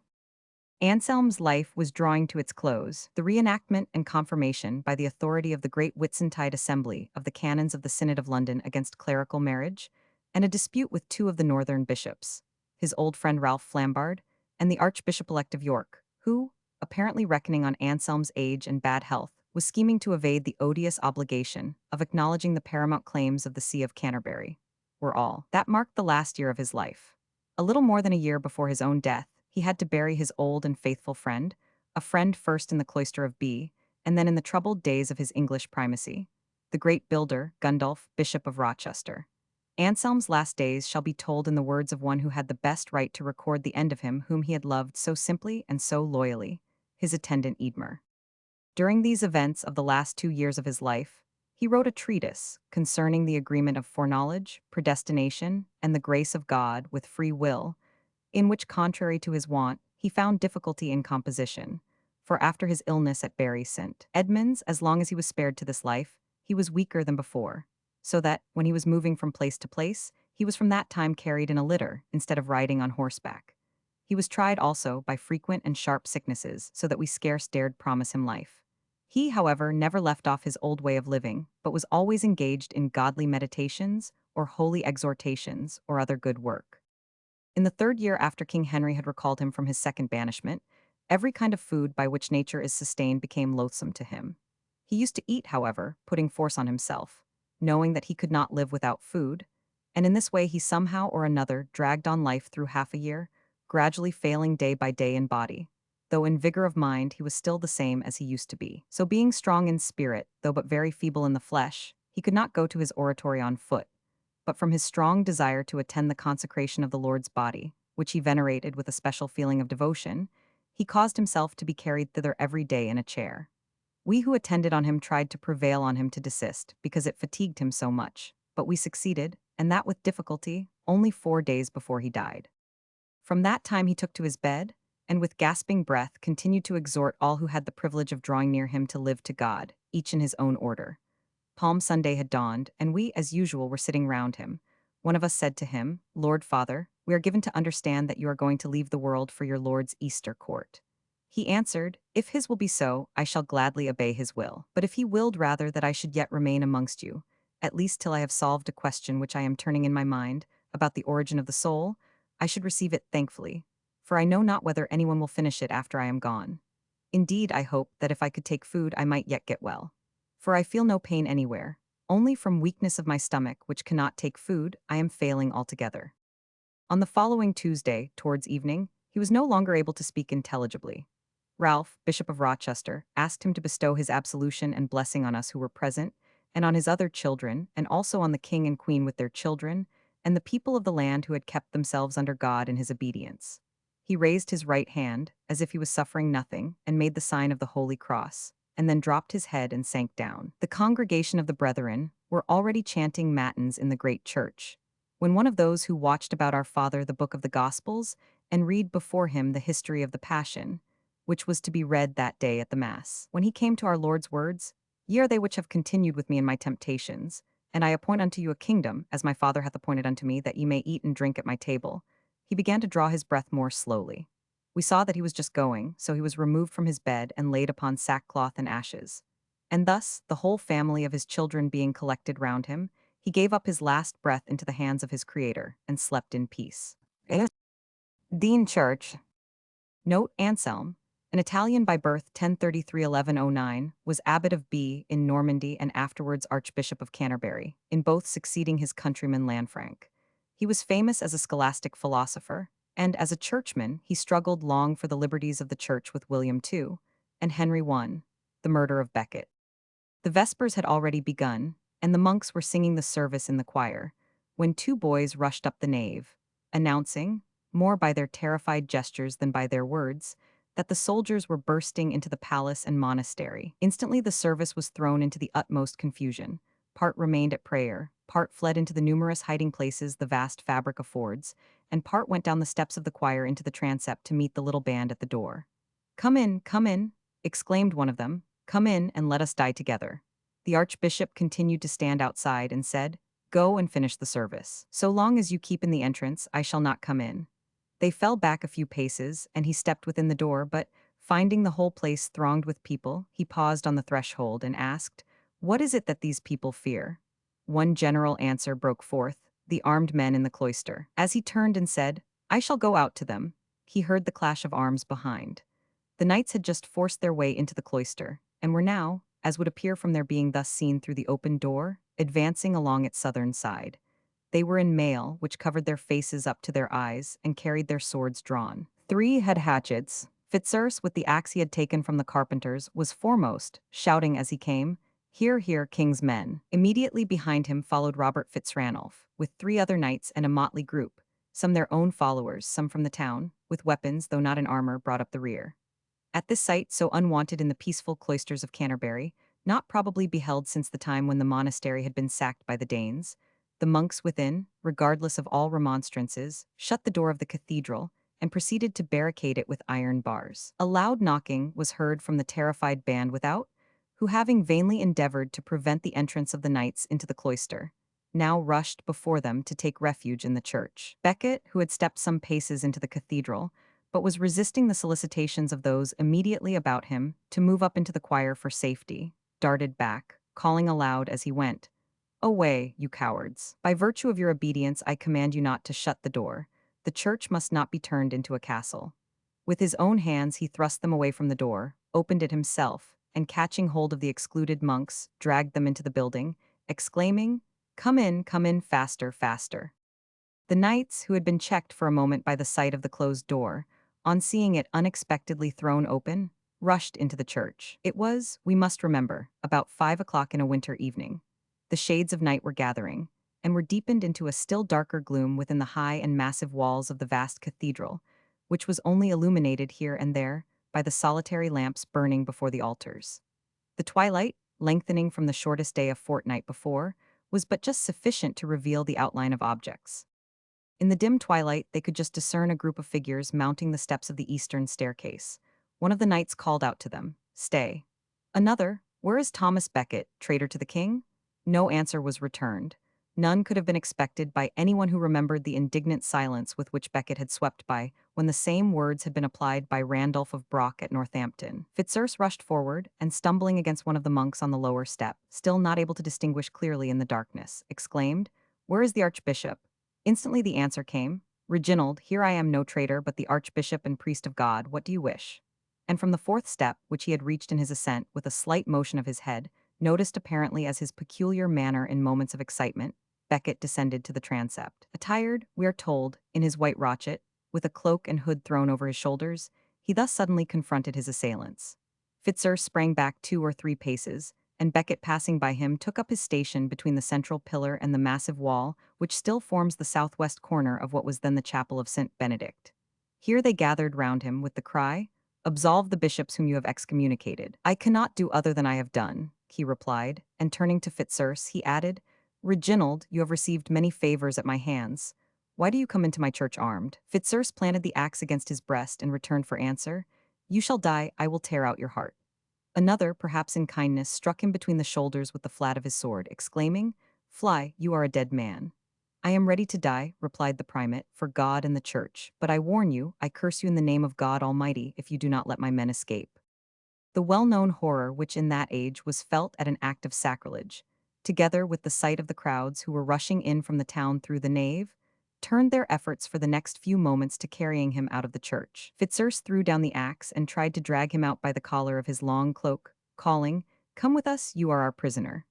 Anselm's life was drawing to its close. The reenactment and confirmation by the authority of the Great Whitsuntide Assembly of the canons of the Synod of London against clerical marriage, and a dispute with two of the northern bishops, his old friend Ralph Flambard, and the Archbishop-elect of York, who, apparently reckoning on Anselm's age and bad health, was scheming to evade the odious obligation of acknowledging the paramount claims of the See of Canterbury, were all. That marked the last year of his life. A little more than a year before his own death, he had to bury his old and faithful friend, a friend first in the cloister of B, and then in the troubled days of his English primacy, the great builder, Gundulf, Bishop of Rochester. Anselm's last days shall be told in the words of one who had the best right to record the end of him whom he had loved so simply and so loyally, his attendant Eadmer. During these events of the last 2 years of his life, he wrote a treatise concerning the agreement of foreknowledge, predestination, and the grace of God with free will, in which, contrary to his wont, he found difficulty in composition, for after his illness at Bury St. Edmunds, as long as he was spared to this life, he was weaker than before, so that, when he was moving from place to place, he was from that time carried in a litter instead of riding on horseback. He was tried also by frequent and sharp sicknesses, so that we scarce dared promise him life. He, however, never left off his old way of living, but was always engaged in godly meditations, or holy exhortations, or other good work. In the 3rd year after King Henry had recalled him from his second banishment, every kind of food by which nature is sustained became loathsome to him. He used to eat, however, putting force on himself, knowing that he could not live without food, and in this way he somehow or another dragged on life through half a year, gradually failing day by day in body, though in vigor of mind he was still the same as he used to be. So being strong in spirit, though but very feeble in the flesh, he could not go to his oratory on foot, but from his strong desire to attend the consecration of the Lord's body, which he venerated with a special feeling of devotion, he caused himself to be carried thither every day in a chair. We who attended on him tried to prevail on him to desist, because it fatigued him so much, but we succeeded, and that with difficulty, only 4 days before he died. From that time he took to his bed, and with gasping breath continued to exhort all who had the privilege of drawing near him to live to God, each in his own order. Palm Sunday had dawned, and we, as usual, were sitting round him. One of us said to him, "Lord Father, we are given to understand that you are going to leave the world for your Lord's Easter court." He answered, "If his will be so, I shall gladly obey his will. But if he willed rather that I should yet remain amongst you, at least till I have solved a question which I am turning in my mind, about the origin of the soul, I should receive it thankfully, for I know not whether anyone will finish it after I am gone. Indeed, I hope that if I could take food I might yet get well. For I feel no pain anywhere, only from weakness of my stomach, which cannot take food, I am failing altogether." On the following Tuesday, towards evening, he was no longer able to speak intelligibly. Ralph, Bishop of Rochester, asked him to bestow his absolution and blessing on us who were present, and on his other children, and also on the king and queen with their children, and the people of the land who had kept themselves under God in his obedience. He raised his right hand, as if he was suffering nothing, and made the sign of the Holy Cross, and then dropped his head and sank down. The congregation of the brethren were already chanting matins in the great church, when one of those who watched about our father the book of the Gospels, and read before him the history of the Passion, which was to be read that day at the Mass. When he came to our Lord's words, "Ye are they which have continued with me in my temptations, and I appoint unto you a kingdom, as my Father hath appointed unto me, that ye may eat and drink at my table," he began to draw his breath more slowly. We saw that he was just going, so he was removed from his bed and laid upon sackcloth and ashes. And thus, the whole family of his children being collected round him, He gave up his last breath into the hands of his Creator and slept in peace. Dean Church. Note Anselm, an Italian by birth 1033–1109, was abbot of Bee in Normandy and afterwards Archbishop of Canterbury, in both succeeding his countryman Lanfranc. He was famous as a scholastic philosopher, and as a churchman he struggled long for the liberties of the church with William II and Henry I, the murder of Becket. The Vespers had already begun, and the monks were singing the service in the choir, when two boys rushed up the nave, announcing, more by their terrified gestures than by their words, that the soldiers were bursting into the palace and monastery. Instantly the service was thrown into the utmost confusion. Part remained at prayer, part fled into the numerous hiding places the vast fabric affords, and part went down the steps of the choir into the transept to meet the little band at the door. Come in," exclaimed one of them. "Come in and let us die together." The archbishop continued to stand outside and said, "Go and finish the service. So long as you keep in the entrance, I shall not come in." They fell back a few paces, and he stepped within the door, but, finding the whole place thronged with people, he paused on the threshold and asked, "What is it that these people fear?" One general answer broke forth, "The armed men in the cloister." As he turned and said, "I shall go out to them," he heard the clash of arms behind. The knights had just forced their way into the cloister, and were now, as would appear from their being thus seen through the open door, advancing along its southern side. They were in mail, which covered their faces up to their eyes, and carried their swords drawn. Three had hatchets. Fitzurse, with the axe he had taken from the carpenters, was foremost, shouting as he came, "Hear, hear, king's men." Immediately behind him followed Robert Fitzranulph, with three other knights and a motley group, some their own followers, some from the town, with weapons, though not in armor, brought up the rear. At this sight, so unwonted in the peaceful cloisters of Canterbury, not probably beheld since the time when the monastery had been sacked by the Danes, the monks within, regardless of all remonstrances, shut the door of the cathedral and proceeded to barricade it with iron bars. A loud knocking was heard from the terrified band without, who, having vainly endeavored to prevent the entrance of the knights into the cloister, now rushed before them to take refuge in the church. Becket, who had stepped some paces into the cathedral, but was resisting the solicitations of those immediately about him to move up into the choir for safety, darted back, calling aloud as he went, "Away, you cowards! By virtue of your obedience I command you not to shut the door. The church must not be turned into a castle." With his own hands he thrust them away from the door, opened it himself, and catching hold of the excluded monks, dragged them into the building, exclaiming, come in, faster, faster." The knights, who had been checked for a moment by the sight of the closed door, on seeing it unexpectedly thrown open, rushed into the church. It was, we must remember, about 5 o'clock in a winter evening. The shades of night were gathering, and were deepened into a still darker gloom within the high and massive walls of the vast cathedral, which was only illuminated here and there by the solitary lamps burning before the altars. The twilight, lengthening from the shortest day a fortnight before, was but just sufficient to reveal the outline of objects. In the dim twilight, they could just discern a group of figures mounting the steps of the eastern staircase. One of the knights called out to them, "Stay." Another, "Where is Thomas Becket, traitor to the king?" No answer was returned. None could have been expected by anyone who remembered the indignant silence with which Becket had swept by when the same words had been applied by Randolph of Brock at Northampton. Fitzurse rushed forward, and stumbling against one of the monks on the lower step, still not able to distinguish clearly in the darkness, exclaimed, "Where is the archbishop?" Instantly the answer came, "Reginald, here I am no traitor, but the archbishop and priest of God, what do you wish?" And from the fourth step, which he had reached in his ascent with a slight motion of his head, noticed apparently as his peculiar manner in moments of excitement, Becket descended to the transept. Attired, we are told, in his white rochet, with a cloak and hood thrown over his shoulders, he thus suddenly confronted his assailants. Fitzurse sprang back 2 or 3 paces, and Becket, passing by him, took up his station between the central pillar and the massive wall, which still forms the southwest corner of what was then the chapel of St. Benedict. Here they gathered round him with the cry, "Absolve the bishops whom you have excommunicated." "I cannot do other than I have done," he replied, and turning to Fitzurse, he added, "Reginald, you have received many favors at my hands. Why do you come into my church armed?" Fitzurse planted the axe against his breast and returned for answer, "You shall die, I will tear out your heart." Another, perhaps in kindness, struck him between the shoulders with the flat of his sword, exclaiming, "Fly, you are a dead man." "I am ready to die," replied the primate, "for God and the church, but I warn you, I curse you in the name of God Almighty if you do not let my men escape." The well-known horror which in that age was felt at an act of sacrilege, together with the sight of the crowds who were rushing in from the town through the nave, turned their efforts for the next few moments to carrying him out of the church. Fitzurse threw down the axe and tried to drag him out by the collar of his long cloak, calling, "Come with us, you are our prisoner."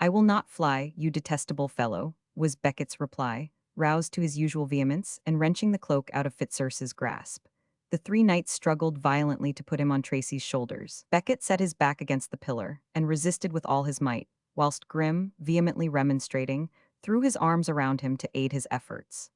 "I will not fly, you detestable fellow," was Becket's reply, roused to his usual vehemence and wrenching the cloak out of Fitzurse's grasp. The three knights struggled violently to put him on Tracy's shoulders. Becket set his back against the pillar and resisted with all his might, whilst Grim, vehemently remonstrating, threw his arms around him to aid his efforts.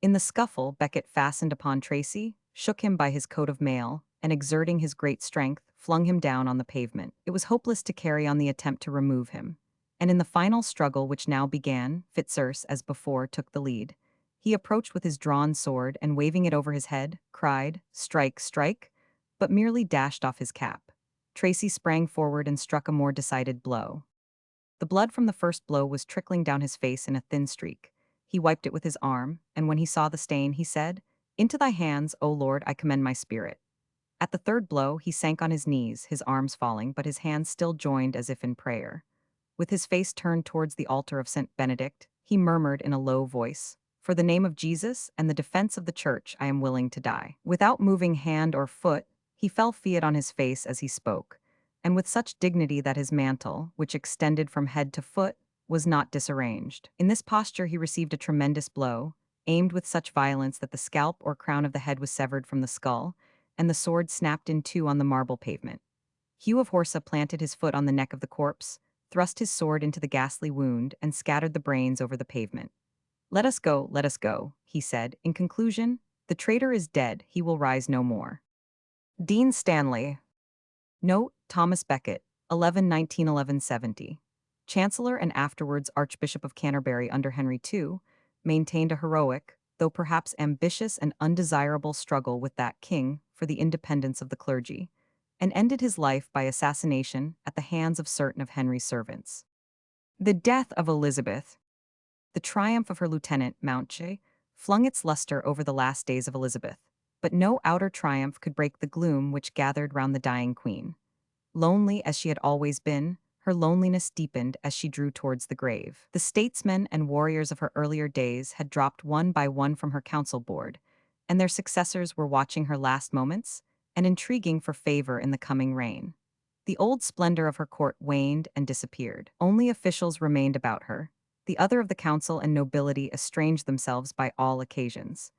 In the scuffle, Becket fastened upon Tracy, shook him by his coat of mail, and exerting his great strength, flung him down on the pavement. It was hopeless to carry on the attempt to remove him. And in the final struggle which now began, Fitzurse, as before, took the lead. He approached with his drawn sword and waving it over his head, cried, "Strike, strike," but merely dashed off his cap. Tracy sprang forward and struck a more decided blow. The blood from the first blow was trickling down his face in a thin streak. He wiped it with his arm, and when he saw the stain, he said, "Into thy hands, O Lord, I commend my spirit." At the third blow, he sank on his knees, his arms falling, but his hands still joined as if in prayer. With his face turned towards the altar of St. Benedict, he murmured in a low voice, "For the name of Jesus and the defense of the church, I am willing to die." Without moving hand or foot, he fell fiat on his face as he spoke, and with such dignity that his mantle, which extended from head to foot, was not disarranged. In this posture he received a tremendous blow, aimed with such violence that the scalp or crown of the head was severed from the skull, and the sword snapped in two on the marble pavement. Hugh of Horsa planted his foot on the neck of the corpse, thrust his sword into the ghastly wound, and scattered the brains over the pavement. let us go," he said. In conclusion, "The traitor is dead, he will rise no more." Dean Stanley. Note, Thomas Becket, 1119–1170. Chancellor and afterwards Archbishop of Canterbury under Henry II, maintained a heroic, though perhaps ambitious and undesirable struggle with that king for the independence of the clergy, and ended his life by assassination at the hands of certain of Henry's servants. The death of Elizabeth. The triumph of her lieutenant, Mountjoy, flung its luster over the last days of Elizabeth, but no outer triumph could break the gloom which gathered round the dying queen. Lonely as she had always been, her loneliness deepened as she drew towards the grave. The statesmen and warriors of her earlier days had dropped one by one from her council board, and their successors were watching her last moments and intriguing for favor in the coming reign. The old splendor of her court waned and disappeared. Only officials remained about her. The other of the council and nobility estranged themselves by all occasions.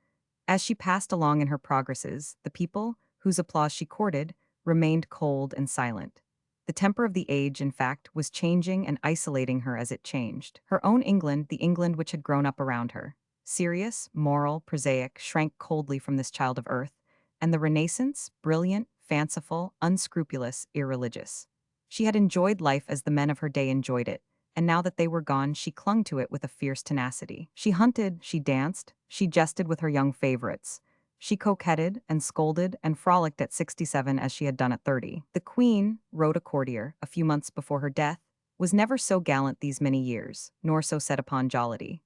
As she passed along in her progresses, the people, whose applause she courted, remained cold and silent. The temper of the age, in fact, was changing and isolating her as it changed. Her own England, the England which had grown up around her, serious, moral, prosaic, shrank coldly from this child of earth, and the Renaissance, brilliant, fanciful, unscrupulous, irreligious. She had enjoyed life as the men of her day enjoyed it, and now that they were gone, she clung to it with a fierce tenacity. She hunted, she danced, she jested with her young favorites. She coquetted and scolded and frolicked at 67 as she had done at 30. The Queen, wrote a courtier, a few months before her death, was never so gallant these many years, nor so set upon jollity.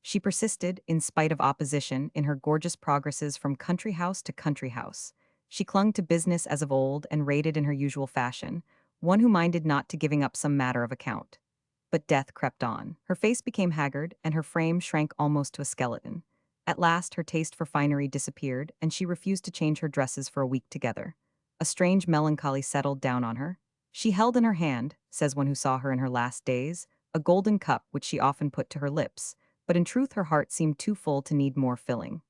She persisted, in spite of opposition, in her gorgeous progresses from country house to country house. She clung to business as of old and rated in her usual fashion, one who minded not to giving up some matter of account. But death crept on. Her face became haggard, and her frame shrank almost to a skeleton. At last, her taste for finery disappeared, and she refused to change her dresses for a week together. A strange melancholy settled down on her. She held in her hand, says one who saw her in her last days, a golden cup which she often put to her lips, but in truth her heart seemed too full to need more filling.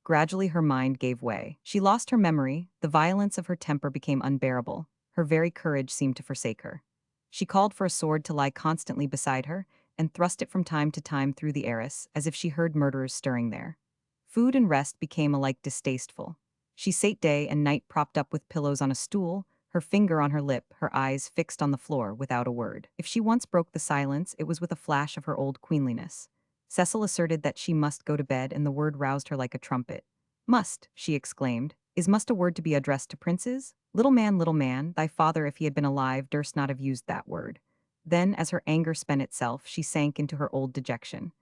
Gradually her mind gave way. She lost her memory, the violence of her temper became unbearable, her very courage seemed to forsake her. She called for a sword to lie constantly beside her, and thrust it from time to time through the arras, as if she heard murderers stirring there. Food and rest became alike distasteful. She sate day and night propped up with pillows on a stool, her finger on her lip, her eyes fixed on the floor, without a word. If she once broke the silence, it was with a flash of her old queenliness. Cecil asserted that she must go to bed, and the word roused her like a trumpet. "Must," she exclaimed. "Is must a word to be addressed to princes? Little man, thy father, if he had been alive, durst not have used that word." Then, as her anger spent itself, she sank into her old dejection.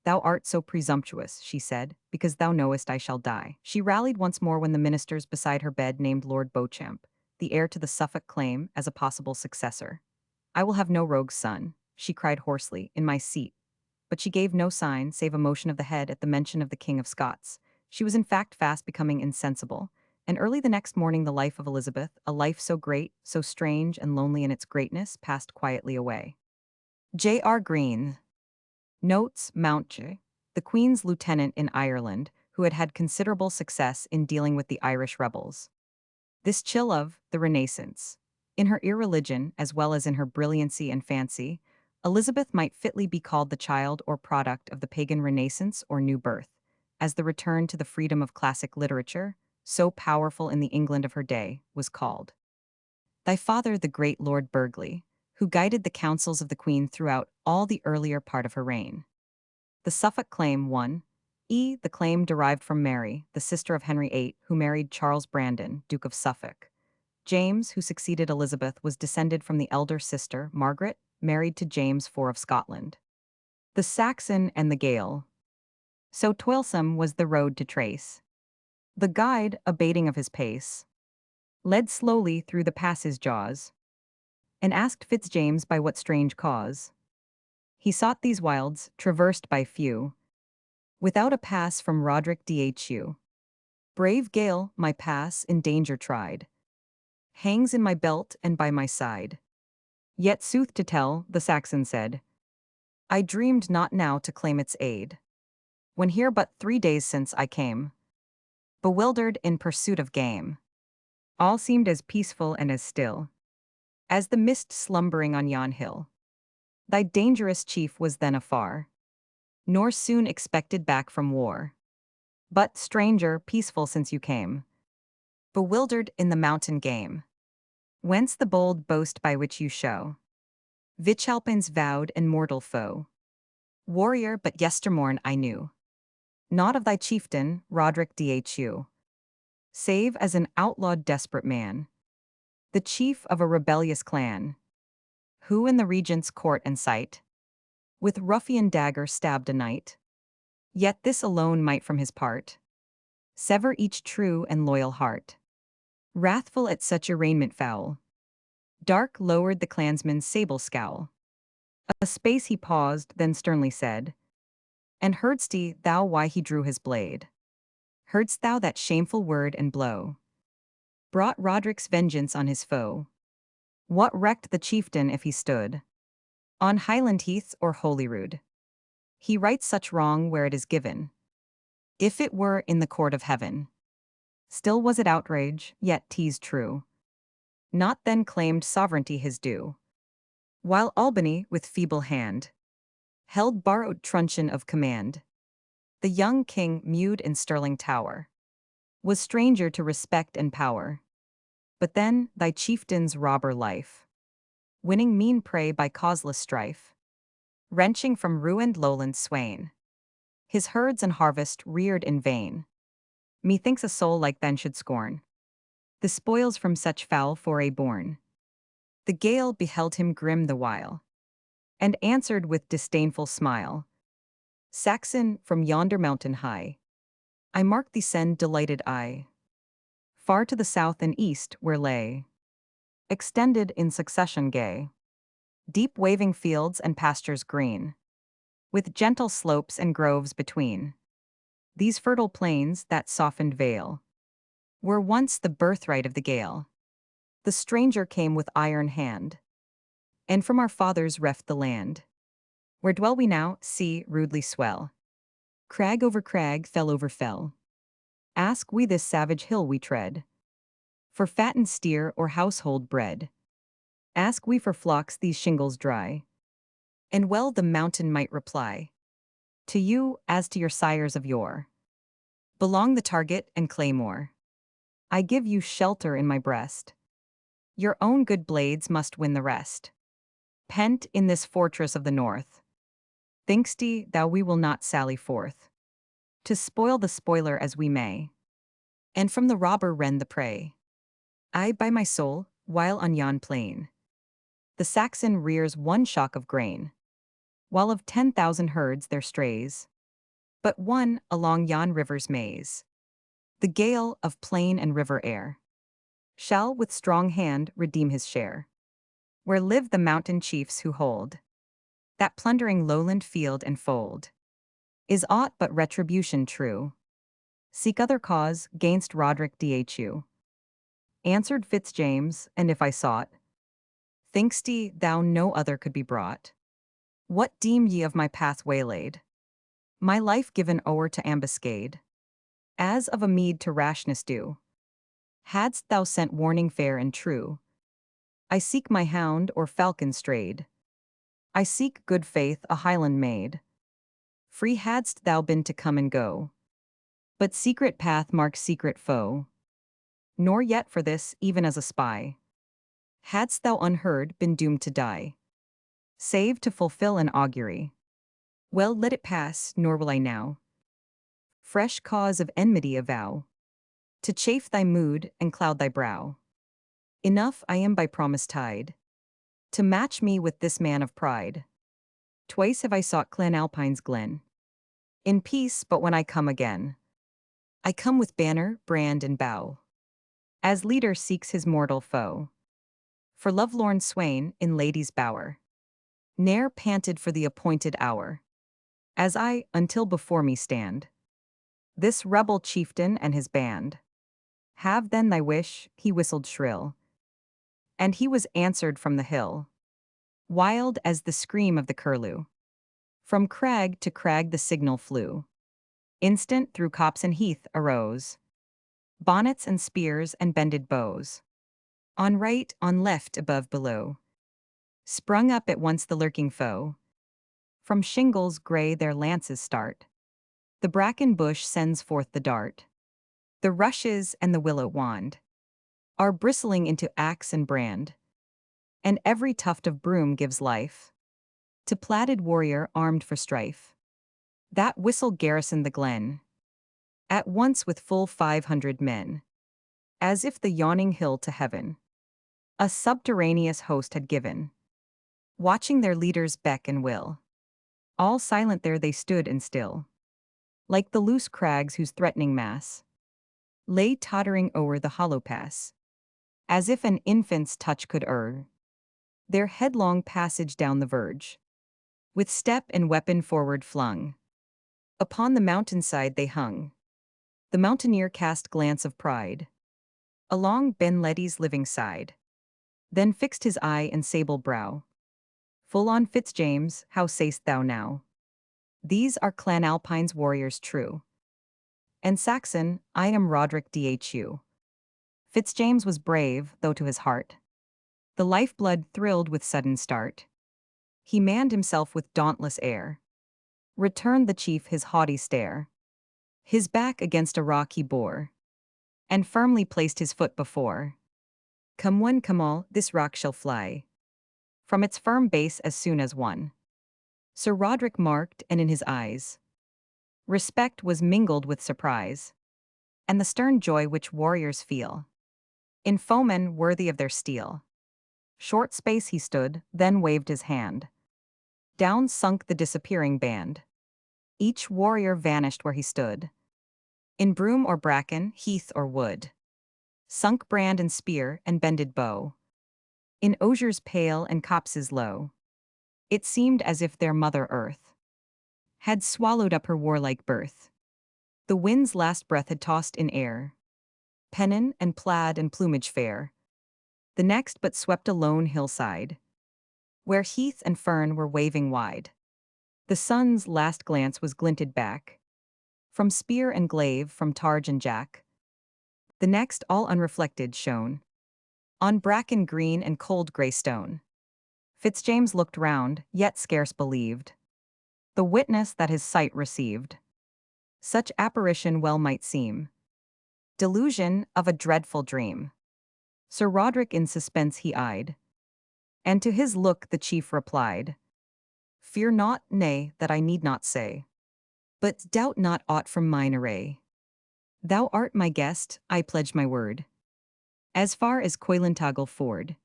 "Thou art so presumptuous," she said, "because thou knowest I shall die." She rallied once more when the ministers beside her bed named Lord Beauchamp, the heir to the Suffolk claim, as a possible successor. "I will have no rogue's son," she cried hoarsely, in my seat. But she gave no sign save a motion of the head at the mention of the King of Scots. She was in fact fast becoming insensible, and early the next morning the life of Elizabeth, a life so great, so strange and lonely in its greatness, passed quietly away. J.R. Green. Notes Mountjoy, the Queen's lieutenant in Ireland, who had had considerable success in dealing with the Irish rebels. This chill of the Renaissance. In her irreligion, as well as in her brilliancy and fancy, Elizabeth might fitly be called the child or product of the pagan Renaissance or New Birth, as the return to the freedom of classic literature, so powerful in the England of her day, was called. Thy father, the great Lord Burghley, who guided the counsels of the Queen throughout all the earlier part of her reign. The Suffolk claim 1. The claim derived from Mary, the sister of Henry VIII, who married Charles Brandon, Duke of Suffolk. James, who succeeded Elizabeth, was descended from the elder sister, Margaret, married to James IV of Scotland. The Saxon and the Gael. So toilsome was the road to trace. The guide, abating of his pace, led slowly through the pass's jaws, and asked Fitzjames by what strange cause he sought these wilds, traversed by few, without a pass from Roderick Dhu. Brave Gael, my pass in danger tried, hangs in my belt and by my side. Yet sooth to tell, the Saxon said, I dreamed not now to claim its aid, when here but 3 days since I came, bewildered in pursuit of game. All seemed as peaceful and as still as the mist slumbering on yon hill. Thy dangerous chief was then afar, nor soon expected back from war. But, stranger, peaceful since you came, bewildered in the mountain game. Whence the bold boast by which you show Vichalpin's vowed and mortal foe. Warrior, but yestermorn I knew naught of thy chieftain, Roderick Dhu, save as an outlawed desperate man, the chief of a rebellious clan, who in the regent's court and sight, with ruffian dagger stabbed a knight. Yet this alone might from his part sever each true and loyal heart. Wrathful at such arraignment foul, dark lowered the clansman's sable scowl. A space he paused, then sternly said, And heardst thou why he drew his blade? Heardst thou that shameful word and blow brought Roderick's vengeance on his foe? What recked the chieftain if he stood on Highland heaths or Holyrood? He rights such wrong where it is given, if it were in the court of heaven. Still was it outrage, yet 'tis true, not then claimed sovereignty his due. While Albany, with feeble hand, held borrowed truncheon of command, the young king, mewed in Stirling Tower, was stranger to respect and power. But then, thy chieftain's robber life, winning mean prey by causeless strife, wrenching from ruined lowland swain, his herds and harvest reared in vain. Methinks a soul like then should scorn the spoils from such foul foray born. The Gael beheld him grim the while, and answered with disdainful smile, Saxon, from yonder mountain high, I marked thee send delighted eye, far to the south and east where lay, extended in succession gay, deep waving fields and pastures green, with gentle slopes and groves between. These fertile plains, that softened vale, were once the birthright of the Gael. The stranger came with iron hand, and from our fathers reft the land. Where dwell we now, see, rudely swell. Crag over crag, fell over fell. Ask we this savage hill we tread, for fattened steer or household bread. Ask we for flocks these shingles dry. And well the mountain might reply, to you, as to your sires of yore, belong the target and claymore. I give you shelter in my breast. Your own good blades must win the rest. Pent in this fortress of the north, think'st thou we will not sally forth, to spoil the spoiler as we may, and from the robber rend the prey? I, by my soul, while on yon plain, the Saxon rears one shock of grain, while of 10,000 herds there strays but one along yon river's maze. The Gael of plain and river air shall with strong hand redeem his share, where live the mountain chiefs who hold that plundering lowland field and fold is aught but retribution true. Seek other cause gainst Roderick dhu. Answered Fitzjames, and if I sought, think'st thou no other could be brought? What deem ye of my path waylaid? My life given o'er to ambuscade, as of a meed to rashness due? Hadst thou sent warning fair and true, I seek my hound or falcon strayed. I seek good faith a Highland maid. Free hadst thou been to come and go, but secret path marks secret foe. Nor yet for this, even as a spy, hadst thou unheard been doomed to die, save to fulfill an augury. Well, let it pass, nor will I now fresh cause of enmity avow, to chafe thy mood and cloud thy brow. Enough I am by promise tied, to match me with this man of pride. Twice have I sought Clan Alpine's glen, in peace, but when I come again, I come with banner, brand, and bow, as leader seeks his mortal foe. For lovelorn swain in lady's bower, ne'er panted for the appointed hour, as I, until before me stand, this rebel chieftain and his band. Have then thy wish, he whistled shrill, and he was answered from the hill, wild as the scream of the curlew. From crag to crag the signal flew, instant through copse and heath arose, bonnets and spears and bended bows. On right, on left, above, below, sprung up at once the lurking foe. From shingles grey their lances start, the bracken bush sends forth the dart. The rushes and the willow wand are bristling into axe and brand, and every tuft of broom gives life to plaided warrior armed for strife. That whistle garrisoned the glen, at once with full 500 men, as if the yawning hill to heaven a subterraneous host had given, watching their leaders beck and will. All silent there they stood and still, like the loose crags whose threatening mass lay tottering o'er the hollow pass, as if an infant's touch could err their headlong passage down the verge. With step and weapon forward flung, upon the mountainside they hung. The mountaineer cast glance of pride along Ben Leddy's living side, then fixed his eye and sable brow full on Fitzjames. How say'st thou now? These are Clan Alpine's warriors true, and Saxon, I am Roderick dhu. Fitzjames was brave, though to his heart the lifeblood thrilled with sudden start. He manned himself with dauntless air, returned the chief his haughty stare. His back against a rock he bore, and firmly placed his foot before. Come one, come all, this rock shall fly from its firm base as soon as one. Sir Roderick marked, and in his eyes respect was mingled with surprise, and the stern joy which warriors feel in foemen worthy of their steel. Short space he stood, then waved his hand. Down sunk the disappearing band. Each warrior vanished where he stood. In broom or bracken, heath or wood, sunk brand and spear and bended bow. In osiers pale and copses low, it seemed as if their mother earth had swallowed up her warlike birth. The wind's last breath had tossed in air pennon and plaid and plumage fair. The next but swept a lone hillside, where heath and fern were waving wide. The sun's last glance was glinted back from spear and glaive, from targe and jack. The next, all unreflected, shone on bracken green and cold grey stone. Fitzjames looked round, yet scarce believed the witness that his sight received. Such apparition well might seem delusion of a dreadful dream. Sir Roderick in suspense he eyed, and to his look the chief replied, Fear not, nay, that I need not say, but doubt not aught from mine array. Thou art my guest, I pledge my word, as far as Coilantagle ford.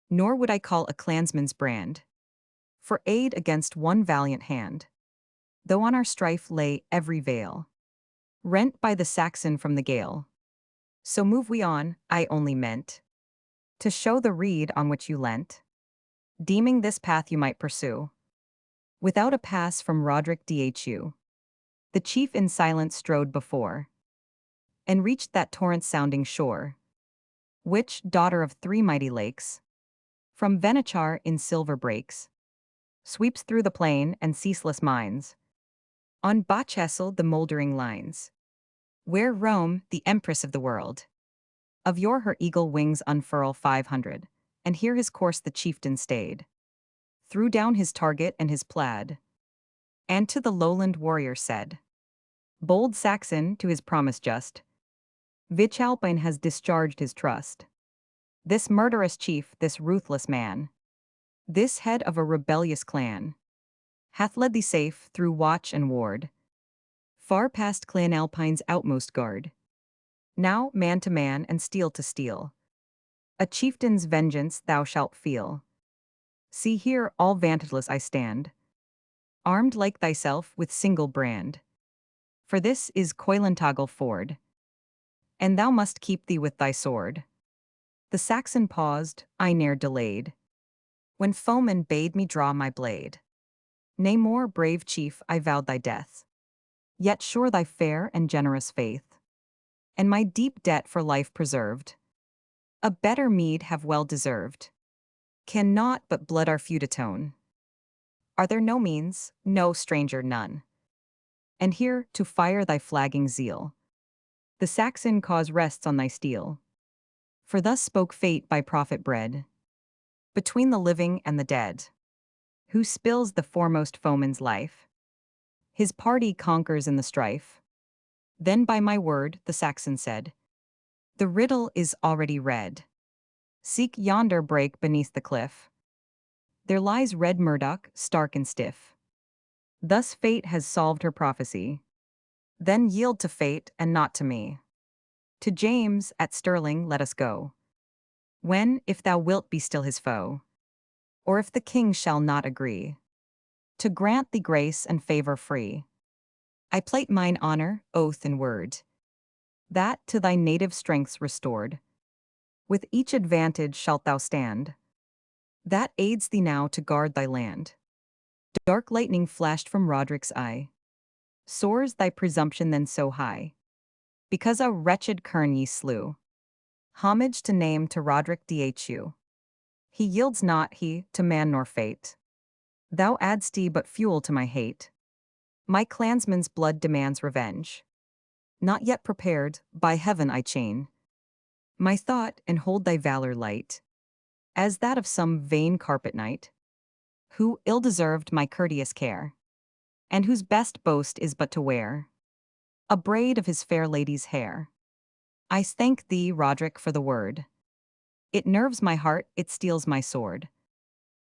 Nor would I call a clansman's brand for aid against one valiant hand, though on our strife lay every veil, rent by the Saxon from the gale. So move we on, I only meant to show the reed on which you leant, deeming this path you might pursue. Without a pass from Roderick Dhu, the chief in silence strode before, and reached that torrent-sounding shore, which, daughter of three mighty lakes, from Venachar in silver breaks, sweeps through the plain and ceaseless mines, on Bachessel the mouldering lines, where Rome, the empress of the world, of yore her eagle wings unfurl 500, and here his course the chieftain stayed, threw down his target and his plaid, and to the lowland warrior said, bold Saxon, to his promise just, Vichalpine has discharged his trust. This murderous chief, this ruthless man, this head of a rebellious clan, hath led thee safe through watch and ward, far past Clan Alpine's outmost guard. Now, man to man and steel to steel, a chieftain's vengeance thou shalt feel. See here, all vantageless I stand, armed like thyself with single brand. For this is Coilantoggle ford, and thou must keep thee with thy sword. The Saxon paused, I ne'er delayed, when foeman bade me draw my blade. Nay more, brave chief, I vowed thy death, yet sure thy fair and generous faith, and my deep debt for life preserved, a better meed have well deserved. Can naught but blood our feud atone? Are there no means? No, stranger, none. And here, to fire thy flagging zeal, the Saxon cause rests on thy steel. For thus spoke fate by prophet bred, between the living and the dead. Who spills the foremost foeman's life, his party conquers in the strife. Then by my word, the Saxon said, the riddle is already read. Seek yonder break beneath the cliff. There lies red Murdoch, stark and stiff. Thus fate has solved her prophecy. Then yield to fate and not to me. To James at Stirling let us go, when, if thou wilt be still his foe, or if the king shall not agree, to grant thee grace and favor free, I plight mine honor, oath and word, that, to thy native strengths restored, with each advantage shalt thou stand, that aids thee now to guard thy land. Dark lightning flashed from Roderick's eye. Soars thy presumption then so high, because a wretched kern ye slew? Homage to name to Roderick Dhu. He yields not, he, to man nor fate. Thou add'st but fuel to my hate. My clansman's blood demands revenge. Not yet prepared, by heaven I chain my thought and hold thy valor light, as that of some vain carpet knight, who ill-deserved my courteous care, and whose best boast is but to wear a braid of his fair lady's hair. I thank thee, Roderick, for the word. It nerves my heart, it steels my sword.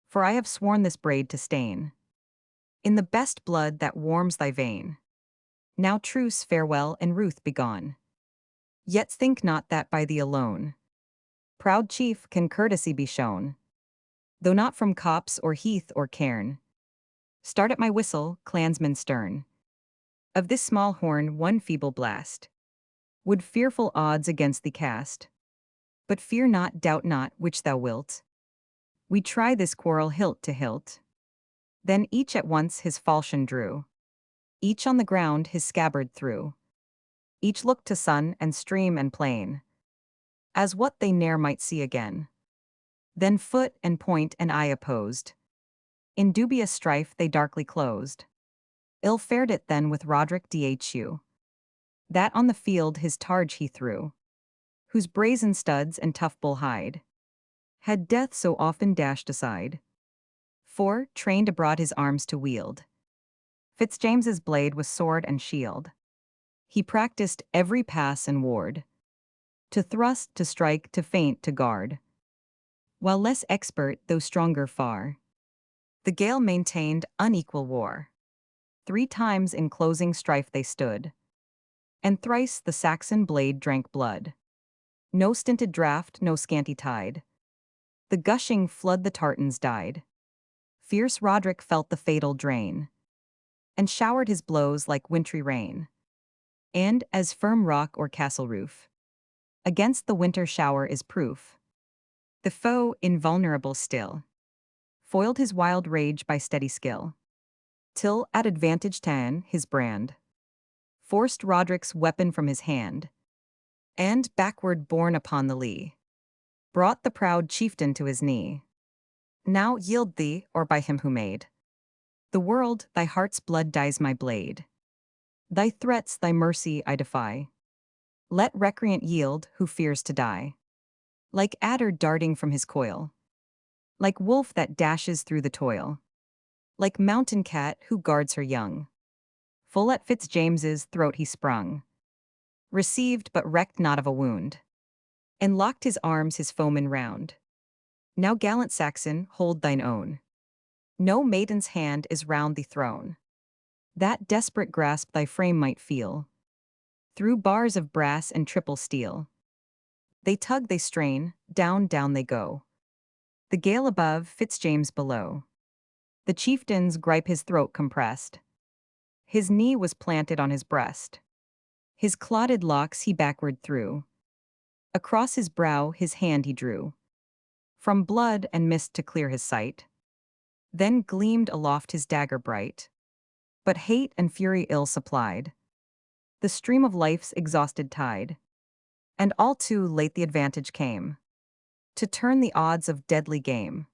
For I have sworn this braid to stain in the best blood that warms thy vein. Now truce, farewell, and ruth begone. Yet think not that by thee alone, proud chief, can courtesy be shown, though not from copse or heath or cairn. Start at my whistle, clansman stern. Of this small horn one feeble blast would fearful odds against thee cast. But fear not, doubt not, which thou wilt. We try this quarrel hilt to hilt. Then each at once his falchion drew, each on the ground his scabbard threw. Each looked to sun and stream and plain, as what they ne'er might see again. Then foot and point and eye opposed. In dubious strife they darkly closed. Ill fared it then with Roderick Dhu, that on the field his targe he threw, whose brazen studs and tough bull hide had death so often dashed aside. For, trained abroad his arms to wield, Fitzjames's blade was sword and shield. He practiced every pass and ward, to thrust, to strike, to feint, to guard. While less expert, though stronger far, the Gael maintained unequal war. 3 times in closing strife they stood, and thrice the Saxon blade drank blood. No stinted draught, no scanty tide. The gushing flood the Tartans died. Fierce Roderick felt the fatal drain, and showered his blows like wintry rain. And, as firm rock or castle roof, against the winter shower is proof, the foe, invulnerable still, foiled his wild rage by steady skill. till at advantage tan his brand, forced Roderick's weapon from his hand, and backward borne upon the lee, brought the proud chieftain to his knee. Now yield thee, or by him who made the world, thy heart's blood dyes my blade. Thy threats, thy mercy I defy. Let recreant yield who fears to die. Like adder darting from his coil, like wolf that dashes through the toil, like mountain cat who guards her young. Full at Fitzjames's throat he sprung, received but recked not of a wound, and locked his arms his foeman round. Now, gallant Saxon, hold thine own. No maiden's hand is round thee thrown. That desperate grasp thy frame might feel, through bars of brass and triple steel. They tug, they strain, down, down they go. The gale above, Fitzjames below. The chieftain's gripe his throat compressed. His knee was planted on his breast. His clotted locks he backward threw. Across his brow his hand he drew, from blood and mist to clear his sight. Then gleamed aloft his dagger bright. But hate and fury ill supplied the stream of life's exhausted tide. And all too late the advantage came to turn the odds of deadly game.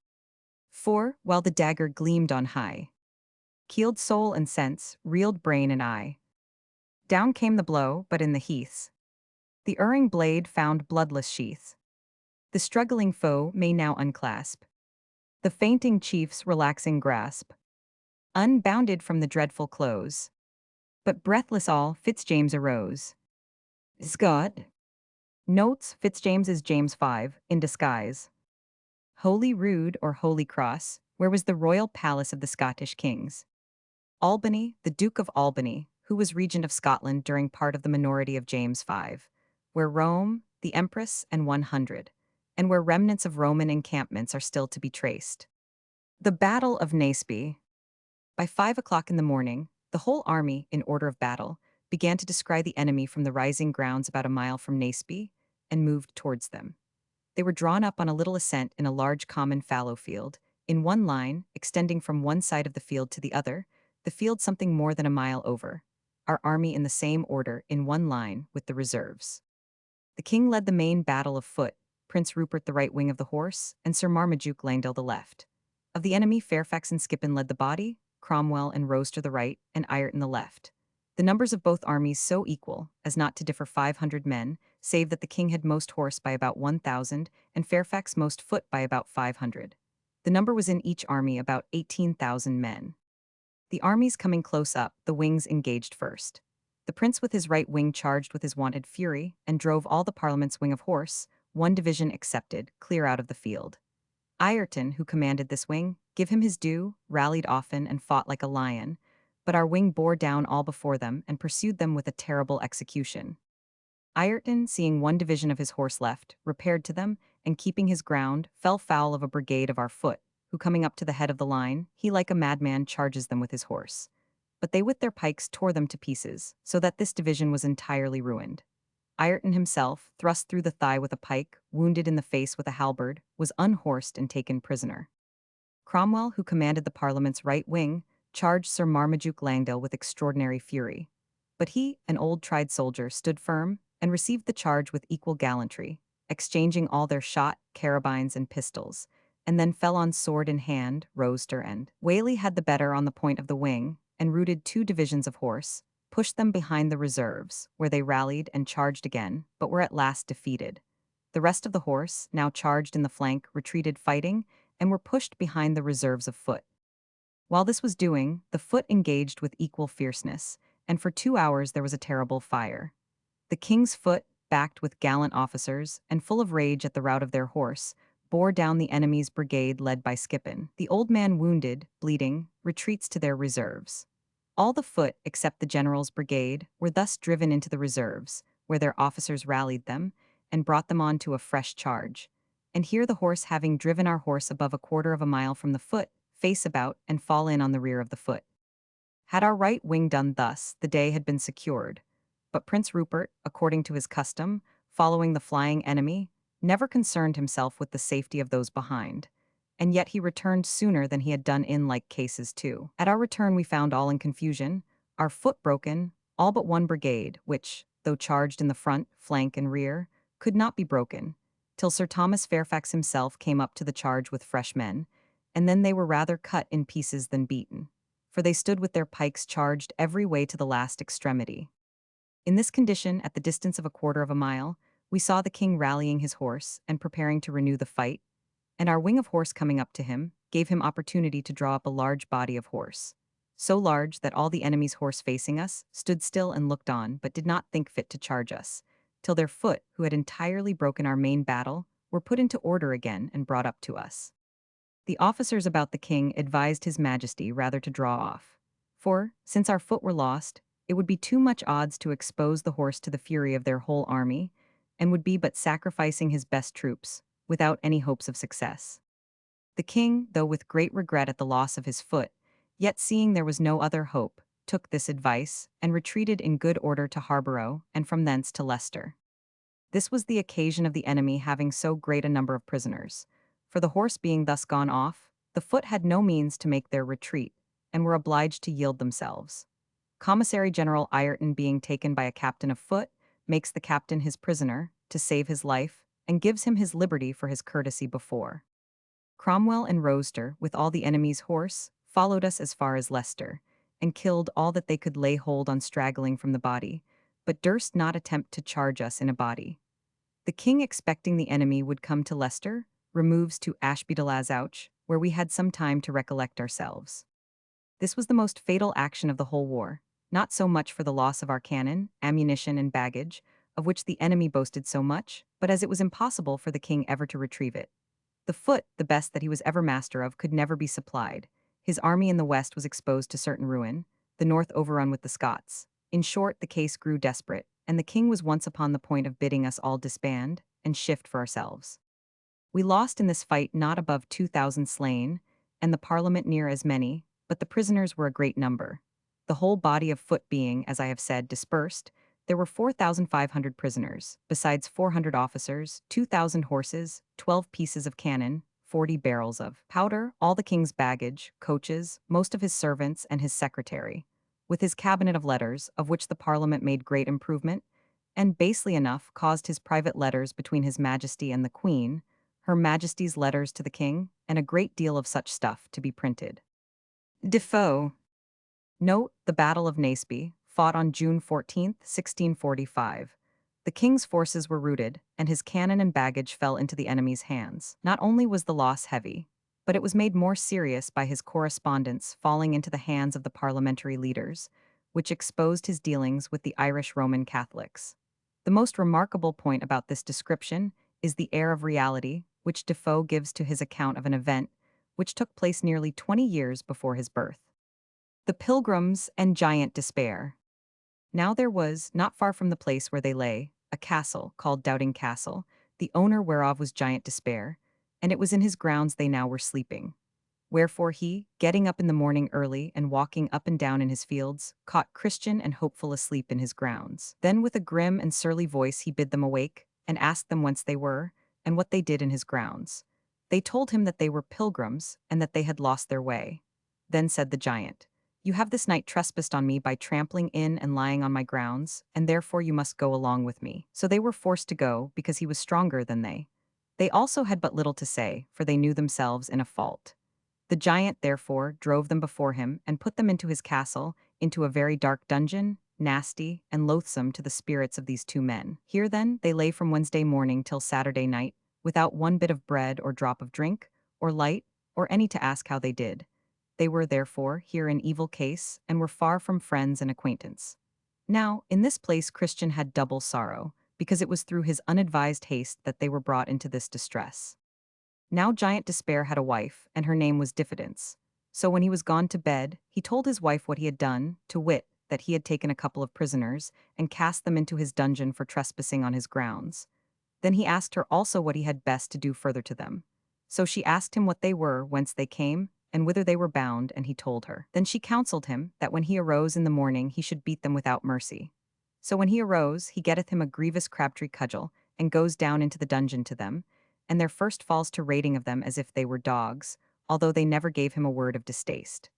For, while the dagger gleamed on high, keeled soul and sense, reeled brain and eye. Down came the blow, but in the heaths the erring blade found bloodless sheath. The struggling foe may now unclasp the fainting chief's relaxing grasp, unbounded from the dreadful close. But breathless all, Fitzjames arose. Scott notes Fitzjames is James 5, in disguise. Holy Rood or Holy Cross, where was the royal palace of the Scottish kings. Albany, the Duke of Albany, who was regent of Scotland during part of the minority of James 5, where Rome, the Empress, and 100, and where remnants of Roman encampments are still to be traced. The Battle of Naseby. By 5 o'clock in the morning, the whole army, in order of battle, began to descry the enemy from the rising grounds about a mile from Naseby, and moved towards them. They were drawn up on a little ascent in a large common fallow field, in one line, extending from one side of the field to the other, the field something more than a mile over, our army in the same order, in one line, with the reserves. The king led the main battle of foot, Prince Rupert the right wing of the horse, and Sir Marmaduke Langdale the left. Of the enemy, Fairfax and Skippon led the body, Cromwell and Roster the right, and Ireton the left. The numbers of both armies so equal as not to differ 500 men, save that the king had most horse by about 1,000, and Fairfax most foot by about 500. The number was in each army about 18,000 men. The armies coming close up, the wings engaged first. The prince with his right wing charged with his wonted fury, and drove all the Parliament's wing of horse, one division excepted, clear out of the field. Ireton, who commanded this wing, give him his due, rallied often and fought like a lion, but our wing bore down all before them and pursued them with a terrible execution. Ireton, seeing one division of his horse left, repaired to them, and keeping his ground, fell foul of a brigade of our foot, who coming up to the head of the line, he like a madman charges them with his horse. But they with their pikes tore them to pieces, so that this division was entirely ruined. Ireton himself, thrust through the thigh with a pike, wounded in the face with a halberd, was unhorsed and taken prisoner. Cromwell, who commanded the Parliament's right wing, charged Sir Marmaduke Langdale with extraordinary fury. But he, an old tried soldier, stood firm, and received the charge with equal gallantry, exchanging all their shot, carabines, and pistols, and then fell on sword in hand, Roster and Whaley had the better on the point of the wing, and routed 2 divisions of horse, pushed them behind the reserves, where they rallied and charged again, but were at last defeated. The rest of the horse, now charged in the flank, retreated fighting, and were pushed behind the reserves of foot. While this was doing, the foot engaged with equal fierceness, and for 2 hours there was a terrible fire. The king's foot, backed with gallant officers, and full of rage at the rout of their horse, bore down the enemy's brigade led by Skippon. The old man wounded, bleeding, retreats to their reserves. All the foot, except the general's brigade, were thus driven into the reserves, where their officers rallied them, and brought them on to a fresh charge. And here the horse, having driven our horse above a quarter of a mile from the foot, face about and fall in on the rear of the foot. Had our right wing done thus, the day had been secured. But Prince Rupert, according to his custom, following the flying enemy, never concerned himself with the safety of those behind, and yet he returned sooner than he had done in like cases too. At our return we found all in confusion, our foot broken, all but one brigade, which, though charged in the front, flank, and rear, could not be broken, till Sir Thomas Fairfax himself came up to the charge with fresh men, and then they were rather cut in pieces than beaten, for they stood with their pikes charged every way to the last extremity. In this condition, at the distance of a quarter of a mile, we saw the king rallying his horse and preparing to renew the fight, and our wing of horse coming up to him gave him opportunity to draw up a large body of horse, so large that all the enemy's horse facing us stood still and looked on, but did not think fit to charge us, till their foot, who had entirely broken our main battle, were put into order again and brought up to us. The officers about the king advised his majesty rather to draw off, for, since our foot were lost, it would be too much odds to expose the horse to the fury of their whole army, and would be but sacrificing his best troops, without any hopes of success. The king, though with great regret at the loss of his foot, yet seeing there was no other hope, took this advice, and retreated in good order to Harborough, and from thence to Leicester. This was the occasion of the enemy having so great a number of prisoners, for the horse being thus gone off, the foot had no means to make their retreat, and were obliged to yield themselves. Commissary General Ireton being taken by a captain of foot, makes the captain his prisoner, to save his life, and gives him his liberty for his courtesy before. Cromwell and Roster, with all the enemy's horse, followed us as far as Leicester, and killed all that they could lay hold on straggling from the body, but durst not attempt to charge us in a body. The king, expecting the enemy would come to Leicester, removes to Ashby-de-la-Zouch, where we had some time to recollect ourselves. This was the most fatal action of the whole war, not so much for the loss of our cannon, ammunition, and baggage, of which the enemy boasted so much, but as it was impossible for the king ever to retrieve it. The foot, the best that he was ever master of, could never be supplied. His army in the west was exposed to certain ruin, the north overrun with the Scots. In short, the case grew desperate, and the king was once upon the point of bidding us all disband and shift for ourselves. We lost in this fight not above 2,000 slain, and the Parliament near as many, but the prisoners were a great number. The whole body of foot being, as I have said, dispersed, there were 4,500 prisoners, besides 400 officers, 2,000 horses, 12 pieces of cannon, 40 barrels of powder, all the king's baggage, coaches, most of his servants, and his secretary, with his cabinet of letters, of which the Parliament made great improvement, and basely enough caused his private letters between his Majesty and the Queen, her Majesty's letters to the king, and a great deal of such stuff to be printed. Defoe. Note the Battle of Naseby, fought on June 14, 1645. The king's forces were routed, and his cannon and baggage fell into the enemy's hands. Not only was the loss heavy, but it was made more serious by his correspondence falling into the hands of the parliamentary leaders, which exposed his dealings with the Irish Roman Catholics. The most remarkable point about this description is the air of reality which Defoe gives to his account of an event which took place nearly 20 years before his birth. The Pilgrims and Giant Despair. Now there was, not far from the place where they lay, a castle called Doubting Castle, the owner whereof was Giant Despair, and it was in his grounds they now were sleeping. Wherefore he, getting up in the morning early and walking up and down in his fields, caught Christian and Hopeful asleep in his grounds. Then with a grim and surly voice he bid them awake, and asked them whence they were, and what they did in his grounds. They told him that they were pilgrims, and that they had lost their way. Then said the giant, "You have this night trespassed on me by trampling in and lying on my grounds, and therefore you must go along with me." So they were forced to go, because he was stronger than they. They also had but little to say, for they knew themselves in a fault. The giant, therefore, drove them before him, and put them into his castle, into a very dark dungeon, nasty and loathsome to the spirits of these two men. Here, then, they lay from Wednesday morning till Saturday night, without one bit of bread or drop of drink, or light, or any to ask how they did. They were, therefore, here in evil case, and were far from friends and acquaintance. Now, in this place Christian had double sorrow, because it was through his unadvised haste that they were brought into this distress. Now Giant Despair had a wife, and her name was Diffidence. So when he was gone to bed, he told his wife what he had done, to wit, that he had taken a couple of prisoners, and cast them into his dungeon for trespassing on his grounds. Then he asked her also what he had best to do further to them. So she asked him what they were, whence they came, and whither they were bound, and he told her. Then she counselled him, that when he arose in the morning he should beat them without mercy. So when he arose, he getteth him a grievous crabtree cudgel, and goes down into the dungeon to them, and their first falls to rating of them as if they were dogs, although they never gave him a word of distaste.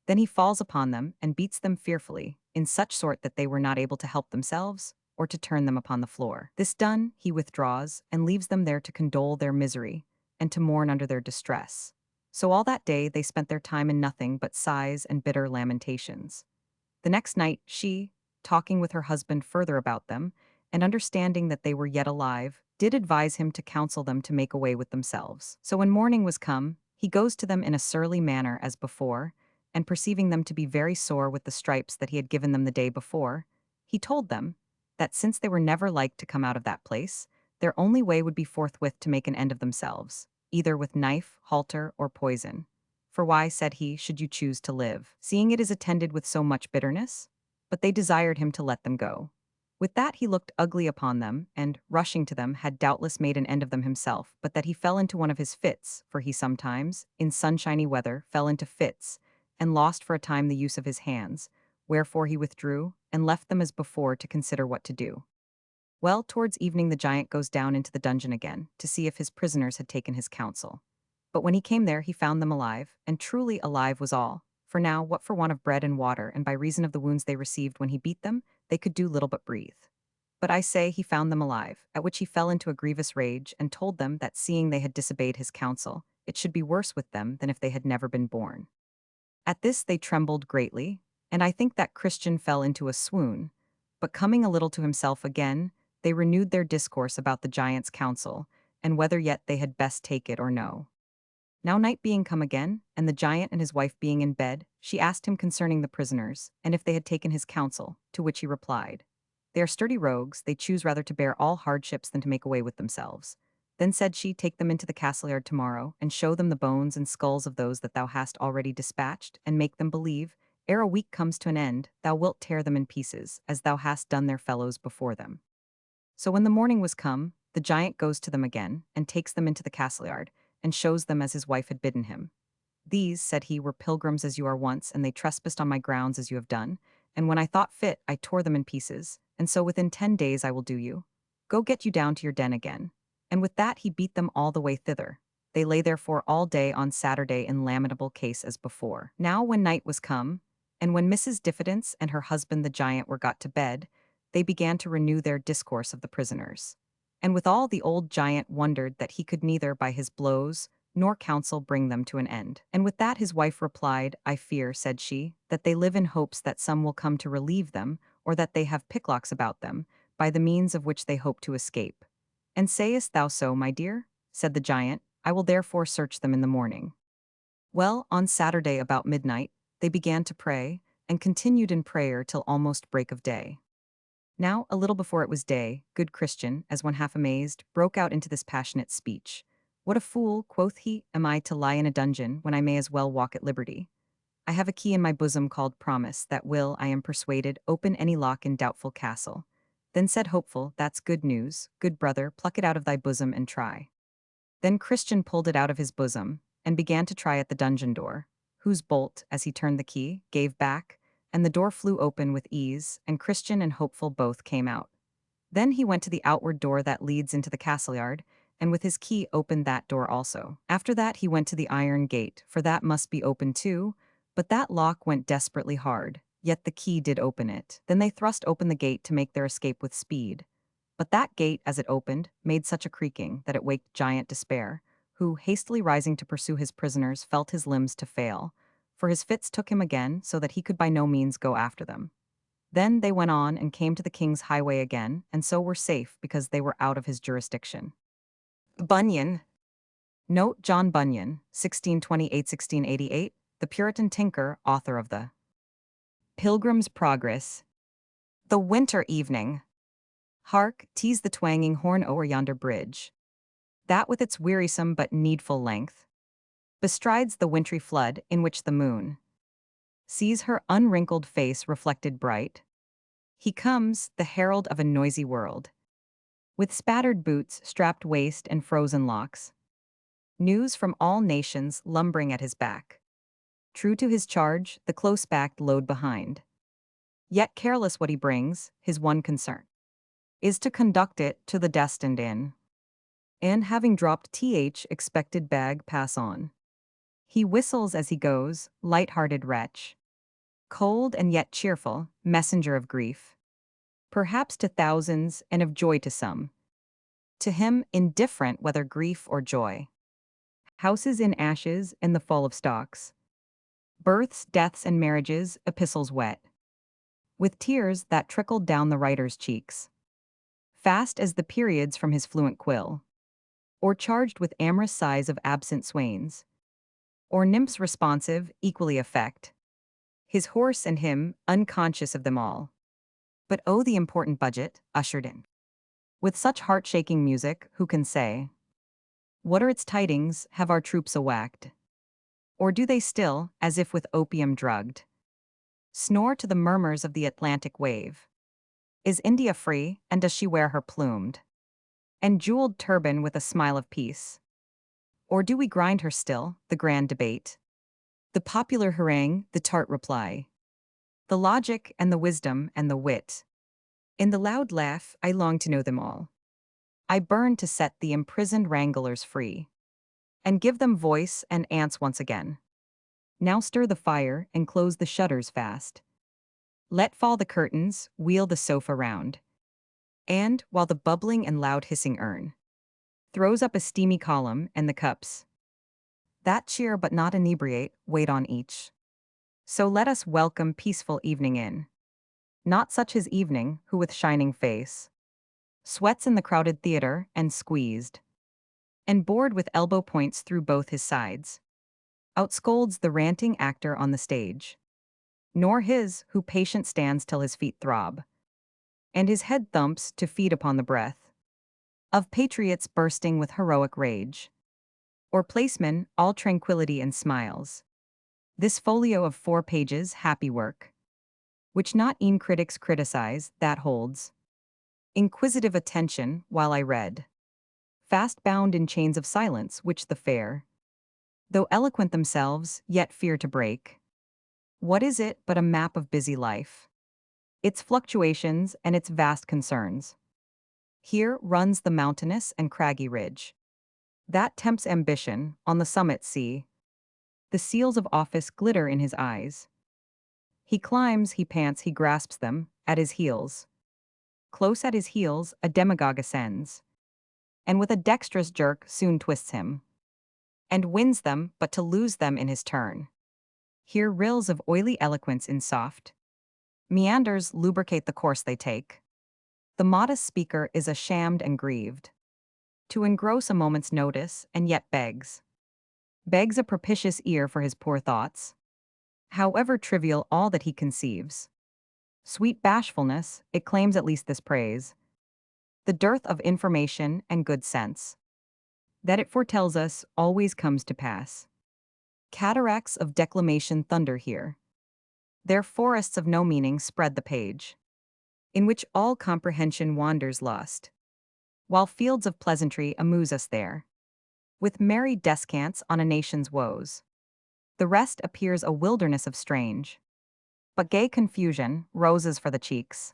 Then he falls upon them and beats them fearfully, in such sort that they were not able to help themselves, or to turn them upon the floor. This done, he withdraws, and leaves them there to condole their misery, and to mourn under their distress. So all that day they spent their time in nothing but sighs and bitter lamentations. The next night she, talking with her husband further about them, and understanding that they were yet alive, did advise him to counsel them to make away with themselves. So when morning was come, he goes to them in a surly manner as before, and perceiving them to be very sore with the stripes that he had given them the day before, he told them that since they were never like to come out of that place, their only way would be forthwith to make an end of themselves, either with knife, halter, or poison. For why, said he, should you choose to live, seeing it is attended with so much bitterness? But they desired him to let them go. With that he looked ugly upon them, and, rushing to them, had doubtless made an end of them himself, but that he fell into one of his fits, for he sometimes, in sunshiny weather, fell into fits, and lost for a time the use of his hands, wherefore he withdrew, and left them as before to consider what to do. Well, towards evening the giant goes down into the dungeon again, to see if his prisoners had taken his counsel. But when he came there he found them alive, and truly alive was all, for now, what for want of bread and water, and by reason of the wounds they received when he beat them, they could do little but breathe. But I say he found them alive, at which he fell into a grievous rage, and told them that seeing they had disobeyed his counsel, it should be worse with them than if they had never been born. At this they trembled greatly, and I think that Christian fell into a swoon, but coming a little to himself again, they renewed their discourse about the giant's counsel, and whether yet they had best take it or no. Now night being come again, and the giant and his wife being in bed, she asked him concerning the prisoners, and if they had taken his counsel, to which he replied, they are sturdy rogues, they choose rather to bear all hardships than to make away with themselves. Then said she, take them into the castle yard tomorrow, and show them the bones and skulls of those that thou hast already dispatched, and make them believe, ere a week comes to an end, thou wilt tear them in pieces, as thou hast done their fellows before them. So when the morning was come, the giant goes to them again, and takes them into the castle yard, and shows them as his wife had bidden him. These, said he, were pilgrims as you are once, and they trespassed on my grounds as you have done, and when I thought fit, I tore them in pieces, and so within 10 days I will do you. Go get you down to your den again. And with that he beat them all the way thither. They lay therefore all day on Saturday in lamentable case as before. Now when night was come, and when Mrs. Diffidence and her husband the giant were got to bed, they began to renew their discourse of the prisoners. And withal the old giant wondered that he could neither by his blows nor counsel bring them to an end. And with that his wife replied, I fear, said she, that they live in hopes that some will come to relieve them, or that they have picklocks about them, by the means of which they hope to escape. And sayest thou so, my dear? Said the giant, I will therefore search them in the morning. Well, on Saturday about midnight, they began to pray, and continued in prayer till almost break of day. Now, a little before it was day, good Christian, as one half amazed, broke out into this passionate speech. What a fool, quoth he, am I to lie in a dungeon, when I may as well walk at liberty? I have a key in my bosom called Promise, that will, I am persuaded, open any lock in doubtful castle. Then said Hopeful, that's good news, good brother, pluck it out of thy bosom and try. Then Christian pulled it out of his bosom, and began to try at the dungeon door, whose bolt, as he turned the key, gave back, and the door flew open with ease, and Christian and Hopeful both came out. Then he went to the outward door that leads into the castle yard, and with his key opened that door also. After that he went to the iron gate, for that must be opened too, but that lock went desperately hard, yet the key did open it. Then they thrust open the gate to make their escape with speed. But that gate, as it opened, made such a creaking that it waked Giant Despair, who, hastily rising to pursue his prisoners, felt his limbs to fail, for his fits took him again, so that he could by no means go after them. Then they went on and came to the king's highway again, and so were safe because they were out of his jurisdiction. Bunyan. Note John Bunyan, 1628–1688, the Puritan tinker, author of the Pilgrim's Progress. The winter evening. Hark, tease the twanging horn o'er yonder bridge. That with its wearisome but needful length bestrides the wintry flood in which the moon sees her unwrinkled face reflected bright. He comes, the herald of a noisy world, with spattered boots, strapped waist, and frozen locks. News from all nations lumbering at his back. True to his charge, the close-backed load behind. Yet careless what he brings, his one concern is to conduct it to the destined inn. and having dropped expected bag pass on. He whistles as he goes, light-hearted wretch. Cold and yet cheerful, messenger of grief. Perhaps to thousands and of joy to some. To him, indifferent whether grief or joy. Houses in ashes and the fall of stalks. Births, deaths, and marriages, epistles wet. With tears that trickled down the writer's cheeks. Fast as the periods from his fluent quill. Or charged with amorous sighs of absent swains. Or nymphs responsive, equally affect. His horse and him, unconscious of them all. But oh, the important budget, ushered in. With such heart-shaking music, who can say? What are its tidings, have our troops a-whacked? Or do they still, as if with opium drugged, snore to the murmurs of the Atlantic wave? Is India free, and does she wear her plumed and jeweled turban with a smile of peace? Or do we grind her still, the grand debate? The popular harangue, the tart reply. The logic and the wisdom and the wit. In the loud laugh, I long to know them all. I burn to set the imprisoned wranglers free. And give them voice and ants once again. Now stir the fire and close the shutters fast. Let fall the curtains, wheel the sofa round. And, while the bubbling and loud hissing urn throws up a steamy column and the cups that cheer but not inebriate, wait on each. So let us welcome peaceful evening in. Not such his evening, who with shining face sweats in the crowded theater and squeezed and bored with elbow points through both his sides, outscolds the ranting actor on the stage. Nor his, who patient stands till his feet throb, and his head thumps to feed upon the breath of patriots bursting with heroic rage. Or placemen, all tranquility and smiles. This folio of 4 pages, happy work, which not e'en critics criticize, that holds inquisitive attention while I read. Fast bound in chains of silence, which the fair, though eloquent themselves, yet fear to break. What is it but a map of busy life? Its fluctuations and its vast concerns. Here runs the mountainous and craggy ridge. That tempts ambition, on the summit see. The seals of office glitter in his eyes. He climbs, he pants, he grasps them, at his heels. Close at his heels, a demagogue ascends. And with a dexterous jerk soon twists him. And wins them, but to lose them in his turn. Here rills of oily eloquence in soft meanders lubricate the course they take. The modest speaker is ashamed and grieved to engross a moment's notice, and yet begs a propitious ear for his poor thoughts, however trivial all that he conceives. Sweet bashfulness, it claims at least this praise, the dearth of information and good sense, that it foretells us always comes to pass. Cataracts of declamation thunder here. Their forests of no meaning spread the page, in which all comprehension wanders lost, while fields of pleasantry amuse us there, with merry descants on a nation's woes. The rest appears a wilderness of strange, but gay confusion, roses for the cheeks,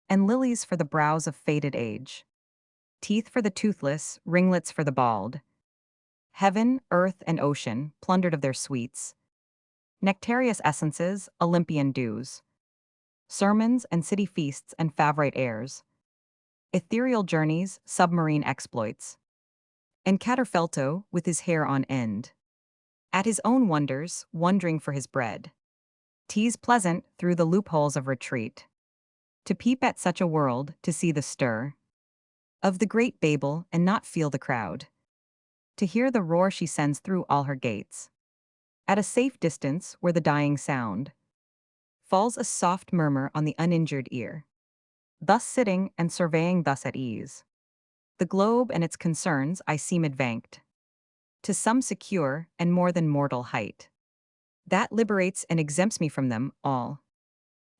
and lilies for the brows of faded age, teeth for the toothless, ringlets for the bald, heaven, earth, and ocean plundered of their sweets, nectareous essences, Olympian dews, sermons and city feasts and favorite airs, ethereal journeys, submarine exploits, and Caterfelto with his hair on end, at his own wonders, wondering for his bread. 'Tis pleasant, through the loopholes of retreat, to peep at such a world, to see the stir of the great Babel and not feel the crowd, to hear the roar she sends through all her gates. At a safe distance, where the dying sound falls a soft murmur on the uninjured ear. Thus sitting and surveying thus at ease, the globe and its concerns I seem advanced to some secure and more than mortal height, that liberates and exempts me from them all.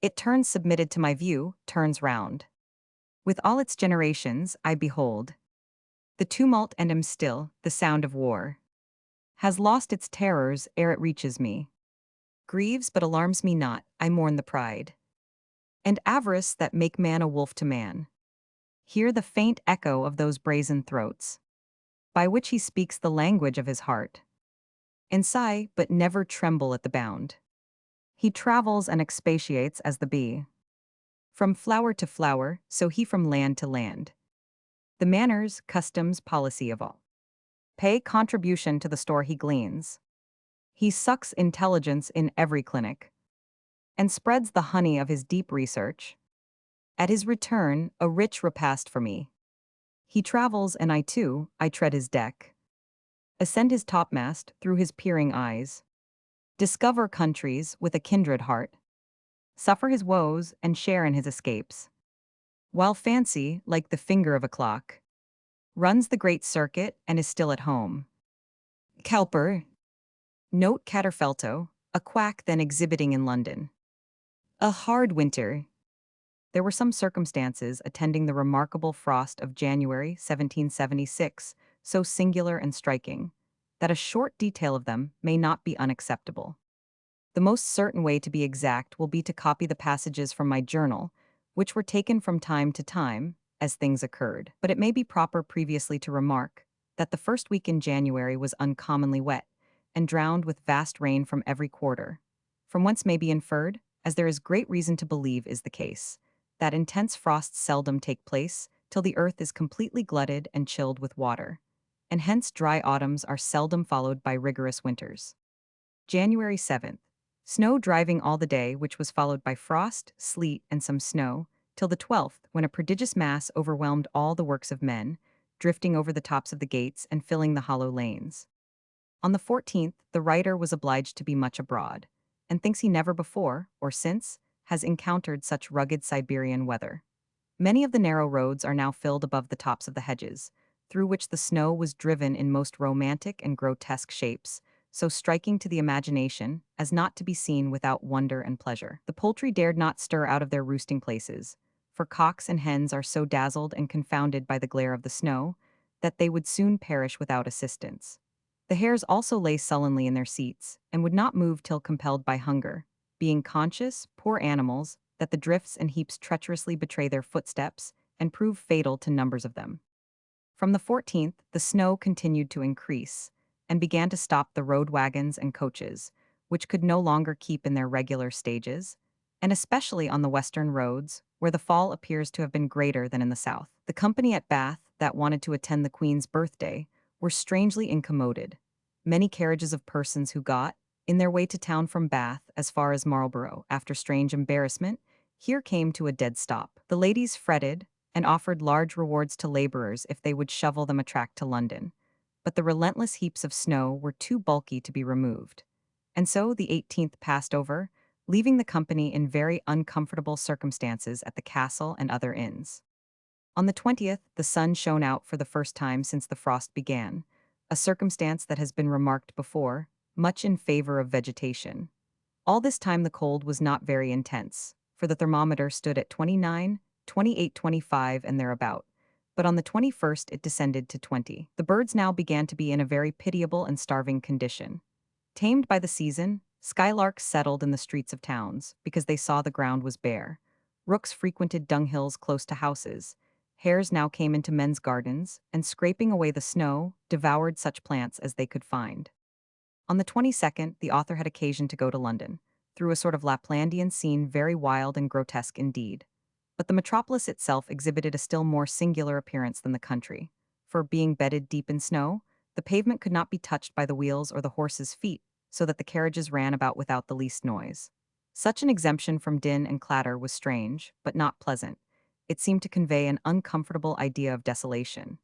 It turns submitted to my view, turns round. With all its generations I behold the tumult and am still, the sound of war has lost its terrors ere it reaches me. Grieves but alarms me not, I mourn the pride and avarice that make man a wolf to man. Hear the faint echo of those brazen throats, by which he speaks the language of his heart. And sigh, but never tremble at the bound. He travels and expatiates as the bee. From flower to flower, so he from land to land. The manners, customs, policy of all. Pay contribution to the store he gleans. He sucks intelligence in every clinic, and spreads the honey of his deep research. At his return, a rich repast for me. He travels, and I too, I tread his deck. Ascend his topmast through his peering eyes. Discover countries with a kindred heart. Suffer his woes and share in his escapes. While fancy, like the finger of a clock, runs the great circuit and is still at home. Cowper. Note Caterfelto, a quack then exhibiting in London. A hard winter. There were some circumstances attending the remarkable frost of January 1776, so singular and striking, that a short detail of them may not be unacceptable. The most certain way to be exact will be to copy the passages from my journal, which were taken from time to time, as things occurred. But it may be proper previously to remark that the first week in January was uncommonly wet, and drowned with vast rain from every quarter, from whence may be inferred, as there is great reason to believe is the case, that intense frosts seldom take place till the earth is completely glutted and chilled with water, and hence dry autumns are seldom followed by rigorous winters. January 7th. Snow driving all the day, which was followed by frost, sleet, and some snow, till the 12th, when a prodigious mass overwhelmed all the works of men, drifting over the tops of the gates and filling the hollow lanes. On the 14th, the writer was obliged to be much abroad, and thinks he never before, or since, has encountered such rugged Siberian weather. Many of the narrow roads are now filled above the tops of the hedges, through which the snow was driven in most romantic and grotesque shapes, so striking to the imagination as not to be seen without wonder and pleasure. The poultry dared not stir out of their roosting places, for cocks and hens are so dazzled and confounded by the glare of the snow that they would soon perish without assistance. The hares also lay sullenly in their seats, and would not move till compelled by hunger, being conscious, poor animals, that the drifts and heaps treacherously betray their footsteps and prove fatal to numbers of them. From the 14th, the snow continued to increase, and began to stop the road wagons and coaches, which could no longer keep in their regular stages, and especially on the western roads, where the fall appears to have been greater than in the south. The company at Bath, that wanted to attend the Queen's birthday, were strangely incommoded. Many carriages of persons who got, in their way to town from Bath as far as Marlborough, after strange embarrassment, here came to a dead stop. The ladies fretted, and offered large rewards to laborers if they would shovel them a track to London, but the relentless heaps of snow were too bulky to be removed. And so the 18th passed over, leaving the company in very uncomfortable circumstances at the castle and other inns. On the 20th, the sun shone out for the first time since the frost began, a circumstance that has been remarked before, much in favor of vegetation. All this time the cold was not very intense, for the thermometer stood at 29, 28, 25 and thereabout, but on the 21st it descended to 20. The birds now began to be in a very pitiable and starving condition. Tamed by the season, skylarks settled in the streets of towns, because they saw the ground was bare. Rooks frequented dunghills close to houses. Hares now came into men's gardens, and scraping away the snow, devoured such plants as they could find. On the 22nd, the author had occasion to go to London, through a sort of Laplandian scene very wild and grotesque indeed. But the metropolis itself exhibited a still more singular appearance than the country, for, being bedded deep in snow, the pavement could not be touched by the wheels or the horses' feet, so that the carriages ran about without the least noise. Such an exemption from din and clatter was strange, but not pleasant. It seemed to convey an uncomfortable idea of desolation.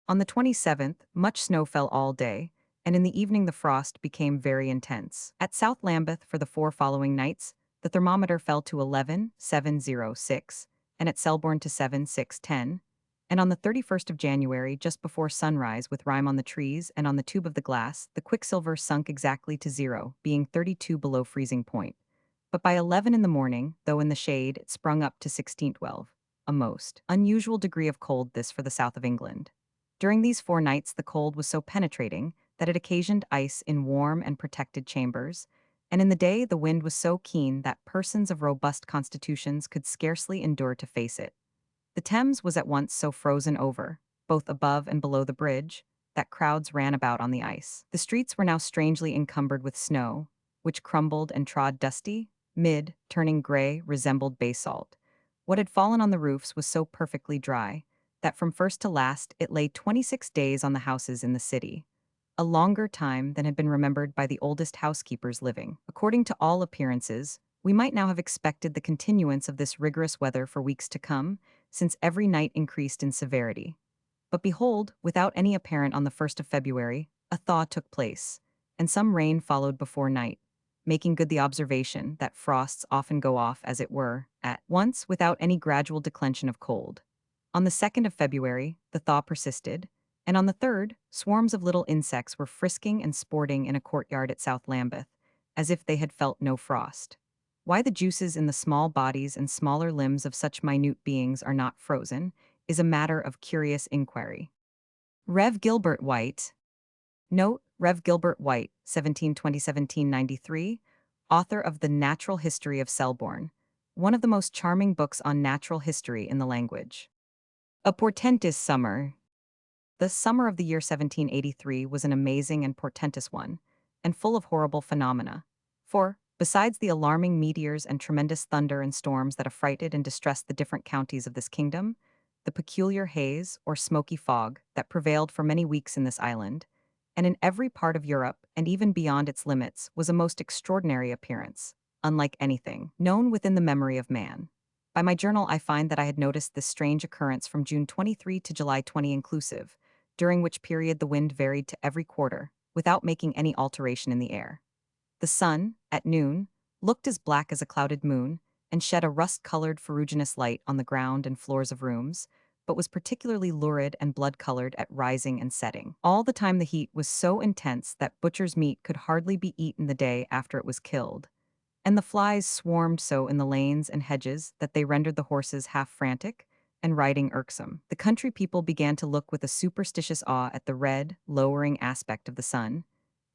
On the 27th, much snow fell all day, and in the evening the frost became very intense. At South Lambeth for the 4 following nights, the thermometer fell to 11,706, and at Selborne to 7,610, and on the 31st of January, just before sunrise with rime on the trees and on the tube of the glass, the quicksilver sunk exactly to 0, being 32 below freezing point. But by 11 in the morning, though in the shade, it sprung up to 1612, a most unusual degree of cold this for the south of England. During these 4 nights the cold was so penetrating that it occasioned ice in warm and protected chambers, and in the day the wind was so keen that persons of robust constitutions could scarcely endure to face it. The Thames was at once so frozen over, both above and below the bridge, that crowds ran about on the ice. The streets were now strangely encumbered with snow, which crumbled and trod dusty, turning gray, resembled basalt. What had fallen on the roofs was so perfectly dry that from first to last it lay 26 days on the houses in the city, a longer time than had been remembered by the oldest housekeepers living. According to all appearances, we might now have expected the continuance of this rigorous weather for weeks to come, since every night increased in severity. But behold, without any apparent on the 1st of February, a thaw took place, and some rain followed before night, making good the observation that frosts often go off, as it were, at once without any gradual declension of cold. On the 2nd of February, the thaw persisted, and on the 3rd, swarms of little insects were frisking and sporting in a courtyard at South Lambeth, as if they had felt no frost. Why the juices in the small bodies and smaller limbs of such minute beings are not frozen is a matter of curious inquiry. Rev. Gilbert White. Note, Rev. Gilbert White, 1720-1793, author of The Natural History of Selborne, one of the most charming books on natural history in the language. A portentous summer. The summer of the year 1783 was an amazing and portentous one, and full of horrible phenomena. For, besides the alarming meteors and tremendous thunder and storms that affrighted and distressed the different counties of this kingdom, the peculiar haze, or smoky fog, that prevailed for many weeks in this island, and in every part of Europe and even beyond its limits, was a most extraordinary appearance, unlike anything known within the memory of man. By my journal I find that I had noticed this strange occurrence from June 23 to July 20 inclusive, during which period the wind varied to every quarter, without making any alteration in the air. The sun, at noon, looked as black as a clouded moon, and shed a rust-colored ferruginous light on the ground and floors of rooms, but was particularly lurid and blood-colored at rising and setting. All the time the heat was so intense that butcher's meat could hardly be eaten the day after it was killed, and the flies swarmed so in the lanes and hedges that they rendered the horses half frantic, and riding irksome. The country people began to look with a superstitious awe at the red, lowering aspect of the sun,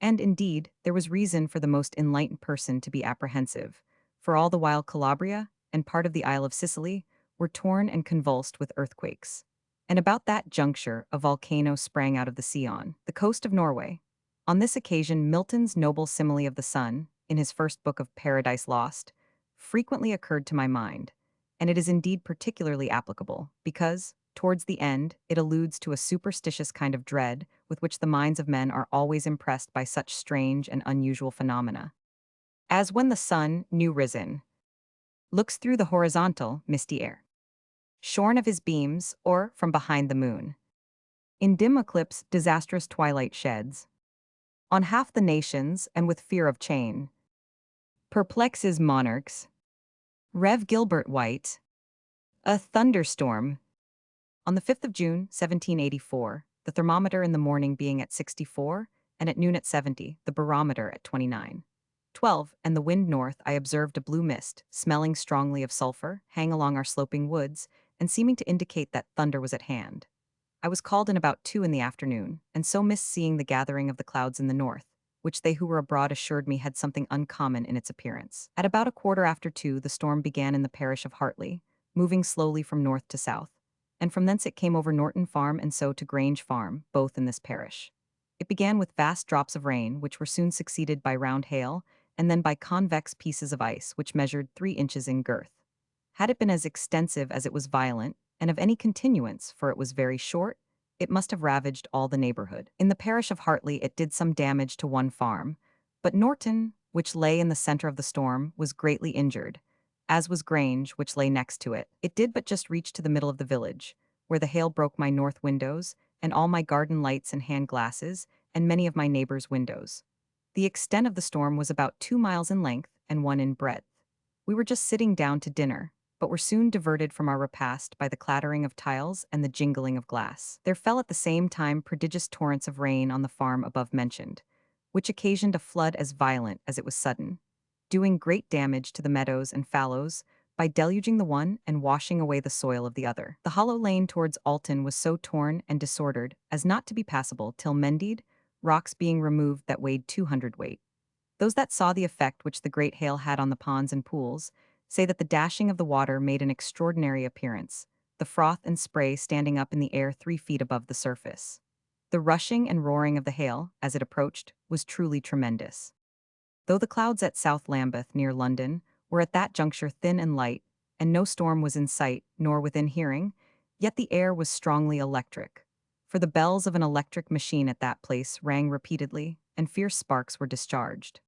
and indeed, there was reason for the most enlightened person to be apprehensive, for all the while Calabria, and part of the Isle of Sicily, were torn and convulsed with earthquakes. And about that juncture a volcano sprang out of the sea on the coast of Norway. On this occasion Milton's noble simile of the sun, in his first book of Paradise Lost, frequently occurred to my mind, and it is indeed particularly applicable, because, towards the end, it alludes to a superstitious kind of dread with which the minds of men are always impressed by such strange and unusual phenomena. As when the sun, new risen, looks through the horizontal, misty air, shorn of his beams, or from behind the moon. In dim eclipse disastrous twilight sheds on half the nations, and with fear of chain perplexes monarchs. Rev. Gilbert White. A thunderstorm. On the 5th of June, 1784, the thermometer in the morning being at 64, and at noon at 70, the barometer at 29.12, and the wind north, I observed a blue mist, smelling strongly of sulfur, hang along our sloping woods, and seeming to indicate that thunder was at hand. I was called in about 2 in the afternoon, and so missed seeing the gathering of the clouds in the north, which they who were abroad assured me had something uncommon in its appearance. At about 1:15 the storm began in the parish of Hartley, moving slowly from north to south, and from thence it came over Norton Farm and so to Grange Farm, both in this parish. It began with vast drops of rain, which were soon succeeded by round hail, and then by convex pieces of ice, which measured 3 inches in girth. Had it been as extensive as it was violent, and of any continuance, for it was very short, it must have ravaged all the neighborhood. In the parish of Hartley it did some damage to one farm, but Norton, which lay in the center of the storm, was greatly injured, as was Grange, which lay next to it. It did but just reach to the middle of the village, where the hail broke my north windows, and all my garden lights and hand glasses, and many of my neighbors' windows. The extent of the storm was about 2 miles in length and 1 in breadth. We were just sitting down to dinner, but were soon diverted from our repast by the clattering of tiles and the jingling of glass. There fell at the same time prodigious torrents of rain on the farm above mentioned, which occasioned a flood as violent as it was sudden, doing great damage to the meadows and fallows by deluging the one and washing away the soil of the other. The hollow lane towards Alton was so torn and disordered as not to be passable till mended, rocks being removed that weighed 200 weight. Those that saw the effect which the great hail had on the ponds and pools say that the dashing of the water made an extraordinary appearance, the froth and spray standing up in the air 3 feet above the surface. The rushing and roaring of the hail, as it approached, was truly tremendous. Though the clouds at South Lambeth, near London, were at that juncture thin and light, and no storm was in sight nor within hearing, yet the air was strongly electric. For the bells of an electric machine at that place rang repeatedly, and fierce sparks were discharged.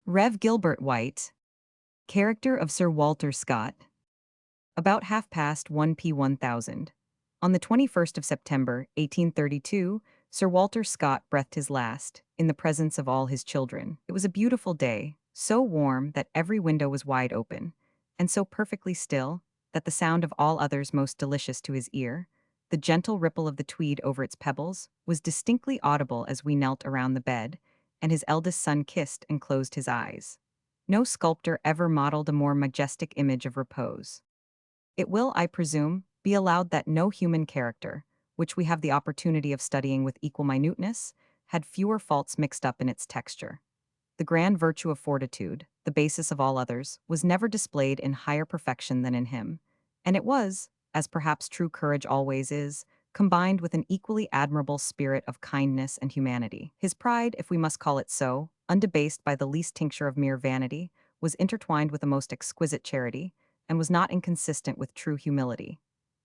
Rev. Gilbert White, character of Sir Walter Scott. About 10:30. On the 21st of September, 1832, Sir Walter Scott breathed his last, in the presence of all his children. It was a beautiful day, so warm that every window was wide open, and so perfectly still that the sound of all others most delicious to his ear, the gentle ripple of the Tweed over its pebbles, was distinctly audible as we knelt around the bed, and his eldest son kissed and closed his eyes. No sculptor ever modeled a more majestic image of repose. It will, I presume, be allowed that no human character, which we have the opportunity of studying with equal minuteness, had fewer faults mixed up in its texture. The grand virtue of fortitude, the basis of all others, was never displayed in higher perfection than in him, and it was, as perhaps true courage always is, combined with an equally admirable spirit of kindness and humanity. His pride, if we must call it so, undebased by the least tincture of mere vanity, was intertwined with a most exquisite charity, and was not inconsistent with true humility.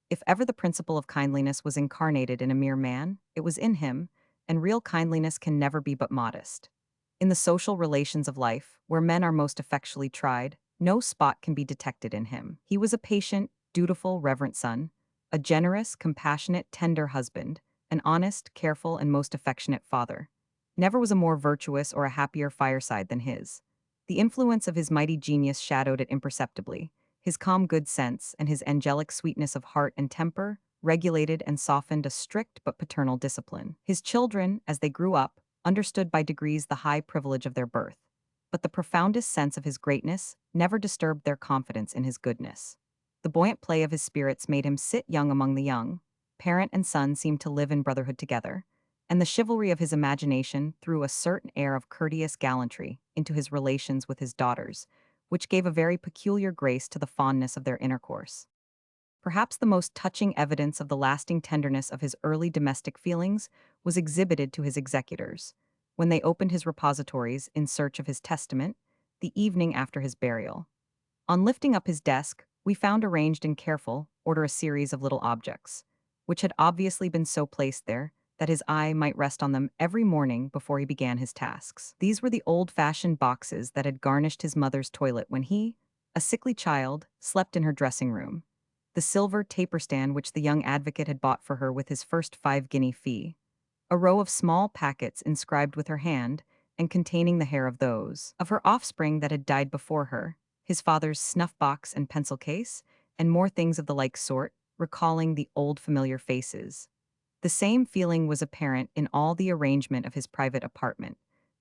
If ever the principle of kindliness was incarnated in a mere man, it was in him, and real kindliness can never be but modest. In the social relations of life, where men are most effectually tried, no spot can be detected in him. He was a patient, dutiful, reverent son, a generous, compassionate, tender husband, an honest, careful, and most affectionate father. Never was a more virtuous or a happier fireside than his. The influence of his mighty genius shadowed it imperceptibly. His calm good sense and his angelic sweetness of heart and temper regulated and softened a strict but paternal discipline. His children, as they grew up, understood by degrees the high privilege of their birth, but the profoundest sense of his greatness never disturbed their confidence in his goodness. The buoyant play of his spirits made him sit young among the young. Parent and son seemed to live in brotherhood together, and the chivalry of his imagination threw a certain air of courteous gallantry into his relations with his daughters, which gave a very peculiar grace to the fondness of their intercourse. Perhaps the most touching evidence of the lasting tenderness of his early domestic feelings was exhibited to his executors, when they opened his repositories in search of his testament, the evening after his burial. On lifting up his desk, we found arranged in careful order a series of little objects, which had obviously been so placed there that his eye might rest on them every morning before he began his tasks. These were the old-fashioned boxes that had garnished his mother's toilet when he, a sickly child, slept in her dressing room, the silver taper stand which the young advocate had bought for her with his first 5-guinea fee, a row of small packets inscribed with her hand and containing the hair of those of her offspring that had died before her, his father's snuff-box and pencil case, and more things of the like sort, recalling the old familiar faces. The same feeling was apparent in all the arrangement of his private apartment.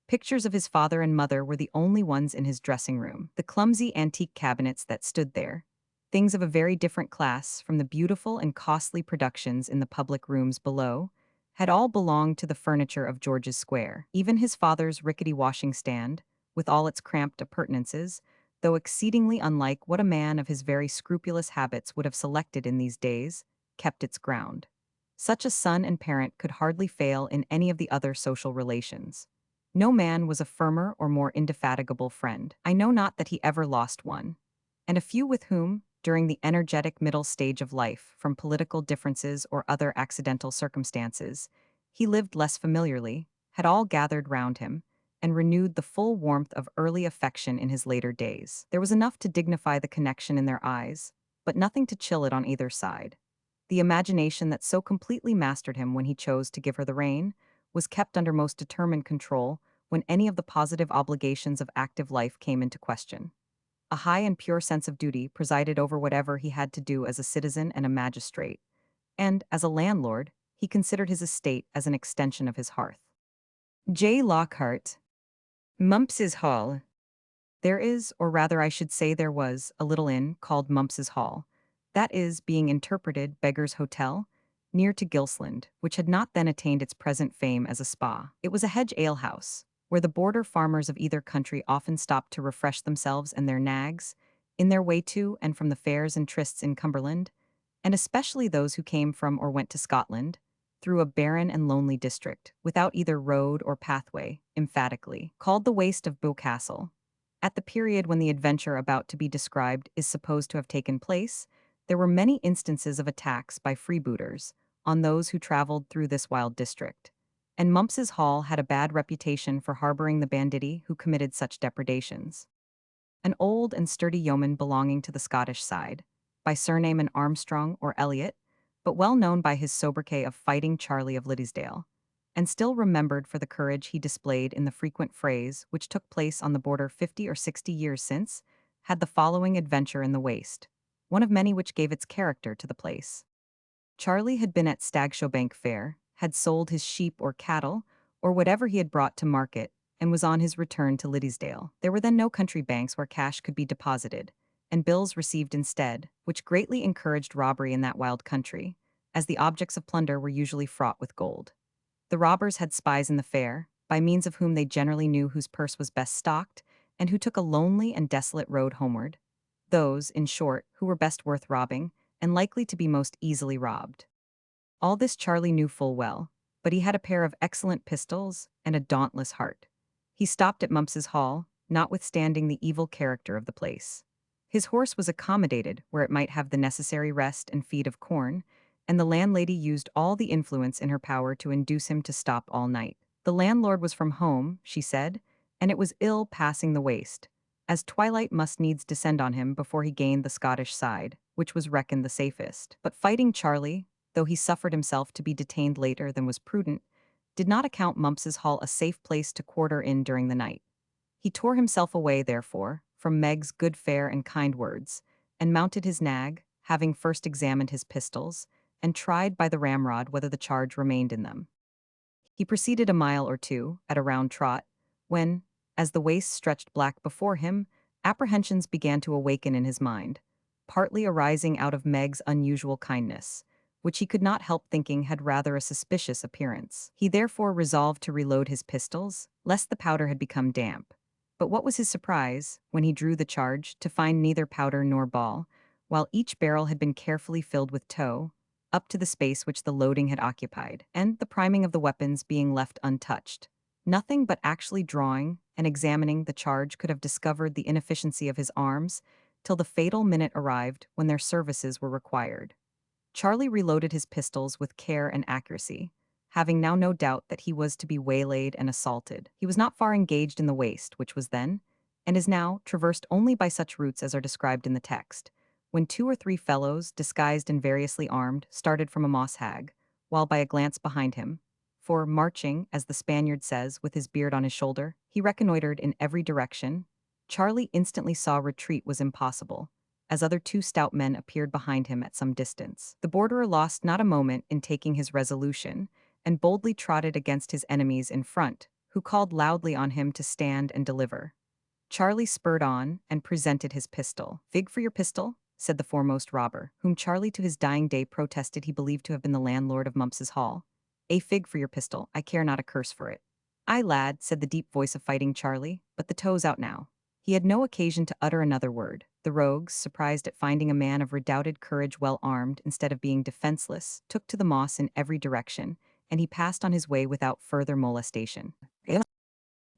Pictures of his father and mother were the only ones in his dressing room. The clumsy antique cabinets that stood there, things of a very different class from the beautiful and costly productions in the public rooms below, had all belonged to the furniture of George's Square. Even his father's rickety washing stand, with all its cramped appurtenances, though exceedingly unlike what a man of his very scrupulous habits would have selected in these days, kept its ground. Such a son and parent could hardly fail in any of the other social relations. No man was a firmer or more indefatigable friend. I know not that he ever lost one. And a few with whom, during the energetic middle stage of life, from political differences or other accidental circumstances, he lived less familiarly, had all gathered round him, and renewed the full warmth of early affection in his later days. There was enough to dignify the connection in their eyes, but nothing to chill it on either side. The imagination that so completely mastered him when he chose to give her the rein was kept under most determined control when any of the positive obligations of active life came into question. A high and pure sense of duty presided over whatever he had to do as a citizen and a magistrate, and, as a landlord, he considered his estate as an extension of his hearth. J. Lockhart. Mumps's Hall. There is, or rather I should say there was, a little inn called Mumps's Hall, that is, being interpreted Beggar's Hotel, near to Gilsland, which had not then attained its present fame as a spa. It was a hedge alehouse, where the border farmers of either country often stopped to refresh themselves and their nags, in their way to and from the fairs and trysts in Cumberland, and especially those who came from or went to Scotland, through a barren and lonely district, without either road or pathway, emphatically, called the Waste of Beaucastle. At the period when the adventure about to be described is supposed to have taken place, there were many instances of attacks by freebooters on those who traveled through this wild district, and Mumps's Hall had a bad reputation for harboring the banditti who committed such depredations. An old and sturdy yeoman belonging to the Scottish side, by surname an Armstrong or Elliot, but well known by his sobriquet of Fighting Charlie of Liddesdale, and still remembered for the courage he displayed in the frequent frays which took place on the border 50 or 60 years since, had the following adventure in the waste, one of many which gave its character to the place. Charlie had been at Stagshobank Fair, had sold his sheep or cattle, or whatever he had brought to market, and was on his return to Liddesdale. There were then no country banks where cash could be deposited, and bills received instead, which greatly encouraged robbery in that wild country, as the objects of plunder were usually fraught with gold. The robbers had spies in the fair, by means of whom they generally knew whose purse was best stocked, and who took a lonely and desolate road homeward. Those, in short, who were best worth robbing, and likely to be most easily robbed. All this Charlie knew full well, but he had a pair of excellent pistols and a dauntless heart. He stopped at Mumps's Hall, notwithstanding the evil character of the place. His horse was accommodated where it might have the necessary rest and feed of corn, and the landlady used all the influence in her power to induce him to stop all night. The landlord was from home, she said, and it was ill passing the waste, as twilight must needs descend on him before he gained the Scottish side, which was reckoned the safest. But Fighting Charlie, though he suffered himself to be detained later than was prudent, did not account Mumps's Hall a safe place to quarter in during the night. He tore himself away, therefore, from Meg's good fare and kind words, and mounted his nag, having first examined his pistols, and tried by the ramrod whether the charge remained in them. He proceeded a mile or two, at a round trot, when, as the waste stretched black before him, apprehensions began to awaken in his mind, partly arising out of Meg's unusual kindness, which he could not help thinking had rather a suspicious appearance. He therefore resolved to reload his pistols, lest the powder had become damp. But what was his surprise, when he drew the charge, to find neither powder nor ball, while each barrel had been carefully filled with tow, up to the space which the loading had occupied, and the priming of the weapons being left untouched. Nothing but actually drawing and examining the charge could have discovered the inefficiency of his arms, till the fatal minute arrived when their services were required. Charlie reloaded his pistols with care and accuracy, having now no doubt that he was to be waylaid and assaulted. He was not far engaged in the waste, which was then, and is now, traversed only by such routes as are described in the text, when 2 or 3 fellows, disguised and variously armed, started from a moss hag, while by a glance behind him, for marching, as the Spaniard says, with his beard on his shoulder, he reconnoitered in every direction, Charlie instantly saw retreat was impossible, as other 2 stout men appeared behind him at some distance. The borderer lost not a moment in taking his resolution, and boldly trotted against his enemies in front, who called loudly on him to stand and deliver. Charlie spurred on and presented his pistol. "Fig for your pistol," said the foremost robber, whom Charlie to his dying day protested he believed to have been the landlord of Mumps's Hall. "A fig for your pistol, I care not a curse for it." "Aye, lad," said the deep voice of Fighting Charlie, "but the tow's out now." He had no occasion to utter another word. The rogues, surprised at finding a man of redoubted courage well armed instead of being defenseless, took to the moss in every direction, and he passed on his way without further molestation.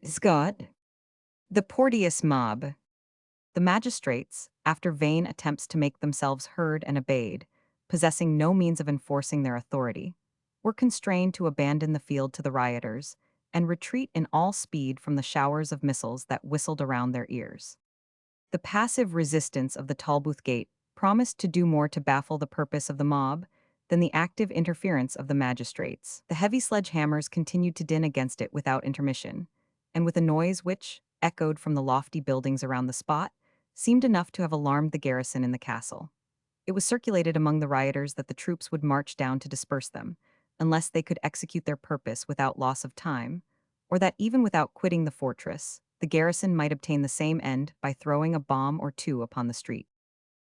Scott. The Porteous mob. The magistrates, after vain attempts to make themselves heard and obeyed, possessing no means of enforcing their authority, were constrained to abandon the field to the rioters and retreat in all speed from the showers of missiles that whistled around their ears. The passive resistance of the Tolbooth Gate promised to do more to baffle the purpose of the mob than the active interference of the magistrates. The heavy sledge-hammers continued to din against it without intermission, and with a noise which, echoed from the lofty buildings around the spot, seemed enough to have alarmed the garrison in the castle. It was circulated among the rioters that the troops would march down to disperse them, unless they could execute their purpose without loss of time, or that even without quitting the fortress, the garrison might obtain the same end by throwing a bomb or 2 upon the street.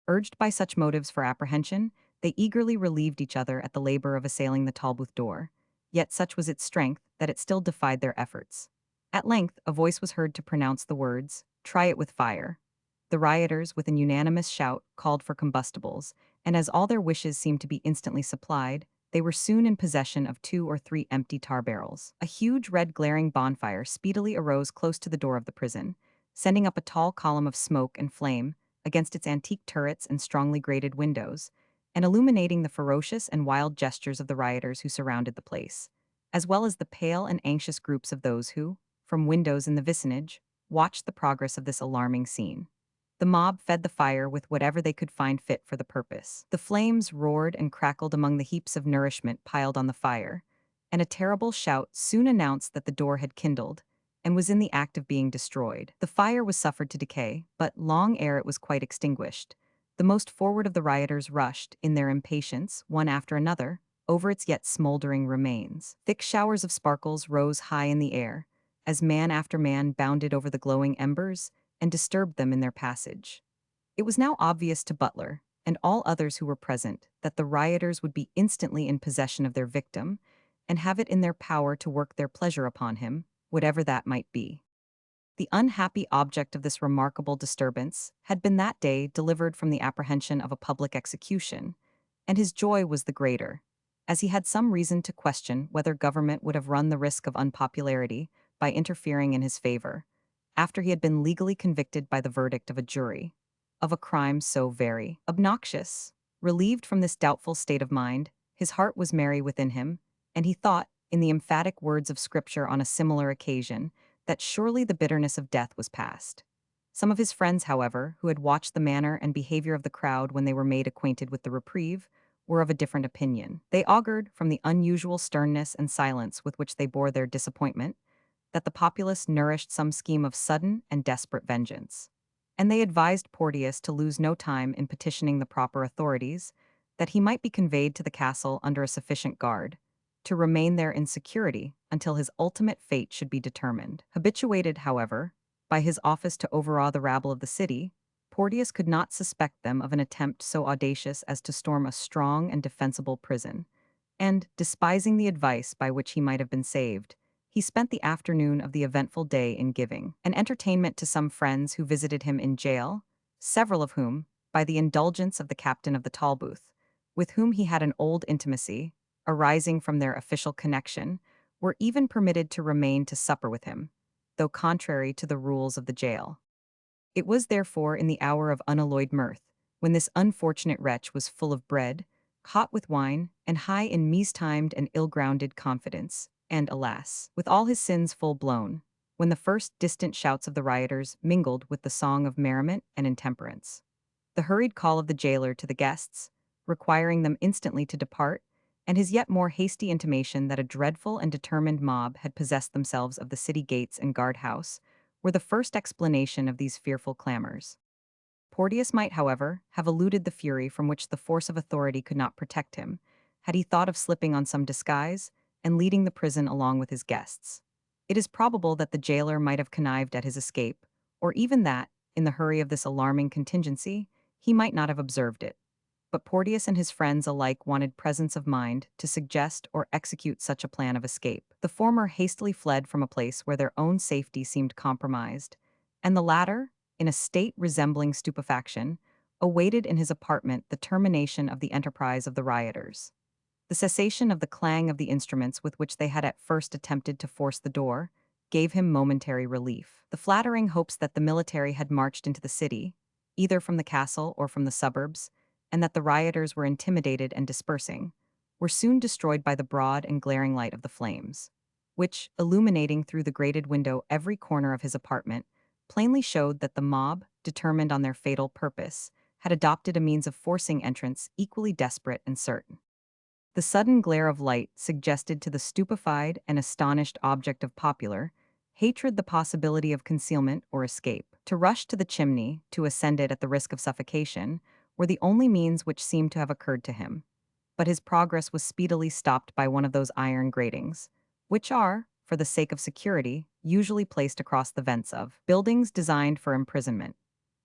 Urged by such motives for apprehension, they eagerly relieved each other at the labor of assailing the Tolbooth door, yet such was its strength that it still defied their efforts. At length, a voice was heard to pronounce the words, "Try it with fire." The rioters, with an unanimous shout, called for combustibles, and as all their wishes seemed to be instantly supplied, they were soon in possession of 2 or 3 empty tar barrels. A huge red glaring bonfire speedily arose close to the door of the prison, sending up a tall column of smoke and flame against its antique turrets and strongly grated windows, and illuminating the ferocious and wild gestures of the rioters who surrounded the place, as well as the pale and anxious groups of those who, from windows in the vicinage, watched the progress of this alarming scene. The mob fed the fire with whatever they could find fit for the purpose. The flames roared and crackled among the heaps of nourishment piled on the fire, and a terrible shout soon announced that the door had kindled and was in the act of being destroyed. The fire was suffered to decay, but long ere it was quite extinguished, the most forward of the rioters rushed, in their impatience, one after another, over its yet smoldering remains. Thick showers of sparkles rose high in the air, as man after man bounded over the glowing embers and disturbed them in their passage. It was now obvious to Butler, and all others who were present, that the rioters would be instantly in possession of their victim, and have it in their power to work their pleasure upon him, whatever that might be. The unhappy object of this remarkable disturbance had been that day delivered from the apprehension of a public execution, and his joy was the greater, as he had some reason to question whether government would have run the risk of unpopularity by interfering in his favor, after he had been legally convicted by the verdict of a jury, of a crime so very obnoxious. Relieved from this doubtful state of mind, his heart was merry within him, and he thought, in the emphatic words of Scripture on a similar occasion, that surely the bitterness of death was past. Some of his friends, however, who had watched the manner and behavior of the crowd when they were made acquainted with the reprieve, were of a different opinion. They augured, from the unusual sternness and silence with which they bore their disappointment, that the populace nourished some scheme of sudden and desperate vengeance. And they advised Porteous to lose no time in petitioning the proper authorities, that he might be conveyed to the castle under a sufficient guard, to remain there in security until his ultimate fate should be determined. Habituated, however, by his office to overawe the rabble of the city, Porteous could not suspect them of an attempt so audacious as to storm a strong and defensible prison, and, despising the advice by which he might have been saved, he spent the afternoon of the eventful day in giving an entertainment to some friends who visited him in jail, several of whom, by the indulgence of the captain of the Tolbooth, with whom he had an old intimacy, arising from their official connection, were even permitted to remain to supper with him, though contrary to the rules of the jail. It was therefore in the hour of unalloyed mirth, when this unfortunate wretch was full of bread, hot with wine, and high in mistimed and ill-grounded confidence, and, alas, with all his sins full blown, when the first distant shouts of the rioters mingled with the song of merriment and intemperance. The hurried call of the jailer to the guests, requiring them instantly to depart, and his yet more hasty intimation that a dreadful and determined mob had possessed themselves of the city gates and guard-house, were the first explanation of these fearful clamors. Porteous might, however, have eluded the fury from which the force of authority could not protect him, had he thought of slipping on some disguise and leading the prison along with his guests. It is probable that the jailer might have connived at his escape, or even that, in the hurry of this alarming contingency, he might not have observed it. But Porteous and his friends alike wanted presence of mind to suggest or execute such a plan of escape. The former hastily fled from a place where their own safety seemed compromised, and the latter, in a state resembling stupefaction, awaited in his apartment the termination of the enterprise of the rioters. The cessation of the clang of the instruments with which they had at first attempted to force the door gave him momentary relief. The flattering hopes that the military had marched into the city, either from the castle or from the suburbs, and that the rioters were intimidated and dispersing, were soon destroyed by the broad and glaring light of the flames, which, illuminating through the grated window every corner of his apartment, plainly showed that the mob, determined on their fatal purpose, had adopted a means of forcing entrance equally desperate and certain. The sudden glare of light suggested to the stupefied and astonished object of popular hatred the possibility of concealment or escape. To rush to the chimney, to ascend it at the risk of suffocation, were the only means which seemed to have occurred to him. But his progress was speedily stopped by one of those iron gratings, which are, for the sake of security, usually placed across the vents of buildings designed for imprisonment.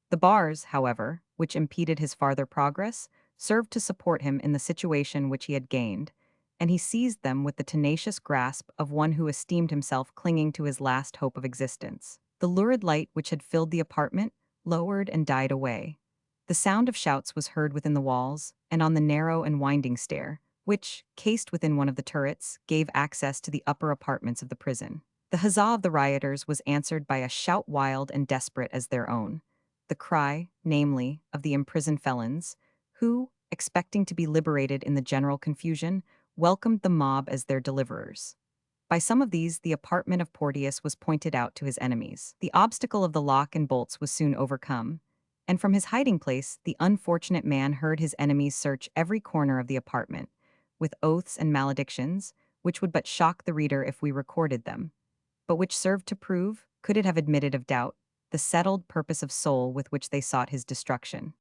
The bars, however, which impeded his farther progress, served to support him in the situation which he had gained, and he seized them with the tenacious grasp of one who esteemed himself clinging to his last hope of existence. The lurid light which had filled the apartment lowered and died away. The sound of shouts was heard within the walls, and on the narrow and winding stair, which, cased within one of the turrets, gave access to the upper apartments of the prison. The huzzah of the rioters was answered by a shout wild and desperate as their own. The cry, namely, of the imprisoned felons, who, expecting to be liberated in the general confusion, welcomed the mob as their deliverers. By some of these, the apartment of Porteus was pointed out to his enemies. The obstacle of the lock and bolts was soon overcome, and from his hiding place, the unfortunate man heard his enemies search every corner of the apartment, with oaths and maledictions, which would but shock the reader if we recorded them, but which served to prove, could it have admitted of doubt, the settled purpose of soul with which they sought his destruction.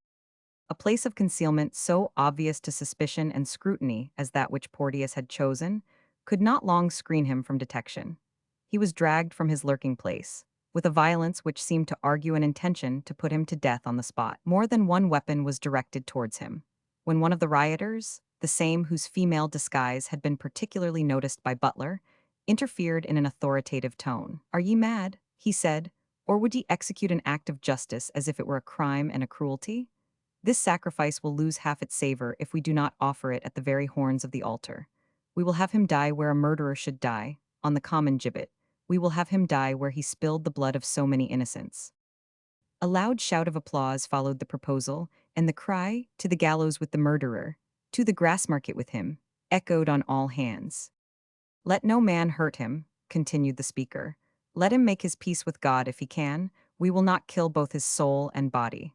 A place of concealment so obvious to suspicion and scrutiny as that which Porteus had chosen could not long screen him from detection. He was dragged from his lurking place, with a violence which seemed to argue an intention to put him to death on the spot. More than one weapon was directed towards him. When one of the rioters, the same whose female disguise had been particularly noticed by Butler, interfered in an authoritative tone. "Are ye mad?" he said, "or would ye execute an act of justice as if it were a crime and a cruelty? This sacrifice will lose half its savor if we do not offer it at the very horns of the altar. We will have him die where a murderer should die, on the common gibbet. We will have him die where he spilled the blood of so many innocents." A loud shout of applause followed the proposal, and the cry, "To the gallows with the murderer, to the grass market with him," echoed on all hands. "Let no man hurt him," continued the speaker. "Let him make his peace with God if he can. We will not kill both his soul and body."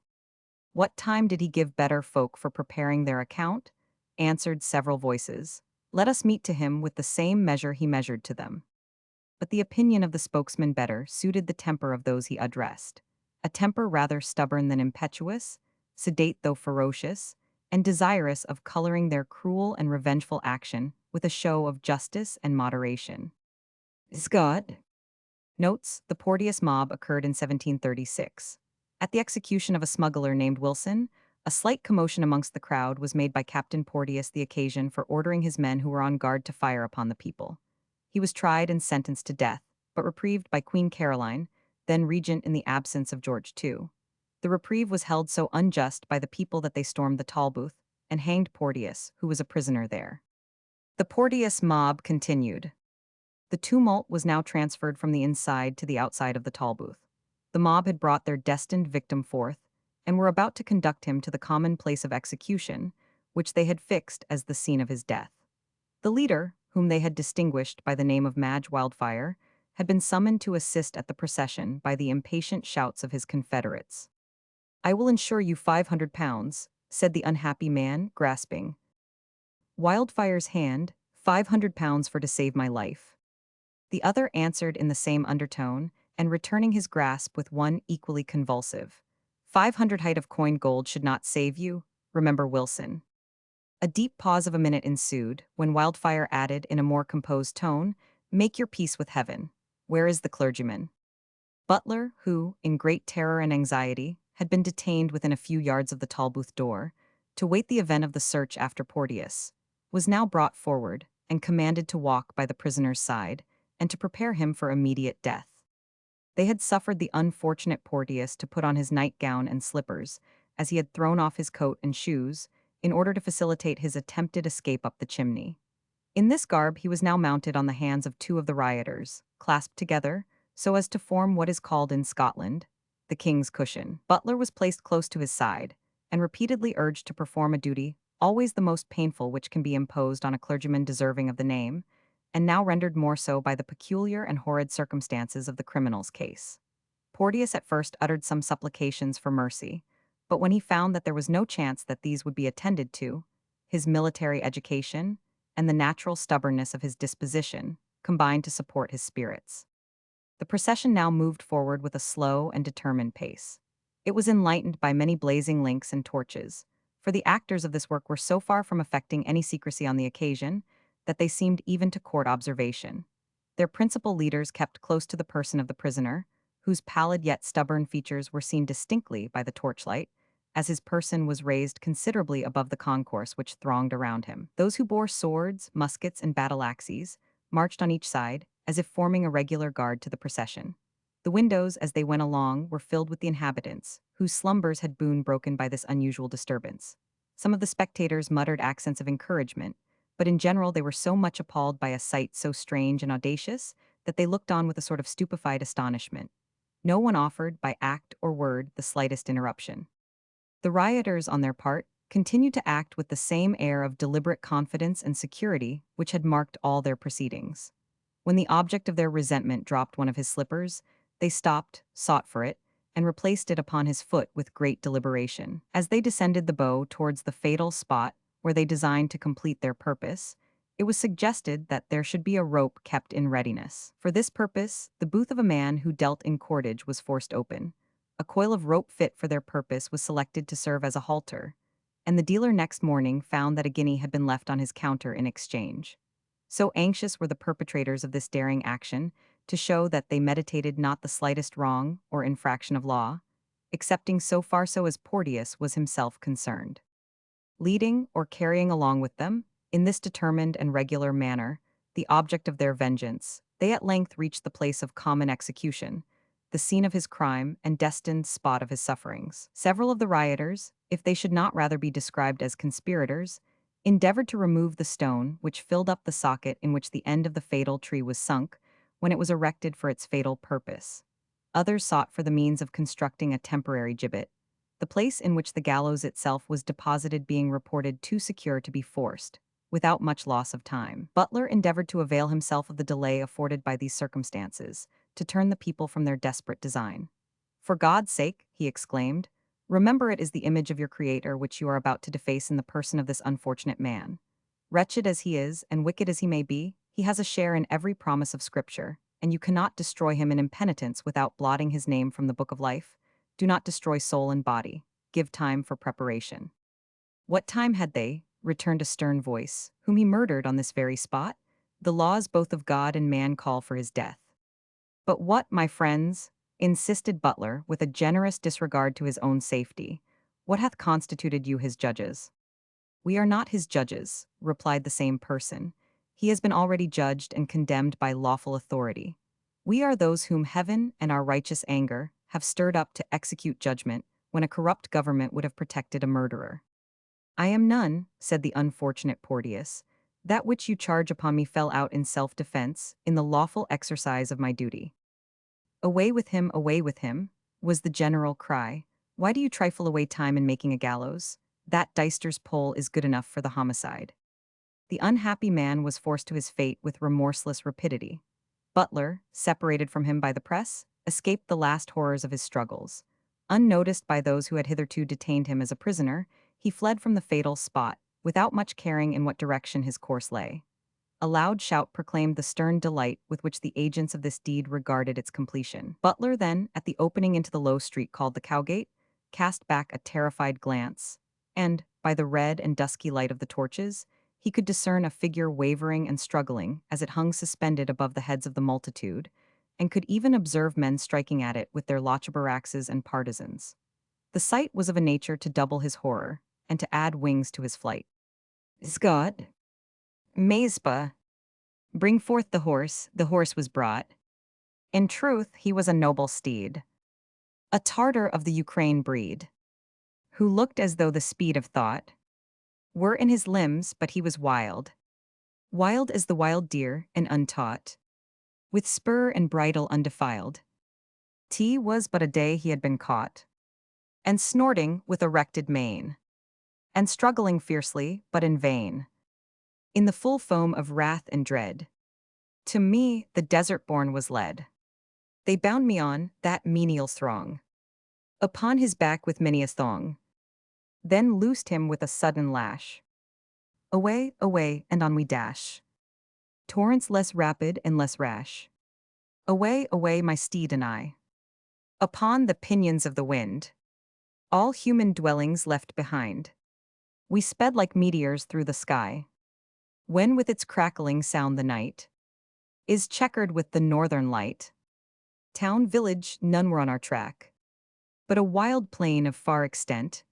"What time did he give better folk for preparing their account?" answered several voices. "Let us meet to him with the same measure he measured to them." But the opinion of the spokesman better suited the temper of those he addressed, a temper rather stubborn than impetuous, sedate though ferocious, and desirous of coloring their cruel and revengeful action with a show of justice and moderation. Scott notes, the Porteous mob occurred in 1736. At the execution of a smuggler named Wilson, a slight commotion amongst the crowd was made by Captain Porteous the occasion for ordering his men who were on guard to fire upon the people. He was tried and sentenced to death, but reprieved by Queen Caroline, then regent in the absence of George II. The reprieve was held so unjust by the people that they stormed the Tolbooth and hanged Porteous, who was a prisoner there. The Porteous mob continued. The tumult was now transferred from the inside to the outside of the Tolbooth. The mob had brought their destined victim forth, and were about to conduct him to the common place of execution, which they had fixed as the scene of his death. The leader, whom they had distinguished by the name of Madge Wildfire, had been summoned to assist at the procession by the impatient shouts of his confederates. "I will insure you £500, said the unhappy man, grasping Wildfire's hand, £500 for to save my life. The other answered in the same undertone, and returning his grasp with one equally convulsive. 500 height of coined gold should not save you, remember Wilson. A deep pause of a minute ensued, when Wildfire added in a more composed tone, "Make your peace with heaven. Where is the clergyman?" Butler, who, in great terror and anxiety, had been detained within a few yards of the Tolbooth door, to wait the event of the search after Porteous, was now brought forward, and commanded to walk by the prisoner's side, and to prepare him for immediate death. They had suffered the unfortunate Porteous to put on his nightgown and slippers, as he had thrown off his coat and shoes, in order to facilitate his attempted escape up the chimney. In this garb he was now mounted on the hands of two of the rioters, clasped together, so as to form what is called in Scotland the king's cushion. Butler was placed close to his side, and repeatedly urged to perform a duty, always the most painful which can be imposed on a clergyman deserving of the name, and now rendered more so by the peculiar and horrid circumstances of the criminal's case. Porteous at first uttered some supplications for mercy, but when he found that there was no chance that these would be attended to, his military education, and the natural stubbornness of his disposition, combined to support his spirits. The procession now moved forward with a slow and determined pace. It was enlightened by many blazing links and torches, for the actors of this work were so far from affecting any secrecy on the occasion, that they seemed even to court observation. Their principal leaders kept close to the person of the prisoner, whose pallid yet stubborn features were seen distinctly by the torchlight, as his person was raised considerably above the concourse which thronged around him. Those who bore swords, muskets, and battle-axes marched on each side, as if forming a regular guard to the procession. The windows, as they went along, were filled with the inhabitants, whose slumbers had been broken by this unusual disturbance. Some of the spectators muttered accents of encouragement, but in general they were so much appalled by a sight so strange and audacious that they looked on with a sort of stupefied astonishment. No one offered, by act or word, the slightest interruption. The rioters, on their part, continued to act with the same air of deliberate confidence and security which had marked all their proceedings. When the object of their resentment dropped one of his slippers, they stopped, sought for it, and replaced it upon his foot with great deliberation. As they descended the bow towards the fatal spot where they designed to complete their purpose, it was suggested that there should be a rope kept in readiness. For this purpose, the booth of a man who dealt in cordage was forced open. A coil of rope fit for their purpose was selected to serve as a halter, and the dealer next morning found that a guinea had been left on his counter in exchange. So anxious were the perpetrators of this daring action to show that they meditated not the slightest wrong or infraction of law, excepting so far so as Porteus was himself concerned. Leading or carrying along with them, in this determined and regular manner, the object of their vengeance, they at length reached the place of common execution, the scene of his crime and destined spot of his sufferings. Several of the rioters, if they should not rather be described as conspirators, endeavored to remove the stone which filled up the socket in which the end of the fatal tree was sunk when it was erected for its fatal purpose. Others sought for the means of constructing a temporary gibbet, the place in which the gallows itself was deposited being reported too secure to be forced, without much loss of time. Butler endeavored to avail himself of the delay afforded by these circumstances, to turn the people from their desperate design. "For God's sake," he exclaimed, "remember it is the image of your Creator which you are about to deface in the person of this unfortunate man. Wretched as he is, and wicked as he may be, he has a share in every promise of Scripture, and you cannot destroy him in impenitence without blotting his name from the book of life. Do not destroy soul and body. Give time for preparation." "What time had they," returned a stern voice, "whom he murdered on this very spot? The laws both of God and man call for his death." "But what, my friends," insisted Butler, with a generous disregard to his own safety, "what hath constituted you his judges?" "We are not his judges," replied the same person. "He has been already judged and condemned by lawful authority. We are those whom heaven and our righteous anger have stirred up to execute judgment when a corrupt government would have protected a murderer." "I am none," said the unfortunate Porteus. "That which you charge upon me fell out in self-defense, in the lawful exercise of my duty." Away with him," was the general cry. "Why do you trifle away time in making a gallows? That Deister's pole is good enough for the homicide." The unhappy man was forced to his fate with remorseless rapidity. Butler, separated from him by the press, escaped the last horrors of his struggles. Unnoticed by those who had hitherto detained him as a prisoner, he fled from the fatal spot, without much caring in what direction his course lay. A loud shout proclaimed the stern delight with which the agents of this deed regarded its completion. Butler then, at the opening into the low street called the Cowgate, cast back a terrified glance, and, by the red and dusky light of the torches, he could discern a figure wavering and struggling as it hung suspended above the heads of the multitude, and could even observe men striking at it with their lochaber-axes and partisans. The sight was of a nature to double his horror, and to add wings to his flight. "Scott, Mazpa, bring forth the horse was brought. In truth, he was a noble steed, a Tartar of the Ukraine breed, who looked as though the speed of thought were in his limbs, but he was wild, wild as the wild deer, and untaught, with spur and bridle undefiled. 'Twas but a day he had been caught, and snorting with erected mane, and struggling fiercely, but in vain, in the full foam of wrath and dread. To me, the desert-born was led. They bound me on, that menial throng, upon his back with many a thong, then loosed him with a sudden lash. Away, away, and on we dash, torrents less rapid and less rash. Away, away, my steed and I, upon the pinions of the wind, all human dwellings left behind. We sped like meteors through the sky, when with its crackling sound the night is checkered with the northern light. Town, village, none were on our track, but a wild plain of far extent,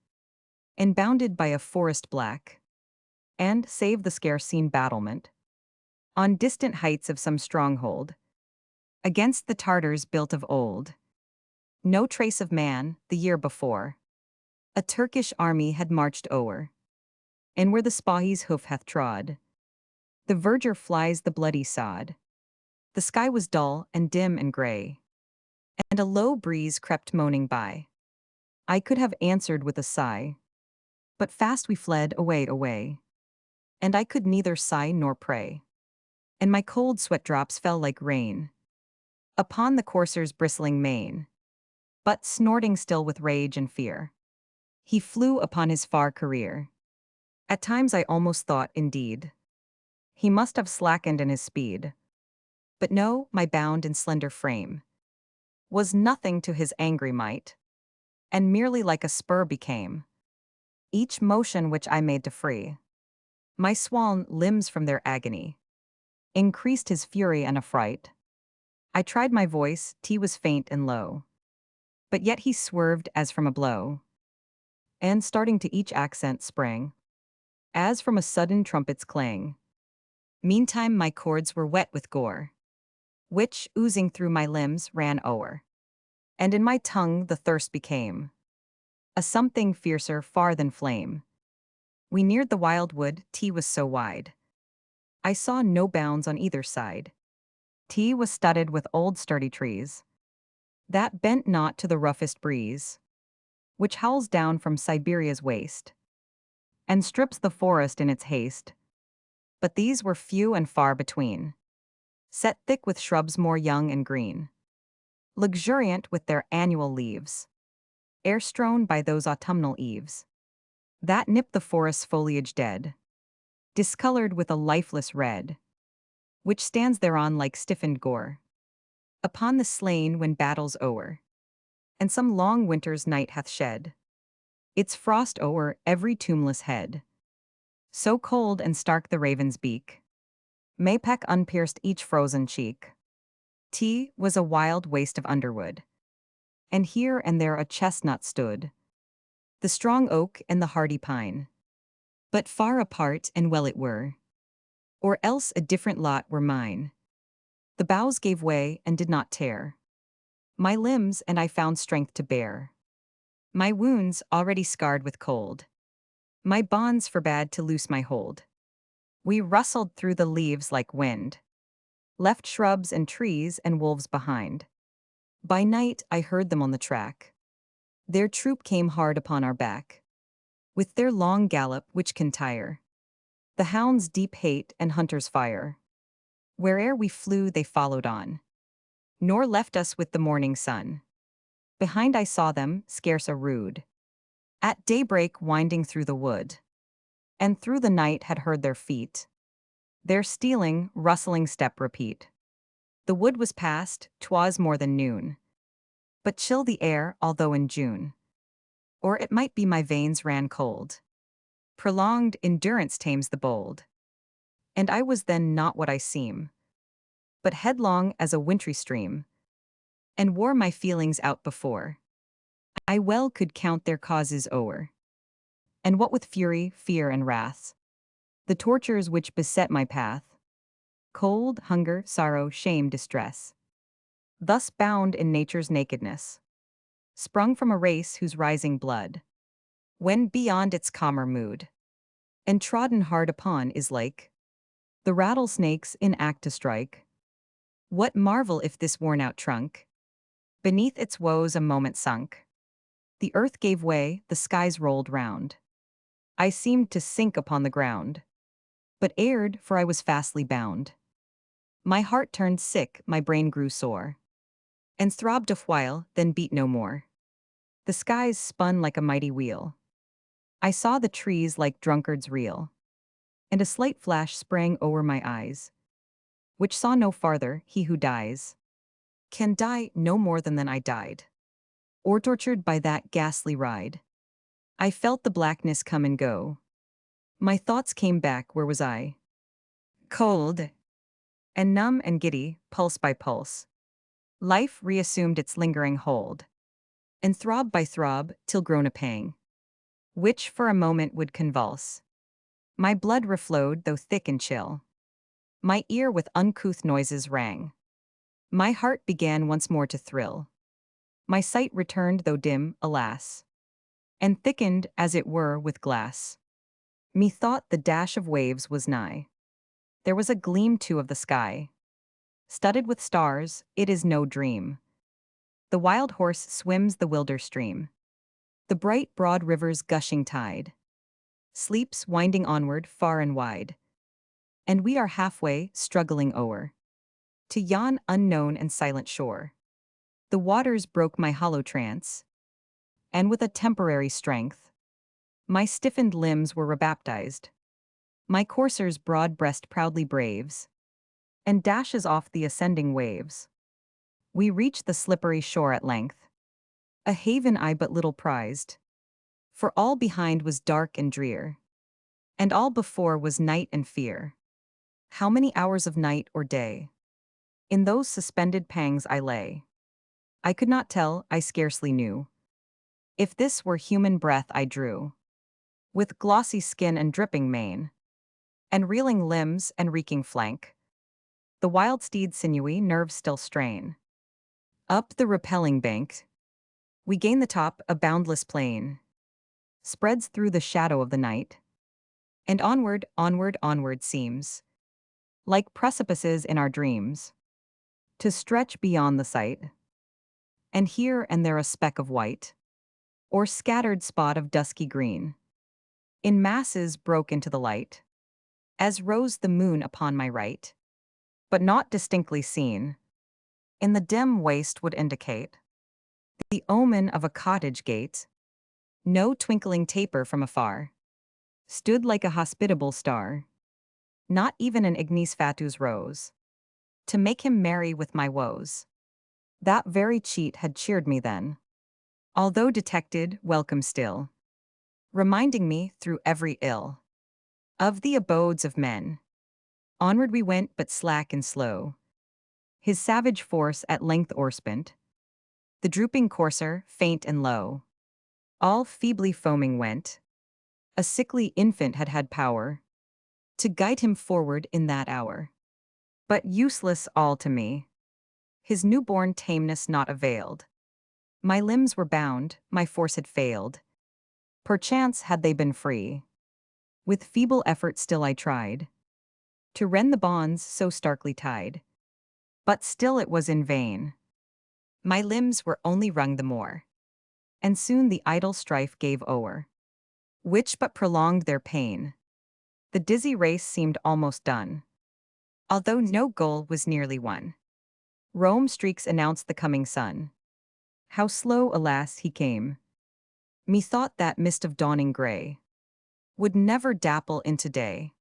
and bounded by a forest black, and, save the scarce-seen battlement, on distant heights of some stronghold, against the Tartars built of old, no trace of man, the year before, a Turkish army had marched o'er, and where the Spahi's hoof hath trod, The verdure flies the bloody sod. The sky was dull and dim and gray, and a low breeze crept moaning by. I could have answered with a sigh, but fast we fled away, away, and I could neither sigh nor pray, and my cold sweat drops fell like rain upon the courser's bristling mane. But snorting still with rage and fear, he flew upon his far career. At times I almost thought, indeed, he must have slackened in his speed. But no, my bound and slender frame was nothing to his angry might, and merely like a spur became each motion which I made to free my swoln limbs from their agony. Increased his fury and affright. I tried my voice, T was faint and low, but yet he swerved as from a blow, and starting to each accent sprang, as from a sudden trumpet's clang. Meantime my cords were wet with gore, which, oozing through my limbs, ran o'er, and in my tongue the thirst became a something fiercer far than flame. We neared the wild wood, T was so wide, I saw no bounds on either side. T was studded with old sturdy trees that bent not to the roughest breeze, which howls down from Siberia's waste, and strips the forest in its haste. But these were few and far between, set thick with shrubs more young and green, luxuriant with their annual leaves, ere strown by those autumnal eaves that nip the forest's foliage dead, discolored with a lifeless red, which stands thereon like stiffened gore, upon the slain when battle's o'er, and some long winter's night hath shed its frost o'er every tombless head. So cold and stark the raven's beak may peck unpierced each frozen cheek. T was a wild waste of underwood, and here and there a chestnut stood, the strong oak and the hardy pine, but far apart and well it were, or else a different lot were mine. The boughs gave way and did not tear my limbs, and I found strength to bear my wounds already scarred with cold. My bonds forbade to loose my hold. We rustled through the leaves like wind, left shrubs and trees and wolves behind. By night I heard them on the track. Their troop came hard upon our back, with their long gallop which can tire the hound's deep hate and hunter's fire. Where'er we flew they followed on, nor left us with the morning sun. Behind I saw them, scarce a rood, at daybreak winding through the wood, and through the night had heard their feet, their stealing, rustling step repeat. The wood was past, 'twas more than noon, but chill the air, although in June. Or it might be my veins ran cold. Prolonged endurance tames the bold, and I was then not what I seem, but headlong as a wintry stream, and wore my feelings out before I well could count their causes o'er. And what with fury, fear, and wrath, the tortures which beset my path, cold, hunger, sorrow, shame, distress, thus bound in nature's nakedness, sprung from a race whose rising blood, when beyond its calmer mood, and trodden hard upon is like the rattlesnakes in act to strike. What marvel if this worn-out trunk, beneath its woes a moment sunk? The earth gave way, the skies rolled round. I seemed to sink upon the ground, but erred, for I was fastly bound. My heart turned sick, my brain grew sore, and throbbed a while, then beat no more. The skies spun like a mighty wheel. I saw the trees like drunkards reel, and a slight flash sprang o'er my eyes, which saw no farther. He who dies can die no more than I died, or tortured by that ghastly ride. I felt the blackness come and go. My thoughts came back, where was I? Cold and numb and giddy, pulse by pulse. Life reassumed its lingering hold, and throb by throb, till grown a pang, which for a moment would convulse. My blood reflowed, though thick and chill. My ear with uncouth noises rang. My heart began once more to thrill. My sight returned, though dim, alas, and thickened, as it were, with glass. Methought the dash of waves was nigh. There was a gleam too of the sky. Studded with stars, it is no dream. The wild horse swims the wilder stream. The bright, broad river's gushing tide sleeps winding onward far and wide. And we are halfway, struggling o'er to yon unknown and silent shore. The waters broke my hollow trance, and with a temporary strength, my stiffened limbs were rebaptized. My courser's broad breast proudly braves, and dashes off the ascending waves. We reach the slippery shore at length, a haven I but little prized, for all behind was dark and drear, and all before was night and fear. How many hours of night or day in those suspended pangs I lay? I could not tell, I scarcely knew, if this were human breath I drew. With glossy skin and dripping mane, and reeling limbs and reeking flank, the wild steed's sinewy nerves still strain. Up the repelling bank, we gain the top, a boundless plain spreads through the shadow of the night, and onward, onward, onward seems, like precipices in our dreams, to stretch beyond the sight. And here and there a speck of white, or scattered spot of dusky green, in masses broke into the light, as rose the moon upon my right, but not distinctly seen, in the dim waste would indicate the omen of a cottage gate. No twinkling taper from afar stood like a hospitable star, not even an ignis fatuus rose, to make him merry with my woes. That very cheat had cheered me then, although detected, welcome still, reminding me through every ill of the abodes of men. Onward we went, but slack and slow, his savage force at length o'erspent. The drooping courser, faint and low, all feebly foaming went. A sickly infant had had power to guide him forward in that hour, but useless all to me. His newborn tameness not availed. My limbs were bound, my force had failed. Perchance had they been free, with feeble effort still I tried to rend the bonds so starkly tied. But still it was in vain. My limbs were only wrung the more, and soon the idle strife gave o'er, which but prolonged their pain. The dizzy race seemed almost done, although no goal was nearly won. Rome streaks announced the coming sun. How slow, alas, he came! Methought that mist of dawning gray would never dapple into day.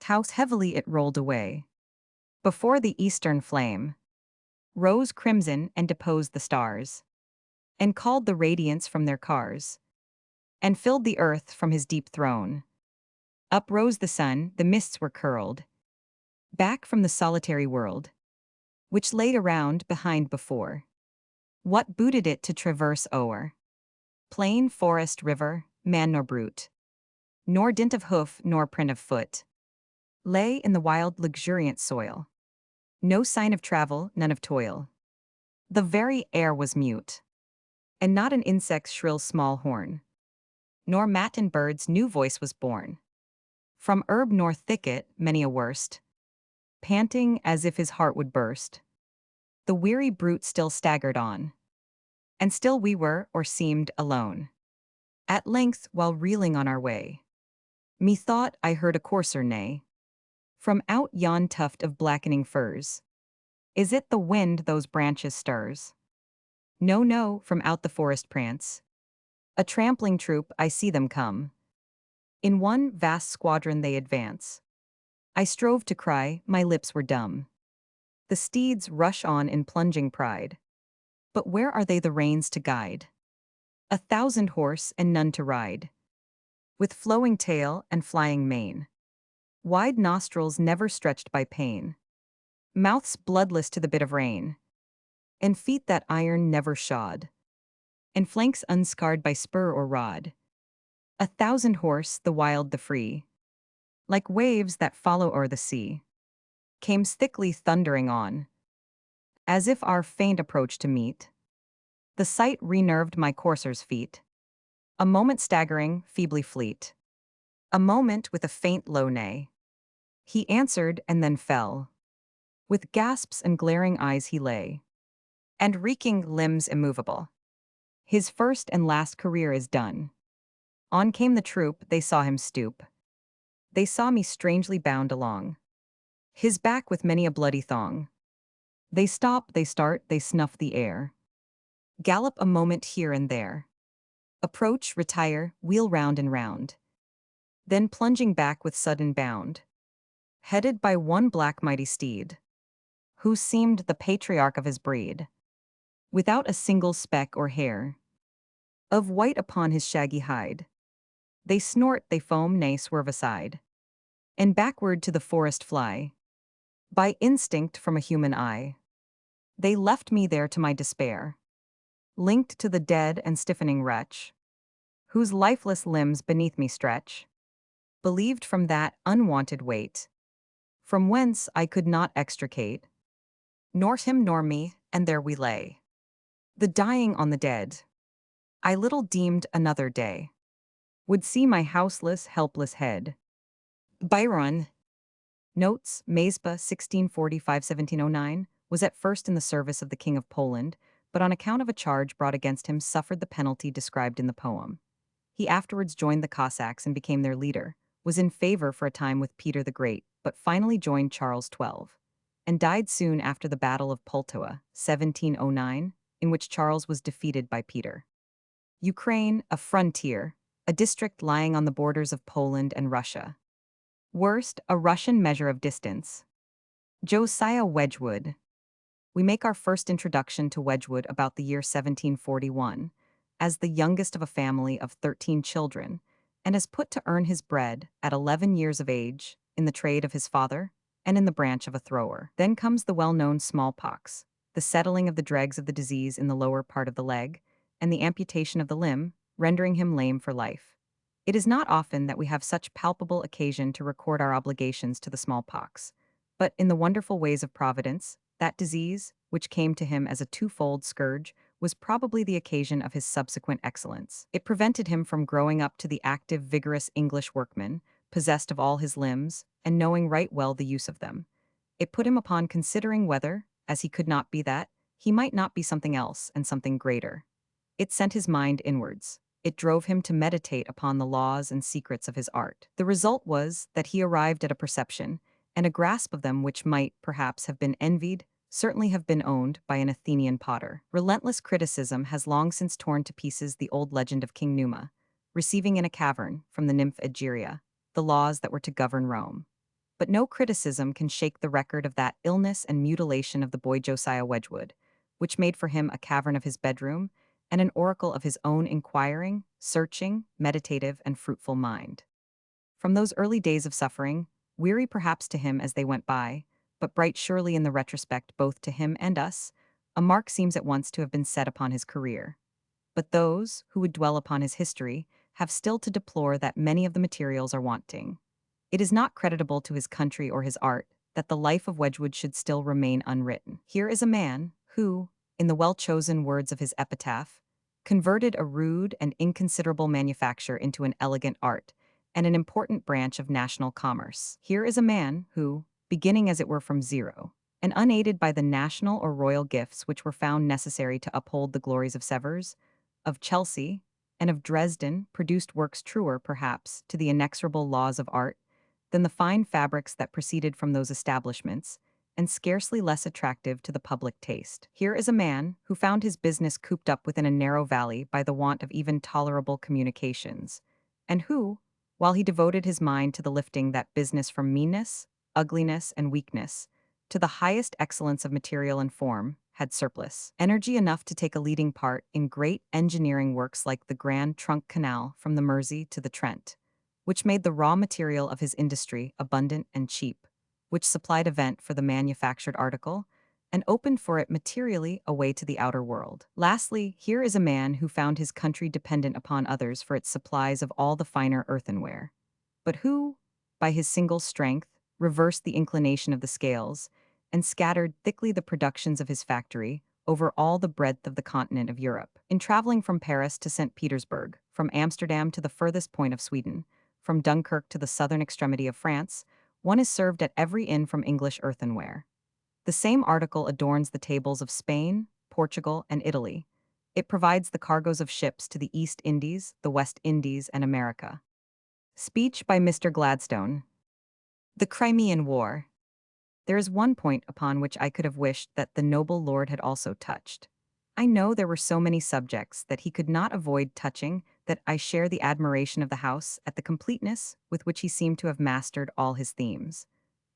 How heavily it rolled away before the eastern flame rose crimson and deposed the stars, and called the radiance from their cars, and filled the earth from his deep throne. Up rose the sun, the mists were curled back from the solitary world, which laid around, behind, before. What booted it to traverse o'er plain, forest, river, man nor brute, nor dint of hoof nor print of foot, lay in the wild luxuriant soil. No sign of travel, none of toil. The very air was mute, and not an insect's shrill small horn, nor matin bird's new voice was born. From herb nor thicket, many a worst, panting as if his heart would burst. The weary brute still staggered on, and still we were, or seemed, alone. At length, while reeling on our way, methought I heard a courser neigh from out yon tuft of blackening firs. Is it the wind those branches stirs? No, no, from out the forest prance a trampling troop, I see them come. In one vast squadron they advance. I strove to cry, my lips were dumb. The steeds rush on in plunging pride, but where are they the reins to guide? 1,000 horse and none to ride, with flowing tail and flying mane, wide nostrils never stretched by pain, mouths bloodless to the bit of rain, and feet that iron never shod, and flanks unscarred by spur or rod. 1,000 horse, the wild, the free, like waves that follow o'er the sea, came thickly thundering on, as if our faint approach to meet. The sight re-nerved my courser's feet. A moment staggering, feebly fleet. A moment with a faint low neigh. He answered and then fell. With gasps and glaring eyes he lay, and reeking limbs immovable. His first and last career is done. On came the troop, they saw him stoop. They saw me strangely bound along, his back with many a bloody thong. They stop, they start, they snuff the air. Gallop a moment here and there. Approach, retire, wheel round and round. Then plunging back with sudden bound. Headed by one black mighty steed, who seemed the patriarch of his breed. Without a single speck or hair of white upon his shaggy hide. They snort, they foam, nay, swerve aside, and backward to the forest fly. By instinct from a human eye, they left me there to my despair, linked to the dead and stiffening wretch, whose lifeless limbs beneath me stretch, believed from that unwanted weight, from whence I could not extricate, nor him nor me, and there we lay, the dying on the dead. I little deemed another day would see my houseless, helpless head. Byron. Notes, Mazba, 1645-1709, was at first in the service of the King of Poland, but on account of a charge brought against him suffered the penalty described in the poem. He afterwards joined the Cossacks and became their leader, was in favor for a time with Peter the Great, but finally joined Charles XII, and died soon after the Battle of Pultowa, 1709, in which Charles was defeated by Peter. Ukraine, a frontier, a district lying on the borders of Poland and Russia. Worst, a Russian measure of distance. Josiah Wedgwood. We make our first introduction to Wedgwood about the year 1741, as the youngest of a family of 13 children, and is put to earn his bread at 11 years of age in the trade of his father and in the branch of a thrower. Then comes the well-known smallpox, the settling of the dregs of the disease in the lower part of the leg, and the amputation of the limb, rendering him lame for life. It is not often that we have such palpable occasion to record our obligations to the smallpox, but in the wonderful ways of Providence, that disease, which came to him as a twofold scourge, was probably the occasion of his subsequent excellence. It prevented him from growing up to the active, vigorous English workman, possessed of all his limbs, and knowing right well the use of them. It put him upon considering whether, as he could not be that, he might not be something else and something greater. It sent his mind inwards. It drove him to meditate upon the laws and secrets of his art. The result was that he arrived at a perception, and a grasp of them which might, perhaps, have been envied, certainly have been owned by an Athenian potter. Relentless criticism has long since torn to pieces the old legend of King Numa, receiving in a cavern, from the nymph Egeria, the laws that were to govern Rome. But no criticism can shake the record of that illness and mutilation of the boy Josiah Wedgwood, which made for him a cavern of his bedroom, and an oracle of his own inquiring, searching, meditative, and fruitful mind. From those early days of suffering, weary perhaps to him as they went by, but bright surely in the retrospect both to him and us, a mark seems at once to have been set upon his career. But those who would dwell upon his history have still to deplore that many of the materials are wanting. It is not creditable to his country or his art that the life of Wedgwood should still remain unwritten. Here is a man who, in the well-chosen words of his epitaph, converted a rude and inconsiderable manufacture into an elegant art and an important branch of national commerce. Here is a man who, beginning as it were from zero, and unaided by the national or royal gifts which were found necessary to uphold the glories of Sevres, of Chelsea, and of Dresden, produced works truer, perhaps, to the inexorable laws of art than the fine fabrics that proceeded from those establishments, and scarcely less attractive to the public taste. Here is a man who found his business cooped up within a narrow valley by the want of even tolerable communications, and who, while he devoted his mind to the lifting that business from meanness, ugliness, and weakness, to the highest excellence of material and form, had surplus energy enough to take a leading part in great engineering works like the Grand Trunk Canal from the Mersey to the Trent, which made the raw material of his industry abundant and cheap, which supplied a vent for the manufactured article, and opened for it materially a way to the outer world. Lastly, here is a man who found his country dependent upon others for its supplies of all the finer earthenware, but who, by his single strength, reversed the inclination of the scales, and scattered thickly the productions of his factory over all the breadth of the continent of Europe. In traveling from Paris to St. Petersburg, from Amsterdam to the furthest point of Sweden, from Dunkirk to the southern extremity of France, One is served at every inn from English earthenware. The same article adorns the tables of Spain, Portugal, and Italy. It provides the cargoes of ships to the East Indies, the West Indies, and America. Speech by Mr. Gladstone. The Crimean War. There is one point upon which I could have wished that the noble lord had also touched. I know there were so many subjects that he could not avoid touching that I share the admiration of the House at the completeness with which he seemed to have mastered all his themes.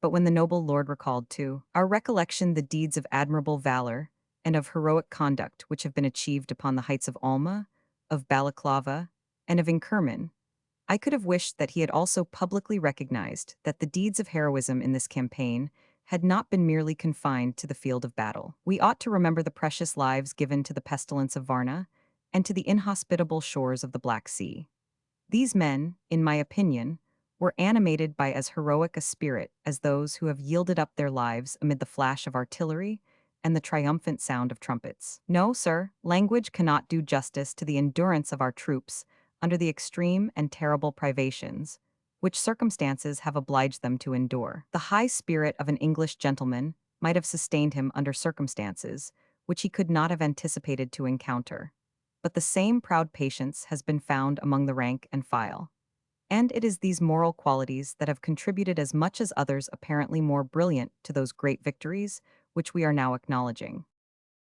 But when the noble lord recalled to our recollection the deeds of admirable valor and of heroic conduct which have been achieved upon the heights of Alma, of Balaclava, and of Inkerman, I could have wished that he had also publicly recognized that the deeds of heroism in this campaign had not been merely confined to the field of battle. We ought to remember the precious lives given to the pestilence of Varna and to the inhospitable shores of the Black Sea. These men, in my opinion, were animated by as heroic a spirit as those who have yielded up their lives amid the flash of artillery and the triumphant sound of trumpets. No, sir, language cannot do justice to the endurance of our troops under the extreme and terrible privations which circumstances have obliged them to endure. The high spirit of an English gentleman might have sustained him under circumstances which he could not have anticipated to encounter. But the same proud patience has been found among the rank and file. And it is these moral qualities that have contributed as much as others apparently more brilliant to those great victories which we are now acknowledging.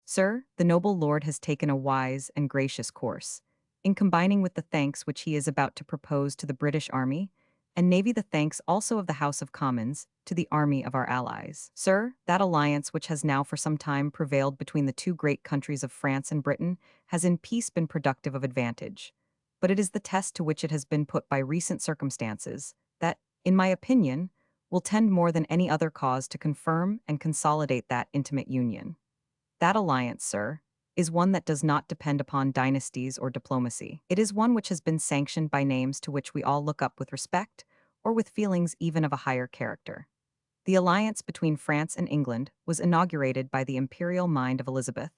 Sir, the noble lord has taken a wise and gracious course, in combining with the thanks which he is about to propose to the British Army and Navy the thanks also of the House of Commons to the army of our allies. Sir, that alliance which has now for some time prevailed between the two great countries of France and Britain has in peace been productive of advantage. But it is the test to which it has been put by recent circumstances that, in my opinion, will tend more than any other cause to confirm and consolidate that intimate union. That alliance, sir, is one that does not depend upon dynasties or diplomacy. It is one which has been sanctioned by names to which we all look up with respect, or with feelings even of a higher character. The alliance between France and England was inaugurated by the imperial mind of Elizabeth,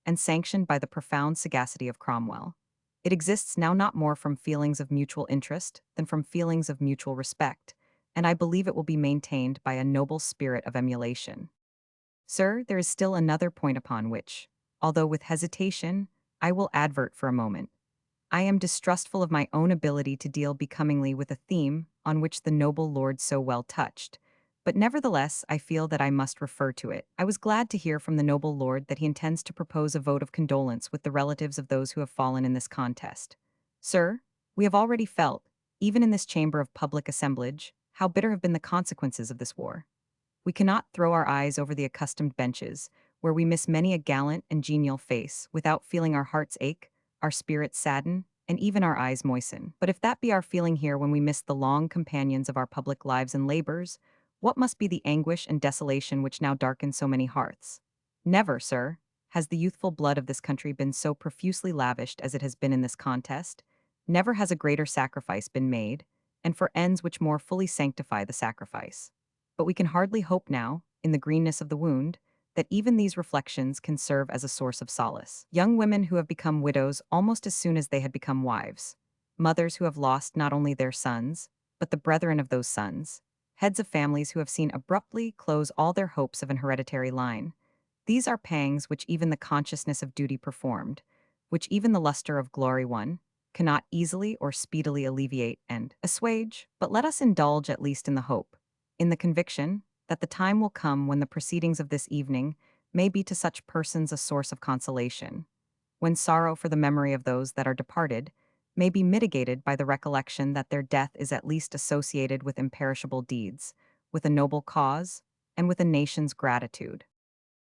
and sanctioned by the profound sagacity of Cromwell. It exists now not more from feelings of mutual interest than from feelings of mutual respect, and I believe it will be maintained by a noble spirit of emulation. Sir, there is still another point upon which, although with hesitation, I will advert for a moment. I am distrustful of my own ability to deal becomingly with a theme on which the noble lord so well touched, but nevertheless I feel that I must refer to it. I was glad to hear from the noble lord that he intends to propose a vote of condolence with the relatives of those who have fallen in this contest. Sir, we have already felt, even in this chamber of public assemblage, how bitter have been the consequences of this war. We cannot throw our eyes over the accustomed benches, where we miss many a gallant and genial face, without feeling our hearts ache, our spirits sadden, and even our eyes moisten. But if that be our feeling here when we miss the long companions of our public lives and labors, what must be the anguish and desolation which now darken so many hearts? Never, sir, has the youthful blood of this country been so profusely lavished as it has been in this contest. Never has a greater sacrifice been made, and for ends which more fully sanctify the sacrifice. But we can hardly hope now, in the greenness of the wound, that even these reflections can serve as a source of solace. Young women who have become widows almost as soon as they had become wives, mothers who have lost not only their sons, but the brethren of those sons, heads of families who have seen abruptly close all their hopes of an hereditary line. These are pangs which even the consciousness of duty performed, which even the luster of glory won, cannot easily or speedily alleviate and assuage. But let us indulge at least in the hope, in the conviction, that the time will come when the proceedings of this evening may be to such persons a source of consolation, when sorrow for the memory of those that are departed may be mitigated by the recollection that their death is at least associated with imperishable deeds, with a noble cause, and with a nation's gratitude.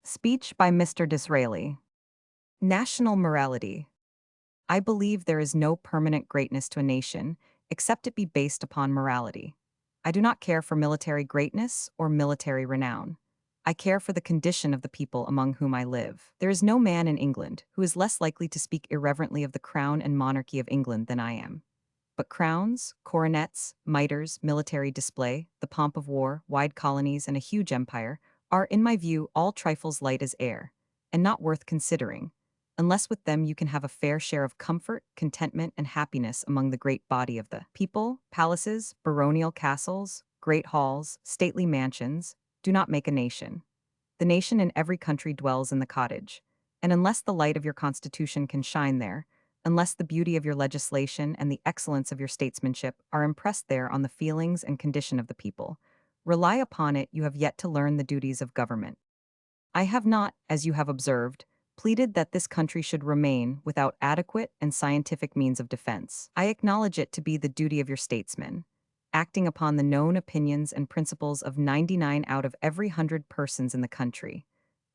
Speech by Mr. Disraeli. National morality. I believe there is no permanent greatness to a nation except it be based upon morality. I do not care for military greatness or military renown. I care for the condition of the people among whom I live. There is no man in England who is less likely to speak irreverently of the crown and monarchy of England than I am. But crowns, coronets, mitres, military display, the pomp of war, wide colonies, and a huge empire are, in my view, all trifles light as air, and not worth considering, unless with them you can have a fair share of comfort, contentment, and happiness among the great body of the people, palaces, baronial castles, great halls, stately mansions, do not make a nation. The nation in every country dwells in the cottage. And unless the light of your constitution can shine there, unless the beauty of your legislation and the excellence of your statesmanship are impressed there on the feelings and condition of the people, rely upon it you have yet to learn the duties of government. I have not, as you have observed, pleaded that this country should remain without adequate and scientific means of defense. I acknowledge it to be the duty of your statesmen, acting upon the known opinions and principles of 99 out of every 100 persons in the country,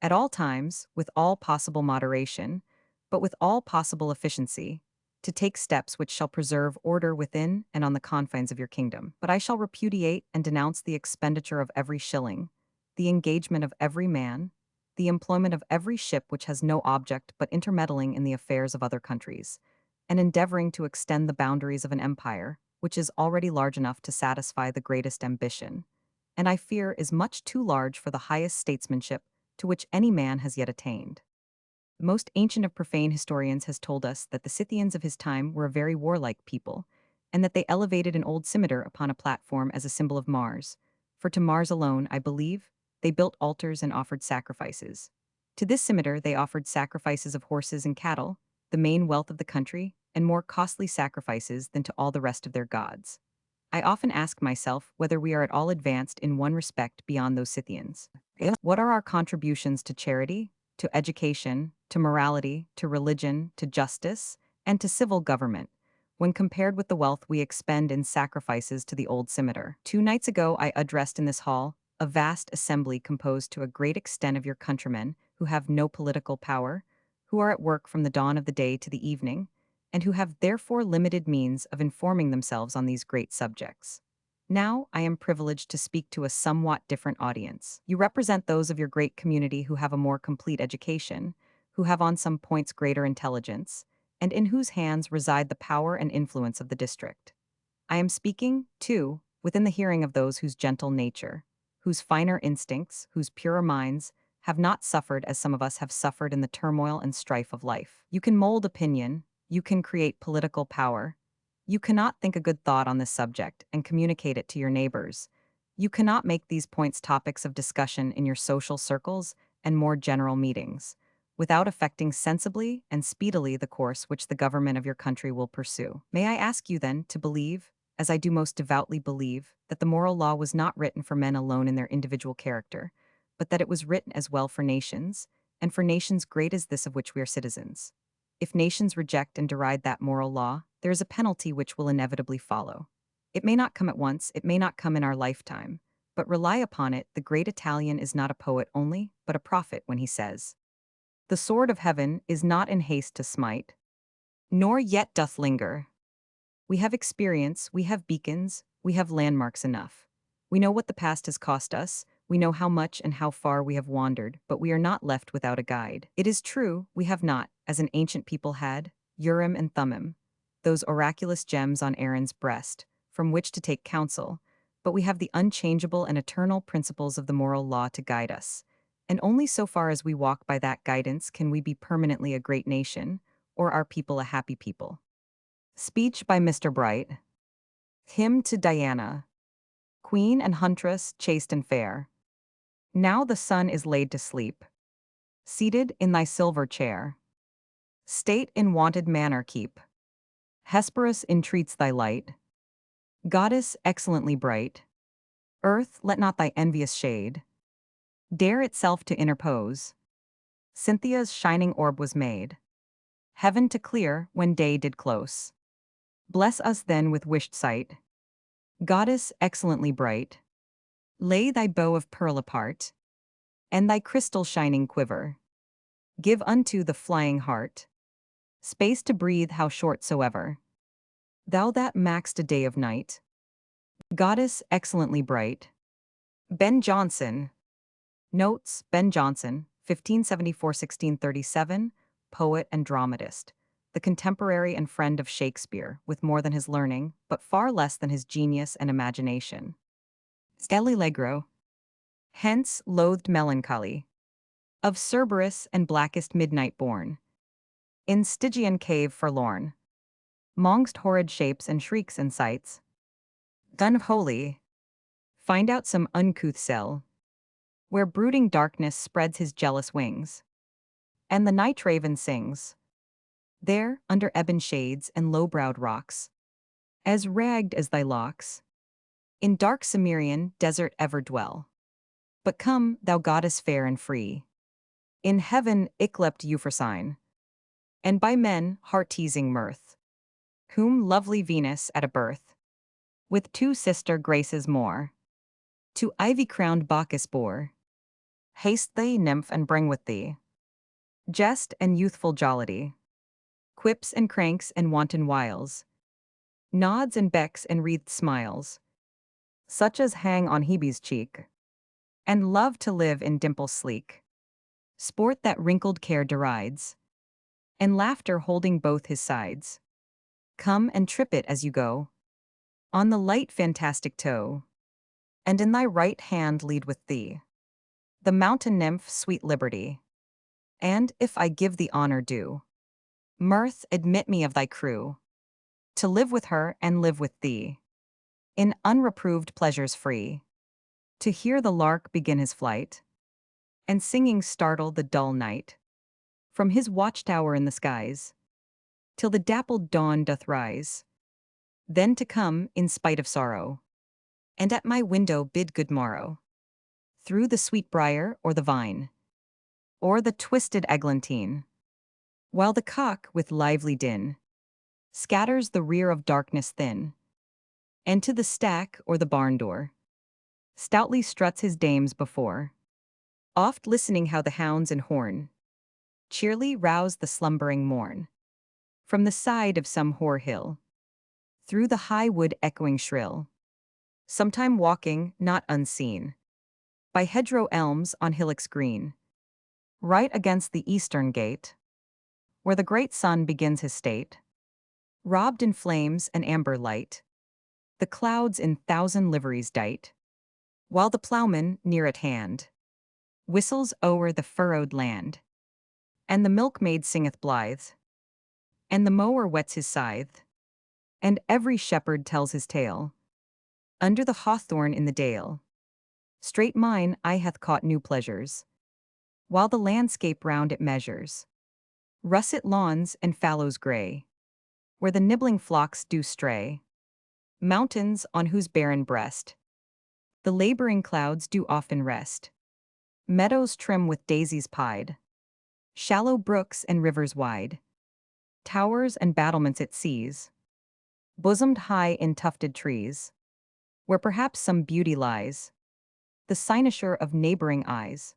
at all times, with all possible moderation, but with all possible efficiency, to take steps which shall preserve order within and on the confines of your kingdom. But I shall repudiate and denounce the expenditure of every shilling, the engagement of every man, the employment of every ship which has no object but intermeddling in the affairs of other countries, and endeavoring to extend the boundaries of an empire, which is already large enough to satisfy the greatest ambition, and I fear is much too large for the highest statesmanship to which any man has yet attained. The most ancient of profane historians has told us that the Scythians of his time were a very warlike people, and that they elevated an old scimitar upon a platform as a symbol of Mars, for to Mars alone, I believe, they built altars and offered sacrifices. To this scimitar they offered sacrifices of horses and cattle, the main wealth of the country, and more costly sacrifices than to all the rest of their gods. I often ask myself whether we are at all advanced in one respect beyond those Scythians. What are our contributions to charity, to education, to morality, to religion, to justice, and to civil government, when compared with the wealth we expend in sacrifices to the old scimitar? 2 nights ago I addressed in this hall a vast assembly composed to a great extent of your countrymen who have no political power, who are at work from the dawn of the day to the evening, and who have therefore limited means of informing themselves on these great subjects. Now I am privileged to speak to a somewhat different audience. You represent those of your great community who have a more complete education, who have on some points greater intelligence, and in whose hands reside the power and influence of the district. I am speaking, too, within the hearing of those whose gentle nature, whose finer instincts, whose purer minds, have not suffered as some of us have suffered in the turmoil and strife of life. You can mold opinion, you can create political power. You cannot think a good thought on this subject and communicate it to your neighbors. You cannot make these points topics of discussion in your social circles and more general meetings, without affecting sensibly and speedily the course which the government of your country will pursue. May I ask you then to believe, as I do most devoutly believe, that the moral law was not written for men alone in their individual character, but that it was written as well for nations, and for nations great as this of which we are citizens. If nations reject and deride that moral law, there is a penalty which will inevitably follow. It may not come at once, it may not come in our lifetime, but rely upon it, the great Italian is not a poet only, but a prophet when he says, "The sword of heaven is not in haste to smite, nor yet doth linger. We have experience, we have beacons, we have landmarks enough. We know what the past has cost us, we know how much and how far we have wandered, but we are not left without a guide. It is true, we have not, as an ancient people had, Urim and Thummim, those oraculous gems on Aaron's breast, from which to take counsel, but we have the unchangeable and eternal principles of the moral law to guide us. And only so far as we walk by that guidance can we be permanently a great nation, or our people a happy people." Speech by Mr. Bright. Hymn to Diana, Queen and Huntress, chaste and fair. Now the sun is laid to sleep. Seated in thy silver chair, state in wonted manner keep. Hesperus entreats thy light. Goddess excellently bright. Earth, let not thy envious shade dare itself to interpose. Cynthia's shining orb was made heaven to clear when day did close. Bless us then with wished sight. Goddess excellently bright. Lay thy bow of pearl apart, and thy crystal shining quiver. Give unto the flying heart space to breathe how short soever. Thou that maxed a day of night. Goddess excellently bright. Ben Jonson. Notes: Ben Jonson, 1574–1637, poet and dramatist, the contemporary and friend of Shakespeare, with more than his learning, but far less than his genius and imagination. Allegro. Hence loathed melancholy. Of Cerberus and blackest midnight born. In Stygian cave forlorn. Mongst horrid shapes and shrieks and sights. Dun of holy. Find out some uncouth cell, where brooding darkness spreads his jealous wings, and the night raven sings. There, under ebon shades and low-browed rocks, as ragged as thy locks, in dark Cimmerian desert ever dwell. But come, thou goddess fair and free, in heaven yclept Euphrosyne, and by men heart-teasing mirth, whom lovely Venus at a birth, with two sister graces more, to ivy-crowned Bacchus bore. Haste thee, nymph, and bring with thee jest and youthful jollity, quips and cranks and wanton wiles, nods and becks and wreathed smiles, such as hang on Hebe's cheek, and love to live in dimples sleek, sport that wrinkled care derides, and laughter holding both his sides. Come and trip it as you go, on the light fantastic toe, and in thy right hand lead with thee the mountain nymph sweet Liberty. And, if I give the honor due, Mirth, admit me of thy crew, to live with her and live with thee, in unreproved pleasures free, to hear the lark begin his flight, and singing startle the dull night, from his watchtower in the skies, till the dappled dawn doth rise, then to come, in spite of sorrow, and at my window bid good morrow, through the sweet briar or the vine, or the twisted eglantine, while the cock with lively din scatters the rear of darkness thin, and to the stack or the barn door stoutly struts his dames before, oft listening how the hounds and horn cheerly rouse the slumbering morn, from the side of some hoar hill, through the high wood echoing shrill, sometime walking, not unseen, by hedgerow elms on hillocks green, right against the eastern gate, where the great sun begins his state, robed in flames and amber light, the clouds in thousand liveries dight, while the ploughman, near at hand, whistles o'er the furrowed land, and the milkmaid singeth blithe, and the mower whets his scythe, and every shepherd tells his tale, under the hawthorn in the dale. Straight mine eye hath caught new pleasures, while the landscape round it measures, russet lawns and fallows gray, where the nibbling flocks do stray, mountains on whose barren breast the laboring clouds do often rest, meadows trim with daisies pied, shallow brooks and rivers wide, towers and battlements it sees, bosomed high in tufted trees, where perhaps some beauty lies, the cynosure of neighboring eyes.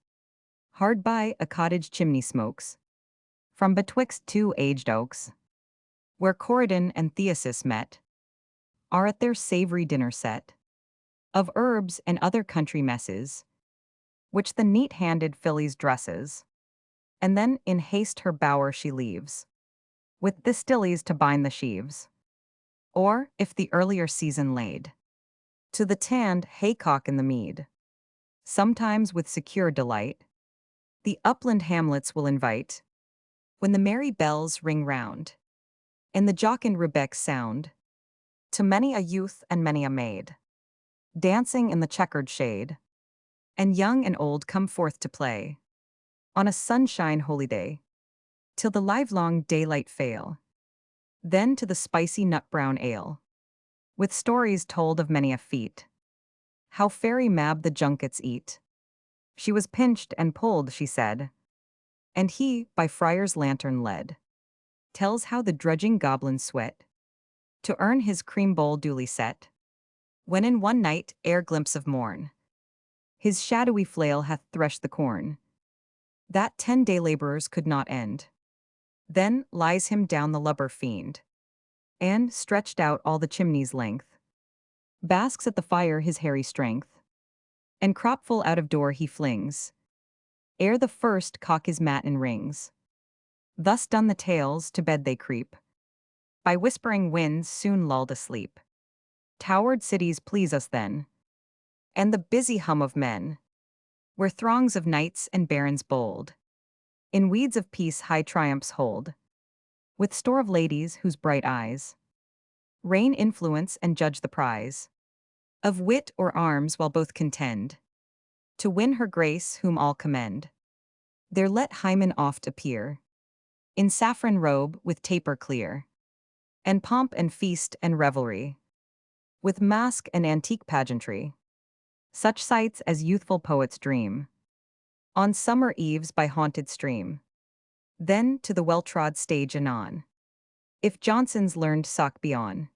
Hard by a cottage chimney smokes, from betwixt two aged oaks, where Corydon and Theseus met, are at their savory dinner set, of herbs and other country messes, which the neat-handed filly's dresses, and then in haste her bower she leaves, with distillies to bind the sheaves, or, if the earlier season laid, to the tanned haycock in the mead, sometimes with secure delight, the upland hamlets will invite, when the merry bells ring round, and the jocund rebecks sound, to many a youth and many a maid, dancing in the checkered shade, and young and old come forth to play, on a sunshine holyday, till the livelong daylight fail, then to the spicy nut-brown ale, with stories told of many a feat, how fairy Mab the junkets eat. She was pinched and pulled, she said, and he, by friar's lantern led, tells how the drudging goblin sweat, to earn his cream bowl duly set, when in one night, ere glimpse of morn, his shadowy flail hath threshed the corn, that 10 day laborers could not end. Then lies him down the lubber fiend, and, stretched out all the chimney's length, basks at the fire his hairy strength, and cropful out of door he flings, ere the first cock his matin rings. Thus done the tales, to bed they creep, by whispering winds soon lulled asleep. Towered cities please us then, and the busy hum of men, where throngs of knights and barons bold, in weeds of peace high triumphs hold, with store of ladies whose bright eyes reign influence and judge the prize. Of wit or arms while both contend, to win her grace whom all commend. There let Hymen oft appear, in saffron robe with taper clear, and pomp and feast and revelry, with masque and antique pageantry, such sights as youthful poets dream, on summer eves by haunted stream. Then to the well-trod stage anon, if Johnson's learned sock be on,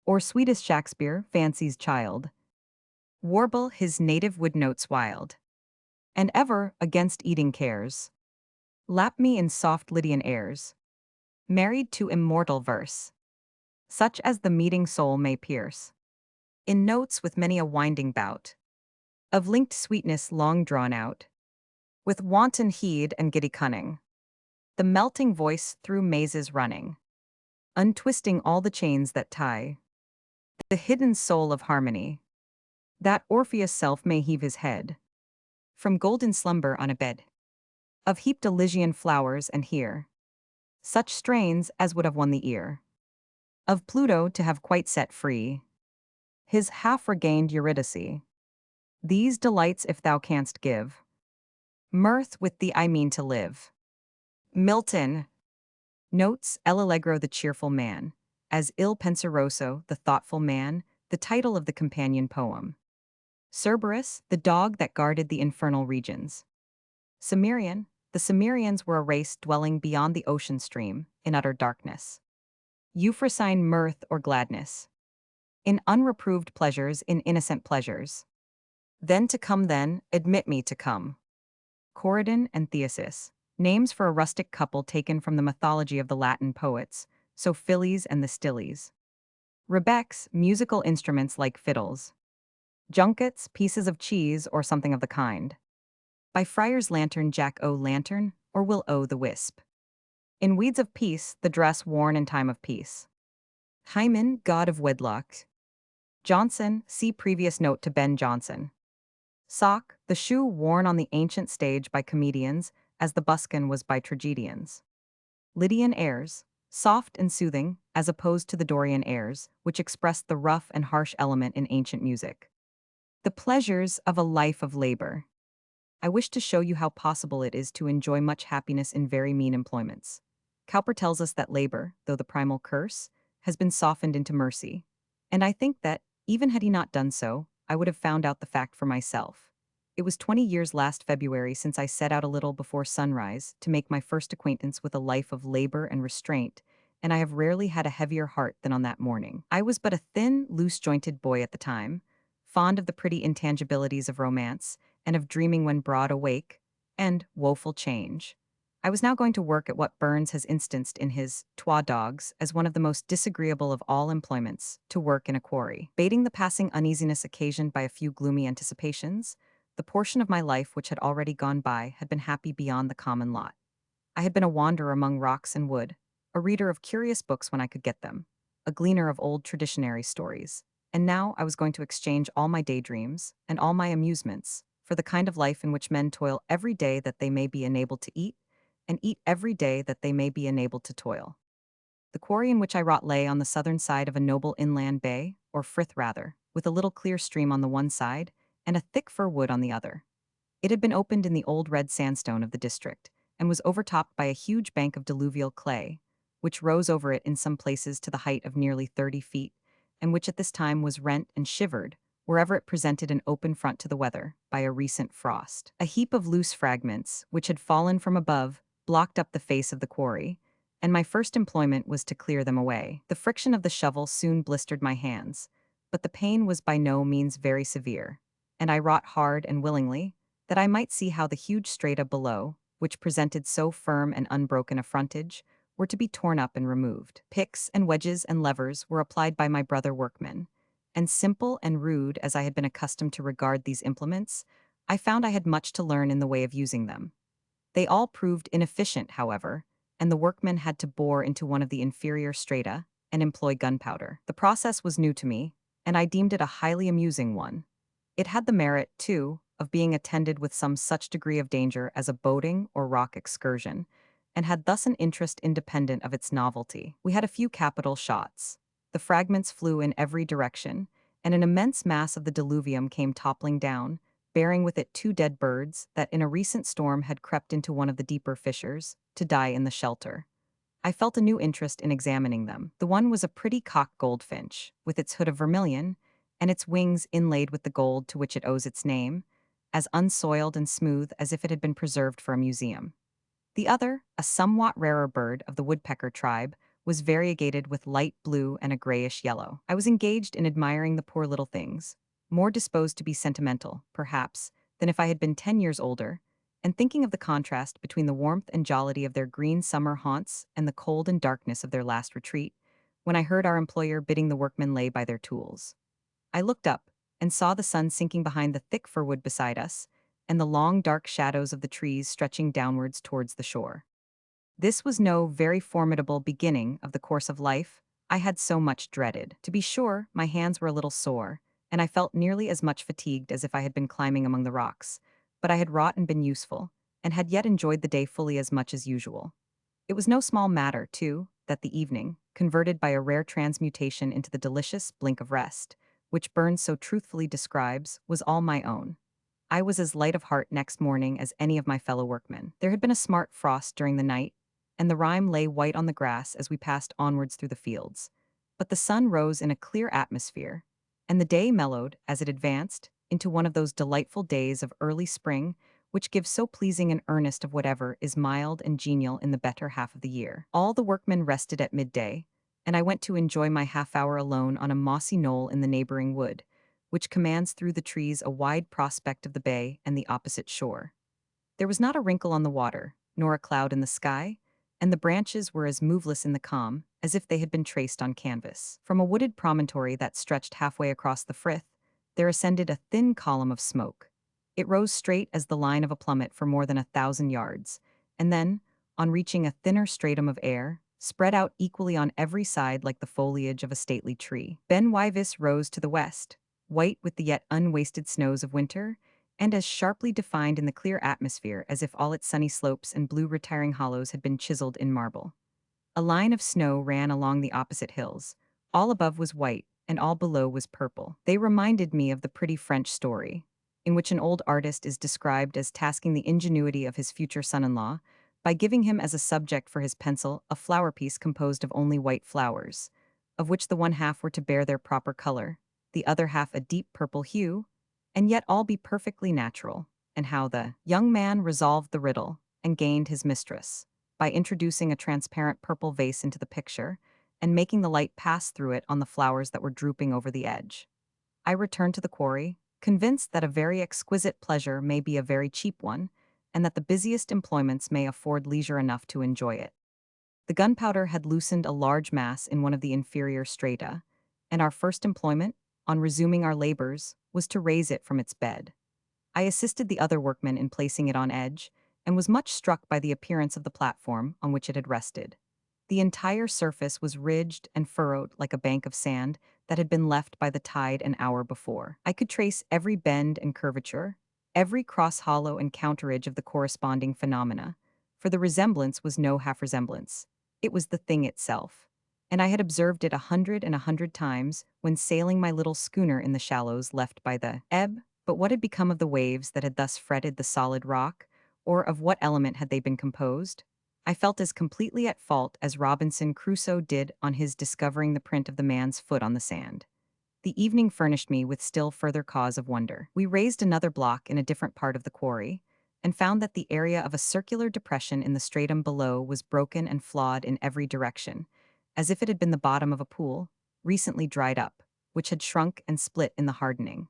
or sweetest Shakespeare, fancy's child, warble his native wood notes wild, and ever, against eating cares, lap me in soft Lydian airs, married to immortal verse, such as the meeting soul may pierce, in notes with many a winding bout, of linked sweetness long drawn out, with wanton heed and giddy cunning, the melting voice through mazes running, untwisting all the chains that tie, the hidden soul of harmony, that Orpheus' self may heave his head, from golden slumber on a bed, of heaped Elysian flowers and hear, such strains as would have won the ear, of Pluto to have quite set free, his half-regained Eurydice. These delights if thou canst give, mirth with thee I mean to live. Milton. Notes El Allegro the cheerful man, as Il Penseroso the thoughtful man, the title of the companion poem. Cerberus, the dog that guarded the infernal regions. Cimmerian, the Cimmerians were a race dwelling beyond the ocean stream, in utter darkness. Euphrosyne mirth or gladness. In unreproved pleasures, in innocent pleasures. Then to come then, admit me to come. Corydon and Theseus, names for a rustic couple taken from the mythology of the Latin poets, so Phillies and the Stillies. Rebecs, musical instruments like fiddles. Junkets, pieces of cheese or something of the kind. By Friar's lantern Jack O' Lantern, or Will O' the Wisp. In weeds of peace, the dress worn in time of peace. Hymen, god of wedlock. Johnson, see previous note to Ben Jonson. Sock, the shoe worn on the ancient stage by comedians, as the buskin was by tragedians. Lydian airs, soft and soothing, as opposed to the Dorian airs, which expressed the rough and harsh element in ancient music. The pleasures of a life of labor. I wish to show you how possible it is to enjoy much happiness in very mean employments. Cowper tells us that labor, though the primal curse, has been softened into mercy. And I think that, even had he not done so, I would have found out the fact for myself. It was 20 years last February since I set out a little before sunrise to make my first acquaintance with a life of labor and restraint, and I have rarely had a heavier heart than on that morning. I was but a thin, loose-jointed boy at the time, fond of the pretty intangibilities of romance, and of dreaming when broad awake, and woeful change. I was now going to work at what Burns has instanced in his Twa Dogs as one of the most disagreeable of all employments, to work in a quarry. Bating the passing uneasiness occasioned by a few gloomy anticipations, the portion of my life which had already gone by had been happy beyond the common lot. I had been a wanderer among rocks and wood, a reader of curious books when I could get them, a gleaner of old traditionary stories, and now I was going to exchange all my daydreams and all my amusements for the kind of life in which men toil every day that they may be enabled to eat, and eat every day that they may be enabled to toil. The quarry in which I wrought lay on the southern side of a noble inland bay, or frith rather, with a little clear stream on the one side, and a thick fir wood on the other. It had been opened in the old red sandstone of the district, and was overtopped by a huge bank of diluvial clay, which rose over it in some places to the height of nearly 30 feet, and which at this time was rent and shivered, wherever it presented an open front to the weather, by a recent frost. A heap of loose fragments, which had fallen from above, blocked up the face of the quarry, and my first employment was to clear them away. The friction of the shovel soon blistered my hands, but the pain was by no means very severe, and I wrought hard and willingly, that I might see how the huge strata below, which presented so firm and unbroken a frontage, were to be torn up and removed. Picks and wedges and levers were applied by my brother workmen, and simple and rude as I had been accustomed to regard these implements, I found I had much to learn in the way of using them. They all proved inefficient, however, and the workmen had to bore into one of the inferior strata and employ gunpowder. The process was new to me, and I deemed it a highly amusing one. It had the merit, too, of being attended with some such degree of danger as a boating or rock excursion, and had thus an interest independent of its novelty. We had a few capital shots. The fragments flew in every direction, and an immense mass of the diluvium came toppling down, bearing with it two dead birds that in a recent storm had crept into one of the deeper fissures, to die in the shelter. I felt a new interest in examining them. The one was a pretty cock goldfinch, with its hood of vermilion, and its wings inlaid with the gold to which it owes its name, as unsoiled and smooth as if it had been preserved for a museum. The other, a somewhat rarer bird of the woodpecker tribe, was variegated with light blue and a grayish yellow. I was engaged in admiring the poor little things, more disposed to be sentimental, perhaps, than if I had been 10 years older, and thinking of the contrast between the warmth and jollity of their green summer haunts and the cold and darkness of their last retreat, when I heard our employer bidding the workmen lay by their tools. I looked up and saw the sun sinking behind the thick fir wood beside us, and the long dark shadows of the trees stretching downwards towards the shore. This was no very formidable beginning of the course of life I had so much dreaded. To be sure, my hands were a little sore, and I felt nearly as much fatigued as if I had been climbing among the rocks, but I had wrought and been useful, and had yet enjoyed the day fully as much as usual. It was no small matter, too, that the evening, converted by a rare transmutation into the delicious blink of rest, which Burns so truthfully describes, was all my own. I was as light of heart next morning as any of my fellow workmen. There had been a smart frost during the night, and the rime lay white on the grass as we passed onwards through the fields. But the sun rose in a clear atmosphere, and the day mellowed, as it advanced, into one of those delightful days of early spring which give so pleasing an earnest of whatever is mild and genial in the better half of the year. All the workmen rested at midday, and I went to enjoy my half-hour alone on a mossy knoll in the neighboring wood, which commands through the trees a wide prospect of the bay and the opposite shore. There was not a wrinkle on the water, nor a cloud in the sky, and the branches were as moveless in the calm as if they had been traced on canvas. From a wooded promontory that stretched halfway across the frith, there ascended a thin column of smoke. It rose straight as the line of a plummet for more than 1,000 yards, and then, on reaching a thinner stratum of air, spread out equally on every side like the foliage of a stately tree. Ben Wyvis rose to the west, white with the yet unwasted snows of winter, and as sharply defined in the clear atmosphere as if all its sunny slopes and blue retiring hollows had been chiseled in marble. A line of snow ran along the opposite hills. All above was white, and all below was purple. They reminded me of the pretty French story, in which an old artist is described as tasking the ingenuity of his future son-in-law by giving him as a subject for his pencil a flower piece composed of only white flowers, of which the one half were to bear their proper color, the other half a deep purple hue, and yet all be perfectly natural, and how the young man resolved the riddle and gained his mistress by introducing a transparent purple vase into the picture and making the light pass through it on the flowers that were drooping over the edge. I returned to the quarry, convinced that a very exquisite pleasure may be a very cheap one, and that the busiest employments may afford leisure enough to enjoy it. The gunpowder had loosened a large mass in one of the inferior strata, and our first employment, on resuming our labors, was to raise it from its bed. I assisted the other workmen in placing it on edge, and was much struck by the appearance of the platform on which it had rested. The entire surface was ridged and furrowed like a bank of sand that had been left by the tide an hour before. I could trace every bend and curvature, every cross-hollow and counterage of the corresponding phenomena, for the resemblance was no half-resemblance. It was the thing itself, and I had observed it 100 times when sailing my little schooner in the shallows left by the ebb. But what had become of the waves that had thus fretted the solid rock, or of what element had they been composed? I felt as completely at fault as Robinson Crusoe did on his discovering the print of the man's foot on the sand. The evening furnished me with still further cause of wonder. We raised another block in a different part of the quarry, and found that the area of a circular depression in the stratum below was broken and flawed in every direction, as if it had been the bottom of a pool, recently dried up, which had shrunk and split in the hardening.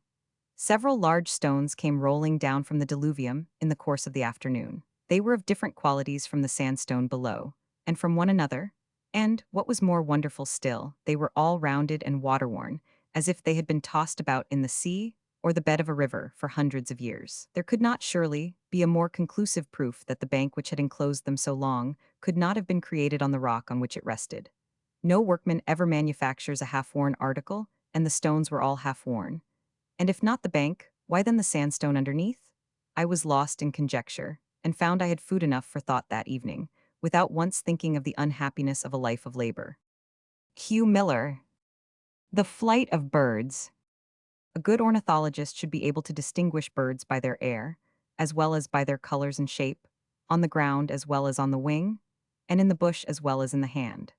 Several large stones came rolling down from the diluvium in the course of the afternoon. They were of different qualities from the sandstone below, and from one another, and, what was more wonderful still, they were all rounded and water-worn, as if they had been tossed about in the sea or the bed of a river for hundreds of years. There could not, surely, be a more conclusive proof that the bank which had enclosed them so long could not have been created on the rock on which it rested. No workman ever manufactures a half-worn article, and the stones were all half-worn. And if not the bank, why then the sandstone underneath? I was lost in conjecture, and found I had food enough for thought that evening, without once thinking of the unhappiness of a life of labor. Hugh Miller. The Flight of Birds. A good ornithologist should be able to distinguish birds by their air, as well as by their colors and shape, on the ground as well as on the wing, and in the bush as well as in the hand.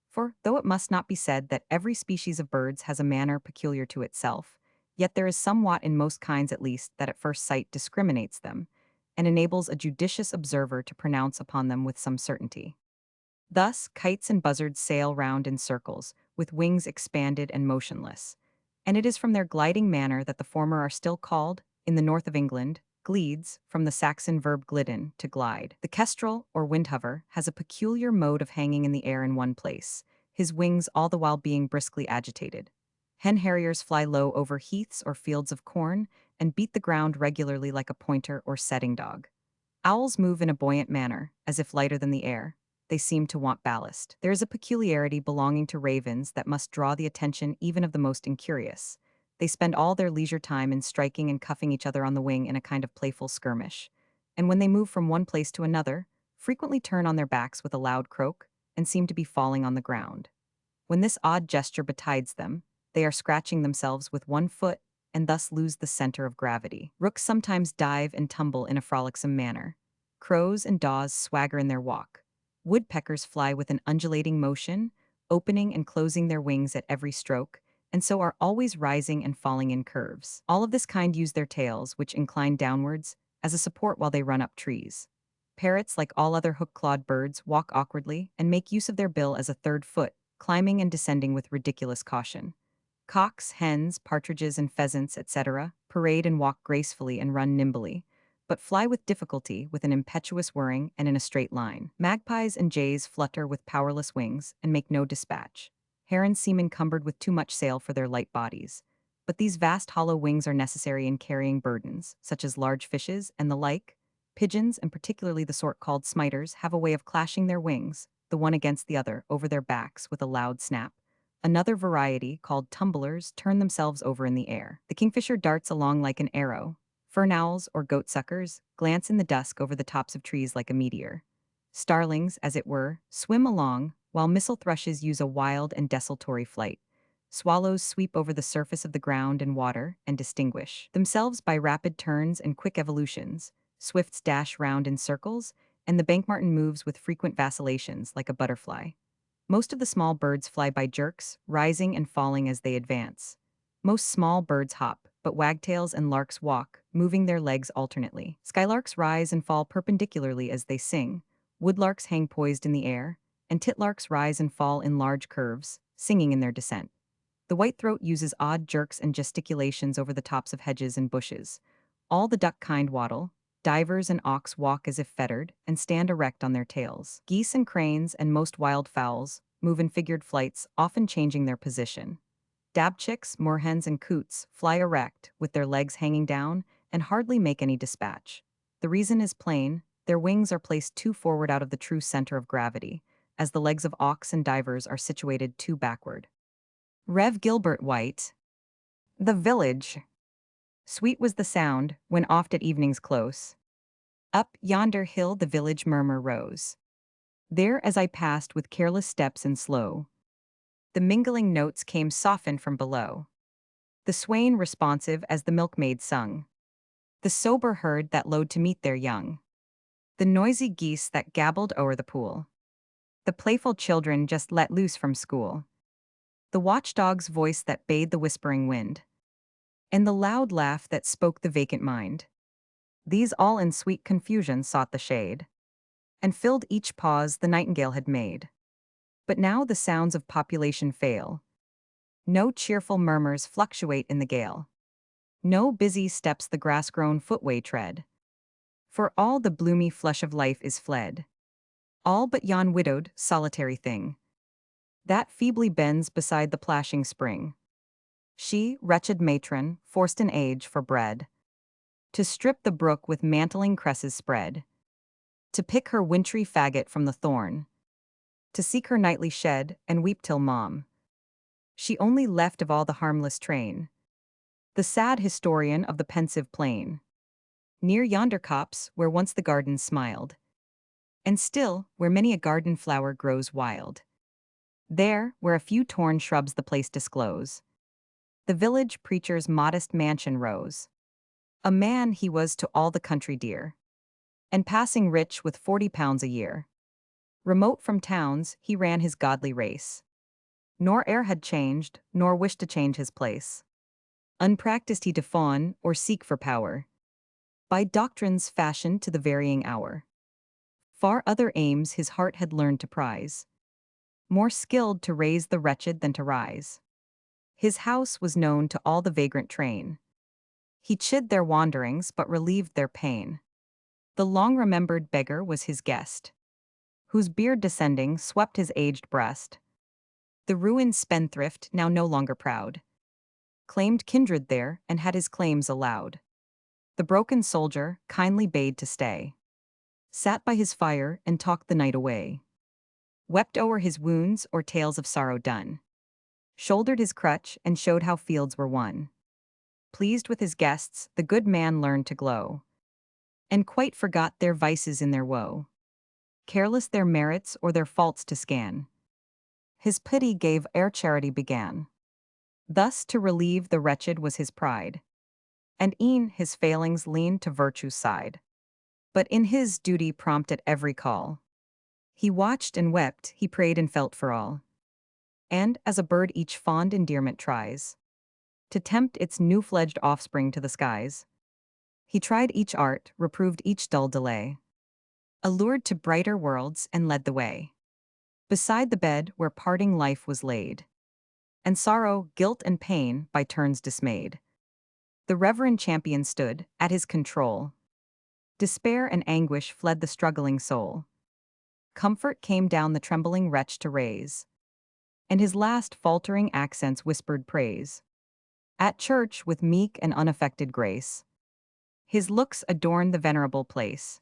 For, though it must not be said that every species of birds has a manner peculiar to itself, yet there is somewhat in most kinds at least that at first sight discriminates them, and enables a judicious observer to pronounce upon them with some certainty. Thus, kites and buzzards sail round in circles, with wings expanded and motionless. And it is from their gliding manner that the former are still called, in the north of England, gledes, from the Saxon verb gliden, to glide. The kestrel, or windhover, has a peculiar mode of hanging in the air in one place, his wings all the while being briskly agitated. Hen harriers fly low over heaths or fields of corn, and beat the ground regularly like a pointer or setting dog. Owls move in a buoyant manner, as if lighter than the air. They seem to want ballast. There is a peculiarity belonging to ravens that must draw the attention even of the most incurious. They spend all their leisure time in striking and cuffing each other on the wing in a kind of playful skirmish. And when they move from one place to another, frequently turn on their backs with a loud croak, and seem to be falling on the ground. When this odd gesture betides them, they are scratching themselves with one foot, and thus lose the center of gravity. Rooks sometimes dive and tumble in a frolicsome manner. Crows and daws swagger in their walk. Woodpeckers fly with an undulating motion, opening and closing their wings at every stroke, and so are always rising and falling in curves. All of this kind use their tails, which incline downwards, as a support while they run up trees. Parrots, like all other hook-clawed birds, walk awkwardly and make use of their bill as a third foot, climbing and descending with ridiculous caution. Cocks, hens, partridges, and pheasants, etc., parade and walk gracefully and run nimbly, but fly with difficulty, with an impetuous whirring and in a straight line. Magpies and jays flutter with powerless wings and make no dispatch. Herons seem encumbered with too much sail for their light bodies. But these vast hollow wings are necessary in carrying burdens, such as large fishes and the like. Pigeons, and particularly the sort called smiters, have a way of clashing their wings, the one against the other, over their backs with a loud snap. Another variety, called tumblers, turn themselves over in the air. The kingfisher darts along like an arrow. Fern owls, or goatsuckers, glance in the dusk over the tops of trees like a meteor. Starlings, as it were, swim along, while missel thrushes use a wild and desultory flight. Swallows sweep over the surface of the ground and water and distinguish themselves by rapid turns and quick evolutions. Swifts dash round in circles, and the bank martin moves with frequent vacillations like a butterfly. Most of the small birds fly by jerks, rising and falling as they advance. Most small birds hop, but wagtails and larks walk, moving their legs alternately. Skylarks rise and fall perpendicularly as they sing. Woodlarks hang poised in the air, and titlarks rise and fall in large curves, singing in their descent. The whitethroat uses odd jerks and gesticulations over the tops of hedges and bushes. All the duck kind waddle. Divers and auks walk as if fettered, and stand erect on their tails. Geese and cranes and most wild fowls move in figured flights, often changing their position. Dabchicks, moorhens, and coots fly erect, with their legs hanging down, and hardly make any dispatch. The reason is plain: their wings are placed too forward out of the true center of gravity, as the legs of auks and divers are situated too backward. Rev. Gilbert White. The village. Sweet was the sound, when oft at evening's close, up yonder hill the village murmur rose. There as I passed with careless steps and slow, the mingling notes came softened from below. The swain responsive as the milkmaid sung, the sober herd that lowed to meet their young, the noisy geese that gabbled o'er the pool, the playful children just let loose from school, the watchdog's voice that bade the whispering wind, and the loud laugh that spoke the vacant mind. These all in sweet confusion sought the shade, and filled each pause the nightingale had made. But now the sounds of population fail. No cheerful murmurs fluctuate in the gale. No busy steps the grass-grown footway tread. For all the bloomy flush of life is fled. All but yon widowed, solitary thing, that feebly bends beside the plashing spring. She, wretched matron, forced in age for bread, to strip the brook with mantling cresses spread, to pick her wintry faggot from the thorn, to seek her nightly shed and weep till mom. She only left of all the harmless train, the sad historian of the pensive plain, near yonder copse where once the garden smiled, and still where many a garden flower grows wild. There, where a few torn shrubs the place disclose, The village preacher's modest mansion rose. A man he was to all the country dear, and passing rich with £40 a year. Remote from towns, he ran his godly race. Nor e'er had changed, nor wished to change his place. Unpracticed he to fawn, or seek for power. By doctrines fashioned to the varying hour. Far other aims his heart had learned to prize. More skilled to raise the wretched than to rise. His house was known to all the vagrant train. He chid their wanderings, but relieved their pain. The long-remembered beggar was his guest, whose beard descending swept his aged breast. The ruined spendthrift, now no longer proud, claimed kindred there and had his claims allowed. The broken soldier, kindly bade to stay, sat by his fire and talked the night away. Wept o'er his wounds or tales of sorrow done. Shouldered his crutch and showed how fields were won. Pleased with his guests, the good man learned to glow, and quite forgot their vices in their woe. Careless their merits or their faults to scan, his pity gave ere charity began. Thus to relieve the wretched was his pride, and e'en his failings leaned to virtue's side. But in his duty prompt at every call, he watched and wept, he prayed and felt for all. And, as a bird each fond endearment tries, to tempt its new-fledged offspring to the skies, he tried each art, reproved each dull delay, allured to brighter worlds and led the way. Beside the bed where parting life was laid, and sorrow, guilt and pain by turns dismayed, the reverend champion stood, at his control. Despair and anguish fled the struggling soul. Comfort came down the trembling wretch to raise, and his last faltering accents whispered praise. At church with meek and unaffected grace, his looks adorned the venerable place.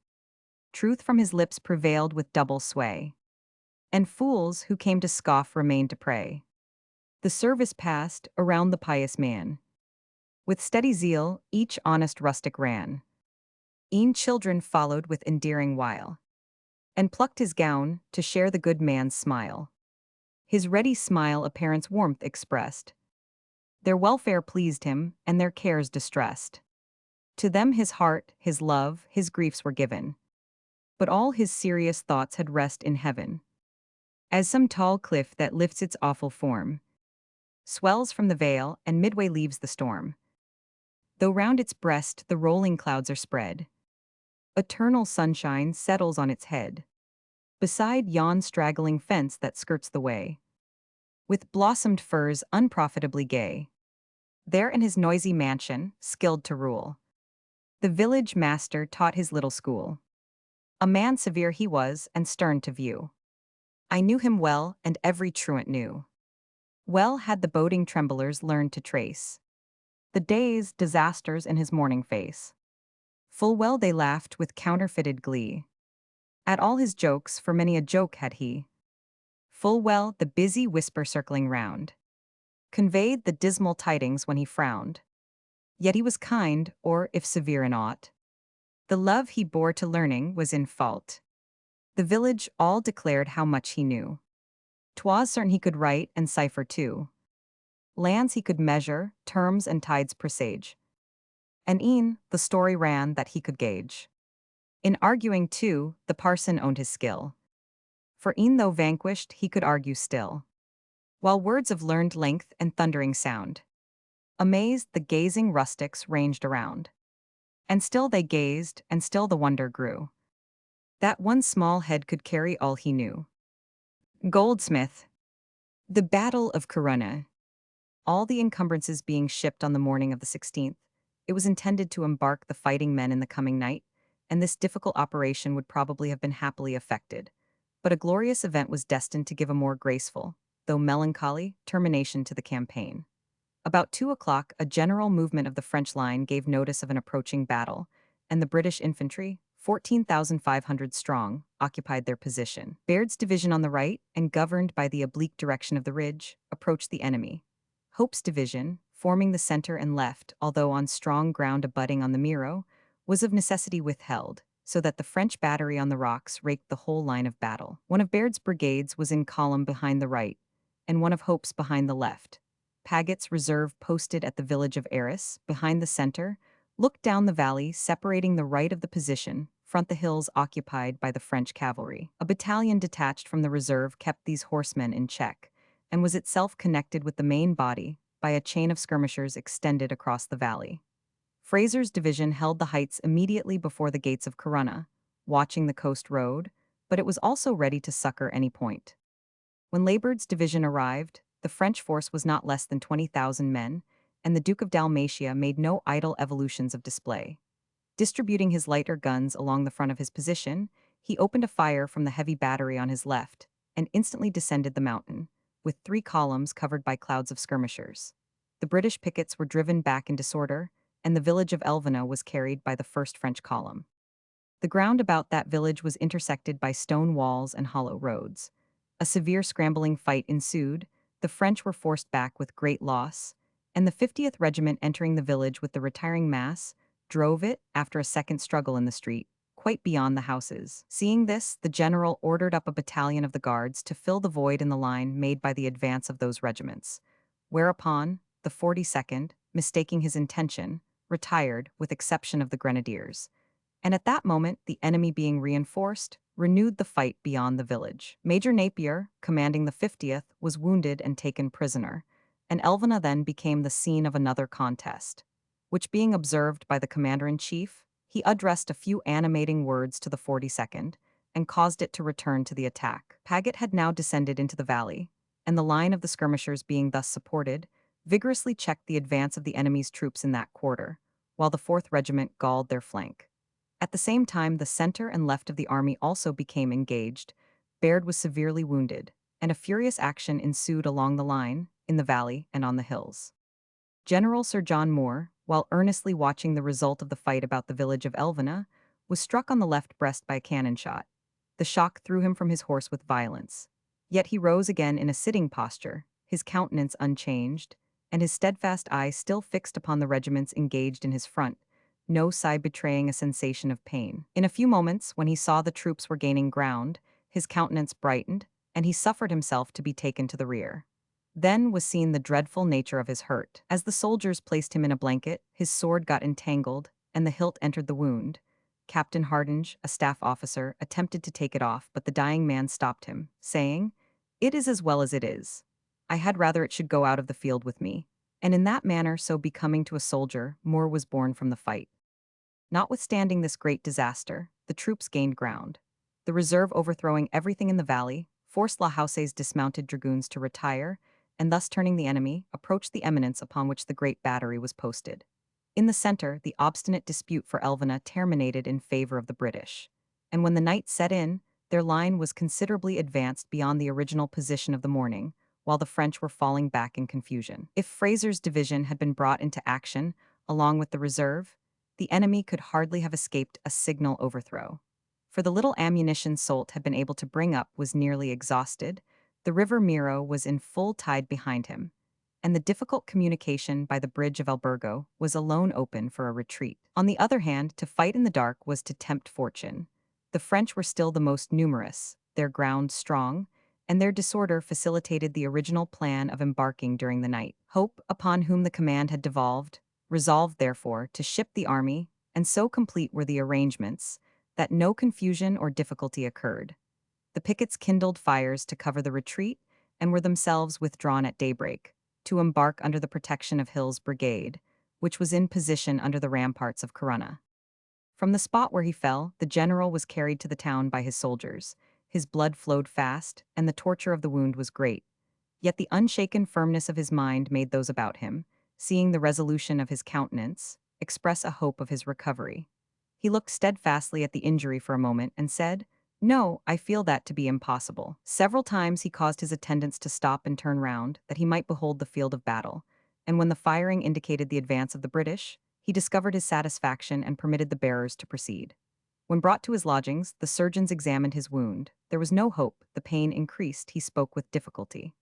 Truth from his lips prevailed with double sway, and fools who came to scoff remained to pray. The service passed around the pious man. With steady zeal, each honest rustic ran. E'en children followed with endearing wile, and plucked his gown to share the good man's smile. His ready smile a parent's warmth expressed. Their welfare pleased him, and their cares distressed. To them his heart, his love, his griefs were given. But all his serious thoughts had rest in heaven. As some tall cliff that lifts its awful form, swells from the vale, and midway leaves the storm. Though round its breast the rolling clouds are spread, eternal sunshine settles on its head. Beside yon straggling fence that skirts the way, with blossomed firs unprofitably gay, there in his noisy mansion, skilled to rule, the village master taught his little school. A man severe he was, and stern to view. I knew him well, and every truant knew. Well had the boding tremblers learned to trace the day's disasters in his morning face. Full well they laughed with counterfeited glee at all his jokes, for many a joke had he. Full well the busy whisper circling round conveyed the dismal tidings when he frowned. Yet he was kind, or, if severe in aught, the love he bore to learning was in fault. The village all declared how much he knew. 'Twas certain he could write and cipher too. Lands he could measure, terms and tides presage. And e'en the story ran that he could gauge. In arguing too, the parson owned his skill. For e'en though vanquished, he could argue still. While words of learned length and thundering sound, amazed the gazing rustics ranged around. And still they gazed, and still the wonder grew, that one small head could carry all he knew. Goldsmith. The Battle of Corunna. All the encumbrances being shipped on the morning of the 16th, it was intended to embark the fighting men in the coming night, and this difficult operation would probably have been happily effected. But a glorious event was destined to give a more graceful, though melancholy, termination to the campaign. About 2 o'clock, a general movement of the French line gave notice of an approaching battle, and the British infantry, 14,500 strong, occupied their position. Baird's division on the right, and governed by the oblique direction of the ridge, approached the enemy. Hope's division, forming the center and left, although on strong ground abutting on the Miro, was of necessity withheld, so that the French battery on the rocks raked the whole line of battle. One of Baird's brigades was in column behind the right, and one of Hope's behind the left. Paget's reserve posted at the village of Arras, behind the center, looked down the valley, separating the right of the position, front the hills occupied by the French cavalry. A battalion detached from the reserve kept these horsemen in check, and was itself connected with the main body by a chain of skirmishers extended across the valley. Fraser's division held the heights immediately before the gates of Corunna, watching the coast road, but it was also ready to succor any point. When Laybord's division arrived, the French force was not less than 20,000 men, and the Duke of Dalmatia made no idle evolutions of display. Distributing his lighter guns along the front of his position, he opened a fire from the heavy battery on his left, and instantly descended the mountain, with 3 columns covered by clouds of skirmishers. The British pickets were driven back in disorder, and the village of Elvina was carried by the first French column. The ground about that village was intersected by stone walls and hollow roads. A severe scrambling fight ensued, the French were forced back with great loss, and the 50th Regiment entering the village with the retiring mass, drove it, after a second struggle in the street, quite beyond the houses. Seeing this, the general ordered up a battalion of the Guards to fill the void in the line made by the advance of those regiments, whereupon the 42nd, mistaking his intention, retired, with exception of the Grenadiers. And at that moment, the enemy being reinforced, renewed the fight beyond the village. Major Napier, commanding the 50th, was wounded and taken prisoner, and Elvina then became the scene of another contest, which being observed by the commander-in-chief, he addressed a few animating words to the 42nd, and caused it to return to the attack. Paget had now descended into the valley, and the line of the skirmishers being thus supported, vigorously checked the advance of the enemy's troops in that quarter, while the 4th Regiment galled their flank. At the same time, the center and left of the army also became engaged. Baird was severely wounded, and a furious action ensued along the line, in the valley, and on the hills. General Sir John Moore, while earnestly watching the result of the fight about the village of Elvina, was struck on the left breast by a cannon shot. The shock threw him from his horse with violence. Yet he rose again in a sitting posture, his countenance unchanged, and his steadfast eyes still fixed upon the regiments engaged in his front, no sigh betraying a sensation of pain. In a few moments, when he saw the troops were gaining ground, his countenance brightened, and he suffered himself to be taken to the rear. Then was seen the dreadful nature of his hurt. As the soldiers placed him in a blanket, his sword got entangled, and the hilt entered the wound. Captain Hardinge, a staff officer, attempted to take it off, but the dying man stopped him, saying, "It is as well as it is. I had rather it should go out of the field with me." And in that manner so becoming to a soldier, Moore was borne from the fight. Notwithstanding this great disaster, the troops gained ground. The reserve, overthrowing everything in the valley, forced La House's dismounted dragoons to retire, and thus turning the enemy, approached the eminence upon which the great battery was posted. In the center, the obstinate dispute for Elvina terminated in favor of the British, and when the night set in, their line was considerably advanced beyond the original position of the morning, while the French were falling back in confusion. If Fraser's division had been brought into action, along with the reserve, the enemy could hardly have escaped a signal overthrow. For the little ammunition Soult had been able to bring up was nearly exhausted, the river Miro was in full tide behind him, and the difficult communication by the bridge of Albergo was alone open for a retreat. On the other hand, to fight in the dark was to tempt fortune. The French were still the most numerous, their ground strong, and their disorder facilitated the original plan of embarking during the night. Hope, upon whom the command had devolved, resolved, therefore, to ship the army, and so complete were the arrangements that no confusion or difficulty occurred. The pickets kindled fires to cover the retreat and were themselves withdrawn at daybreak, to embark under the protection of Hill's brigade, which was in position under the ramparts of Corunna. From the spot where he fell, the general was carried to the town by his soldiers. His blood flowed fast, and the torture of the wound was great. Yet the unshaken firmness of his mind made those about him, seeing the resolution of his countenance, express a hope of his recovery. He looked steadfastly at the injury for a moment and said, "No, I feel that to be impossible." Several times he caused his attendants to stop and turn round, that he might behold the field of battle, and when the firing indicated the advance of the British, he discovered his satisfaction and permitted the bearers to proceed. When brought to his lodgings, the surgeons examined his wound. There was no hope, the pain increased, he spoke with difficulty.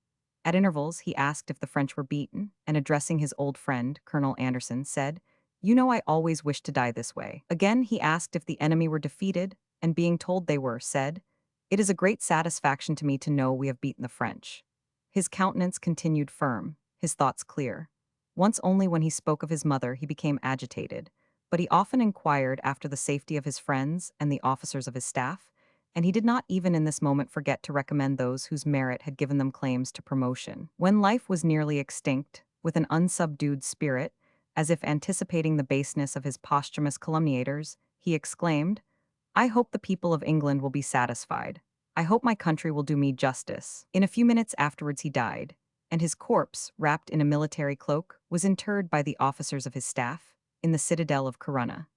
At intervals, he asked if the French were beaten, and addressing his old friend, Colonel Anderson, said, "You know I always wished to die this way." Again, he asked if the enemy were defeated, and being told they were, said, "It is a great satisfaction to me to know we have beaten the French." His countenance continued firm, his thoughts clear. Once only when he spoke of his mother he became agitated, but he often inquired after the safety of his friends and the officers of his staff, and he did not even in this moment forget to recommend those whose merit had given them claims to promotion. When life was nearly extinct, with an unsubdued spirit, as if anticipating the baseness of his posthumous calumniators, he exclaimed, "I hope the people of England will be satisfied. I hope my country will do me justice." In a few minutes afterwards he died, and his corpse, wrapped in a military cloak, was interred by the officers of his staff in the citadel of Corunna.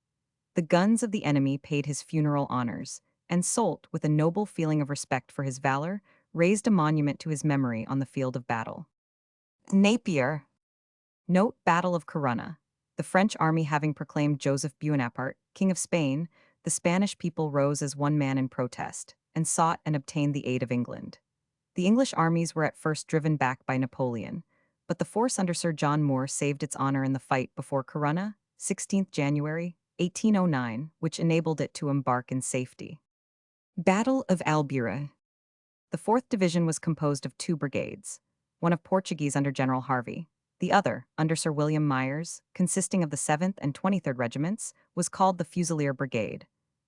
The guns of the enemy paid his funeral honors, and Soult, with a noble feeling of respect for his valor, raised a monument to his memory on the field of battle. Napier. Note Battle of Corunna. The French army having proclaimed Joseph Buonaparte, King of Spain, the Spanish people rose as one man in protest, and sought and obtained the aid of England. The English armies were at first driven back by Napoleon, but the force under Sir John Moore saved its honor in the fight before Corunna, 16th January, 1809, which enabled it to embark in safety. Battle of Albuera. The 4th Division was composed of 2 brigades, one of Portuguese under General Harvey. The other, under Sir William Myers, consisting of the 7th and 23rd Regiments, was called the Fusilier Brigade.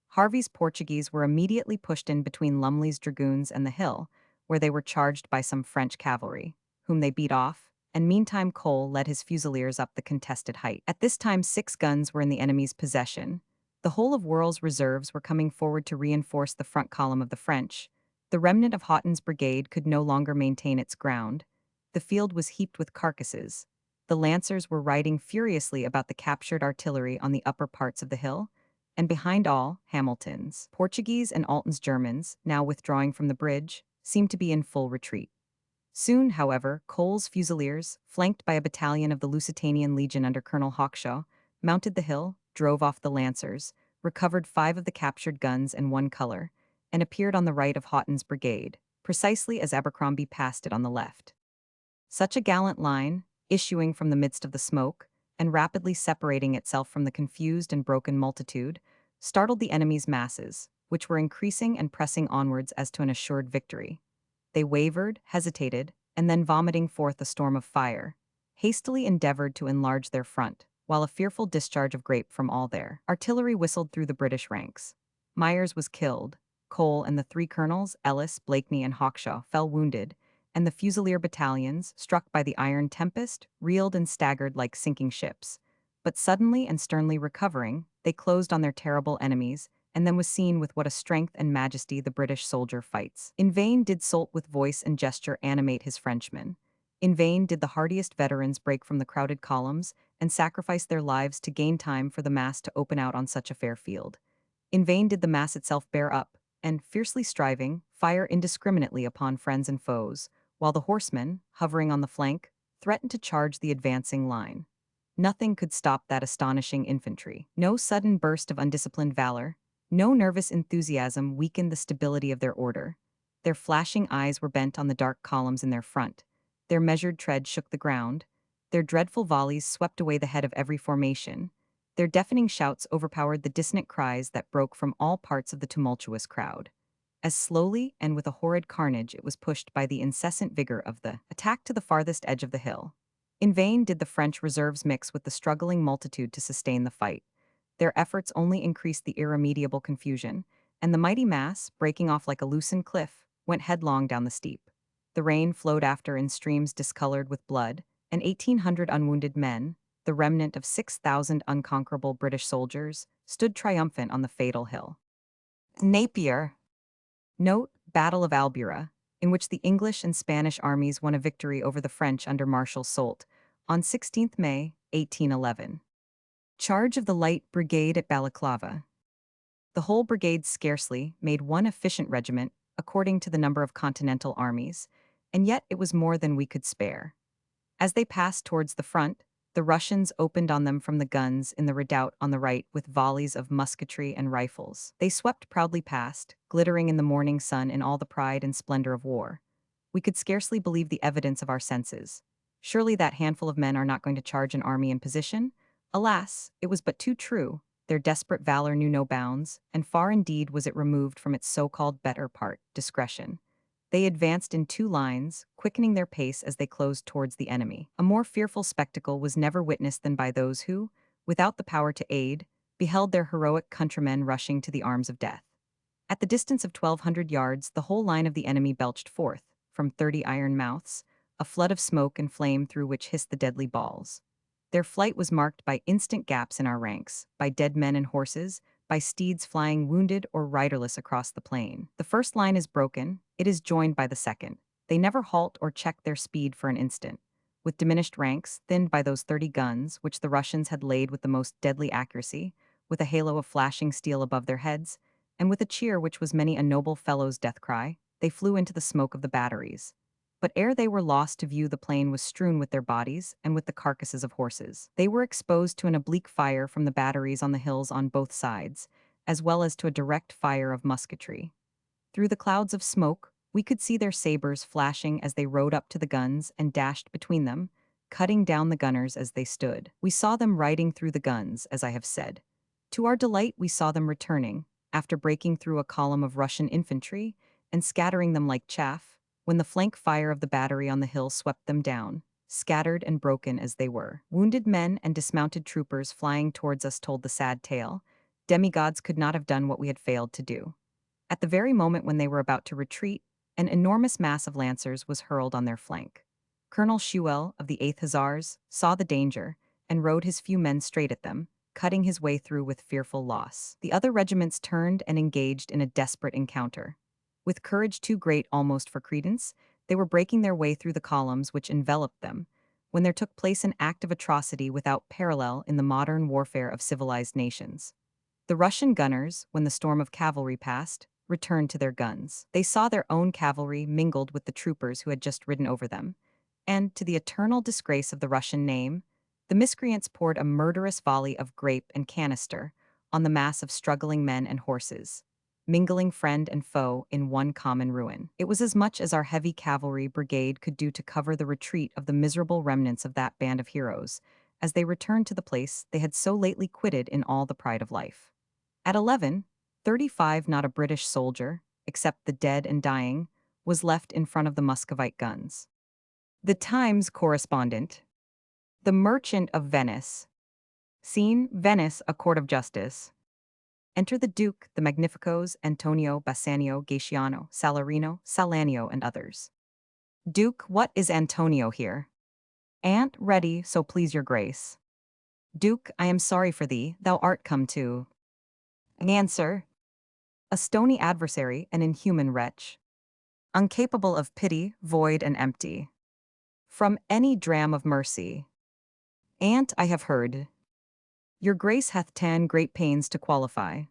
Harvey's Portuguese were immediately pushed in between Lumley's dragoons and the hill, where they were charged by some French cavalry, whom they beat off, and meantime Cole led his Fusiliers up the contested height. At this time 6 guns were in the enemy's possession. The whole of Worrell's reserves were coming forward to reinforce the front column of the French. The remnant of Haughton's brigade could no longer maintain its ground. The field was heaped with carcasses. The lancers were riding furiously about the captured artillery on the upper parts of the hill, and behind all, Hamilton's, Portuguese and Alton's Germans, now withdrawing from the bridge, seemed to be in full retreat. Soon, however, Cole's Fusiliers, flanked by a battalion of the Lusitanian Legion under Colonel Hawkshaw, mounted the hill, drove off the lancers, recovered 5 of the captured guns and 1 color, and appeared on the right of Haughton's brigade, precisely as Abercrombie passed it on the left. Such a gallant line, issuing from the midst of the smoke, and rapidly separating itself from the confused and broken multitude, startled the enemy's masses, which were increasing and pressing onwards as to an assured victory. They wavered, hesitated, and then vomiting forth a storm of fire, hastily endeavored to enlarge their front, while a fearful discharge of grape from all their artillery whistled through the British ranks. Myers was killed, Cole and the 3 colonels, Ellis, Blakeney, and Hawkshaw, fell wounded, and the Fusilier battalions, struck by the iron tempest, reeled and staggered like sinking ships. But suddenly and sternly recovering, they closed on their terrible enemies, and then was seen with what a strength and majesty the British soldier fights. In vain did Soult with voice and gesture animate his Frenchmen. In vain did the hardiest veterans break from the crowded columns and sacrifice their lives to gain time for the mass to open out on such a fair field. In vain did the mass itself bear up, and, fiercely striving, fire indiscriminately upon friends and foes, while the horsemen, hovering on the flank, threatened to charge the advancing line. Nothing could stop that astonishing infantry. No sudden burst of undisciplined valor, no nervous enthusiasm weakened the stability of their order. Their flashing eyes were bent on the dark columns in their front. Their measured tread shook the ground. Their dreadful volleys swept away the head of every formation. Their deafening shouts overpowered the dissonant cries that broke from all parts of the tumultuous crowd. As slowly and with a horrid carnage it was pushed by the incessant vigor of the attack to the farthest edge of the hill. In vain did the French reserves mix with the struggling multitude to sustain the fight. Their efforts only increased the irremediable confusion, and the mighty mass, breaking off like a loosened cliff, went headlong down the steep. The rain flowed after in streams discolored with blood, and 1,800 unwounded men, the remnant of 6,000 unconquerable British soldiers, stood triumphant on the fatal hill. Napier. Note Battle of Albuera, in which the English and Spanish armies won a victory over the French under Marshal Soult, on 16th May, 1811. Charge of the Light Brigade at Balaclava. The whole brigade scarcely made one efficient regiment, according to the number of continental armies, and yet it was more than we could spare. As they passed towards the front, the Russians opened on them from the guns in the redoubt on the right with volleys of musketry and rifles. They swept proudly past, glittering in the morning sun in all the pride and splendor of war. We could scarcely believe the evidence of our senses. Surely that handful of men are not going to charge an army in position? Alas, it was but too true. Their desperate valor knew no bounds, and far indeed was it removed from its so-called better part, discretion. They advanced in 2 lines, quickening their pace as they closed towards the enemy. A more fearful spectacle was never witnessed than by those who, without the power to aid, beheld their heroic countrymen rushing to the arms of death. At the distance of 1,200 yards, the whole line of the enemy belched forth, from 30 iron mouths, a flood of smoke and flame through which hissed the deadly balls. Their flight was marked by instant gaps in our ranks, by dead men and horses, by steeds flying wounded or riderless across the plain. The first line is broken, it is joined by the second. They never halt or check their speed for an instant. With diminished ranks, thinned by those 30 guns, which the Russians had laid with the most deadly accuracy, with a halo of flashing steel above their heads, and with a cheer which was many a noble fellow's death cry, they flew into the smoke of the batteries. But ere they were lost to view, the plain was strewn with their bodies and with the carcasses of horses. They were exposed to an oblique fire from the batteries on the hills on both sides, as well as to a direct fire of musketry. Through the clouds of smoke, we could see their sabers flashing as they rode up to the guns and dashed between them, cutting down the gunners as they stood. We saw them riding through the guns, as I have said. To our delight, we saw them returning, after breaking through a column of Russian infantry and scattering them like chaff, when the flank fire of the battery on the hill swept them down, scattered and broken as they were. Wounded men and dismounted troopers flying towards us told the sad tale. Demigods could not have done what we had failed to do. At the very moment when they were about to retreat, an enormous mass of lancers was hurled on their flank. Colonel Schewel of the 8th Hussars saw the danger and rode his few men straight at them, cutting his way through with fearful loss. The other regiments turned and engaged in a desperate encounter. With courage too great almost for credence, they were breaking their way through the columns which enveloped them, when there took place an act of atrocity without parallel in the modern warfare of civilized nations. The Russian gunners, when the storm of cavalry passed, returned to their guns. They saw their own cavalry mingled with the troopers who had just ridden over them, and, to the eternal disgrace of the Russian name, the miscreants poured a murderous volley of grape and canister on the mass of struggling men and horses, mingling friend and foe in one common ruin. It was as much as our heavy cavalry brigade could do to cover the retreat of the miserable remnants of that band of heroes, as they returned to the place they had so lately quitted in all the pride of life. At 11:35, not a British soldier, except the dead and dying, was left in front of the Muscovite guns. The Times correspondent, the Merchant of Venice. Scene: Venice, a court of justice. Enter the Duke, the Magnificos, Antonio, Bassanio, Gaetiano, Salarino, Salanio, and others. Duke, what is Antonio here? Aunt, ready, so please your grace. Duke, I am sorry for thee, thou art come to. Answer: a stony adversary, an inhuman wretch, incapable of pity, void and empty, from any dram of mercy. Aunt, I have heard. Your grace hath ta'en great pains to qualify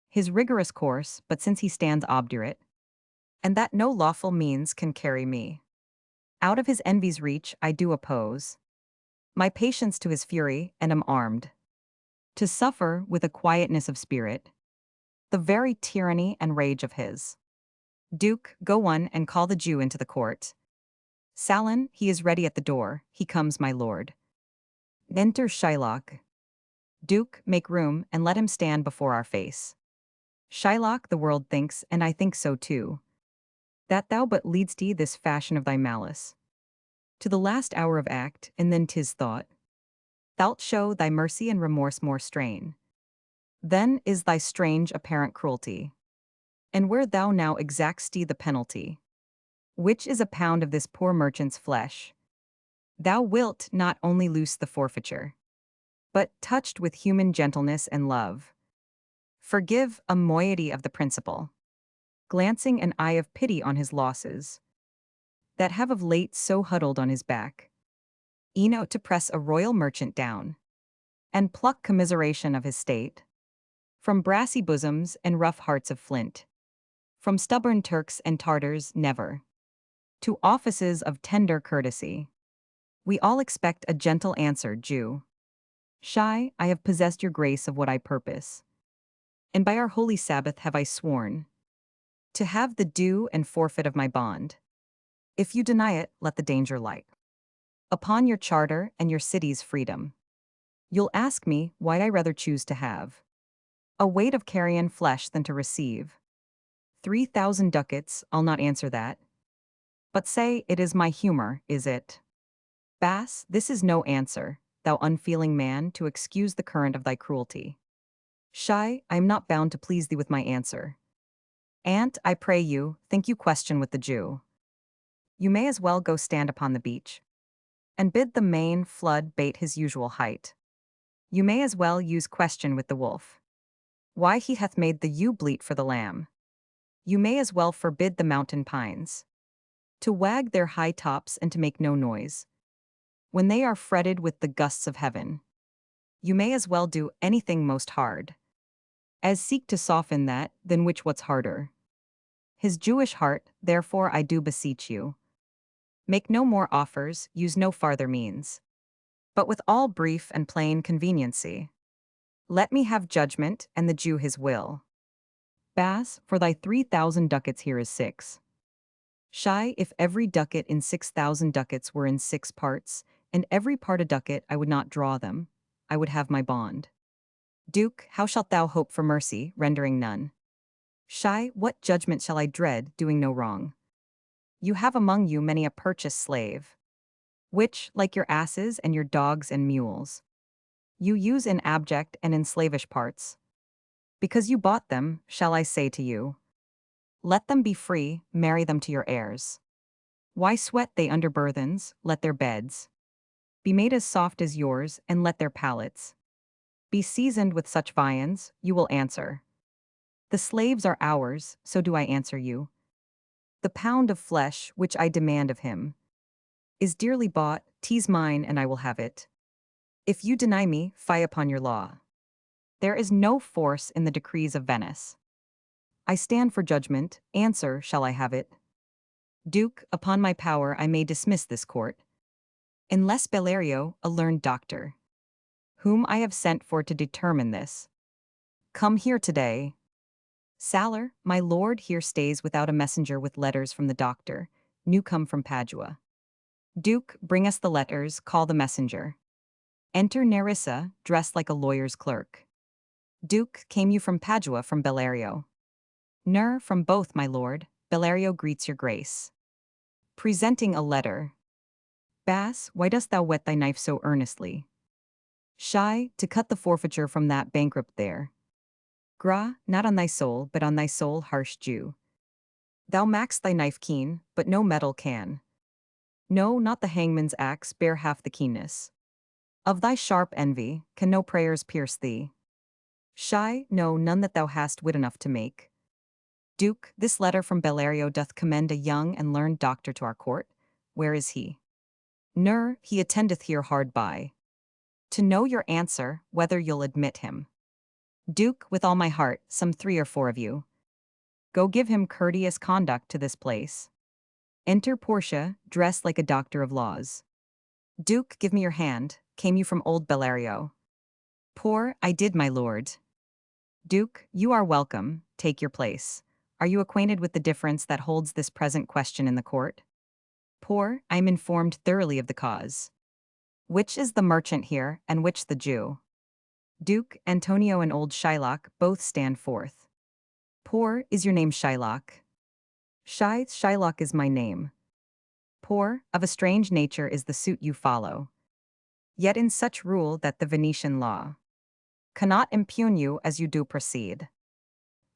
his rigorous course, but since he stands obdurate, and that no lawful means can carry me out of his envy's reach, I do oppose my patience to his fury, and am armed to suffer with a quietness of spirit the very tyranny and rage of his. Duke, go one and call the Jew into the court. Salon, he is ready at the door, he comes, my lord. Enter Shylock. Duke, make room, and let him stand before our face. Shylock, the world thinks, and I think so too, that thou but leadst this fashion of thy malice to the last hour of act, and then 'tis thought thou'lt show thy mercy and remorse more strain. Then is thy strange apparent cruelty, and where thou now exact'st the penalty, which is a pound of this poor merchant's flesh, thou wilt not only loose the forfeiture, but, touched with human gentleness and love, forgive a moiety of the principal, glancing an eye of pity on his losses, that have of late so huddled on his back, e'en to press a royal merchant down, and pluck commiseration of his state, from brassy bosoms and rough hearts of flint, from stubborn Turks and Tartars never, to offices of tender courtesy. We all expect a gentle answer, Jew. Shy, I have possessed your grace of what I purpose, and by our holy Sabbath have I sworn to have the due and forfeit of my bond. If you deny it, let the danger light upon your charter and your city's freedom. You'll ask me why I rather choose to have a weight of carrion flesh than to receive 3,000 ducats. I'll not answer that. But say, it is my humor, is it? Bass, this is no answer, thou unfeeling man, to excuse the current of thy cruelty. Shy, I am not bound to please thee with my answer. Aunt, I pray you, think you question with the Jew. You may as well go stand upon the beach, and bid the main flood bait his usual height. You may as well use question with the wolf. Why he hath made the ewe bleat for the lamb. You may as well forbid the mountain pines to wag their high tops and to make no noise, when they are fretted with the gusts of heaven. You may as well do anything most hard, as seek to soften that, than which what's harder. His Jewish heart, therefore I do beseech you. Make no more offers, use no farther means. But with all brief and plain conveniency. Let me have judgment, and the Jew his will. Bass, for thy 3,000 ducats here is 6. Shy, if every ducat in 6,000 ducats were in 6 parts, and every part a ducat, I would not draw them, I would have my bond. Duke, how shalt thou hope for mercy, rendering none? Shy, what judgment shall I dread, doing no wrong? You have among you many a purchased slave, which, like your asses and your dogs and mules, you use in abject and in slavish parts. Because you bought them, shall I say to you, let them be free, marry them to your heirs. Why sweat they under burthens, let their beds be made as soft as yours, and let their palates be seasoned with such viands, you will answer. The slaves are ours, so do I answer you. The pound of flesh, which I demand of him, is dearly bought, 'tis mine and I will have it. If you deny me, fie upon your law. There is no force in the decrees of Venice. I stand for judgment, answer, shall I have it? Duke, upon my power I may dismiss this court, unless Bellerio, a learned doctor, whom I have sent for to determine this, come here today. Salar, my lord here stays without a messenger with letters from the doctor, new come from Padua. Duke, bring us the letters, call the messenger. Enter Nerissa, dressed like a lawyer's clerk. Duke, came you from Padua from Bellerio? Ner, from both, my lord. Bellerio greets your grace. Presenting a letter. Bass, why dost thou whet thy knife so earnestly? Shy, to cut the forfeiture from that bankrupt there. Gra, not on thy soul, but on thy soul, harsh Jew. Thou mak'st thy knife keen, but no metal can. No, not the hangman's axe bear half the keenness. Of thy sharp envy, can no prayers pierce thee? Shy, no, none that thou hast wit enough to make. Duke, this letter from Bellerio doth commend a young and learned doctor to our court. Where is he? Ner, he attendeth here hard by. To know your answer, whether you'll admit him. Duke, with all my heart, some 3 or 4 of you. Go give him courteous conduct to this place. Enter Portia, dressed like a doctor of laws. Duke, give me your hand, came you from old Bellerio? Poor, I did, my lord. Duke, you are welcome, take your place. Are you acquainted with the difference that holds this present question in the court? Poor, I am informed thoroughly of the cause. Which is the merchant here, and which the Jew? Duke, Antonio and old Shylock both stand forth. Poor, is your name Shylock? Shylock is my name. Poor, of a strange nature is the suit you follow. Yet in such rule that the Venetian law cannot impugn you as you do proceed.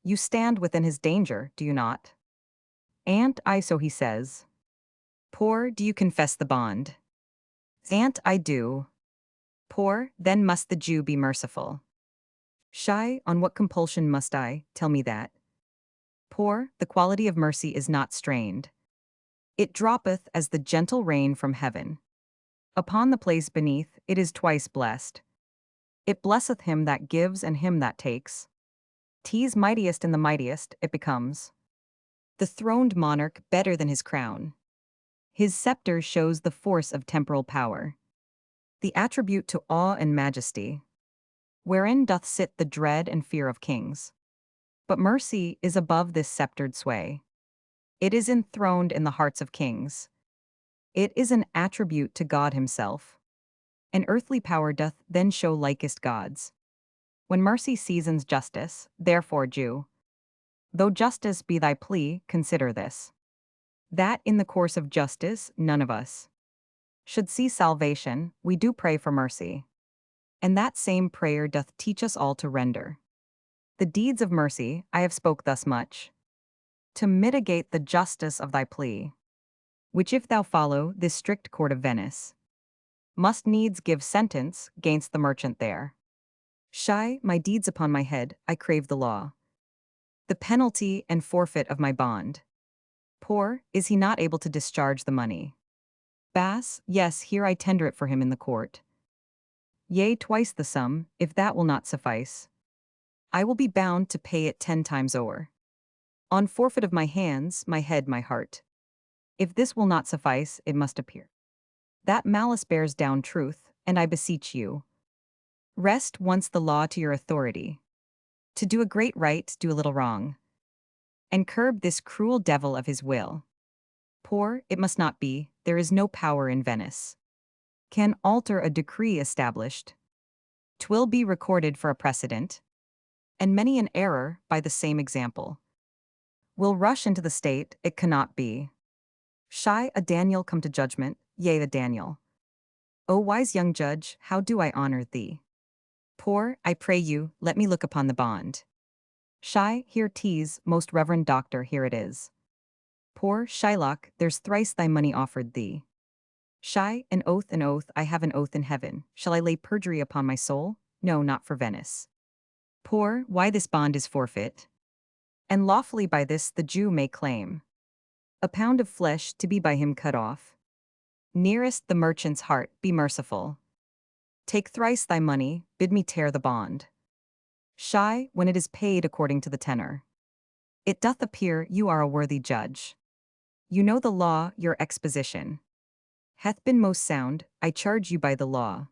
You stand within his danger, do you not? Aunt, I so he says. Poor, do you confess the bond? Aunt, I do. Poor, then must the Jew be merciful. Shy, on what compulsion must I, tell me that? Poor, the quality of mercy is not strained. It droppeth as the gentle rain from heaven. Upon the place beneath, it is twice blessed. It blesseth him that gives and him that takes. 'Tis mightiest in the mightiest, it becomes the throned monarch better than his crown. His scepter shows the force of temporal power, the attribute to awe and majesty, wherein doth sit the dread and fear of kings. But mercy is above this sceptred sway. It is enthroned in the hearts of kings. It is an attribute to God himself. An earthly power doth then show likest God's. When mercy seasons justice, therefore, Jew, though justice be thy plea, consider this. That in the course of justice none of us should see salvation, we do pray for mercy. And that same prayer doth teach us all to render the deeds of mercy. I have spoke thus much to mitigate the justice of thy plea, which if thou follow this strict court of Venice, must needs give sentence gainst the merchant there. My deeds upon my head, I crave the law, the penalty and forfeit of my bond. Poor, is he not able to discharge the money? Yes, here I tender it for him in the court. Yea, twice the sum, if that will not suffice, I will be bound to pay it 10 times o'er. On forfeit of my hands, my head, my heart. If this will not suffice, it must appear that malice bears down truth, and I beseech you, rest once the law to your authority. To do a great right, do a little wrong, and curb this cruel devil of his will. Poor, it must not be, there is no power in Venice can alter a decree established. 'Twill be recorded for a precedent, and many an error, by the same example, will rush into the state. It cannot be. A Daniel come to judgment, yea, a Daniel. O wise young judge, how do I honor thee? Poor, I pray you, let me look upon the bond. Here 'tis, most reverend doctor, here it is. Poor Shylock, there's thrice thy money offered thee. An oath, I have an oath in heaven. Shall I lay perjury upon my soul? No, not for Venice. Poor, why this bond is forfeit? And lawfully by this the Jew may claim a pound of flesh to be by him cut off. Nearest the merchant's heart, be merciful. Take thrice thy money, bid me tear the bond. When it is paid according to the tenor, it doth appear you are a worthy judge. You know the law, your exposition hath been most sound, I charge you by the law,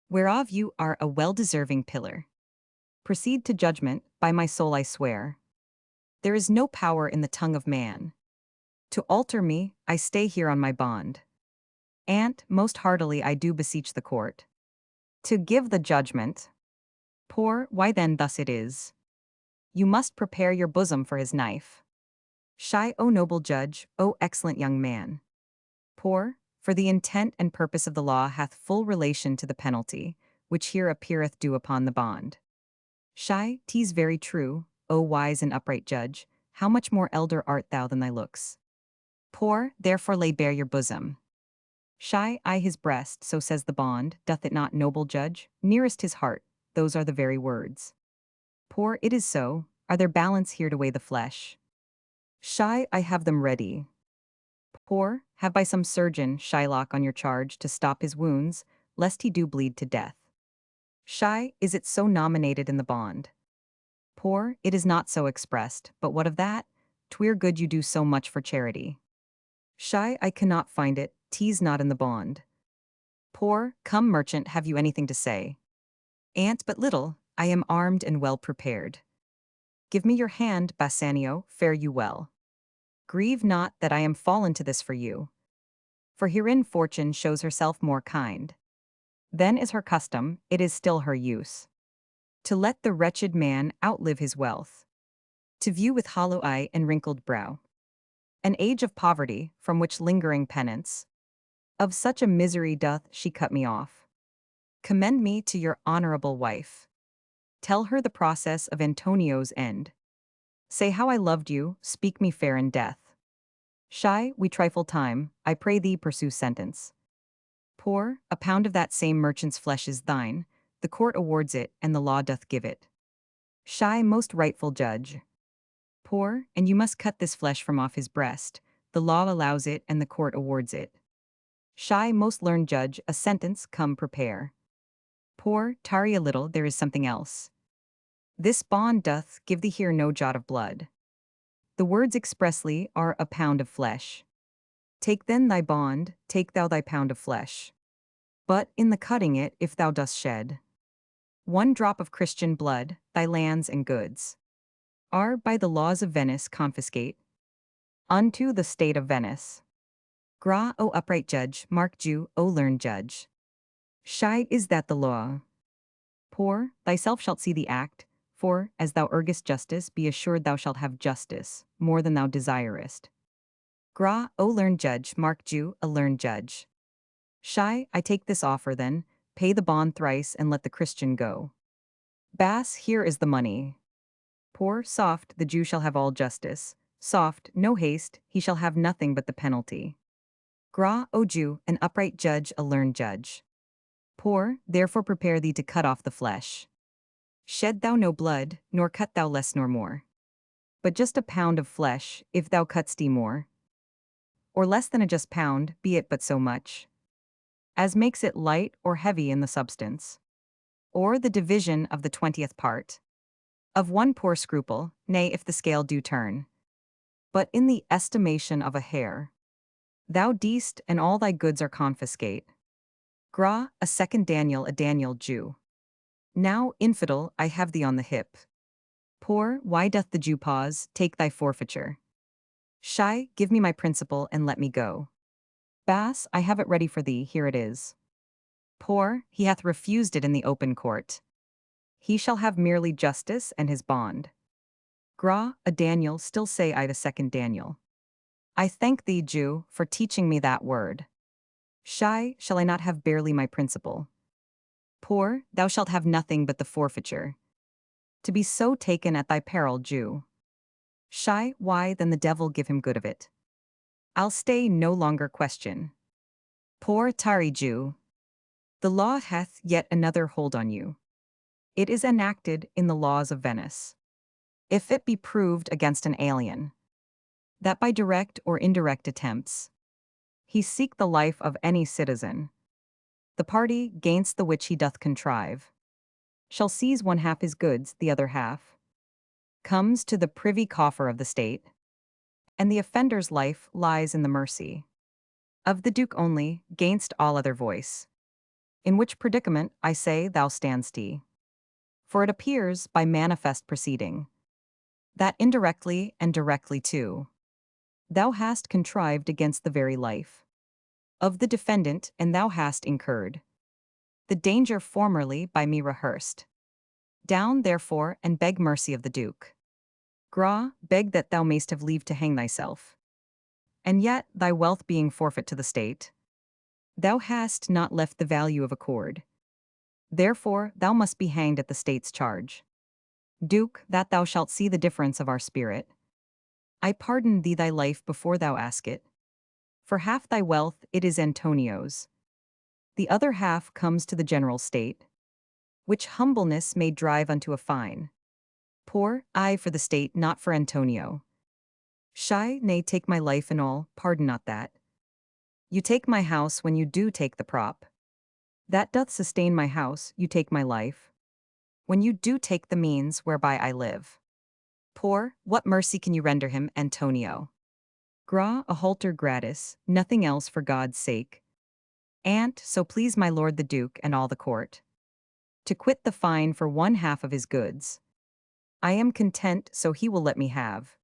whereof you are a well-deserving pillar. Proceed to judgment, by my soul I swear. There is no power in the tongue of man to alter me, I stay here on my bond. And, most heartily I do beseech the court to give the judgment. Poor, why then thus it is. You must prepare your bosom for his knife. O noble judge, O excellent young man. Poor, for the intent and purpose of the law hath full relation to the penalty, which here appeareth due upon the bond. 'Tis very true, O wise and upright judge, how much more elder art thou than thy looks. Poor, therefore lay bare your bosom. I his breast, so says the bond, doth it not, noble judge? Nearest his heart, those are the very words. Poor, it is so, are there balance here to weigh the flesh? I have them ready. Poor, have by some surgeon Shylock on your charge to stop his wounds, lest he do bleed to death. Is it so nominated in the bond? Poor, it is not so expressed, but what of that? 'Twere good you do so much for charity. I cannot find it, 'tis not in the bond. Poor, come merchant, have you anything to say? But little, I am armed and well prepared. Give me your hand, Bassanio, fare you well. Grieve not that I am fallen to this for you. For herein fortune shows herself more kind than is her custom, it is still her use to let the wretched man outlive his wealth, to view with hollow eye and wrinkled brow an age of poverty, from which lingering penance of such a misery doth she cut me off. Commend me to your honorable wife. Tell her the process of Antonio's end. Say how I loved you, speak me fair in death. We trifle time, I pray thee pursue sentence. Poor, a pound of that same merchant's flesh is thine, the court awards it, and the law doth give it. Most rightful judge. Poor, and you must cut this flesh from off his breast, the law allows it, and the court awards it. Most learned judge, a sentence, come prepare. Poor, tarry a little, there is something else. This bond doth give thee here no jot of blood. The words expressly are a pound of flesh. Take then thy bond, take thou thy pound of flesh. But, in the cutting it, if thou dost shed 1 drop of Christian blood, thy lands and goods are by the laws of Venice confiscate unto the state of Venice. O upright judge, mark Jew, O learned judge. Is that the law? Poor, thyself shalt see the act, for, as thou urgest justice, be assured thou shalt have justice, more than thou desirest. Gra, O learned judge, Mark Jew, a learned judge. Shy, I take this offer then, pay the bond thrice and let the Christian go. Bass, here is the money. Poor, soft, the Jew shall have all justice. Soft, no haste, he shall have nothing but the penalty. Gra, O Jew, an upright judge, a learned judge. Poor, therefore prepare thee to cut off the flesh. Shed thou no blood, nor cut thou less nor more. But just a pound of flesh, if thou cutt'st thee more. Or less than a just pound, be it but so much as makes it light or heavy in the substance. Or the division of the 20th part. Of one poor scruple, nay, if the scale do turn. But in the estimation of a hair, thou deest, and all thy goods are confiscate. Gra, a second Daniel, a Daniel Jew. Now, infidel, I have thee on the hip. Poor, why doth the Jew pause? Take thy forfeiture. Shy, give me my principle and let me go. Bass, I have it ready for thee, here it is. Poor, he hath refused it in the open court. He shall have merely justice and his bond. Gra, a Daniel, still say I the second Daniel. I thank thee, Jew, for teaching me that word. Shy, shall I not have barely my principle? Poor, thou shalt have nothing but the forfeiture. To be so taken at thy peril, Jew. Shy, why then the devil give him good of it? I'll stay no longer question. Poor tarry Jew. The law hath yet another hold on you. It is enacted in the laws of Venice. If it be proved against an alien, that by direct or indirect attempts, he seek the life of any citizen, the party gainst the which he doth contrive, shall seize one half his goods, the other half comes to the privy coffer of the state, and the offender's life lies in the mercy of the Duke only, gainst all other voice. In which predicament, I say, thou standst he. For it appears, by manifest proceeding, that indirectly and directly too, thou hast contrived against the very life of the defendant, and thou hast incurred the danger formerly by me rehearsed. Down, therefore, and beg mercy of the Duke. Gra, beg that thou mayst have leave to hang thyself. And yet, thy wealth being forfeit to the state, thou hast not left the value of a cord. Therefore, thou must be hanged at the state's charge. Duke, that thou shalt see the difference of our spirit, I pardon thee thy life before thou ask it. For half thy wealth it is Antonio's. The other half comes to the general state, which humbleness may drive unto a fine. Poor, I for the state, not for Antonio. Shy, nay, take my life and all, pardon not that. You take my house when you do take the prop. That doth sustain my house, you take my life. When you do take the means whereby I live. Poor, what mercy can you render him, Antonio? Gra, a halter gratis, nothing else for God's sake. And, so please my lord the Duke and all the court, to quit the fine for one half of his goods. I am content, so he will let me have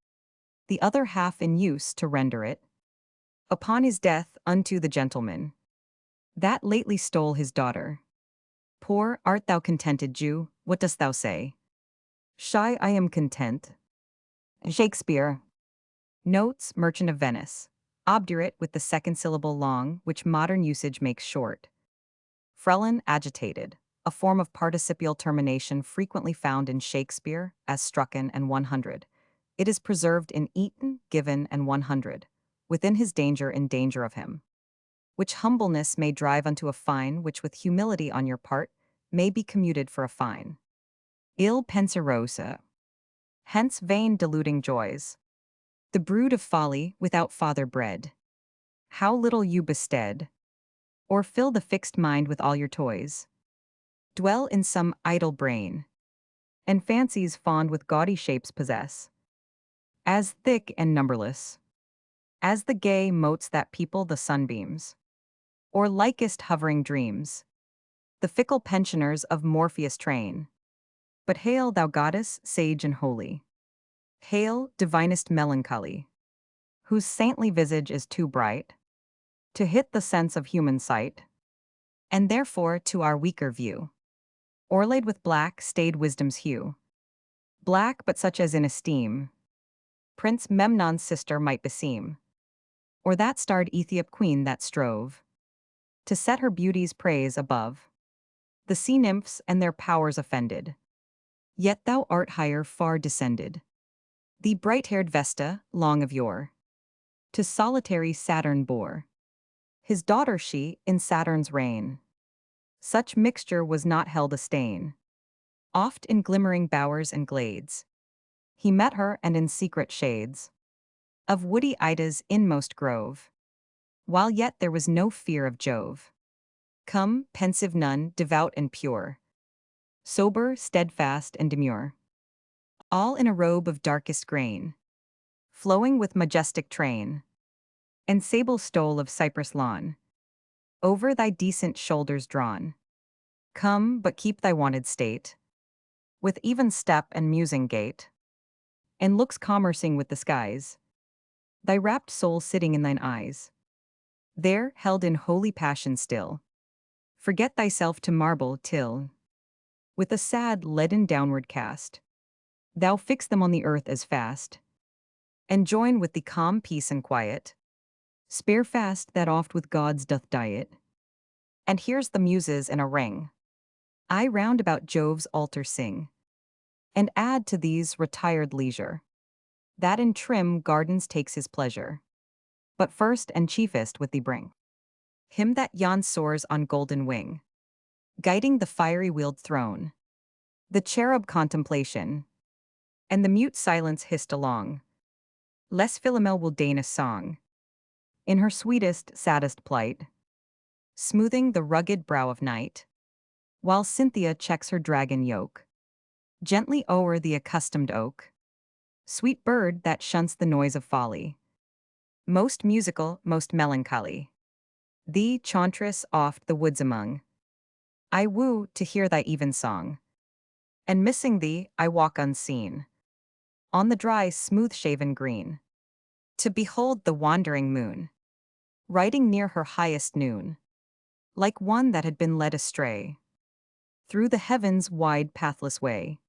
the other half in use to render it upon his death unto the gentleman that lately stole his daughter. Poor, art thou contented, Jew? What dost thou say? Shy, I am content. Shakespeare. Notes, Merchant of Venice. Obdurate with the second syllable long, which modern usage makes short. Frelon, agitated, a form of participial termination frequently found in Shakespeare, as strucken and 100. It is preserved in eaten, given, and 100, within his danger in danger of him. Which humbleness may drive unto a fine, which with humility on your part may be commuted for a fine. Il penserosa. Hence vain deluding joys. The brood of folly, without father bred. How little you bested, or fill the fixed mind with all your toys. Dwell in some idle brain, and fancies fond with gaudy shapes possess. As thick and numberless as the gay motes that people the sunbeams, or likest hovering dreams, the fickle pensioners of Morpheus' train. But hail, thou goddess, sage and holy. Hail, divinest melancholy, whose saintly visage is too bright to hit the sense of human sight, and therefore to our weaker view, o'erlaid with black, staid wisdom's hue. Black, but such as in esteem Prince Memnon's sister might beseem. or that starred Ethiop queen that strove to set her beauty's praise above the sea nymphs and their powers offended. Yet thou art higher far descended. The bright-haired Vesta, long of yore, to solitary Saturn bore his daughter she, in Saturn's reign. Such mixture was not held a stain. Oft in glimmering bowers and glades he met her, and in secret shades of woody Ida's inmost grove, while yet there was no fear of Jove. Come, pensive nun, devout and pure, sober, steadfast, and demure, all in a robe of darkest grain, flowing with majestic train, and sable stole of cypress lawn, over thy decent shoulders drawn. Come, but keep thy wonted state, with even step and musing gait, and looks commercing with the skies, thy rapt soul sitting in thine eyes. There, held in holy passion still, forget thyself to marble till, with a sad leaden downward cast, thou fix them on the earth as fast, and join with the calm peace and quiet. Spare fast that oft with gods doth diet. And here's the muses in a ring. I round about Jove's altar sing, and add to these retired leisure, that in trim gardens takes his pleasure. But first and chiefest with thee bring him that yon soars on golden wing, guiding the fiery wheeled throne, the cherub contemplation, and the mute silence hissed along. Less Philomel will deign a song, in her sweetest, saddest plight, smoothing the rugged brow of night, while Cynthia checks her dragon yoke, gently o'er the accustomed oak. Sweet bird that shuns the noise of folly, most musical, most melancholy, thee, chauntress, oft the woods among, I woo to hear thy even song, and missing thee, I walk unseen, on the dry, smooth-shaven green, to behold the wandering moon, riding near her highest noon, like one that had been led astray through the heavens' wide pathless way.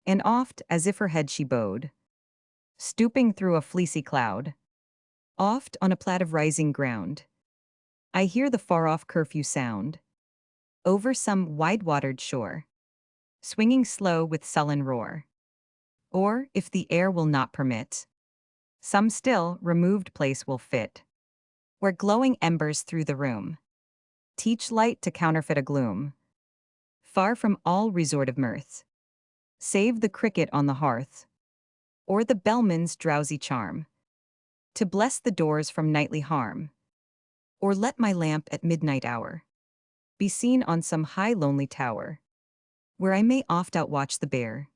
And oft, as if her head she bowed, stooping through a fleecy cloud, oft on a plat of rising ground, I hear the far-off curfew sound, over some wide-watered shore, swinging slow with sullen roar. Or, if the air will not permit, some still, removed place will fit, where glowing embers through the room teach light to counterfeit a gloom, far from all resort of mirth, save the cricket on the hearth, or the bellman's drowsy charm, to bless the doors from nightly harm. Or let my lamp at midnight hour be seen on some high lonely tower, where I may oft outwatch the bear,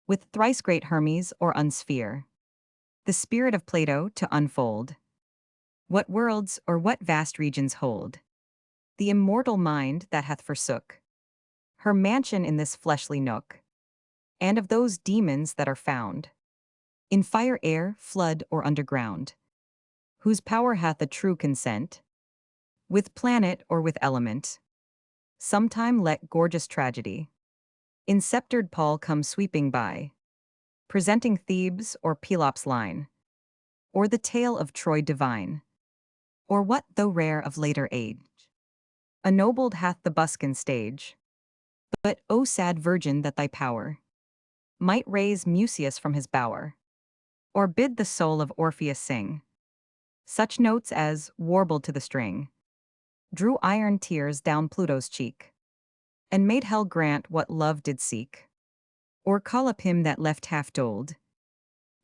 with thrice great Hermes or unsphere, the spirit of Plato to unfold, what worlds or what vast regions hold, the immortal mind that hath forsook her mansion in this fleshly nook, and of those demons that are found in fire, air, flood, or underground, whose power hath a true consent, with planet or with element. Sometime let gorgeous tragedy in sceptred pall come sweeping by, presenting Thebes or Pelops' line, or the tale of Troy divine, or what though rare of later age, ennobled hath the buskin stage. But, O sad virgin, that thy power might raise Mucius from his bower, or bid the soul of Orpheus sing such notes as, warbled to the string, drew iron tears down Pluto's cheek, and made hell grant what love did seek, or call up him that left half doled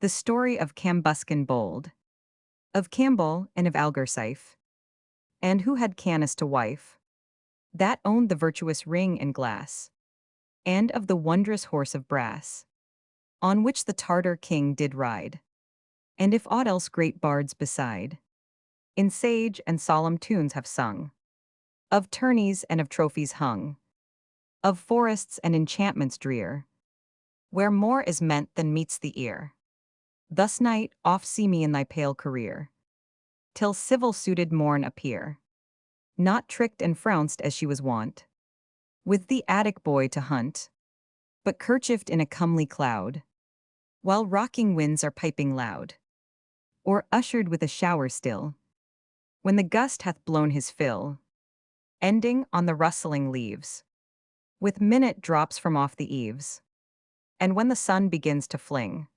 the story of Cambuscan bold, of Camball and of Algarsife, and who had Canis to wife, that owned the virtuous ring and glass, and of the wondrous horse of brass, on which the Tartar king did ride, and if aught else great bards beside, in sage and solemn tunes have sung, of tourneys and of trophies hung, of forests and enchantments drear, where more is meant than meets the ear. Thus night, oft see me in thy pale career, till civil-suited morn appear, not tricked and frounced as she was wont, with the Attic boy to hunt, but kerchiefed in a comely cloud, while rocking winds are piping loud, or ushered with a shower still, When the gust hath blown his fill, ending on the rustling leaves, with minute drops from off the eaves, and when the sun begins to fling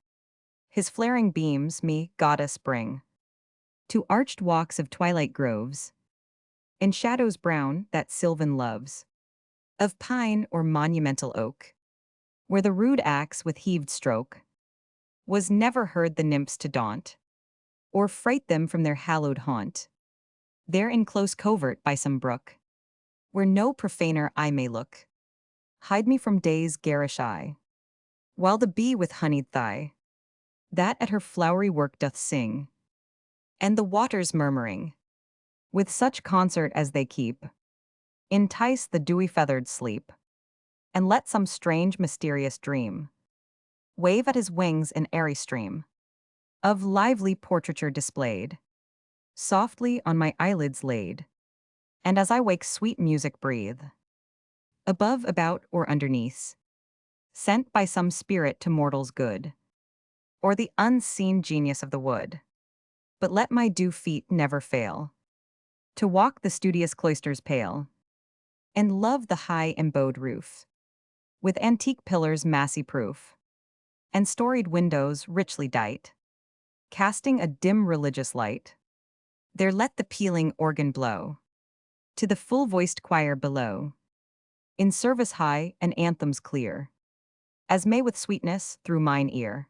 his flaring beams, me, goddess, bring to arched walks of twilight groves, in shadows brown that sylvan loves, of pine or monumental oak, where the rude axe with heaved stroke was never heard the nymphs to daunt, or fright them from their hallowed haunt. There in close covert by some brook, where no profaner eye may look, hide me from day's garish eye, while the bee with honeyed thigh, that at her flowery work doth sing, and the waters murmuring, with such concert as they keep, entice the dewy-feathered sleep, and let some strange mysterious dream wave at his wings an airy stream of lively portraiture displayed, softly on my eyelids laid, and as I wake sweet music breathe, above, about, or underneath, sent by some spirit to mortals good, or the unseen genius of the wood. But let my dew feet never fail to walk the studious cloisters pale, and love the high embowed roof, with antique pillars massy proof, and storied windows richly dight, casting a dim religious light. There let the pealing organ blow to the full-voiced choir below, in service high and anthems clear, as may with sweetness through mine ear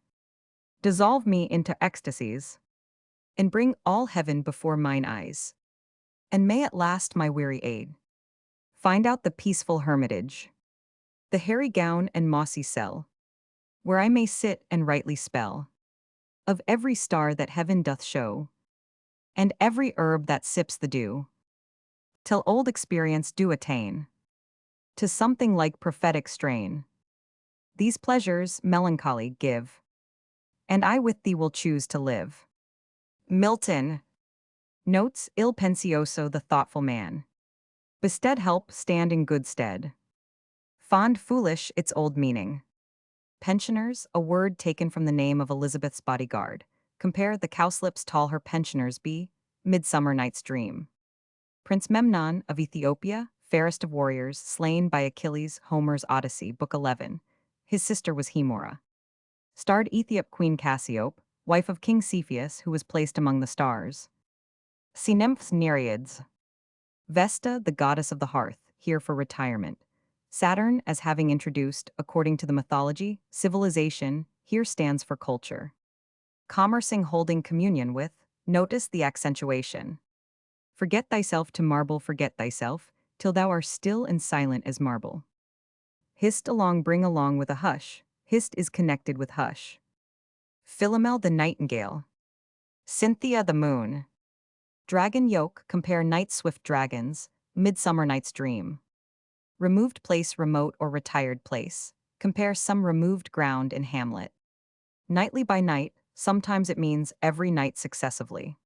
dissolve me into ecstasies, and bring all heaven before mine eyes, and may at last my weary aid find out the peaceful hermitage, the hairy gown and mossy cell, where I may sit and rightly spell of every star that heaven doth show, and every herb that sips the dew, till old experience do attain to something like prophetic strain. These pleasures melancholy give, and I with thee will choose to live. Milton notes il pensioso, the thoughtful man. Bestead help stand in good stead. Fond foolish its old meaning. Pensioners, a word taken from the name of Elizabeth's bodyguard. Compare the cowslips tall her pensioners be, Midsummer Night's Dream. Prince Memnon of Ethiopia, fairest of warriors, slain by Achilles, Homer's Odyssey, Book 11. His sister was Hemora. Starred Ethiop Queen Cassiope, wife of King Cepheus, who was placed among the stars. Sea nymphs Nereids. Vesta, the goddess of the hearth, here for retirement. Saturn, as having introduced, according to the mythology, civilization, here stands for culture. Commercing holding communion with, notice the accentuation. Forget thyself to marble, forget thyself, till thou art still and silent as marble. Hist along, bring along with a hush, hist is connected with hush. Philomel the nightingale. Cynthia the moon. Dragon yoke, compare night swift dragons, Midsummer Night's Dream. Removed place, remote or retired place. Compare some removed ground in Hamlet. Nightly by night, sometimes it means every night successively.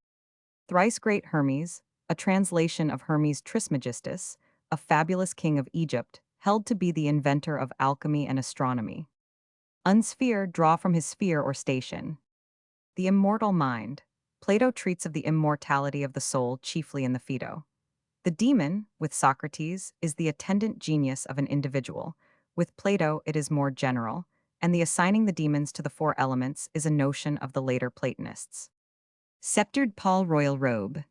Thrice great Hermes, a translation of Hermes Trismegistus, a fabulous king of Egypt, held to be the inventor of alchemy and astronomy. Unsphere, draw from his sphere or station. The immortal mind. Plato treats of the immortality of the soul chiefly in the Phaedo. The demon, with Socrates, is the attendant genius of an individual. With Plato, it is more general, and the assigning the demons to the four elements is a notion of the later Platonists. Sceptred Paul royal robe.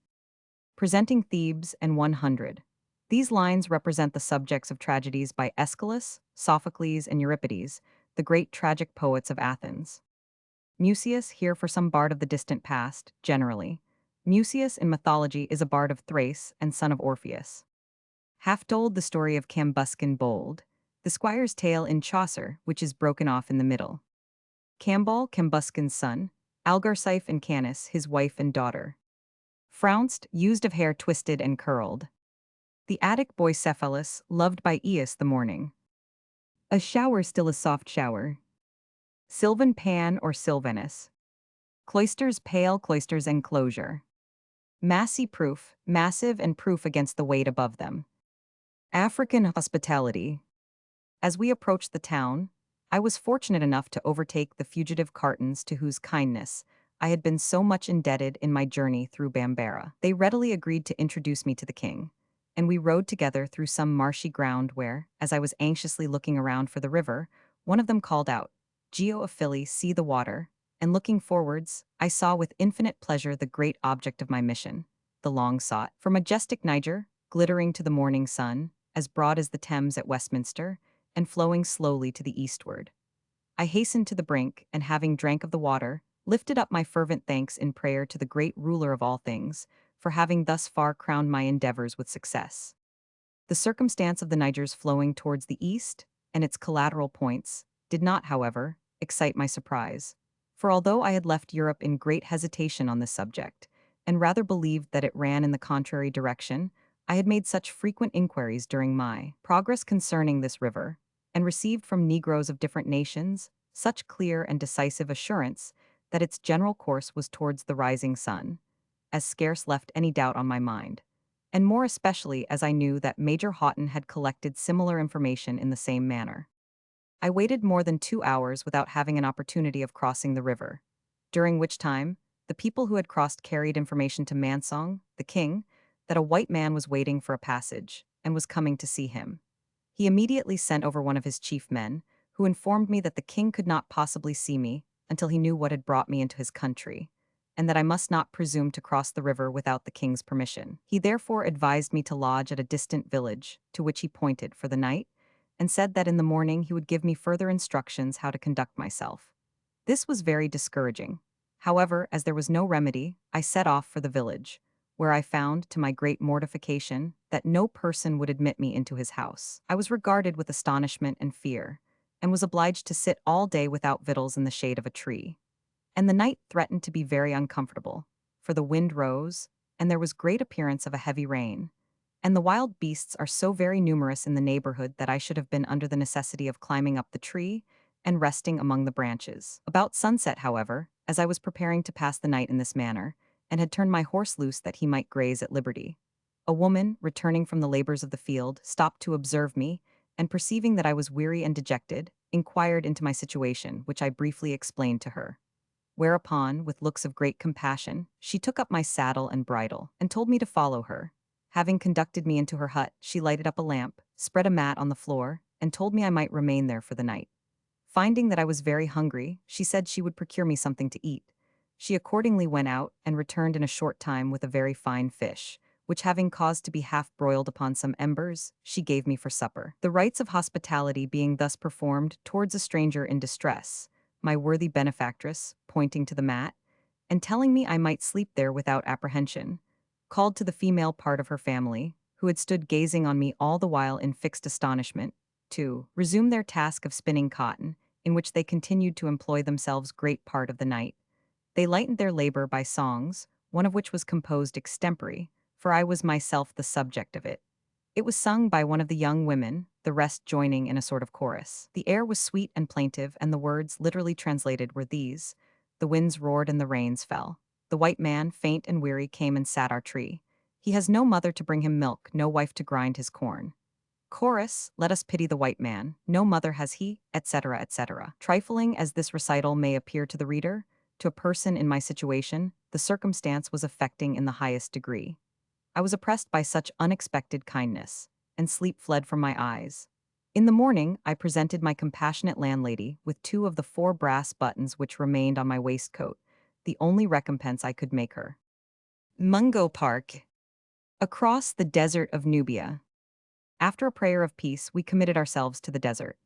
Presenting Thebes and 100. These lines represent the subjects of tragedies by Aeschylus, Sophocles, and Euripides, the great tragic poets of Athens. Musaeus, here for some bard of the distant past, generally. Musaeus in mythology is a bard of Thrace and son of Orpheus. Half told the story of Cambuscan bold, the squire's tale in Chaucer, which is broken off in the middle. Camball, Cambuscan's son, Algarsife and Canis, his wife and daughter. Frounced, used of hair twisted and curled. The Attic boy Cephalus, loved by Aeus the morning. A shower still a soft shower. Sylvan Pan or Sylvanus. Cloisters pale, cloisters enclosure. Massy proof, massive and proof against the weight above them. African hospitality. As we approached the town, I was fortunate enough to overtake the fugitive Cartons to whose kindness I had been so much indebted in my journey through Bambara. They readily agreed to introduce me to the king, and we rode together through some marshy ground where, as I was anxiously looking around for the river, one of them called out, "Geo Ophili, see the water," and looking forwards, I saw with infinite pleasure the great object of my mission, the long sought. For majestic Niger, glittering to the morning sun, as broad as the Thames at Westminster, and flowing slowly to the eastward. I hastened to the brink, and having drank of the water, lifted up my fervent thanks in prayer to the great ruler of all things, for having thus far crowned my endeavors with success. The circumstance of the Niger's flowing towards the east, and its collateral points, did not, however, excite my surprise. For although I had left Europe in great hesitation on this subject, and rather believed that it ran in the contrary direction, I had made such frequent inquiries during my progress concerning this river, and received from Negroes of different nations such clear and decisive assurance that its general course was towards the rising sun, as scarce left any doubt on my mind, and more especially as I knew that Major Houghton had collected similar information in the same manner. I waited more than 2 hours without having an opportunity of crossing the river, during which time the people who had crossed carried information to Mansong, the king, that a white man was waiting for a passage, and was coming to see him. He immediately sent over one of his chief men, who informed me that the king could not possibly see me until he knew what had brought me into his country, and that I must not presume to cross the river without the king's permission. He therefore advised me to lodge at a distant village, to which he pointed for the night, and said that in the morning he would give me further instructions how to conduct myself. This was very discouraging. However, as there was no remedy, I set off for the village, where I found, to my great mortification, that no person would admit me into his house. I was regarded with astonishment and fear, and was obliged to sit all day without victuals in the shade of a tree. And the night threatened to be very uncomfortable, for the wind rose, and there was great appearance of a heavy rain. And the wild beasts are so very numerous in the neighborhood that I should have been under the necessity of climbing up the tree and resting among the branches. About sunset, however, as I was preparing to pass the night in this manner, and had turned my horse loose that he might graze at liberty, a woman, returning from the labors of the field, stopped to observe me, and perceiving that I was weary and dejected, inquired into my situation, which I briefly explained to her. Whereupon, with looks of great compassion, she took up my saddle and bridle, and told me to follow her. Having conducted me into her hut, she lighted up a lamp, spread a mat on the floor, and told me I might remain there for the night. Finding that I was very hungry, she said she would procure me something to eat. She accordingly went out, and returned in a short time with a very fine fish, which having caused to be half broiled upon some embers, she gave me for supper. The rites of hospitality being thus performed towards a stranger in distress, my worthy benefactress, pointing to the mat, and telling me I might sleep there without apprehension, called to the female part of her family, who had stood gazing on me all the while in fixed astonishment, to resume their task of spinning cotton, in which they continued to employ themselves great part of the night. They lightened their labor by songs, one of which was composed extempore, for I was myself the subject of it. It was sung by one of the young women, the rest joining in a sort of chorus. The air was sweet and plaintive, and the words, literally translated, were these: "The winds roared and the rains fell. The white man, faint and weary, came and sat our tree. He has no mother to bring him milk, no wife to grind his corn. Chorus, let us pity the white man, no mother has he," etc., etc. Trifling as this recital may appear to the reader, to a person in my situation, the circumstance was affecting in the highest degree. I was oppressed by such unexpected kindness, and sleep fled from my eyes. In the morning, I presented my compassionate landlady with 2 of the 4 brass buttons which remained on my waistcoat, the only recompense I could make her. Mungo Park. Across the desert of Nubia. After a prayer of peace, we committed ourselves to the desert.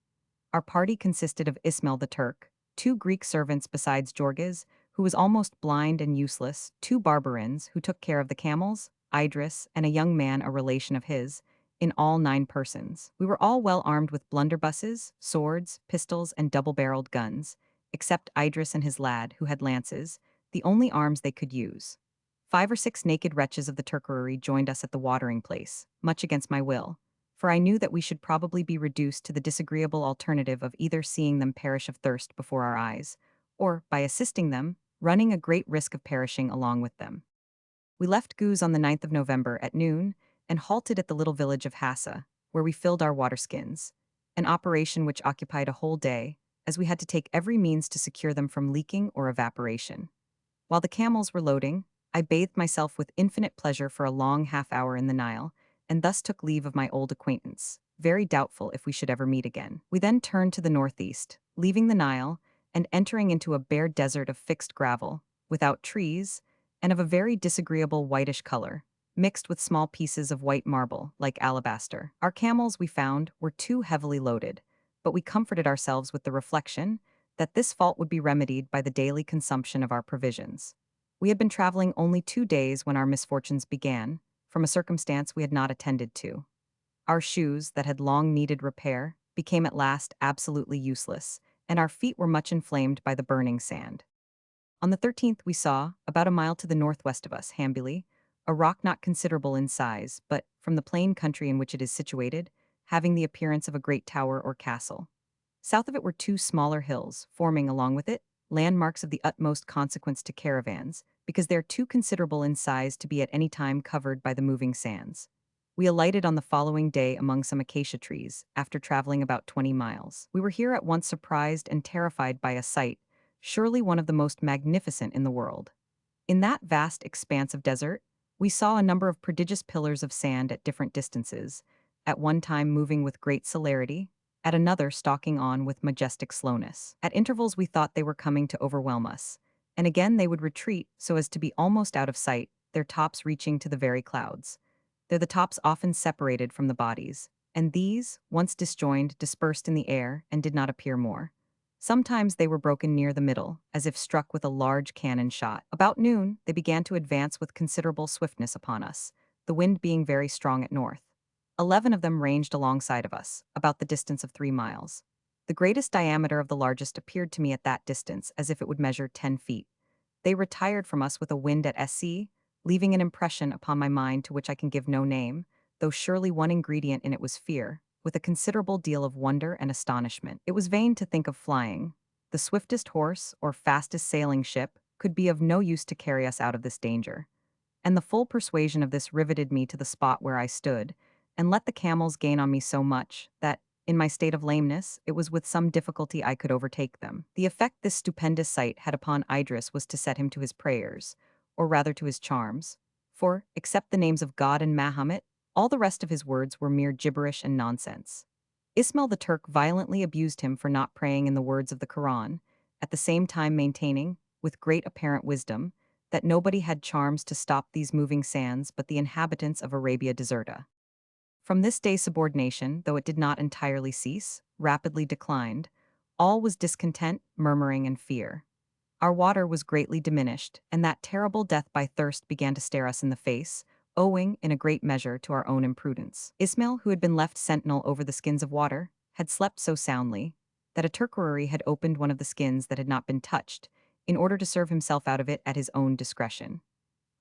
Our party consisted of Ismail the Turk, 2 Greek servants besides Georges, who was almost blind and useless, 2 Barbarins, who took care of the camels, Idris, and a young man, a relation of his, in all 9 persons. We were all well armed with blunderbusses, swords, pistols, and double-barreled guns, except Idris and his lad, who had lances, the only arms they could use. 5 or 6 naked wretches of the Turkery joined us at the watering place, much against my will, for I knew that we should probably be reduced to the disagreeable alternative of either seeing them perish of thirst before our eyes, or, by assisting them, running a great risk of perishing along with them. We left Gouz on the 9th of November at noon, and halted at the little village of Hassa, where we filled our waterskins, an operation which occupied a whole day, as we had to take every means to secure them from leaking or evaporation. While the camels were loading, I bathed myself with infinite pleasure for a long half-hour in the Nile, and thus took leave of my old acquaintance, very doubtful if we should ever meet again. We then turned to the northeast, leaving the Nile and entering into a bare desert of fixed gravel, without trees, and of a very disagreeable whitish color, mixed with small pieces of white marble, like alabaster. Our camels, we found, were too heavily loaded, but we comforted ourselves with the reflection that this fault would be remedied by the daily consumption of our provisions. We had been traveling only 2 days when our misfortunes began, from a circumstance we had not attended to. Our shoes, that had long needed repair, became at last absolutely useless, and our feet were much inflamed by the burning sand. On the 13th we saw, about a mile to the northwest of us, Hambili, a rock not considerable in size, but, from the plain country in which it is situated, having the appearance of a great tower or castle. South of it were two smaller hills, forming, along with it, landmarks of the utmost consequence to caravans, because they are too considerable in size to be at any time covered by the moving sands. We alighted on the following day among some acacia trees, after traveling about 20 miles. We were here at once surprised and terrified by a sight, surely one of the most magnificent in the world. In that vast expanse of desert, we saw a number of prodigious pillars of sand at different distances, at one time moving with great celerity, at another stalking on with majestic slowness. At intervals we thought they were coming to overwhelm us, and again they would retreat so as to be almost out of sight, their tops reaching to the very clouds. They're the tops often separated from the bodies, and these, once disjoined, dispersed in the air and did not appear more. Sometimes they were broken near the middle, as if struck with a large cannon shot. About noon, they began to advance with considerable swiftness upon us, the wind being very strong at north. 11 of them ranged alongside of us, about the distance of 3 miles. The greatest diameter of the largest appeared to me at that distance as if it would measure 10 feet. They retired from us with a wind at SC, leaving an impression upon my mind to which I can give no name, though surely one ingredient in it was fear, with a considerable deal of wonder and astonishment. It was vain to think of flying. The swiftest horse or fastest sailing ship could be of no use to carry us out of this danger. And the full persuasion of this riveted me to the spot where I stood, and let the camels gain on me so much that, in my state of lameness, it was with some difficulty I could overtake them. The effect this stupendous sight had upon Idris was to set him to his prayers, or rather to his charms, for, except the names of God and Mahomet, all the rest of his words were mere gibberish and nonsense. Ismail the Turk violently abused him for not praying in the words of the Quran, at the same time maintaining, with great apparent wisdom, that nobody had charms to stop these moving sands but the inhabitants of Arabia Deserta. From this day subordination, though it did not entirely cease, rapidly declined. All was discontent, murmuring, and fear. Our water was greatly diminished, and that terrible death by thirst began to stare us in the face, owing, in a great measure, to our own imprudence. Ismail, who had been left sentinel over the skins of water, had slept so soundly that a Turkwaruri had opened one of the skins that had not been touched, in order to serve himself out of it at his own discretion.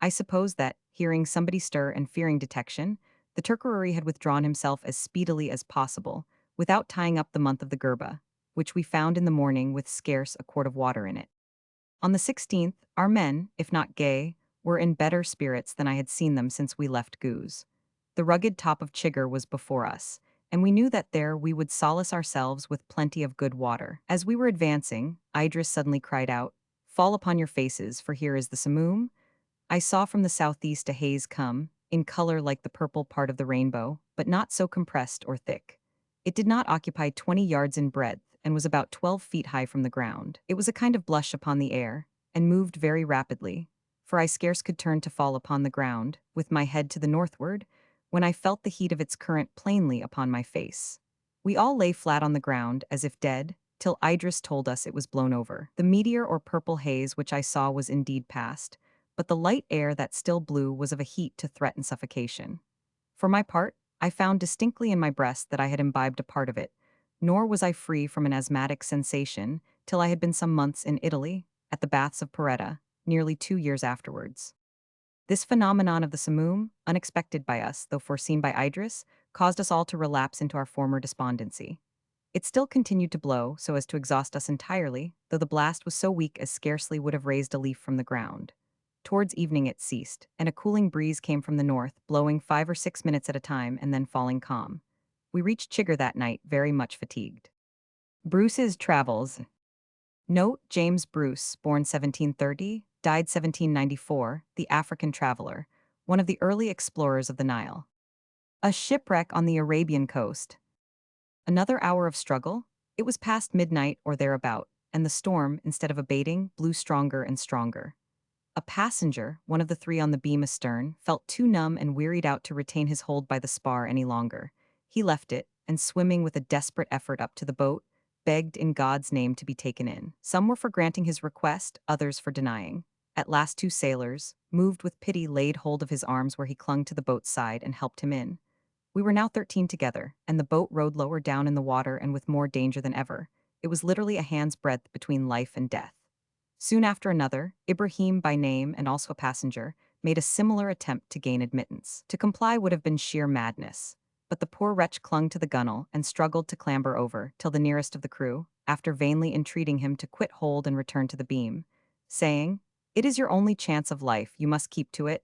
I suppose that, hearing somebody stir and fearing detection, the Turkwaruri had withdrawn himself as speedily as possible, without tying up the month of the Gerba, which we found in the morning with scarce a quart of water in it. On the 16th, our men, if not gay, were in better spirits than I had seen them since we left Goose. The rugged top of Chigger was before us, and we knew that there we would solace ourselves with plenty of good water. As we were advancing, Idris suddenly cried out, "Fall upon your faces, for here is the Simoom." I saw from the southeast a haze come, in color like the purple part of the rainbow, but not so compressed or thick. It did not occupy 20 yards in breadth, and was about 12 feet high from the ground. It was a kind of blush upon the air, and moved very rapidly, for I scarce could turn to fall upon the ground, with my head to the northward, when I felt the heat of its current plainly upon my face. We all lay flat on the ground, as if dead, till Idris told us it was blown over. The meteor or purple haze which I saw was indeed past, but the light air that still blew was of a heat to threaten suffocation. For my part, I found distinctly in my breast that I had imbibed a part of it, nor was I free from an asthmatic sensation till I had been some months in Italy, at the baths of Paretta, nearly 2 years afterwards. This phenomenon of the Simoom, unexpected by us, though foreseen by Idris, caused us all to relapse into our former despondency. It still continued to blow, so as to exhaust us entirely, though the blast was so weak as scarcely would have raised a leaf from the ground. Towards evening it ceased, and a cooling breeze came from the north, blowing 5 or 6 minutes at a time and then falling calm. We reached Chigger that night very much fatigued. Bruce's Travels. Note: James Bruce, born 1730, died 1794, the African traveler, one of the early explorers of the Nile. A shipwreck on the Arabian coast. Another hour of struggle? It was past midnight or thereabout, and the storm, instead of abating, blew stronger and stronger. A passenger, one of the three on the beam astern, felt too numb and wearied out to retain his hold by the spar any longer. He left it, and swimming with a desperate effort up to the boat, begged in God's name to be taken in. Some were for granting his request, others for denying. At last two sailors, moved with pity, laid hold of his arms where he clung to the boat's side and helped him in. We were now 13 together, and the boat rode lower down in the water and with more danger than ever. It was literally a hand's breadth between life and death. Soon after another, Ibrahim by name and also a passenger, made a similar attempt to gain admittance. To comply would have been sheer madness. But the poor wretch clung to the gunwale and struggled to clamber over, till the nearest of the crew, after vainly entreating him to quit hold and return to the beam, saying, "It is your only chance of life, you must keep to it,"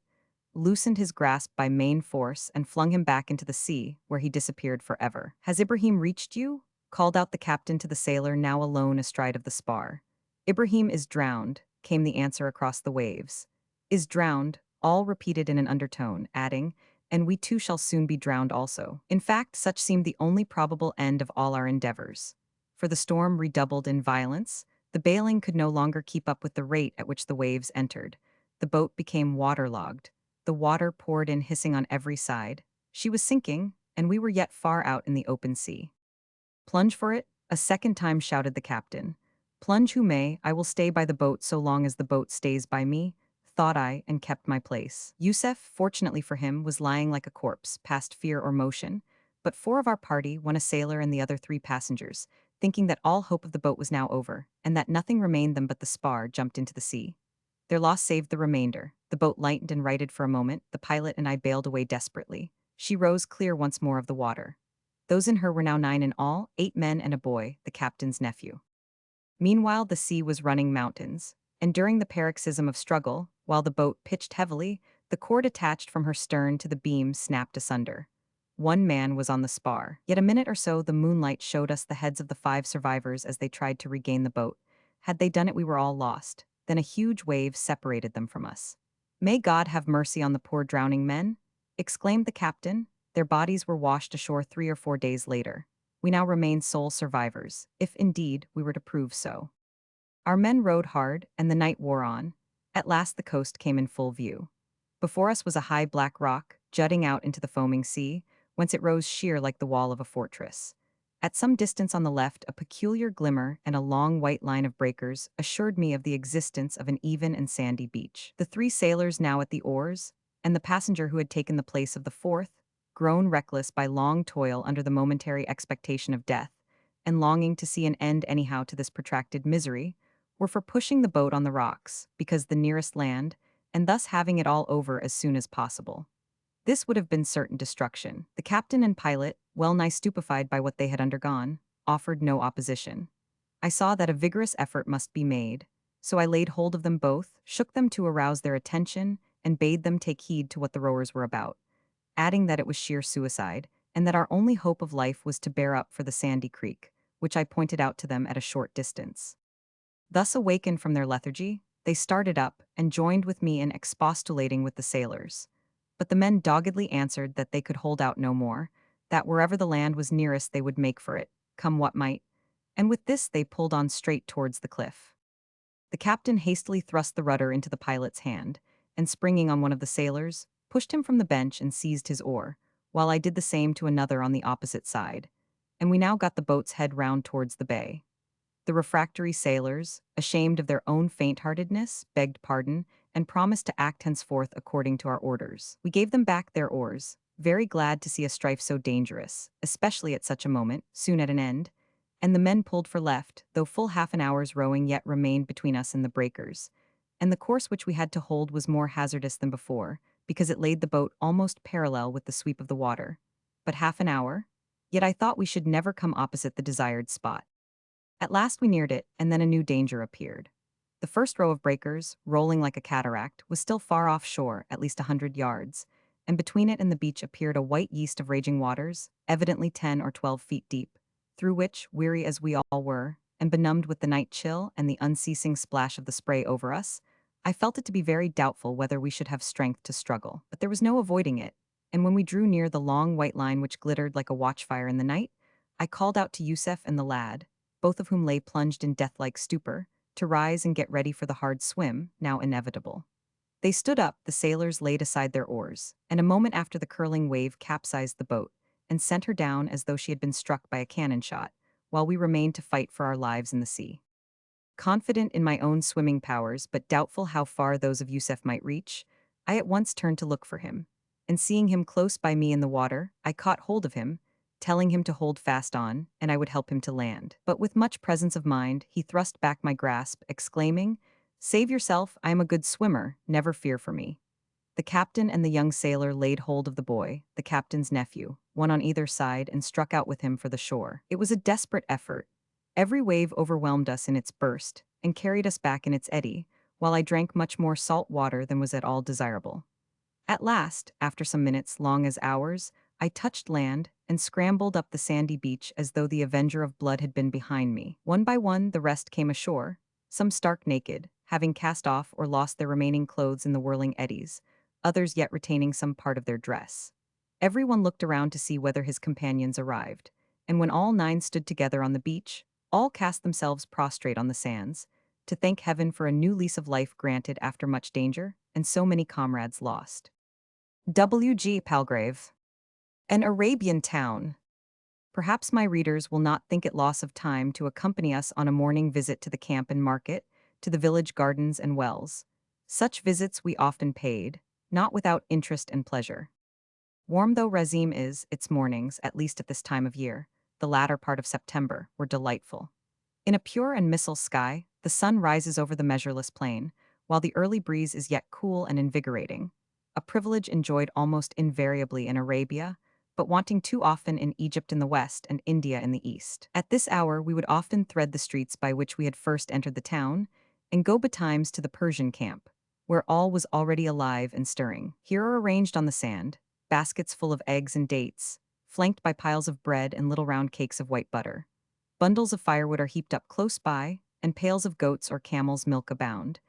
loosened his grasp by main force and flung him back into the sea, where he disappeared forever. "Has Ibrahim reached you?" called out the captain to the sailor now alone astride of the spar. "Ibrahim is drowned," came the answer across the waves. "Is drowned," all repeated in an undertone, adding, "and we too shall soon be drowned also." In fact, such seemed the only probable end of all our endeavors. For the storm redoubled in violence, the bailing could no longer keep up with the rate at which the waves entered. The boat became waterlogged. The water poured in hissing on every side. She was sinking, and we were yet far out in the open sea. "Plunge for it," a second time shouted the captain. "Plunge who may, I will stay by the boat so long as the boat stays by me," thought I, and kept my place. Yusef, fortunately for him, was lying like a corpse, past fear or motion, but four of our party, one a sailor and the other three passengers, thinking that all hope of the boat was now over, and that nothing remained them but the spar, jumped into the sea. Their loss saved the remainder. The boat lightened and righted for a moment, the pilot and I bailed away desperately. She rose clear once more of the water. Those in her were now 9 in all, 8 men and a boy, the captain's nephew. Meanwhile, the sea was running mountains, and during the paroxysm of struggle, while the boat pitched heavily, the cord attached from her stern to the beam snapped asunder. One man was on the spar. Yet a minute or so the moonlight showed us the heads of the 5 survivors as they tried to regain the boat. Had they done it, we were all lost. Then a huge wave separated them from us. "May God have mercy on the poor drowning men," exclaimed the captain. Their bodies were washed ashore 3 or 4 days later. We now remain sole survivors, if indeed we were to prove so. Our men rowed hard, and the night wore on. At last the coast came in full view. Before us was a high black rock, jutting out into the foaming sea, whence it rose sheer like the wall of a fortress. At some distance on the left, a peculiar glimmer and a long white line of breakers assured me of the existence of an even and sandy beach. The 3 sailors now at the oars, and the passenger who had taken the place of the 4th, grown reckless by long toil under the momentary expectation of death, and longing to see an end anyhow to this protracted misery, were for pushing the boat on the rocks, because the nearest land, and thus having it all over as soon as possible. This would have been certain destruction. The captain and pilot, well nigh stupefied by what they had undergone, offered no opposition. I saw that a vigorous effort must be made, so I laid hold of them both, shook them to arouse their attention, and bade them take heed to what the rowers were about, adding that it was sheer suicide, and that our only hope of life was to bear up for the sandy creek, which I pointed out to them at a short distance. Thus awakened from their lethargy, they started up and joined with me in expostulating with the sailors. But the men doggedly answered that they could hold out no more, that wherever the land was nearest they would make for it, come what might, and with this they pulled on straight towards the cliff. The captain hastily thrust the rudder into the pilot's hand, and springing on one of the sailors, pushed him from the bench and seized his oar, while I did the same to another on the opposite side, and we now got the boat's head round towards the bay. The refractory sailors, ashamed of their own faint-heartedness, begged pardon, and promised to act henceforth according to our orders. We gave them back their oars, very glad to see a strife so dangerous, especially at such a moment, soon at an end, and the men pulled for left, though full half an hour's rowing yet remained between us and the breakers, and the course which we had to hold was more hazardous than before, because it laid the boat almost parallel with the sweep of the water. But half an hour? Yet I thought we should never come opposite the desired spot. At last we neared it, and then a new danger appeared. The first row of breakers, rolling like a cataract, was still far off shore, at least 100 yards, and between it and the beach appeared a white yeast of raging waters, evidently 10 or 12 feet deep, through which, weary as we all were, and benumbed with the night chill and the unceasing splash of the spray over us, I felt it to be very doubtful whether we should have strength to struggle, but there was no avoiding it, and when we drew near the long white line which glittered like a watchfire in the night, I called out to Yusef and the lad, both of whom lay plunged in death-like stupor, to rise and get ready for the hard swim, now inevitable. They stood up, the sailors laid aside their oars, and a moment after the curling wave capsized the boat and sent her down as though she had been struck by a cannon shot, while we remained to fight for our lives in the sea. Confident in my own swimming powers, but doubtful how far those of Yusef might reach, I at once turned to look for him, and seeing him close by me in the water, I caught hold of him, telling him to hold fast on, and I would help him to land. But with much presence of mind, he thrust back my grasp, exclaiming, "Save yourself, I am a good swimmer, never fear for me." The captain and the young sailor laid hold of the boy, the captain's nephew, one on either side, and struck out with him for the shore. It was a desperate effort. Every wave overwhelmed us in its burst and carried us back in its eddy, while I drank much more salt water than was at all desirable. At last, after some minutes long as hours, I touched land and scrambled up the sandy beach as though the avenger of blood had been behind me. One by one, the rest came ashore, some stark naked, having cast off or lost their remaining clothes in the whirling eddies, others yet retaining some part of their dress. Everyone looked around to see whether his companions arrived, and when all nine stood together on the beach, all cast themselves prostrate on the sands, to thank heaven for a new lease of life granted after much danger, and so many comrades lost. W.G. Palgrave. An Arabian town. Perhaps my readers will not think it loss of time to accompany us on a morning visit to the camp and market, to the village gardens and wells. Such visits we often paid, not without interest and pleasure. Warm though Razim is, its mornings, at least at this time of year, the latter part of September, were delightful. In a pure and missile sky, the sun rises over the measureless plain, while the early breeze is yet cool and invigorating, a privilege enjoyed almost invariably in Arabia, but wanting too often in Egypt in the west and India in the east. At this hour we would often thread the streets by which we had first entered the town, and go betimes to the Persian camp, where all was already alive and stirring. Here are arranged on the sand baskets full of eggs and dates, flanked by piles of bread and little round cakes of white butter. Bundles of firewood are heaped up close by, and pails of goats' or camels' milk abound.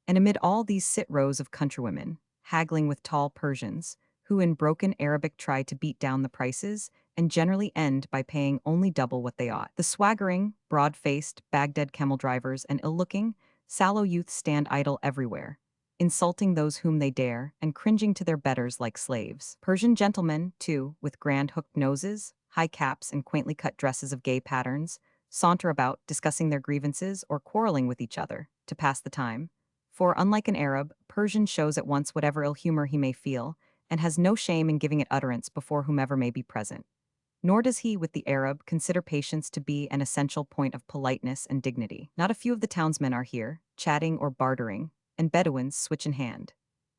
And amid all these sit rows of countrywomen, haggling with tall Persians, who in broken Arabic try to beat down the prices, and generally end by paying only double what they ought. The swaggering, broad-faced, Baghdad camel drivers and ill-looking, sallow youths stand idle everywhere, insulting those whom they dare, and cringing to their betters like slaves. Persian gentlemen, too, with grand hooked noses, high caps, and quaintly cut dresses of gay patterns, saunter about, discussing their grievances or quarreling with each other, to pass the time. For, unlike an Arab, Persian shows at once whatever ill humor he may feel, and has no shame in giving it utterance before whomever may be present. Nor does he, with the Arab, consider patience to be an essential point of politeness and dignity. Not a few of the townsmen are here, chatting or bartering, and Bedouins switch in hand.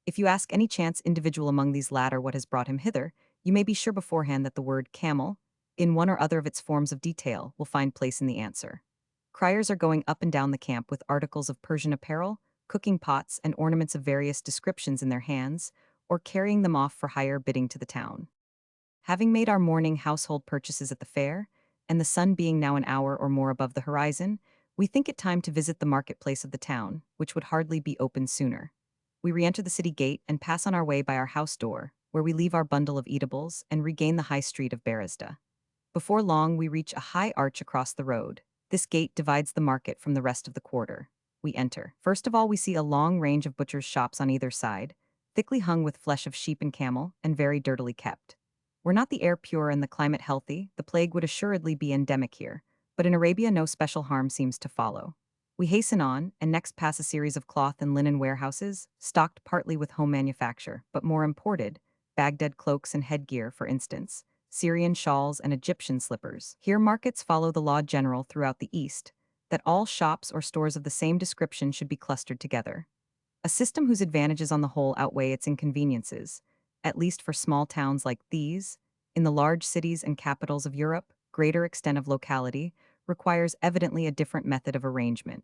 If you ask any chance individual among these latter what has brought him hither, you may be sure beforehand that the word camel, in one or other of its forms of detail, will find place in the answer. Criers are going up and down the camp with articles of Persian apparel, cooking pots, and ornaments of various descriptions in their hands, or carrying them off for hire bidding to the town. Having made our morning household purchases at the fair, and the sun being now an hour or more above the horizon, we think it time to visit the marketplace of the town, which would hardly be open sooner. We re-enter the city gate and pass on our way by our house door, where we leave our bundle of eatables and regain the high street of Beresda. Before long, we reach a high arch across the road. This gate divides the market from the rest of the quarter. We enter. First of all, we see a long range of butchers' shops on either side, thickly hung with flesh of sheep and camel, and very dirtily kept. Were not the air pure and the climate healthy, the plague would assuredly be endemic here, but in Arabia no special harm seems to follow. We hasten on, and next pass a series of cloth and linen warehouses, stocked partly with home manufacture, but more imported, Baghdad cloaks and headgear, for instance, Syrian shawls and Egyptian slippers. Here markets follow the law general throughout the East, that all shops or stores of the same description should be clustered together. A system whose advantages on the whole outweigh its inconveniences, at least for small towns like these. In the large cities and capitals of Europe, greater extent of locality requires evidently a different method of arrangement.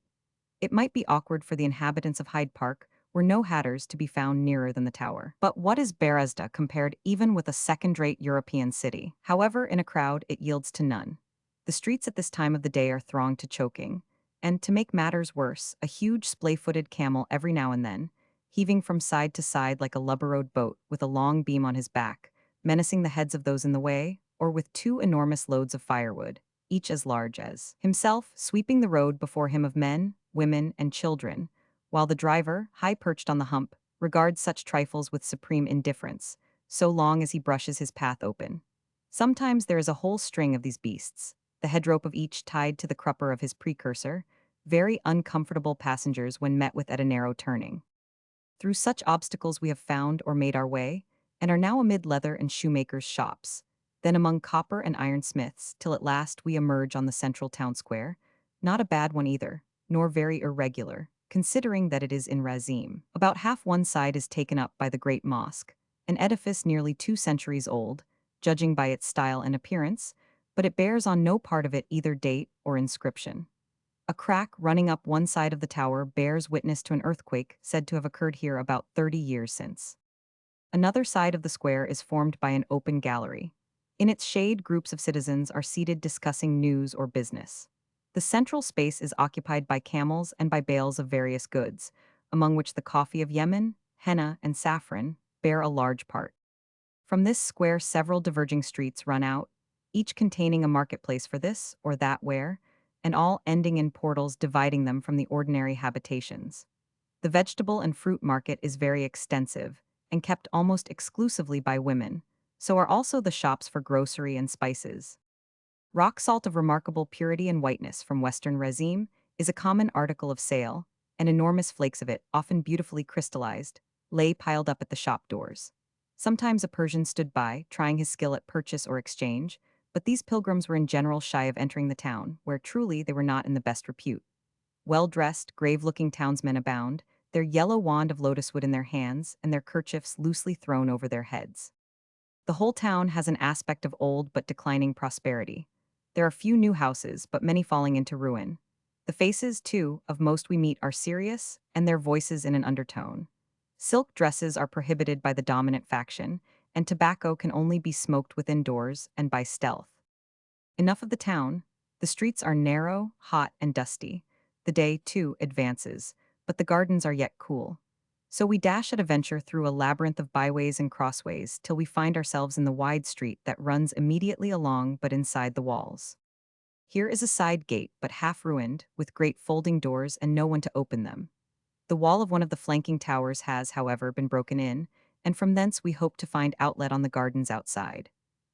It might be awkward for the inhabitants of Hyde Park, were no hatters to be found nearer than the Tower. But what is Beresda compared even with a second-rate European city? However, in a crowd, it yields to none. The streets at this time of the day are thronged to choking, And to make matters worse, a huge splay-footed camel every now and then, heaving from side to side like a lubber-rowed boat with a long beam on his back, menacing the heads of those in the way, or with two enormous loads of firewood, each as large as himself, sweeping the road before him of men, women, and children, while the driver, high perched on the hump, regards such trifles with supreme indifference, so long as he brushes his path open. Sometimes there is a whole string of these beasts, the head rope of each tied to the crupper of his precursor, very uncomfortable passengers when met with at a narrow turning. Through such obstacles we have found or made our way, and are now amid leather and shoemakers' shops, then among copper and iron smiths, till at last we emerge on the central town square, not a bad one either, nor very irregular, considering that it is in Razim. About half one side is taken up by the great mosque, an edifice nearly 2 centuries old, judging by its style and appearance, but it bears on no part of it either date or inscription. A crack running up one side of the tower bears witness to an earthquake said to have occurred here about 30 years since. Another side of the square is formed by an open gallery. In its shade, groups of citizens are seated discussing news or business. The central space is occupied by camels and by bales of various goods, among which the coffee of Yemen, henna, and saffron bear a large part. From this square several diverging streets run out, each containing a marketplace for this or that ware, and all ending in portals dividing them from the ordinary habitations. The vegetable and fruit market is very extensive, and kept almost exclusively by women, so are also the shops for grocery and spices. Rock salt of remarkable purity and whiteness from western Razim is a common article of sale, and enormous flakes of it, often beautifully crystallized, lay piled up at the shop doors. Sometimes a Persian stood by, trying his skill at purchase or exchange, but these pilgrims were in general shy of entering the town, where truly they were not in the best repute. Well-dressed, grave-looking townsmen abound, their yellow wand of lotus wood in their hands, and their kerchiefs loosely thrown over their heads. The whole town has an aspect of old but declining prosperity. There are few new houses, but many falling into ruin. The faces, too, of most we meet are serious, and their voices in an undertone. Silk dresses are prohibited by the dominant faction, and tobacco can only be smoked within doors and by stealth. Enough of the town. The streets are narrow, hot, and dusty. The day, too, advances, but the gardens are yet cool. So we dash at a venture through a labyrinth of byways and crossways till we find ourselves in the wide street that runs immediately along but inside the walls. Here is a side gate, but half ruined, with great folding doors and no one to open them. The wall of one of the flanking towers has, however, been broken in, and from thence we hope to find outlet on the gardens outside.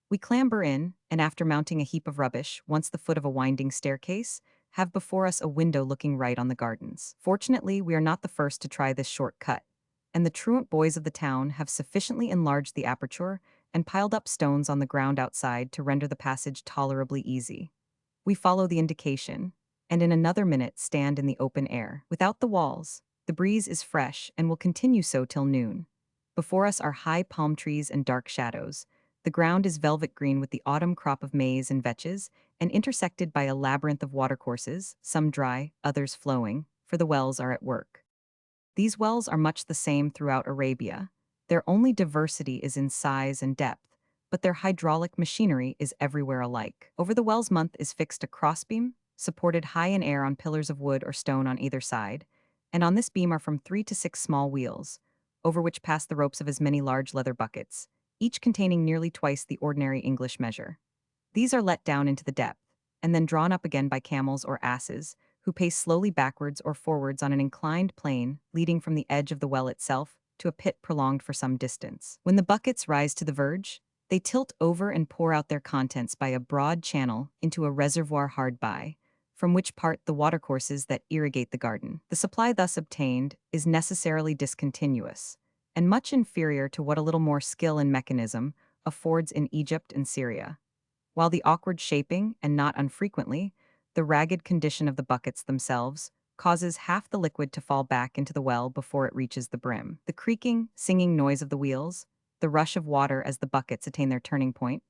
We clamber in, and after mounting a heap of rubbish, once the foot of a winding staircase, have before us a window looking right on the gardens. Fortunately, we are not the first to try this short cut, and the truant boys of the town have sufficiently enlarged the aperture and piled up stones on the ground outside to render the passage tolerably easy. We follow the indication, and in another minute stand in the open air. Without the walls, the breeze is fresh and will continue so till noon. Before us are high palm trees and dark shadows. The ground is velvet green with the autumn crop of maize and vetches, and intersected by a labyrinth of watercourses, some dry, others flowing, for the wells are at work. These wells are much the same throughout Arabia. Their only diversity is in size and depth, but their hydraulic machinery is everywhere alike. Over the well's month is fixed a crossbeam, supported high in air on pillars of wood or stone on either side, and on this beam are from 3 to 6 small wheels, over which pass the ropes of as many large leather buckets, each containing nearly twice the ordinary English measure. These are let down into the depth, and then drawn up again by camels or asses, who pace slowly backwards or forwards on an inclined plane leading from the edge of the well itself to a pit prolonged for some distance. When the buckets rise to the verge, they tilt over and pour out their contents by a broad channel into a reservoir hard by, from which part the watercourses that irrigate the garden. The supply thus obtained is necessarily discontinuous, and much inferior to what a little more skill in mechanism affords in Egypt and Syria, while the awkward shaping, and not unfrequently, the ragged condition of the buckets themselves, causes half the liquid to fall back into the well before it reaches the brim. The creaking, singing noise of the wheels, the rush of water as the buckets attain their turning point,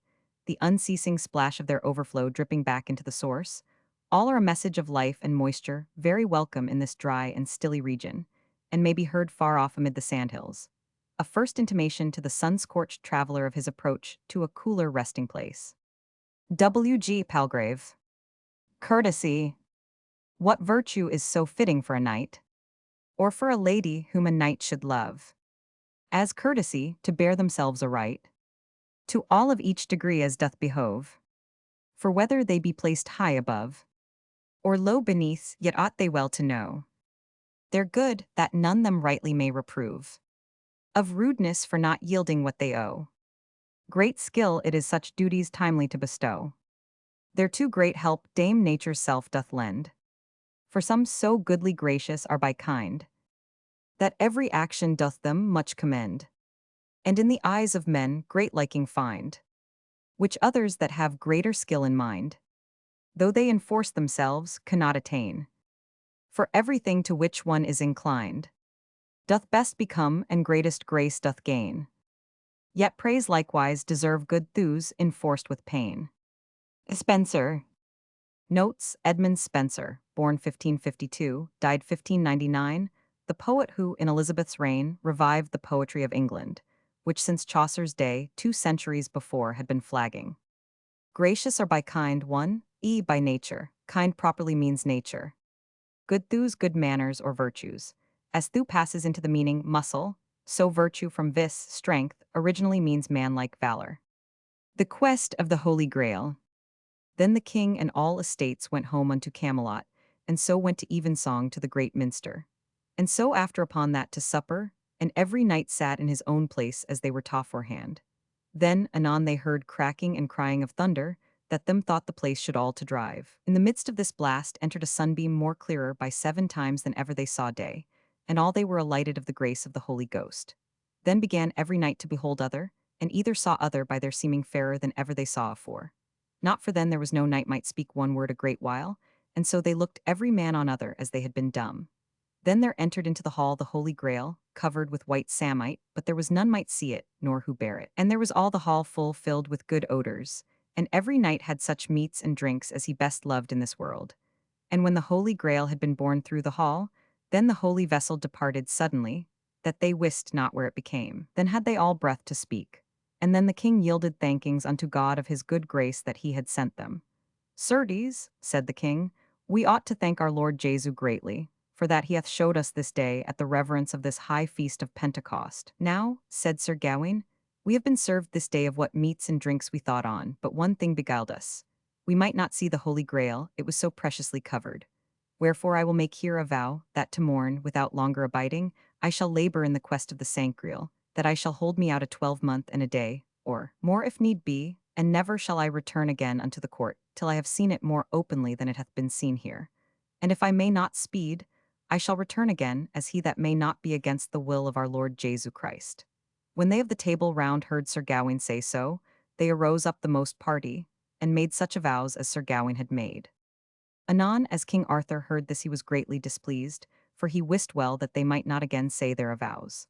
the unceasing splash of their overflow dripping back into the source, all are a message of life and moisture very welcome in this dry and stilly region, and may be heard far off amid the sandhills. A first intimation to the sun-scorched traveler of his approach to a cooler resting place. W. G. Palgrave. Courtesy. What virtue is so fitting for a knight, or for a lady whom a knight should love? As courtesy, to bear themselves aright, to all of each degree as doth behove. For whether they be placed high above, or low beneath, yet ought they well to know their good, that none them rightly may reprove. Of rudeness for not yielding what they owe. Great skill it is such duties timely to bestow. Thereto great help Dame Nature's self doth lend. For some so goodly gracious are by kind, that every action doth them much commend. And in the eyes of men great liking find, which others that have greater skill in mind, though they enforce themselves, cannot attain. For everything to which one is inclined, doth best become and greatest grace doth gain. Yet praise likewise deserve good thews enforced with pain. Spenser. Notes: Edmund Spenser, born 1552, died 1599, the poet who, in Elizabeth's reign, revived the poetry of England, which since Chaucer's day, 2 centuries before, had been flagging. Gracious are by kind, one, by nature. Kind properly means nature. Good thews, good manners or virtues. As thew passes into the meaning muscle, so virtue from vis, strength, originally means manlike valor. The quest of the Holy Grail. Then the king and all estates went home unto Camelot, and so went to evensong to the great minster. And so after upon that to supper, and every knight sat in his own place as they were toforehand. Then anon they heard cracking and crying of thunder, that them thought the place should all to drive. In the midst of this blast entered a sunbeam more clearer by 7 times than ever they saw day, and all they were alighted of the grace of the Holy Ghost. Then began every knight to behold other, and either saw other by their seeming fairer than ever they saw afore. Not for then there was no knight might speak one word a great while, and so they looked every man on other as they had been dumb. Then there entered into the hall the Holy Grail, covered with white samite, but there was none might see it, nor who bear it. And there was all the hall full filled with good odors, and every knight had such meats and drinks as he best loved in this world. And when the Holy Grail had been borne through the hall, then the holy vessel departed suddenly, that they wist not where it became. Then had they all breath to speak. And then the king yielded thankings unto God of his good grace that he had sent them. Certes, said the king, we ought to thank our Lord Jesu greatly, for that he hath showed us this day at the reverence of this high feast of Pentecost. Now, said Sir Gawain, we have been served this day of what meats and drinks we thought on, but one thing beguiled us. We might not see the Holy Grail, it was so preciously covered. Wherefore I will make here a vow, that to morn, without longer abiding, I shall labor in the quest of the Sancreal, that I shall hold me out a 12 month and a day, or more if need be, and never shall I return again unto the court, till I have seen it more openly than it hath been seen here. And if I may not speed, I shall return again, as he that may not be against the will of our Lord Jesu Christ. When they of the Table Round heard Sir Gawain say so, they arose up the most party, and made such vows as Sir Gawain had made. Anon as King Arthur heard this he was greatly displeased, for he wist well that they might not again say their avows.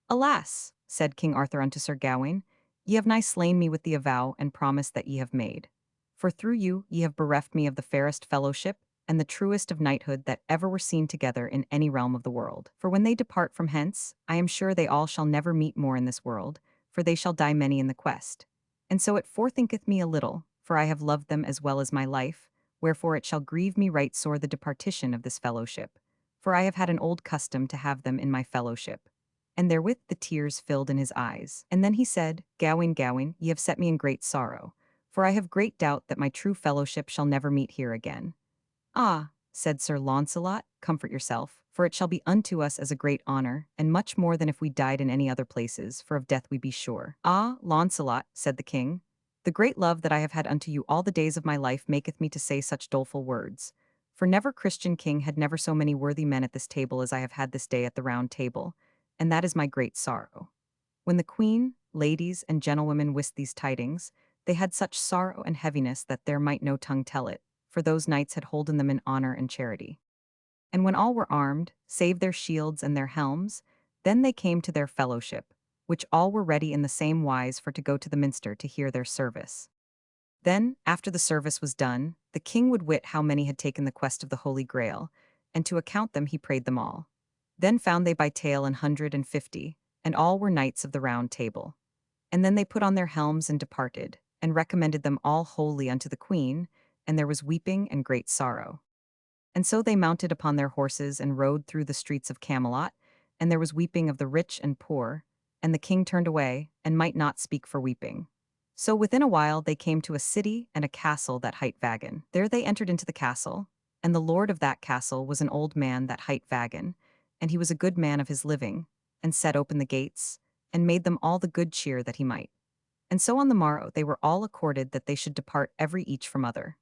Alas, said King Arthur unto Sir Gawain, ye have nigh slain me with the avow and promise that ye have made. For through you ye have bereft me of the fairest fellowship, and the truest of knighthood that ever were seen together in any realm of the world. For when they depart from hence, I am sure they all shall never meet more in this world, for they shall die many in the quest. And so it forethinketh me a little, for I have loved them as well as my life, wherefore it shall grieve me right sore the departition of this fellowship. For I have had an old custom to have them in my fellowship. And therewith the tears filled in his eyes. And then he said, Gawain, Gawain, ye have set me in great sorrow, for I have great doubt that my true fellowship shall never meet here again. Ah, said Sir Launcelot, comfort yourself, for it shall be unto us as a great honor, and much more than if we died in any other places, for of death we be sure. Ah, Launcelot, said the king, the great love that I have had unto you all the days of my life maketh me to say such doleful words. For never Christian king had never so many worthy men at this table as I have had this day at the Round Table, and that is my great sorrow. When the queen, ladies, and gentlewomen wist these tidings, they had such sorrow and heaviness that there might no tongue tell it, for those knights had holden them in honor and charity. And when all were armed, save their shields and their helms, then they came to their fellowship, which all were ready in the same wise for to go to the minster to hear their service. Then, after the service was done, the king would wit how many had taken the quest of the Holy Grail, and to account them he prayed them all. Then found they by tale 150, and all were knights of the Round Table. And then they put on their helms and departed, and recommended them all wholly unto the queen, and there was weeping and great sorrow. And so they mounted upon their horses and rode through the streets of Camelot, and there was weeping of the rich and poor, and the king turned away, and might not speak for weeping. So within a while they came to a city and a castle that hight Vagon. There they entered into the castle, and the lord of that castle was an old man that hight Vagon, and he was a good man of his living, and set open the gates, and made them all the good cheer that he might. And so on the morrow they were all accorded that they should depart every each from other.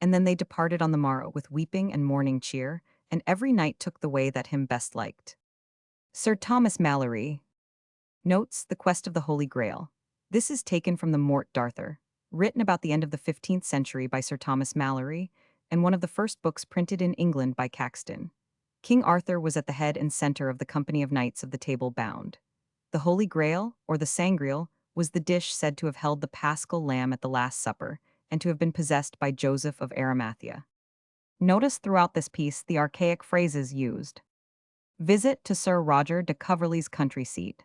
And then they departed on the morrow with weeping and mourning cheer, and every knight took the way that him best liked. Sir Thomas Malory notes the quest of the Holy Grail. This is taken from the Mort d'Arthur, written about the end of the 15th century by Sir Thomas Malory, and one of the first books printed in England by Caxton. King Arthur was at the head and center of the company of knights of the Table Bound. The Holy Grail, or the Sangreal, was the dish said to have held the Paschal Lamb at the Last Supper, and to have been possessed by Joseph of Arimathea. Notice throughout this piece the archaic phrases used. Visit to Sir Roger de Coverley's country seat.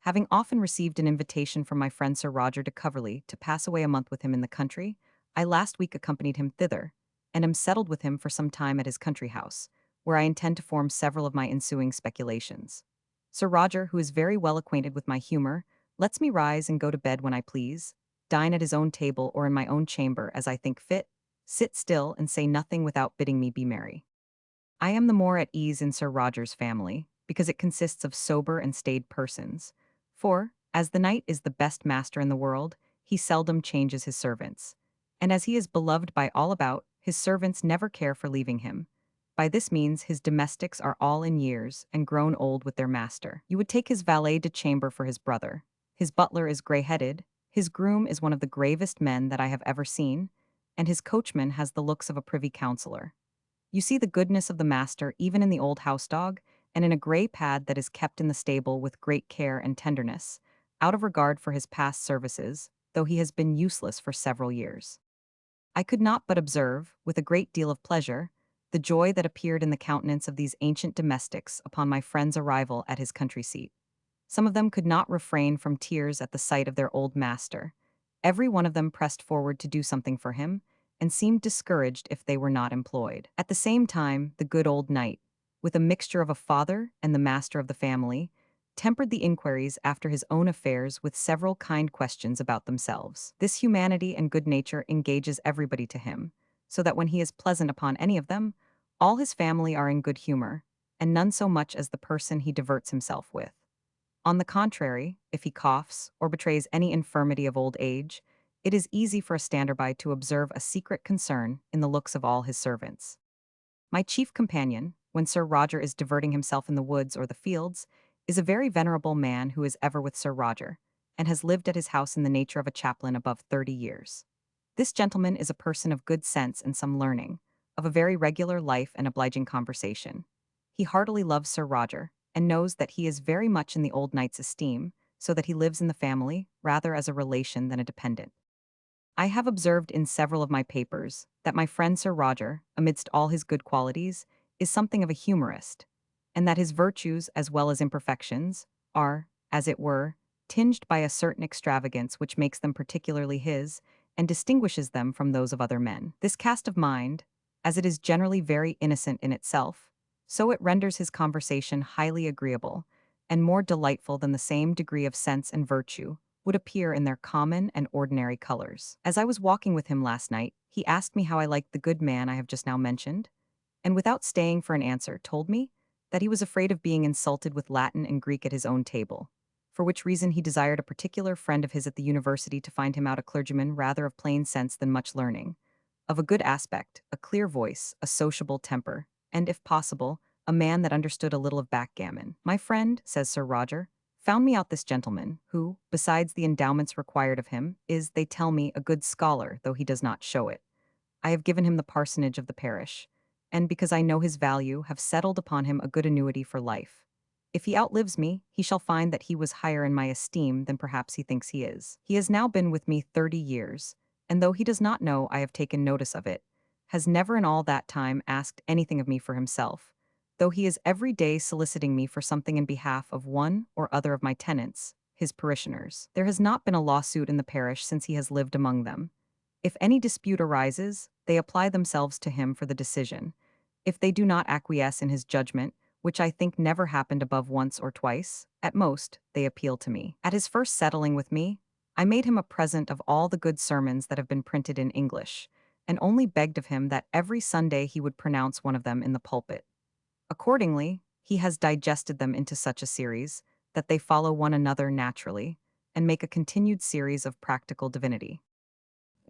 Having often received an invitation from my friend Sir Roger de Coverley to pass away a month with him in the country, I last week accompanied him thither, and am settled with him for some time at his country house, where I intend to form several of my ensuing speculations. Sir Roger, who is very well acquainted with my humor, lets me rise and go to bed when I please, dine at his own table or in my own chamber as I think fit, sit still and say nothing without bidding me be merry. I am the more at ease in Sir Roger's family, because it consists of sober and staid persons. For, as the knight is the best master in the world, he seldom changes his servants. And as he is beloved by all about, his servants never care for leaving him. By this means his domestics are all in years, and grown old with their master. You would take his valet de chamber for his brother. His butler is grey-headed, his groom is one of the gravest men that I have ever seen, and his coachman has the looks of a privy councillor. You see the goodness of the master even in the old house dog, and in a grey pad that is kept in the stable with great care and tenderness, out of regard for his past services, though he has been useless for several years. I could not but observe, with a great deal of pleasure, the joy that appeared in the countenance of these ancient domestics upon my friend's arrival at his country seat. Some of them could not refrain from tears at the sight of their old master. Every one of them pressed forward to do something for him, and seemed discouraged if they were not employed. At the same time, the good old knight, with a mixture of a father and the master of the family, tempered the inquiries after his own affairs with several kind questions about themselves. This humanity and good nature engages everybody to him, so that when he is pleasant upon any of them, all his family are in good humor, and none so much as the person he diverts himself with. On the contrary, if he coughs or betrays any infirmity of old age, it is easy for a stander-by to observe a secret concern in the looks of all his servants. My chief companion, when Sir Roger is diverting himself in the woods or the fields, is a very venerable man who is ever with Sir Roger, and has lived at his house in the nature of a chaplain above 30 years. This gentleman is a person of good sense and some learning, of a very regular life and obliging conversation. He heartily loves Sir Roger, and knows that he is very much in the old knight's esteem, so that he lives in the family rather as a relation than a dependent. I have observed in several of my papers that my friend Sir Roger, amidst all his good qualities, is something of a humorist, and that his virtues as well as imperfections are, as it were, tinged by a certain extravagance which makes them particularly his, and distinguishes them from those of other men. This cast of mind, as it is generally very innocent in itself, so it renders his conversation highly agreeable, and more delightful than the same degree of sense and virtue would appear in their common and ordinary colors. As I was walking with him last night, he asked me how I liked the good man I have just now mentioned, and without staying for an answer told me that he was afraid of being insulted with Latin and Greek at his own table, for which reason he desired a particular friend of his at the university to find him out a clergyman rather of plain sense than much learning, of a good aspect, a clear voice, a sociable temper, and, if possible, a man that understood a little of backgammon. My friend, says Sir Roger, found me out this gentleman, who, besides the endowments required of him, is, they tell me, a good scholar, though he does not show it. I have given him the parsonage of the parish, and, because I know his value, have settled upon him a good annuity for life. If he outlives me, he shall find that he was higher in my esteem than perhaps he thinks he is. He has now been with me 30 years, and though he does not know I have taken notice of it, has never in all that time asked anything of me for himself, though he is every day soliciting me for something in behalf of one or other of my tenants, his parishioners. There has not been a lawsuit in the parish since he has lived among them. If any dispute arises, they apply themselves to him for the decision, If they do not acquiesce in his judgment, which I think never happened above once or twice, at most, they appeal to me. At his first settling with me, I made him a present of all the good sermons that have been printed in English, and only begged of him that every Sunday he would pronounce one of them in the pulpit. Accordingly, he has digested them into such a series that they follow one another naturally and make a continued series of practical divinity.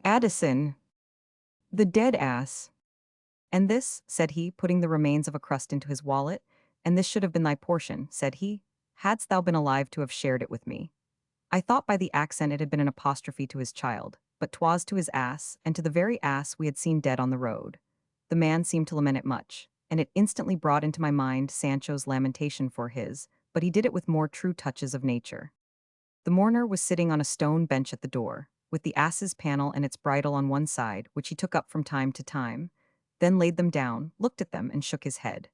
Addison, the dead ass. And this, said he, putting the remains of a crust into his wallet, and this should have been thy portion, said he, hadst thou been alive to have shared it with me. I thought by the accent it had been an apostrophe to his child, but 'twas to his ass, and to the very ass we had seen dead on the road. The man seemed to lament it much, and it instantly brought into my mind Sancho's lamentation for his, but he did it with more true touches of nature. The mourner was sitting on a stone bench at the door, with the ass's panel and its bridle on one side, which he took up from time to time, then laid them down, looked at them, and shook his head.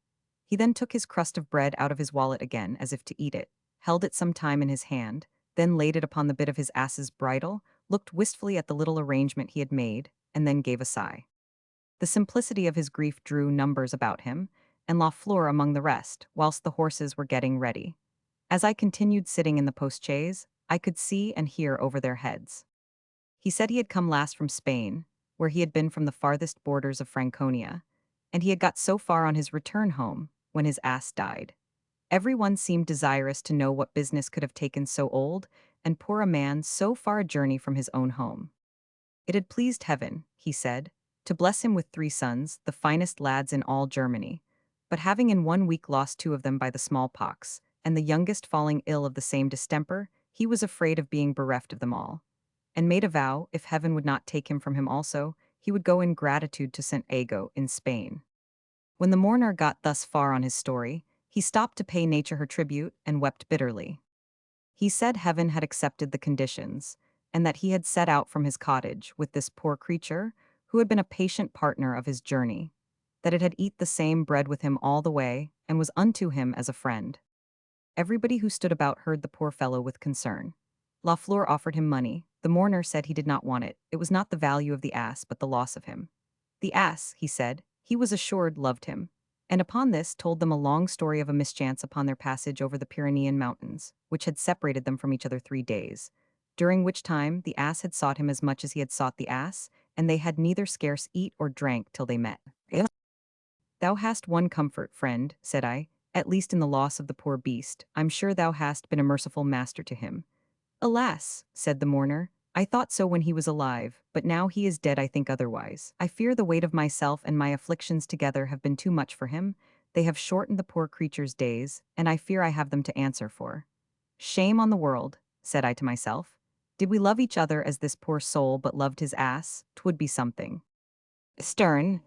He then took his crust of bread out of his wallet again, as if to eat it, held it some time in his hand, then laid it upon the bit of his ass's bridle, looked wistfully at the little arrangement he had made, and then gave a sigh. The simplicity of his grief drew numbers about him, and La Fleur among the rest, whilst the horses were getting ready. As I continued sitting in the post-chaise, I could see and hear over their heads. He said he had come last from Spain, where he had been from the farthest borders of Franconia, and he had got so far on his return home, when his ass died. Every one seemed desirous to know what business could have taken so old and poor a man so far a journey from his own home. It had pleased heaven, he said, to bless him with 3 sons, the finest lads in all Germany, but having in 1 week lost 2 of them by the smallpox, and the youngest falling ill of the same distemper, he was afraid of being bereft of them all, and made a vow, if heaven would not take him from him also, he would go in gratitude to St. Ago in Spain. When the mourner got thus far on his story, he stopped to pay nature her tribute and wept bitterly. He said heaven had accepted the conditions, and that he had set out from his cottage with this poor creature, who had been a patient partner of his journey, that it had eat the same bread with him all the way, and was unto him as a friend. Everybody who stood about heard the poor fellow with concern. La Fleur offered him money. The mourner said he did not want it. It was not the value of the ass, but the loss of him. The ass, he said, he was assured loved him, and upon this told them a long story of a mischance upon their passage over the Pyrenean mountains, which had separated them from each other 3 days, during which time the ass had sought him as much as he had sought the ass, and they had neither scarce eat or drank till they met. Thou hast one comfort, friend, said I, at least in the loss of the poor beast. I'm sure thou hast been a merciful master to him. Alas, said the mourner, I thought so when he was alive, but now he is dead I think otherwise. I fear the weight of myself and my afflictions together have been too much for him. They have shortened the poor creature's days, and I fear I have them to answer for. Shame on the world, said I to myself. Did we love each other as this poor soul but loved his ass, 'twould be something. Stern,